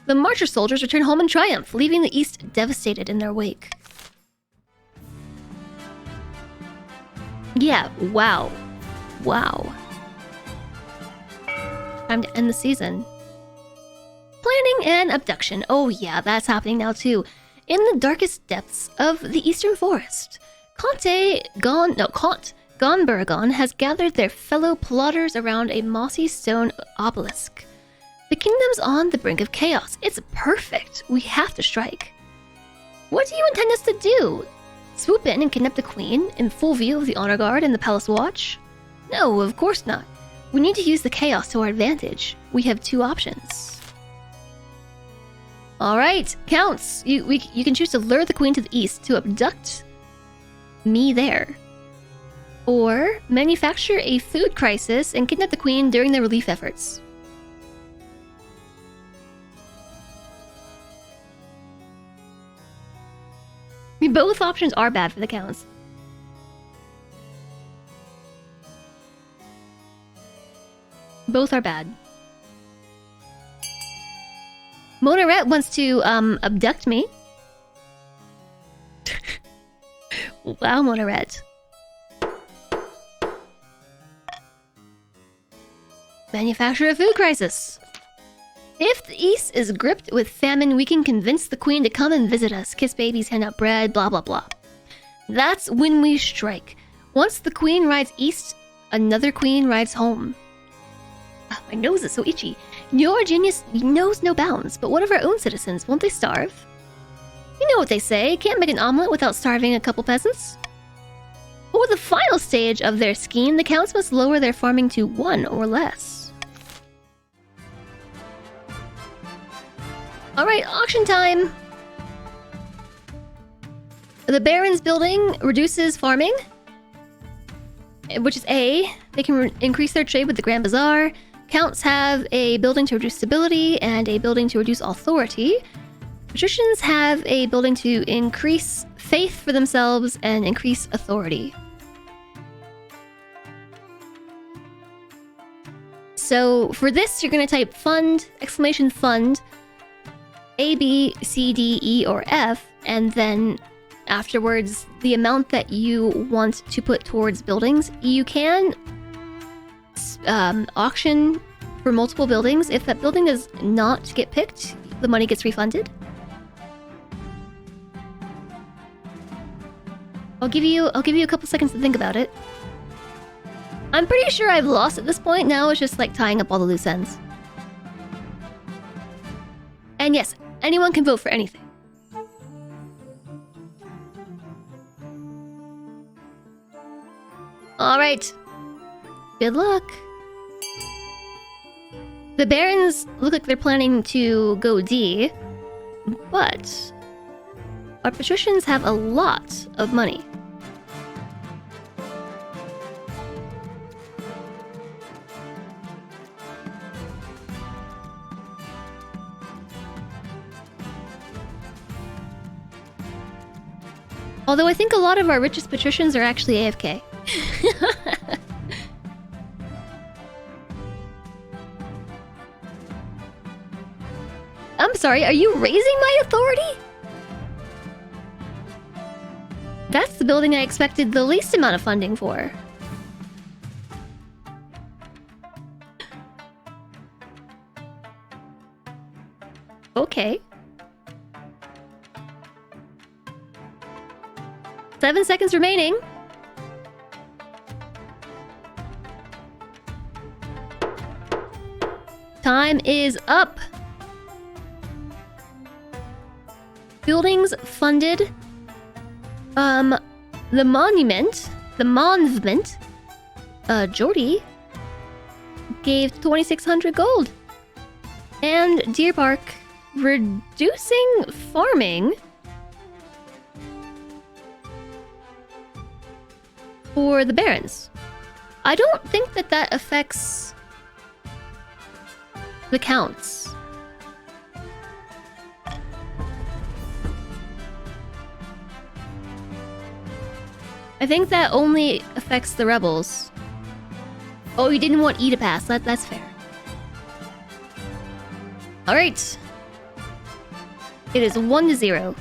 The marcher soldiers return home in triumph, leaving the east devastated in their wake. Yeah, wow. Wow. Time to end the season. Planning an abduction. Oh yeah, that's happening now too. In the darkest depths of the eastern forest, Comte Gonbergon has gathered their fellow plotters around a mossy stone obelisk. The kingdom's on the brink of chaos. It's perfect. We have to strike. What do you intend us to do? Swoop in and kidnap the queen in full view of the honor guard and the palace watch? No, of course not. We need to use the chaos to our advantage. We have two options. Alright, counts. You can choose to lure the queen to the east to abduct me there. Or manufacture a food crisis and kidnap the queen during the relief efforts. Both options are bad for the counts. Both are bad. Monoret wants to abduct me. Wow, Monoret. Manufacture a food crisis. If the East is gripped with famine, we can convince the queen to come and visit us, kiss babies, hand out bread, blah blah blah. That's when we strike. Once the queen rides east, another queen rides home. Oh, my nose is so itchy. Your genius knows no bounds, but what of our own citizens? Won't they starve? You know what they say, can't make an omelet without starving a couple peasants. For the final stage of their scheme, the counts must lower their farming to 1 or less. Alright, auction time! The Baron's building reduces farming, which is A. They can increase their trade with the Grand Bazaar. Counts have a building to reduce stability and a building to reduce authority. Patricians have a building to increase faith for themselves and increase authority. So for this, you're going to type fund, exclamation fund, A, B, C, D, E, or F, and then afterwards, the amount that you want to put towards buildings. You can auction for multiple buildings. If that building does not get picked, the money gets refunded. I'll give you a couple seconds to think about it. I'm pretty sure I've lost at this point. Now it's just like tying up all the loose ends. And yes, anyone can vote for anything. Alright. Good luck. The Barons look like they're planning to go D, but our patricians have a lot of money. Although I think a lot of our richest patricians are actually AFK. I'm sorry, are you raising my authority? That's the building I expected the least amount of funding for. Okay. 7 seconds remaining. Time is up. Buildings funded. The monument, Jordy gave 2,600 gold. And Deer Park reducing farming for the Barons. I don't think that affects the counts. I think that only affects the rebels. Oh, you didn't want E to pass. That's fair. All right. It is 1-0.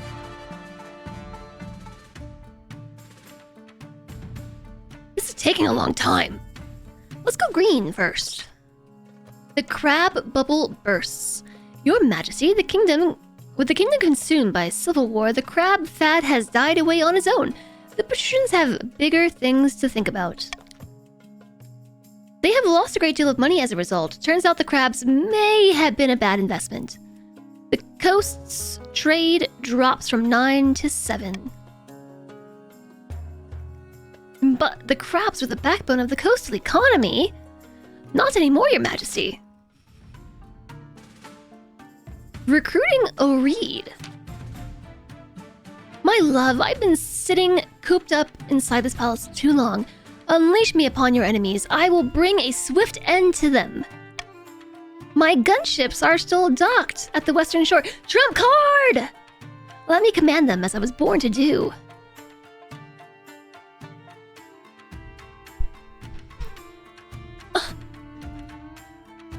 This is taking a long time. Let's go green first. The crab bubble bursts. Your Majesty, with the kingdom consumed by civil war, the crab fad has died away on its own. The patricians have bigger things to think about. They have lost a great deal of money as a result. Turns out the crabs may have been a bad investment. The coast's trade drops from 9 to 7. But the crabs are the backbone of the coastal economy. Not anymore, Your Majesty. Recruiting a reed. My love, I've been sitting cooped up inside this palace too long. Unleash me upon your enemies. I will bring a swift end to them. My gunships are still docked at the western shore. Trump card! Let me command them as I was born to do.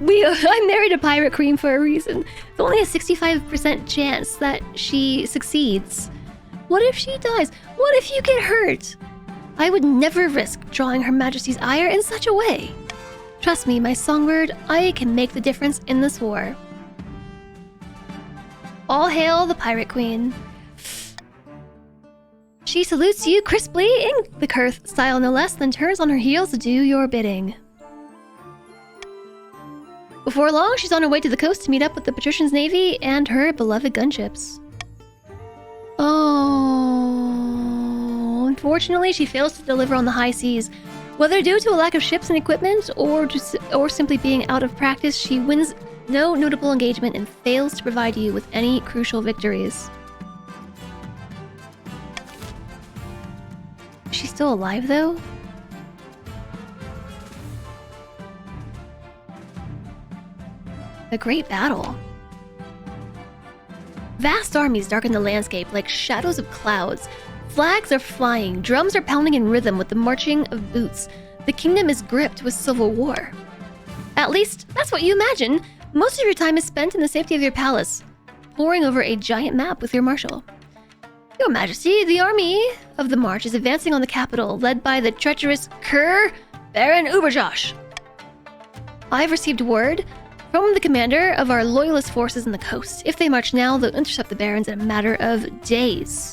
I married a pirate queen for a reason. There's only a 65% chance that she succeeds. What if she dies? What if you get hurt? I would never risk drawing Her Majesty's ire in such a way. Trust me, my songbird, I can make the difference in this war. All hail the pirate queen. She salutes you crisply in the Kurth style no less, then turns on her heels to do your bidding. Before long, she's on her way to the coast to meet up with the patrician's navy and her beloved gunships. Oh, unfortunately, she fails to deliver on the high seas. Whether due to a lack of ships and equipment or simply being out of practice, she wins no notable engagement and fails to provide you with any crucial victories. Is she still alive, though? A great battle. Vast armies darken the landscape like shadows of clouds. Flags are flying, drums are pounding in rhythm with the marching of boots. The kingdom is gripped with civil war. At least, that's what you imagine. Most of your time is spent in the safety of your palace, poring over a giant map with your marshal. Your Majesty, the army of the march is advancing on the capital, led by the treacherous Kerr Baron Uberjosh. I've received word from the commander of our loyalist forces in the coast. If they march now, they'll intercept the barons in a matter of days.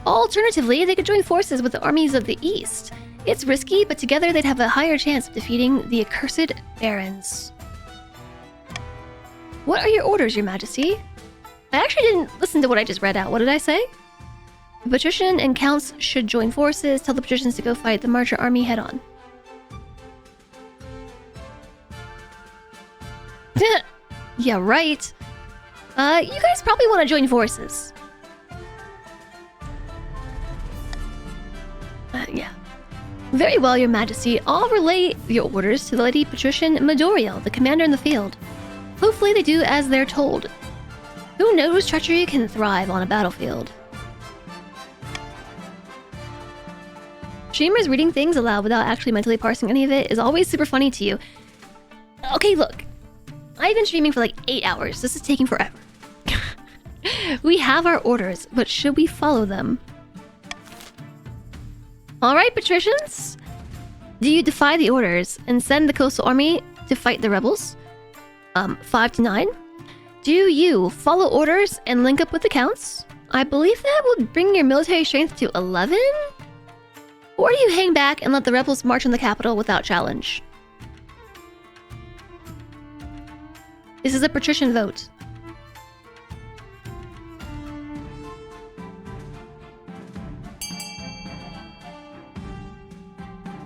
Alternatively, they could join forces with the armies of the east. It's risky, but together they'd have a higher chance of defeating the accursed barons. What are your orders, Your Majesty? I actually didn't listen to what I just read out. What did I say? The patrician and counts should join forces. Tell the patricians to go fight the marcher army head on. Yeah, right. You guys probably want to join forces. Yeah. Very well, Your Majesty. I'll relay your orders to the Lady Patrician Midoriel, the commander in the field. Hopefully they do as they're told. Who knows, treachery can thrive on a battlefield. Streamers reading things aloud without actually mentally parsing any of it is always super funny to you. Okay, look. I've been streaming for like 8 hours. This is taking forever. We have our orders, but should we follow them? Alright, patricians. Do you defy the orders and send the coastal army to fight the rebels? 5 to 9. Do you follow orders and link up with the counts? I believe that would bring your military strength to 11? Or do you hang back and let the rebels march on the capital without challenge? This is a patrician vote.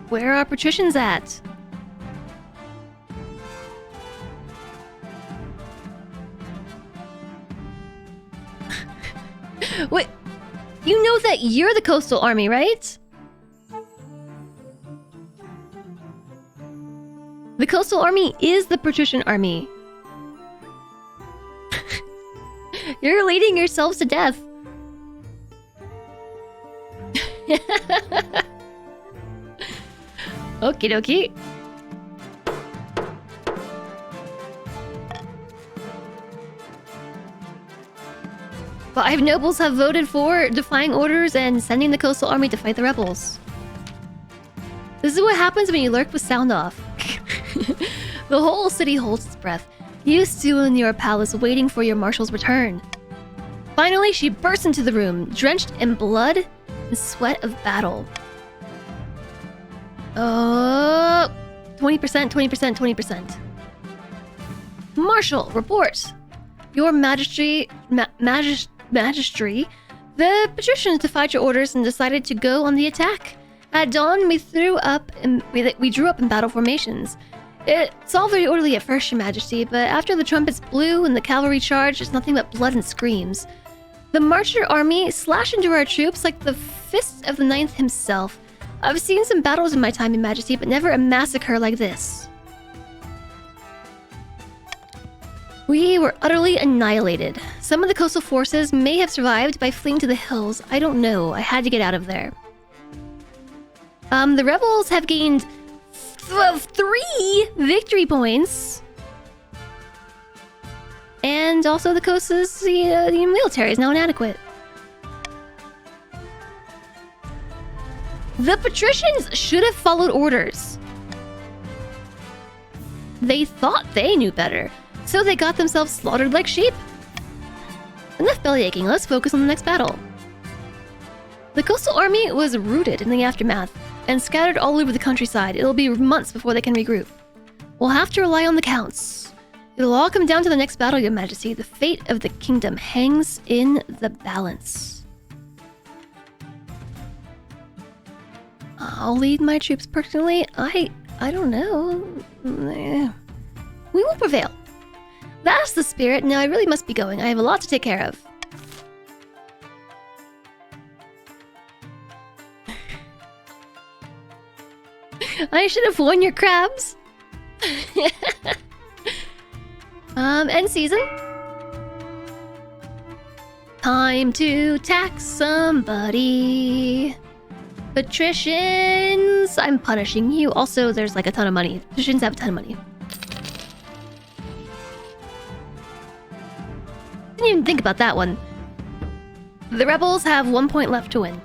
Where are patricians at? Wait, you know that you're the coastal army, right? The coastal army is the patrician army. You're leading yourselves to death. Okie dokie. 5 nobles have voted for defying orders and sending the coastal army to fight the rebels. This is what happens when you lurk with sound off. The whole city holds its breath. You stew in your palace waiting for your marshal's return. Finally, she bursts into the room, drenched in blood and sweat of battle. 20%, 20%, 20%. Marshal, report. Your Majesty, Magistry, the patricians defied your orders and decided to go on the attack. At dawn, we drew up in battle formations. It's all very orderly at first, Your Majesty, but after the trumpets blew and the cavalry charged, it's nothing but blood and screams. The Marcher army slashed into our troops like the fists of the Ninth himself. I've seen some battles in my time, Your Majesty, but never a massacre like this. We were utterly annihilated. Some of the coastal forces may have survived by fleeing to the hills. I don't know. I had to get out of there. The rebels have gained 3 victory points. And also the coast's the military is now inadequate. The patricians should have followed orders. They thought they knew better, so they got themselves slaughtered like sheep. Enough bellyaching, let's focus on the next battle. The coastal army was routed in the aftermath and scattered all over the countryside. It'll be months before they can regroup. We'll have to rely on the counts. It'll all come down to the next battle, Your Majesty. The fate of the kingdom hangs in the balance. I'll lead my troops personally. I don't know. We will prevail. That's the spirit. Now I really must be going. I have a lot to take care of. I should have worn your crabs. End season. Time to tax somebody. Patricians, I'm punishing you. Also, there's like a ton of money. Patricians have a ton of money. Didn't even think about that one. The rebels have 1 point left to win.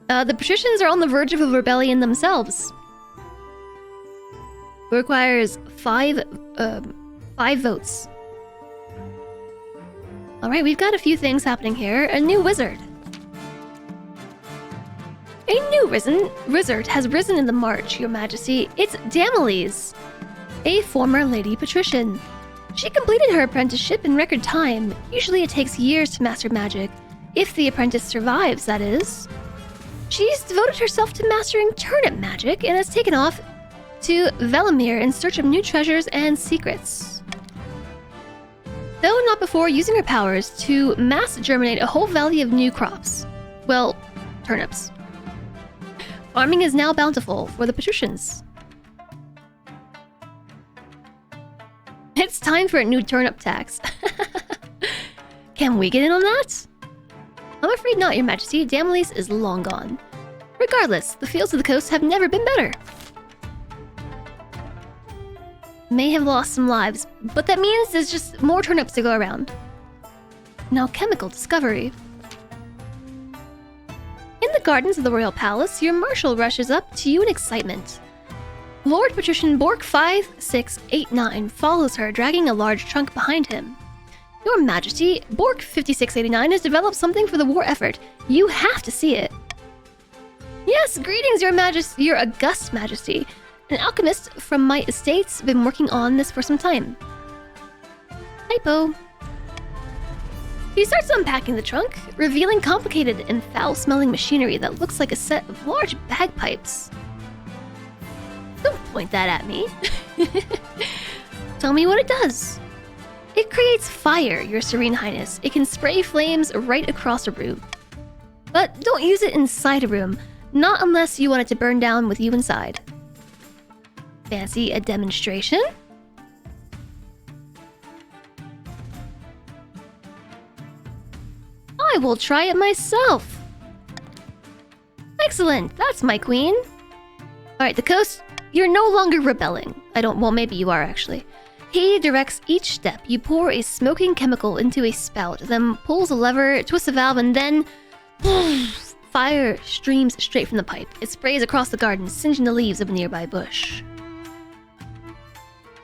The patricians are on the verge of a rebellion themselves. It requires 5 votes. Alright, we've got a few things happening here. A new wizard. A new wizard has risen in the march, Your Majesty. It's Damiles, a former lady patrician. She completed her apprenticeship in record time. Usually it takes years to master magic. If the apprentice survives, that is. She's devoted herself to mastering turnip magic and has taken off to Velimir in search of new treasures and secrets. Though not before using her powers to mass germinate a whole valley of new crops. Well, turnips. Farming is now bountiful for the patricians. It's time for a new turnip tax. Can we get in on that? I'm afraid not, Your Majesty. Damiles is long gone. Regardless, the fields of the coast have never been better. May have lost some lives, but that means there's just more turnips to go around. An alchemical discovery. In the gardens of the royal palace, your marshal rushes up to you in excitement. Lord Patrician Bork 5689 follows her, dragging a large trunk behind him. Your Majesty, Bork 5689 has developed something for the war effort. You have to see it. Yes, greetings, Your Majesty, Your August Majesty. An alchemist from my estate's been working on this for some time. Typo. He starts unpacking the trunk, revealing complicated and foul-smelling machinery that looks like a set of large bagpipes. Don't point that at me. Tell me what it does. It creates fire, Your Serene Highness. It can spray flames right across a room. But don't use it inside a room, not unless you want it to burn down with you inside. Fancy a demonstration? I will try it myself. Excellent, that's my queen. Alright, the coast, You're no longer rebelling. Well, maybe you are actually. He directs each step. You pour a smoking chemical into a spout, then pulls a lever, twists a valve, and then fire streams straight from the pipe. It sprays across the garden, singeing the leaves of a nearby bush.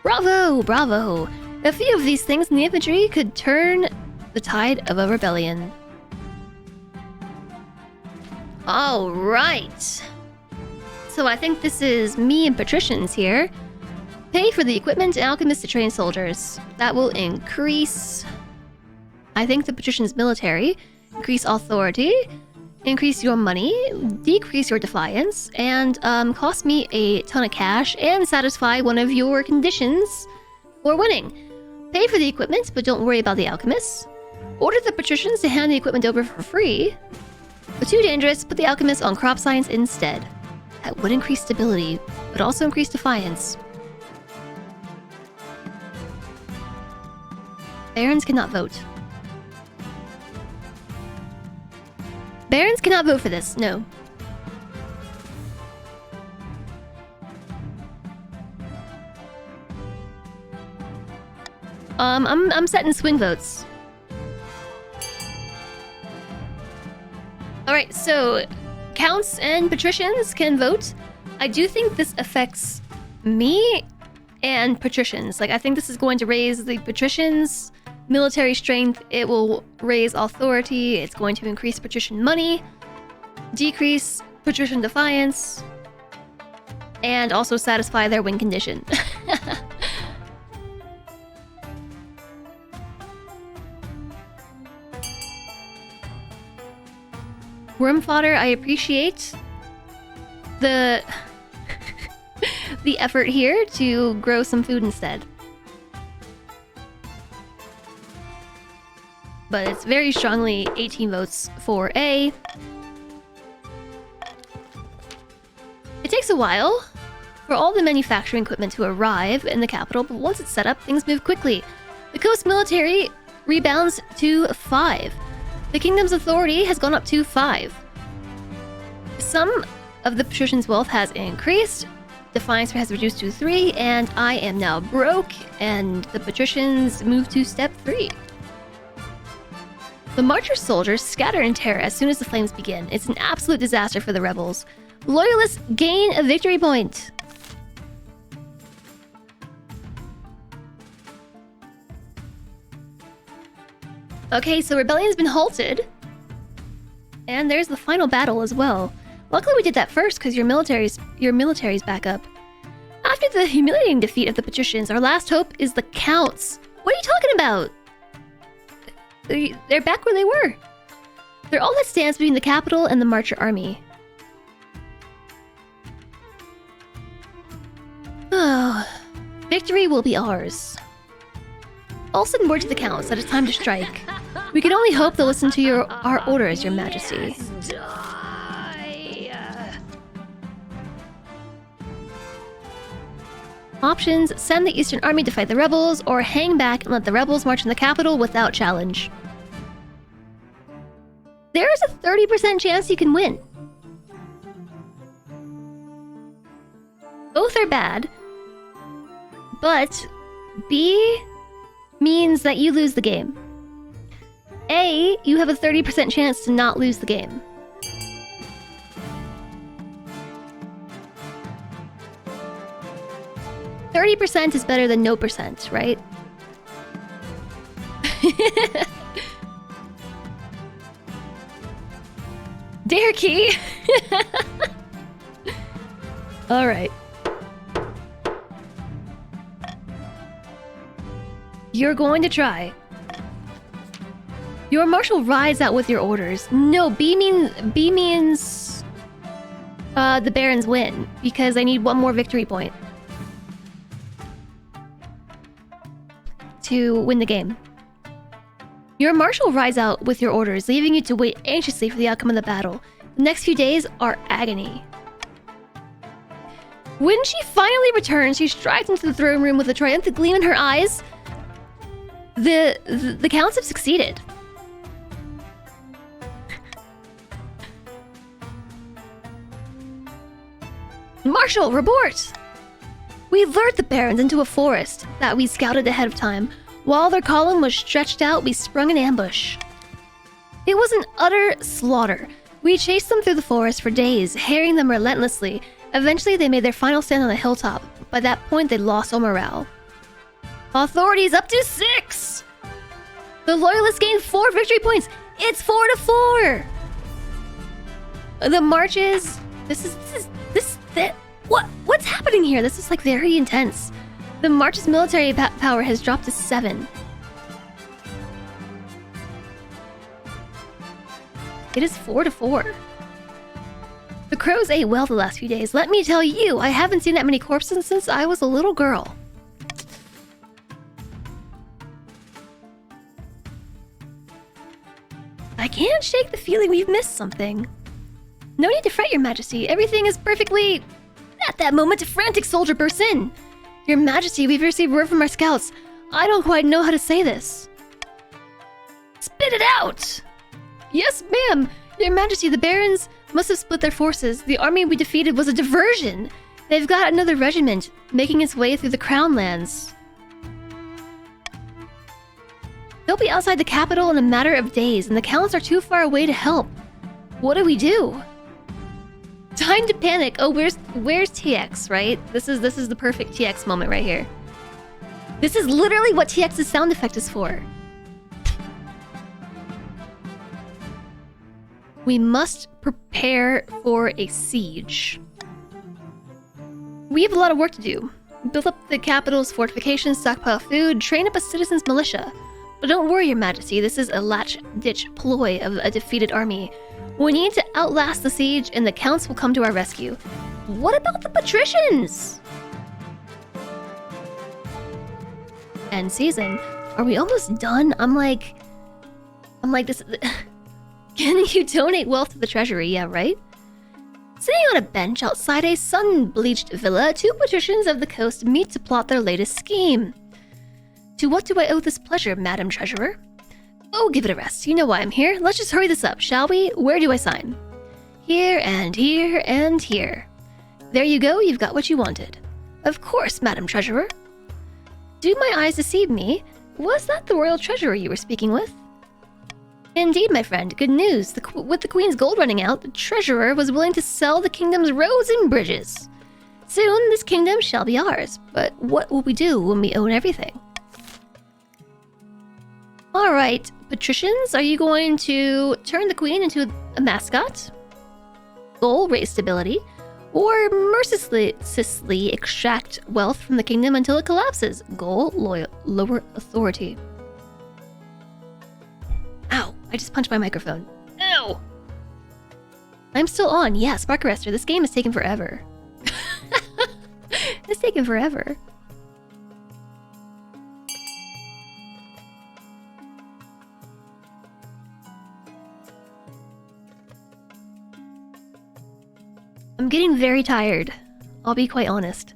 Bravo, bravo. A few of these things in the infantry could turn the tide of a rebellion. All right. So I think this is me and patricians here. Pay for the equipment and alchemists to train soldiers. That will increase, I think, the patrician's military, increase authority, increase your money, decrease your defiance, and cost me a ton of cash and satisfy one of your conditions for winning. Pay for the equipment, but don't worry about the alchemists. Order the patricians to hand the equipment over for free. But too dangerous, put the alchemists on crop science instead. That would increase stability, but also increase defiance. Barons cannot vote. Barons cannot vote for this, no. I'm setting swing votes. Alright, so counts and patricians can vote. I do think this affects me and patricians. Like, I think this is going to raise the patricians' military strength. It will raise authority. It's going to increase patrician money, decrease patrician defiance, and also satisfy their win condition. Worm fodder, I appreciate the the effort here to grow some food instead. But it's very strongly 18 votes for A. It takes a while for all the manufacturing equipment to arrive in the capital, but once it's set up, things move quickly. The coast military rebounds to 5. The kingdom's authority has gone up to 5. Some of the patrician's wealth has increased, defiance has reduced to 3, and I am now broke, and the patricians move to step 3. The marcher soldiers scatter in terror as soon as the flames begin. It's an absolute disaster for the rebels. Loyalists gain a victory point. Okay, so rebellion's been halted. And there's the final battle as well. Luckily we did that first because your military's back up. After the humiliating defeat of the patricians, our last hope is the counts. What are you talking about? They're back where they were. They're all that stands between the capital and the marcher army. Oh, victory will be ours. I'll send word to the counts that it's time to strike. We can only hope they'll listen to our orders, your majesty. Options: send the Eastern Army to fight the rebels, or hang back and let the rebels march in the capital without challenge. There is a 30% chance you can win. Both are bad, but B means that you lose the game. A, you have a 30% chance to not lose the game. %30 is better than no percent, right? Dare key! Alright. You're going to try. Your marshal rides out with your orders. No, B means the barons win, because I need one more victory point to win the game. Your marshal rides out with your orders, leaving you to wait anxiously for the outcome of the battle. The next few days are agony. When she finally returns, she strides into the throne room with a triumphant gleam in her eyes. The counts have succeeded. Marshal, report! We lured the barons into a forest that we scouted ahead of time. While their column was stretched out, we sprung an ambush. It was an utter slaughter. We chased them through the forest for days, harrying them relentlessly. Eventually, they made their final stand on a hilltop. By that point, they lost all morale. Authorities up to 6! The Loyalists gained 4 victory points! It's 4-4! The marches... What's happening here? This is like very intense. The march's military power has dropped to 7. It is 4-4. The crows ate well the last few days. Let me tell you, I haven't seen that many corpses since I was a little girl. I can't shake the feeling we've missed something. No need to fret, Your Majesty. Everything is perfectly... At that moment, a frantic soldier bursts in. Your Majesty, we've received word from our scouts. I don't quite know how to say this. Spit it out! Yes, ma'am. Your Majesty, the barons must have split their forces. The army we defeated was a diversion. They've got another regiment making its way through the Crown lands. They'll be outside the capital in a matter of days, and the counts are too far away to help. What do we do? Time to panic. Oh, where's TX, right? This is the perfect TX moment right here. This is literally what TX's sound effect is for. We must prepare for a siege. We have a lot of work to do. Build up the capital's fortifications, stockpile food, train up a citizens' militia. But don't worry, Your Majesty, this is a latch-ditch ploy of a defeated army. We need to outlast the siege, and the counts will come to our rescue. What about the patricians? End season. Are we almost done? I'm like this. Can you donate wealth to the treasury? Yeah, right? Sitting on a bench outside a sun-bleached villa, 2 patricians of the coast meet to plot their latest scheme. To what do I owe this pleasure, Madam Treasurer? Oh, give it a rest. You know why I'm here. Let's just hurry this up, shall we? Where do I sign? Here and here and here. There you go, you've got what you wanted. Of course, Madam Treasurer. Do my eyes deceive me? Was that the royal treasurer you were speaking with? Indeed, my friend. Good news. With the Queen's gold running out, the treasurer was willing to sell the kingdom's roads and bridges. Soon, this kingdom shall be ours. But what will we do when we own everything? Alright, patricians, are you going to turn the Queen into a mascot? Goal, raise stability. Or mercilessly extract wealth from the kingdom until it collapses. Goal, lower authority. Ow, I just punched my microphone. Ew! I'm still on. Yeah, Spark Arrestor, this game is taking forever. It's taking forever. I'm getting very tired. I'll be quite honest.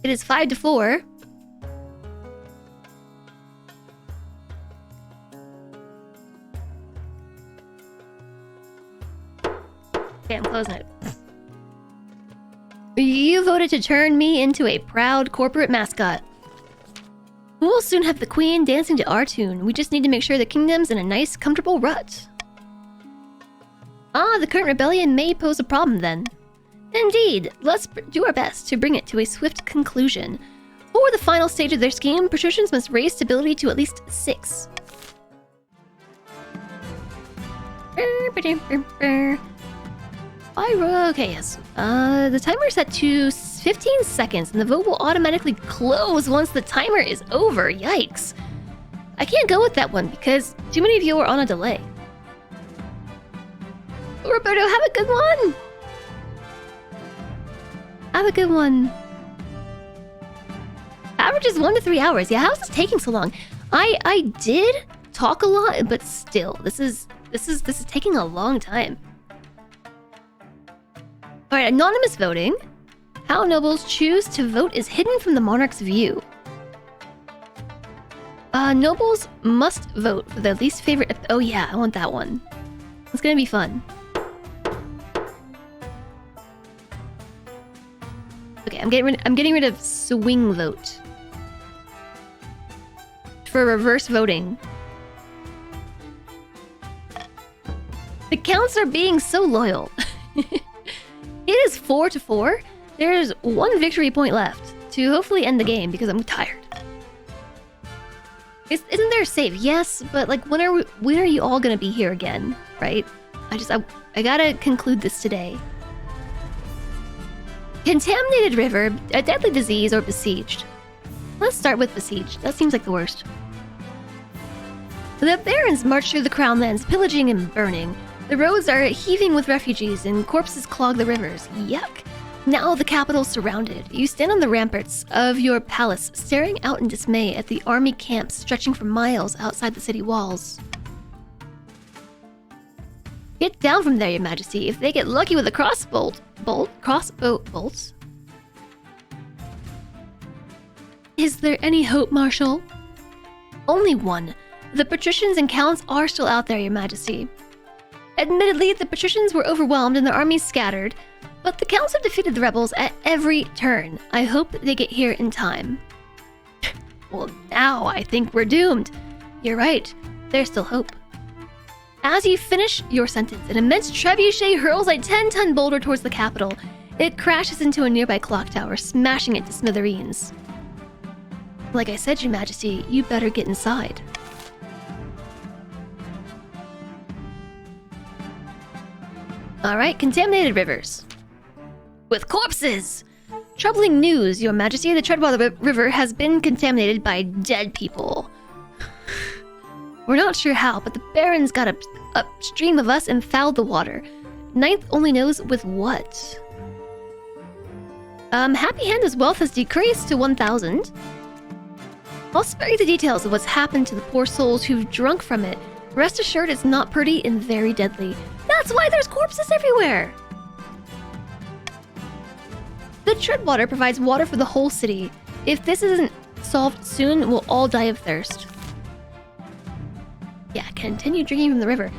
It is 5-4. Okay, I'm closing it. You voted to turn me into a proud corporate mascot. We'll soon have the Queen dancing to our tune. We just need to make sure the kingdom's in a nice, comfortable rut. Ah, the current rebellion may pose a problem then. Indeed, let's do our best to bring it to a swift conclusion. For the final stage of their scheme, patricians must raise stability to at least 6. Okay, yes. The timer is set to 15 seconds, and the vote will automatically close once the timer is over. Yikes. I can't go with that one because too many of you are on a delay. Roberto, have a good one! Have a good one. Average is 1 to 3 hours. Yeah, how is this taking so long? I did talk a lot, but still, this is taking a long time. Alright, anonymous voting. How nobles choose to vote is hidden from the monarch's view. Nobles must vote for their least favorite... Oh yeah, I want that one. It's gonna be fun. Okay, I'm getting rid of swing vote. For reverse voting. The counts are being so loyal. It is 4-4. There's 1 victory point left to hopefully end the game because I'm tired. Isn't there a save? Yes, but like when are you all gonna be here again, right? I gotta conclude this today. Contaminated river, a deadly disease, or besieged. Let's start with besieged. That seems like the worst. The barons march through the crown lands, pillaging and burning. The roads are heaving with refugees and corpses clog the rivers. Yuck. Now the capital's surrounded. You stand on the ramparts of your palace, staring out in dismay at the army camps stretching for miles outside the city walls. Get down from there, Your Majesty. If they get lucky with a crossbow bolts. Is there any hope, Marshal? Only one. The patricians and counts are still out there, Your Majesty. Admittedly, the patricians were overwhelmed and their armies scattered, but the counts have defeated the rebels at every turn. I hope they get here in time. Well, now I think we're doomed. You're right. There's still hope. As you finish your sentence, an immense trebuchet hurls a 10-ton boulder towards the capital. It crashes into a nearby clock tower, smashing it to smithereens. Like I said, Your Majesty, you better get inside. Alright, contaminated rivers. With corpses! Troubling news, Your Majesty. The Treadwater River has been contaminated by dead people. We're not sure how, but the Barons got upstream of us and fouled the water. Ninth only knows with what. Happy Handa's wealth has decreased to 1,000. I'll spare you the details of what's happened to the poor souls who've drunk from it. Rest assured it's not pretty and very deadly. That's why there's corpses everywhere! The Treadwater provides water for the whole city. If this isn't solved soon, we'll all die of thirst. Yeah, continue drinking from the river.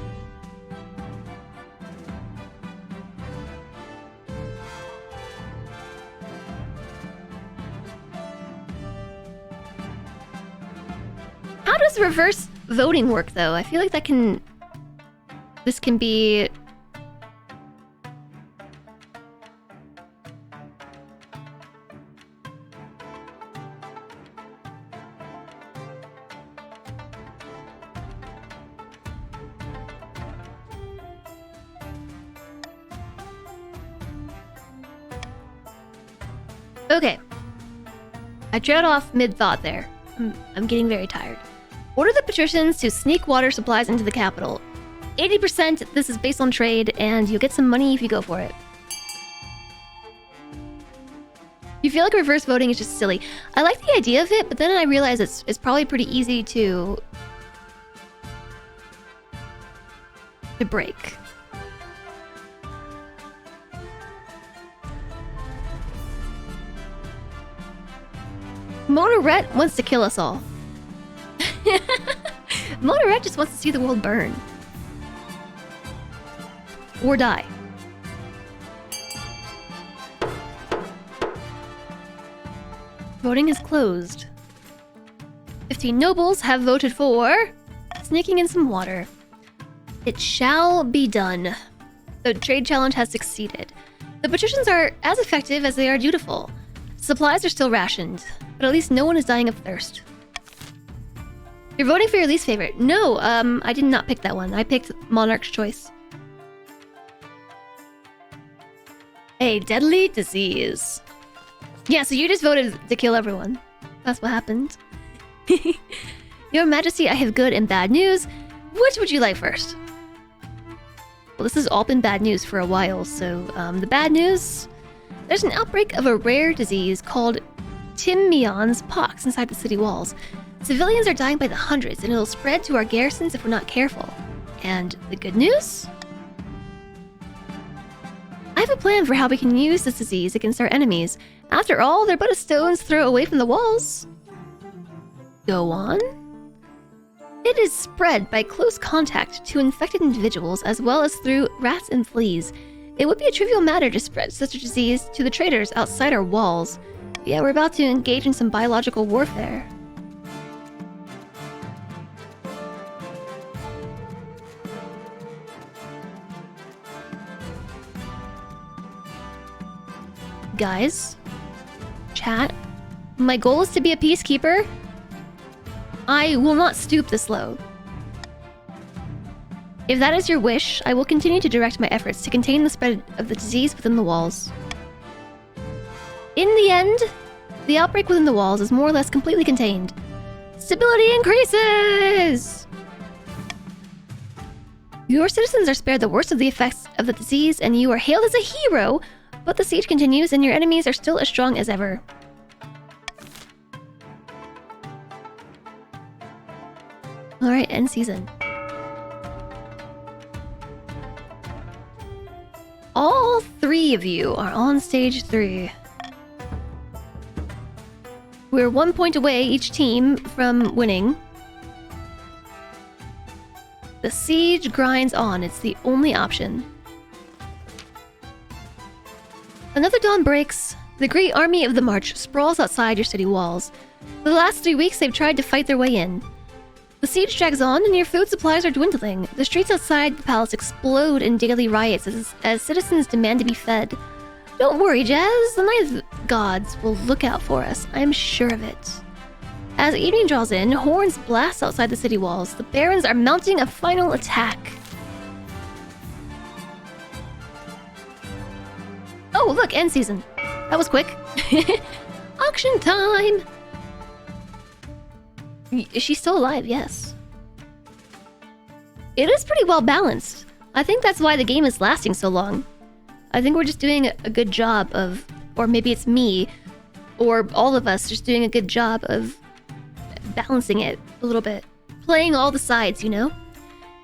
How does reverse voting work, though? I feel like this can be... Okay. I trailed off mid-thought there. I'm getting very tired. Order the patricians to sneak water supplies into the capital. 80%, this is based on trade, and you'll get some money if you go for it. You feel like reverse voting is just silly. I like the idea of it, but then I realize it's probably pretty easy to break. Monoret wants to kill us all. Monoret just wants to see the world burn. Or die. Voting is closed. 15 nobles have voted for sneaking in some water. It shall be done. The trade challenge has succeeded. The patricians are as effective as they are dutiful. Supplies are still rationed, but at least no one is dying of thirst. You're voting for your least favorite. No, I did not pick that one. I picked Monarch's Choice. A deadly disease. Yeah, so you just voted to kill everyone. That's what happened. Your Majesty, I have good and bad news. Which would you like first? Well, this has all been bad news for a while, so the bad news... There's an outbreak of a rare disease called Timian's pox inside the city walls. Civilians are dying by the hundreds, and it'll spread to our garrisons if we're not careful. And the good news? I have a plan for how we can use this disease against our enemies. After all, they're but a stone's throw away from the walls. Go on. It is spread by close contact to infected individuals as well as through rats and fleas. It would be a trivial matter to spread such a disease to the traders outside our walls. Yeah, we're about to engage in some biological warfare. Guys, chat, my goal is to be a peacekeeper. I will not stoop this low. If that is your wish, I will continue to direct my efforts to contain the spread of the disease within the walls. In the end, the outbreak within the walls is more or less completely contained. Stability increases! Your citizens are spared the worst of the effects of the disease, and you are hailed as a hero, but the siege continues and your enemies are still as strong as ever. Alright, end season. All 3 of you are on stage 3. We're 1 point away, each team, from winning. The siege grinds on. It's the only option. Another dawn breaks. The great army of the March sprawls outside your city walls. For the last 3 weeks, they've tried to fight their way in. The siege drags on, and your food supplies are dwindling. The streets outside the palace explode in daily riots as citizens demand to be fed. Don't worry, Jazz. The Night Gods will look out for us. I'm sure of it. As evening draws in, horns blast outside the city walls. The barons are mounting a final attack. Oh, look, end season. That was quick. Auction time! Is she still alive? Yes. It is pretty well balanced. I think that's why the game is lasting so long. I think we're just doing a good job of, or maybe it's me, or all of us just doing a good job of balancing it a little bit. Playing all the sides, you know?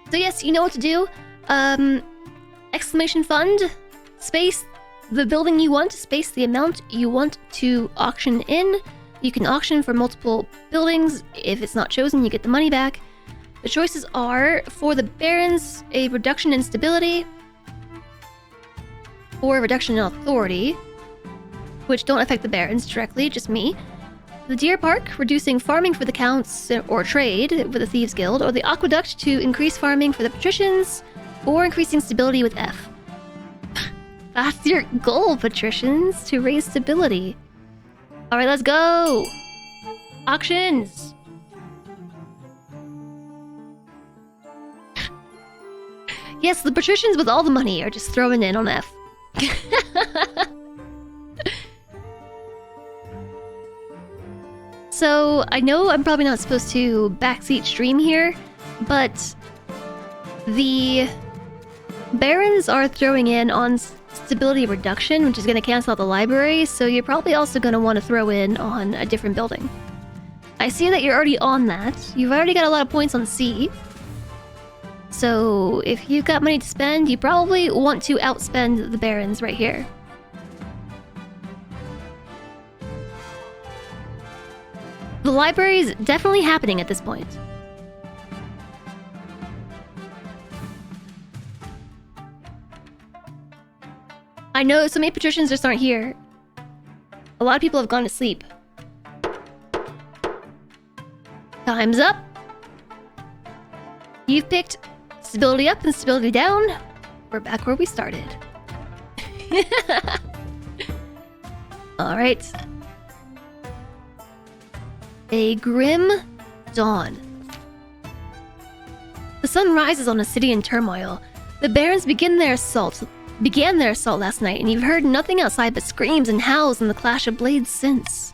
So yes, you know what to do. Exclamation fund, space the building you want, space the amount you want to auction in. You can auction for multiple buildings. If it's not chosen, you get the money back. The choices are, for the barons, a reduction in stability, or a reduction in authority, which don't affect the barons directly, just me. The Deer Park, reducing farming for the counts or trade with the Thieves Guild, or the Aqueduct to increase farming for the patricians, or increasing stability with F. That's your goal, patricians, to raise stability. Alright, let's go! Auctions! Yes, the patricians with all the money are just throwing in on F. So, I know I'm probably not supposed to backseat stream here, but the barons are throwing in on stability reduction, which is going to cancel out the library, so you're probably also going to want to throw in on a different building. I see that you're already on that. You've already got a lot of points on C. So if you've got money to spend, you probably want to outspend the barons right here. The library is definitely happening at this point. I know so many patricians just aren't here. A lot of people have gone to sleep. Time's up. You've picked stability up and stability down. We're back where we started. Alright. A grim dawn. The sun rises on a city in turmoil. The barons began their assault last night, and you've heard nothing outside but screams and howls and the clash of blades since.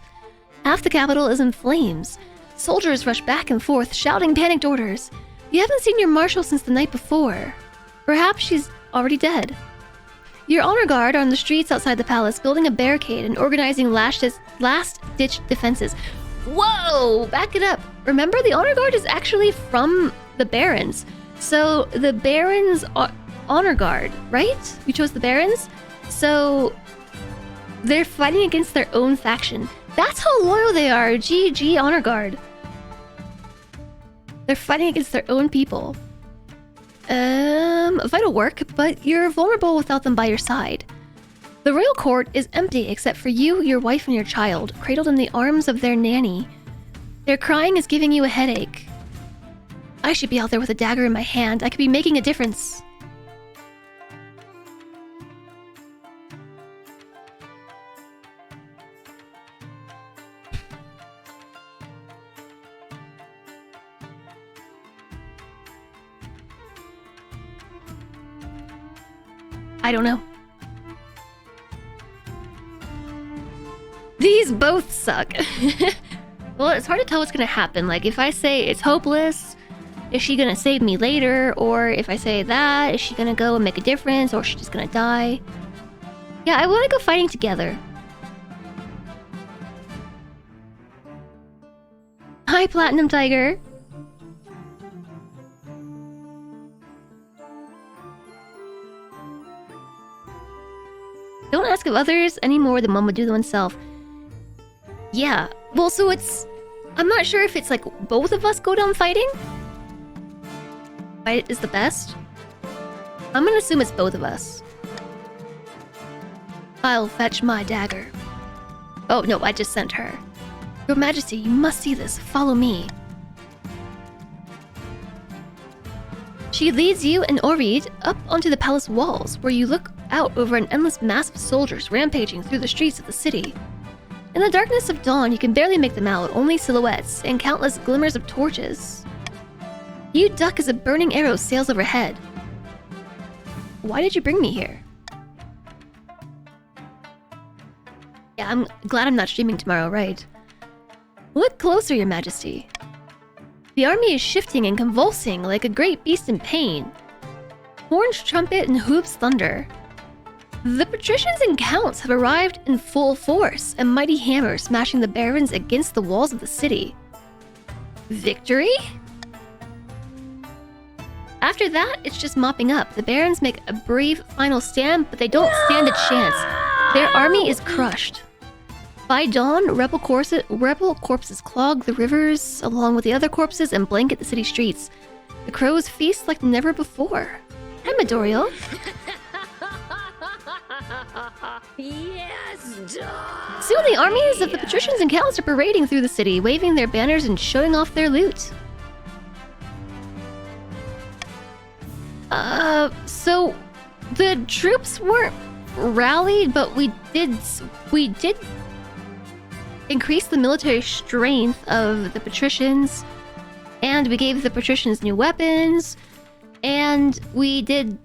Half the capital is in flames. Soldiers rush back and forth, shouting panicked orders. You haven't seen your marshal since the night before. Perhaps she's already dead. Your honor guard are on the streets outside the palace, building a barricade and organizing last-ditch defenses. Whoa! Back it up. Remember, the honor guard is actually from the barons. So the barons are honor guard, right? You chose the barons? So they're fighting against their own faction. That's how loyal they are. GG honor guard. They're fighting against their own people. Vital work, but you're vulnerable without them by your side. The royal court is empty except for you, your wife, and your child, cradled in the arms of their nanny. Their crying is giving you a headache. I should be out there with a dagger in my hand. I could be making a difference. I don't know. These both suck. Well, it's hard to tell what's gonna happen. Like, if I say it's hopeless, is she gonna save me later? Or if I say that, is she gonna go and make a difference? Or is she just gonna die? Yeah, I wanna go fighting together. Hi, Platinum Tiger. Don't ask of others any more than one would do to oneself. Yeah, well, so it's... I'm not sure if it's like both of us go down fighting. Fight is the best. I'm gonna assume it's both of us. I'll fetch my dagger. Oh, no, I just sent her. Your Majesty, you must see this. Follow me. She leads you and Orid up onto the palace walls, where you look out over an endless mass of soldiers rampaging through the streets of the city. In the darkness of dawn, you can barely make them out, only silhouettes and countless glimmers of torches. You duck as a burning arrow sails overhead. Why did you bring me here? Yeah, I'm glad I'm not streaming tomorrow, right? Look closer, Your Majesty. The army is shifting and convulsing like a great beast in pain. Horns trumpet and hooves thunder. The patricians and counts have arrived in full force, a mighty hammer smashing the barons against the walls of the city. Victory? After that, it's just mopping up. The barons make a brave final stand, but they don't stand a chance. Their army is crushed. By dawn, rebel corpses clog the rivers, along with the other corpses, and blanket the city streets. The crows feast like never before. Hi, Midoriel. Yes, dog. Soon the armies of the patricians and counts are parading through the city, waving their banners and showing off their loot. So the troops weren't rallied, but we did increase the military strength of the patricians, and we gave the patricians new weapons, and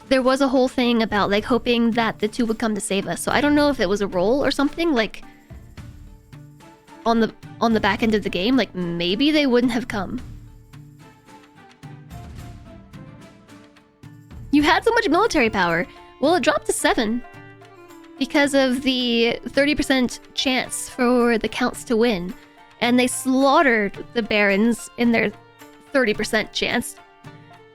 there was a whole thing about like hoping that the two would come to save us. So I don't know if it was a roll or something, like on the back end of the game, like maybe they wouldn't have come. You had so much military power. Well, it dropped to 7 because of the 30% chance for the counts to win, and they slaughtered the barons in their 30% chance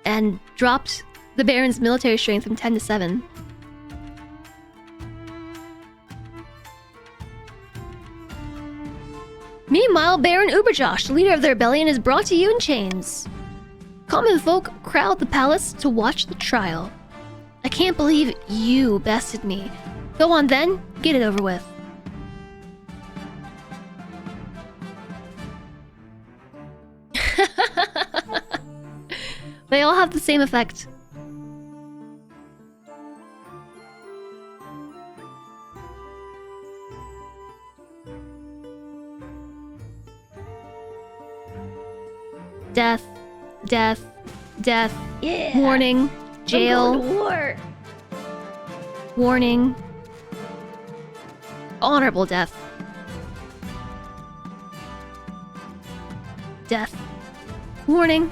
and dropped the barons' military strength from 10 to 7. Meanwhile, Baron Uberjosh, the leader of the rebellion, is brought to you in chains. Common folk crowd the palace to watch the trial. I can't believe you bested me. Go on then, get it over with. They all have the same effect. Death, death, death. Yeah. Warning, jail. I'm going to war. Warning. Honorable death. Death. Warning.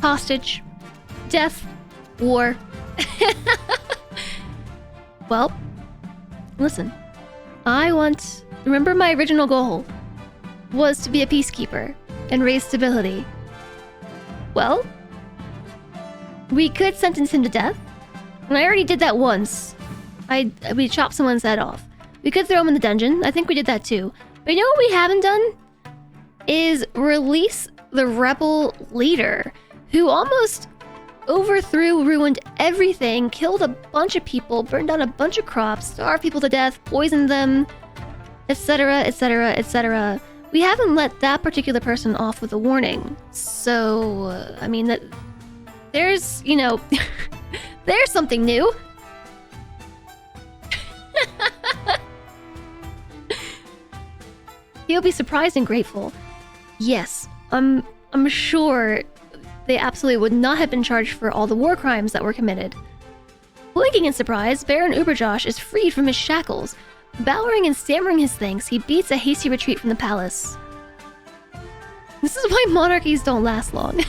Hostage. Death. War. Well, listen. Remember my original goal was to be a peacekeeper and raise stability. Well, we could sentence him to death. And I already did that once. We chopped someone's head off. We could throw him in the dungeon. I think we did that too. But you know what we haven't done? Is release the rebel leader who almost overthrew, ruined everything, killed a bunch of people, burned down a bunch of crops, starved people to death, poisoned them, etc., etc., etc. We haven't let that particular person off with a warning. So, I mean, that there's, you know, there's something new. He'll be surprised and grateful. Yes, I'm sure they absolutely would not have been charged for all the war crimes that were committed. Blinking in surprise, Baron Uberjosh is freed from his shackles. Bowering and stammering his thanks, he beats a hasty retreat from the palace. This is why monarchies don't last long.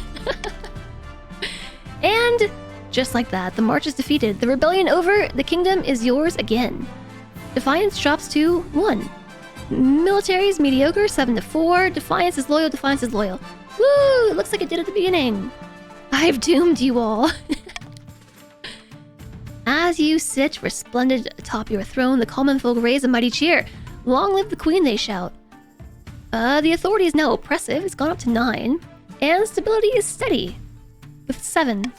And just like that, the march is defeated. The rebellion over, the kingdom is yours again. Defiance drops to 1. Military's mediocre, 7-4. Defiance is loyal, Defiance is loyal. Woo! It looks like it did at the beginning. I've doomed you all. As you sit resplendent atop your throne, the common folk raise a mighty cheer. Long live the queen, they shout. The authority is now oppressive. It's gone up to 9. And stability is steady. With 7.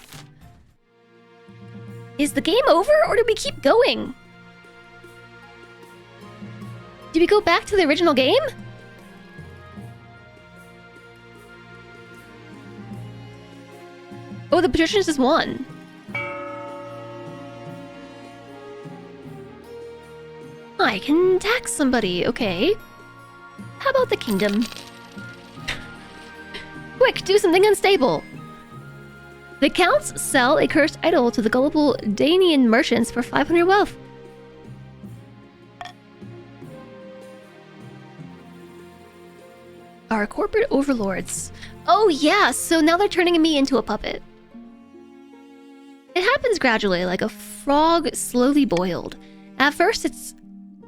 Is the game over, or do we keep going? Do we go back to the original game? Oh, the patricians just won. I can tax somebody, okay. How about the kingdom? Quick, do something unstable. The counts sell a cursed idol to the gullible Danian merchants for 500 wealth. Our corporate overlords. Oh yeah, so now they're turning me into a puppet. It happens gradually, like a frog slowly boiled. At first, it's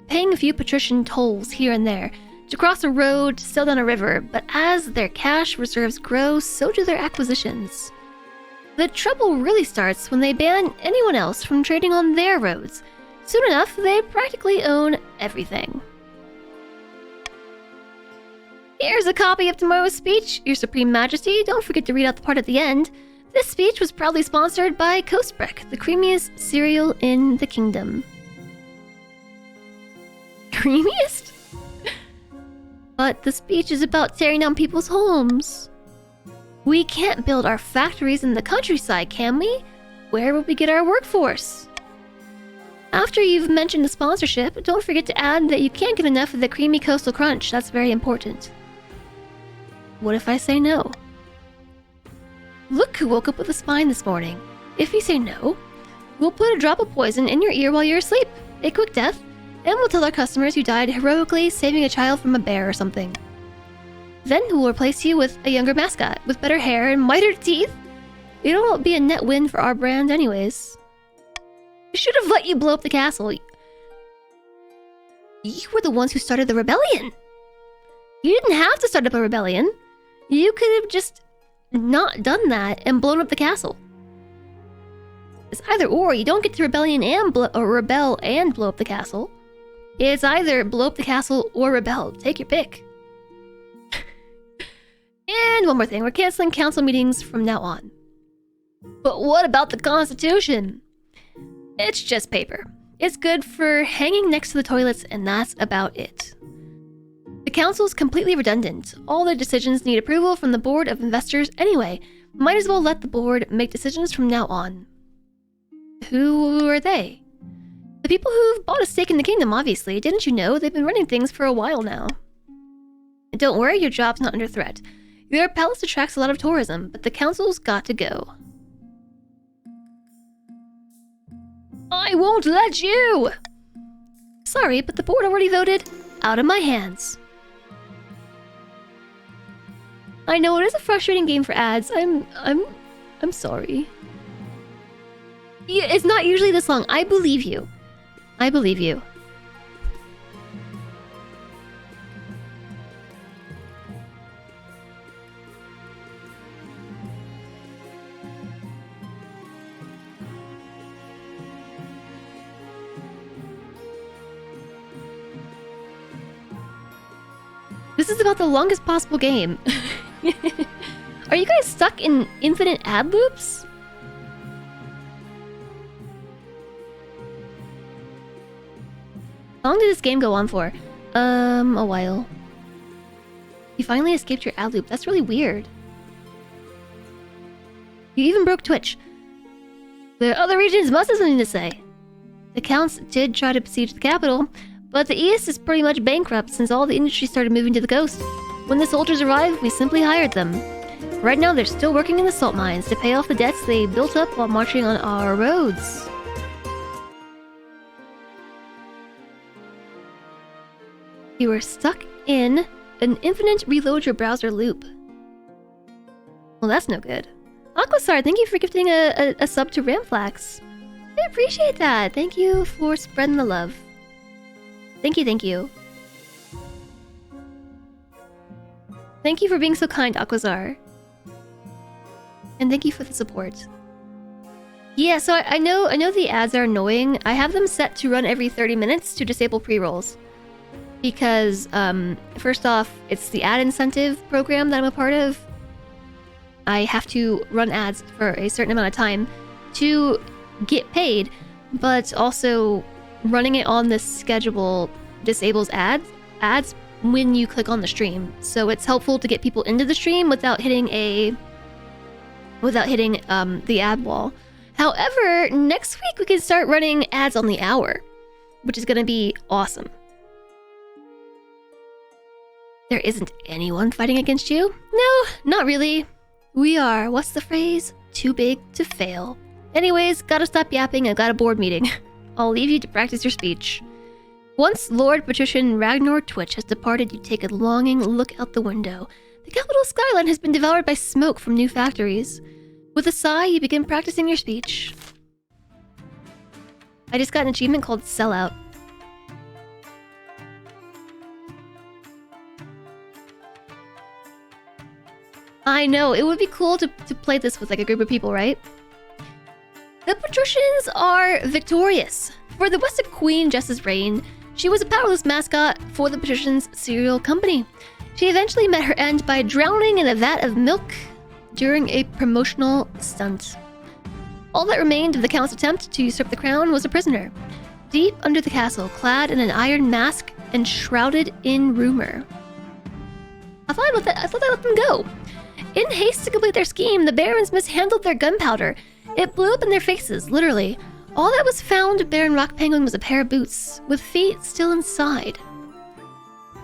paying a few patrician tolls here and there to cross a road, to sail down a river, but as their cash reserves grow, so do their acquisitions. The trouble really starts when they ban anyone else from trading on their roads. Soon enough, they practically own everything. Here's a copy of tomorrow's speech, Your Supreme Majesty. Don't forget to read out the part at the end. This speech was proudly sponsored by Coastbreck, the creamiest cereal in the kingdom. Creamiest? But the speech is about tearing down people's homes. We can't build our factories in the countryside, can we? Where will we get our workforce? After you've mentioned the sponsorship, don't forget to add that you can't get enough of the creamy coastal crunch. That's very important. What if I say no? Look who woke up with a spine this morning. If you say no, we'll put a drop of poison in your ear while you're asleep. A quick death. And we'll tell our customers you died heroically saving a child from a bear or something. Then we'll replace you with a younger mascot with better hair and whiter teeth. It'll be a net win for our brand anyways. We should have let you blow up the castle. You were the ones who started the rebellion. You didn't have to start up a rebellion. You could have just not done that and blown up the castle. It's either or. You don't get to rebellion and rebel and blow up the castle. It's either blow up the castle or rebel. Take your pick. And one more thing. We're canceling council meetings from now on. But what about the Constitution? It's just paper. It's good for hanging next to the toilets, and that's about it. The council's completely redundant. All their decisions need approval from the board of investors anyway. Might as well let the board make decisions from now on. Who are they? The people who've bought a stake in the kingdom, obviously. Didn't you know? They've been running things for a while now. And don't worry, your job's not under threat. Your palace attracts a lot of tourism, but the council's got to go. I won't let you! Sorry, but the board already voted out of my hands. I know it is a frustrating game for ads. I'm sorry. It's not usually this long. I believe you. I believe you. This is about the longest possible game. Are you guys stuck in infinite ad loops? How long did this game go on for? A while. You finally escaped your ad loop. That's really weird. You even broke Twitch. The other regions must have something to say. The counts did try to besiege the capital, but the east is pretty much bankrupt since all the industry started moving to the coast. When the soldiers arrived, we simply hired them. Right now, they're still working in the salt mines to pay off the debts they built up while marching on our roads. You were stuck in an infinite reload your browser loop. Well, that's no good. Aquasar, thank you for gifting a sub to Ramflax. I appreciate that. Thank you for spreading the love. Thank you, thank you. Thank you for being so kind, Aquazar. And thank you for the support. Yeah, so I know the ads are annoying. I have them set to run every 30 minutes to disable pre-rolls. Because, first off, it's the ad incentive program that I'm a part of. I have to run ads for a certain amount of time to get paid, but also running it on this schedule disables ads when you click on the stream. So it's helpful to get people into the stream without hitting the ad wall. However, next week we can start running ads on the hour, which is going to be awesome. There isn't anyone fighting against you? No, not really. We are, what's the phrase? Too big to fail. Anyways, gotta stop yapping, I got a board meeting. I'll leave you to practice your speech. Once Lord Patrician Ragnar Twitch has departed, you take a longing look out the window. The capital skyline has been devoured by smoke from new factories. With a sigh, you begin practicing your speech. I just got an achievement called Sellout. I know, it would be cool to play this with like a group of people, right? The patricians are victorious. For the rest of Queen Jess's reign, she was a powerless mascot for the patricians' cereal company. She eventually met her end by drowning in a vat of milk during a promotional stunt. All that remained of the Count's attempt to usurp the crown was a prisoner, deep under the castle, clad in an iron mask and shrouded in rumor. I thought I let them go. In haste to complete their scheme, the barons mishandled their gunpowder. It blew up in their faces, literally. All that was found of Baron Rock Penguin was a pair of boots, with feet still inside.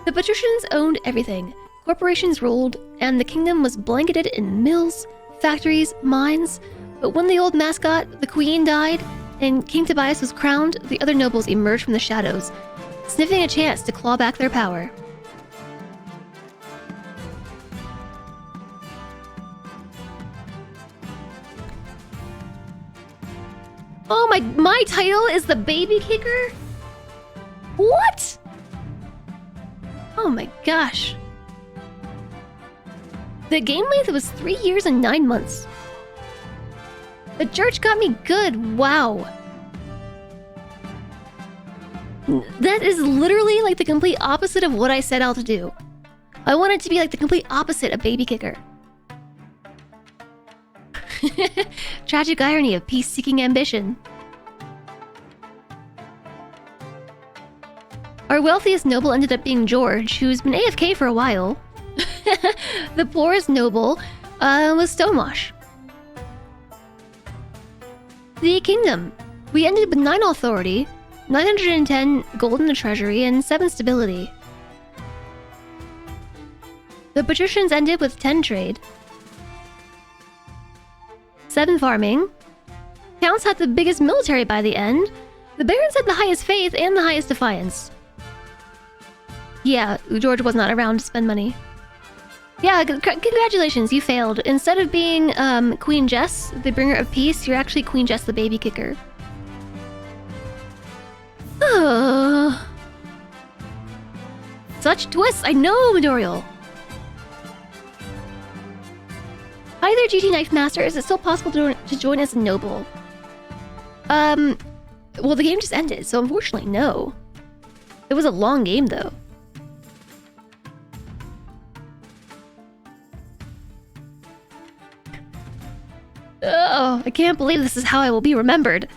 The patricians owned everything. Corporations ruled, and the kingdom was blanketed in mills, factories, mines. But when the old mascot, the queen, died, and King Tobias was crowned, the other nobles emerged from the shadows, sniffing a chance to claw back their power. Oh, my title is the baby kicker? What? Oh my gosh. The game length was 3 years and 9 months. The church got me good, wow. That is literally like the complete opposite of what I set out to do. I want it to be like the complete opposite of baby kicker. Tragic irony of peace-seeking ambition. Our wealthiest noble ended up being George, who's been AFK for a while. The poorest noble was Stonewash. The kingdom. We ended with 9 authority, 910 gold in the treasury, and 7 stability. The patricians ended with 10 trade, 7 farming. Counts had the biggest military by the end. The barons had the highest faith and the highest defiance. Yeah, George was not around to spend money. Yeah, congratulations, you failed. Instead of being Queen Jess, the bringer of peace, you're actually Queen Jess, the baby kicker. Such twists, I know, Midoriel. Hi there, GT Knife Master. Is it still possible to join as a noble? Well, the game just ended, so unfortunately, no. It was a long game, though. Oh, I can't believe this is how I will be remembered.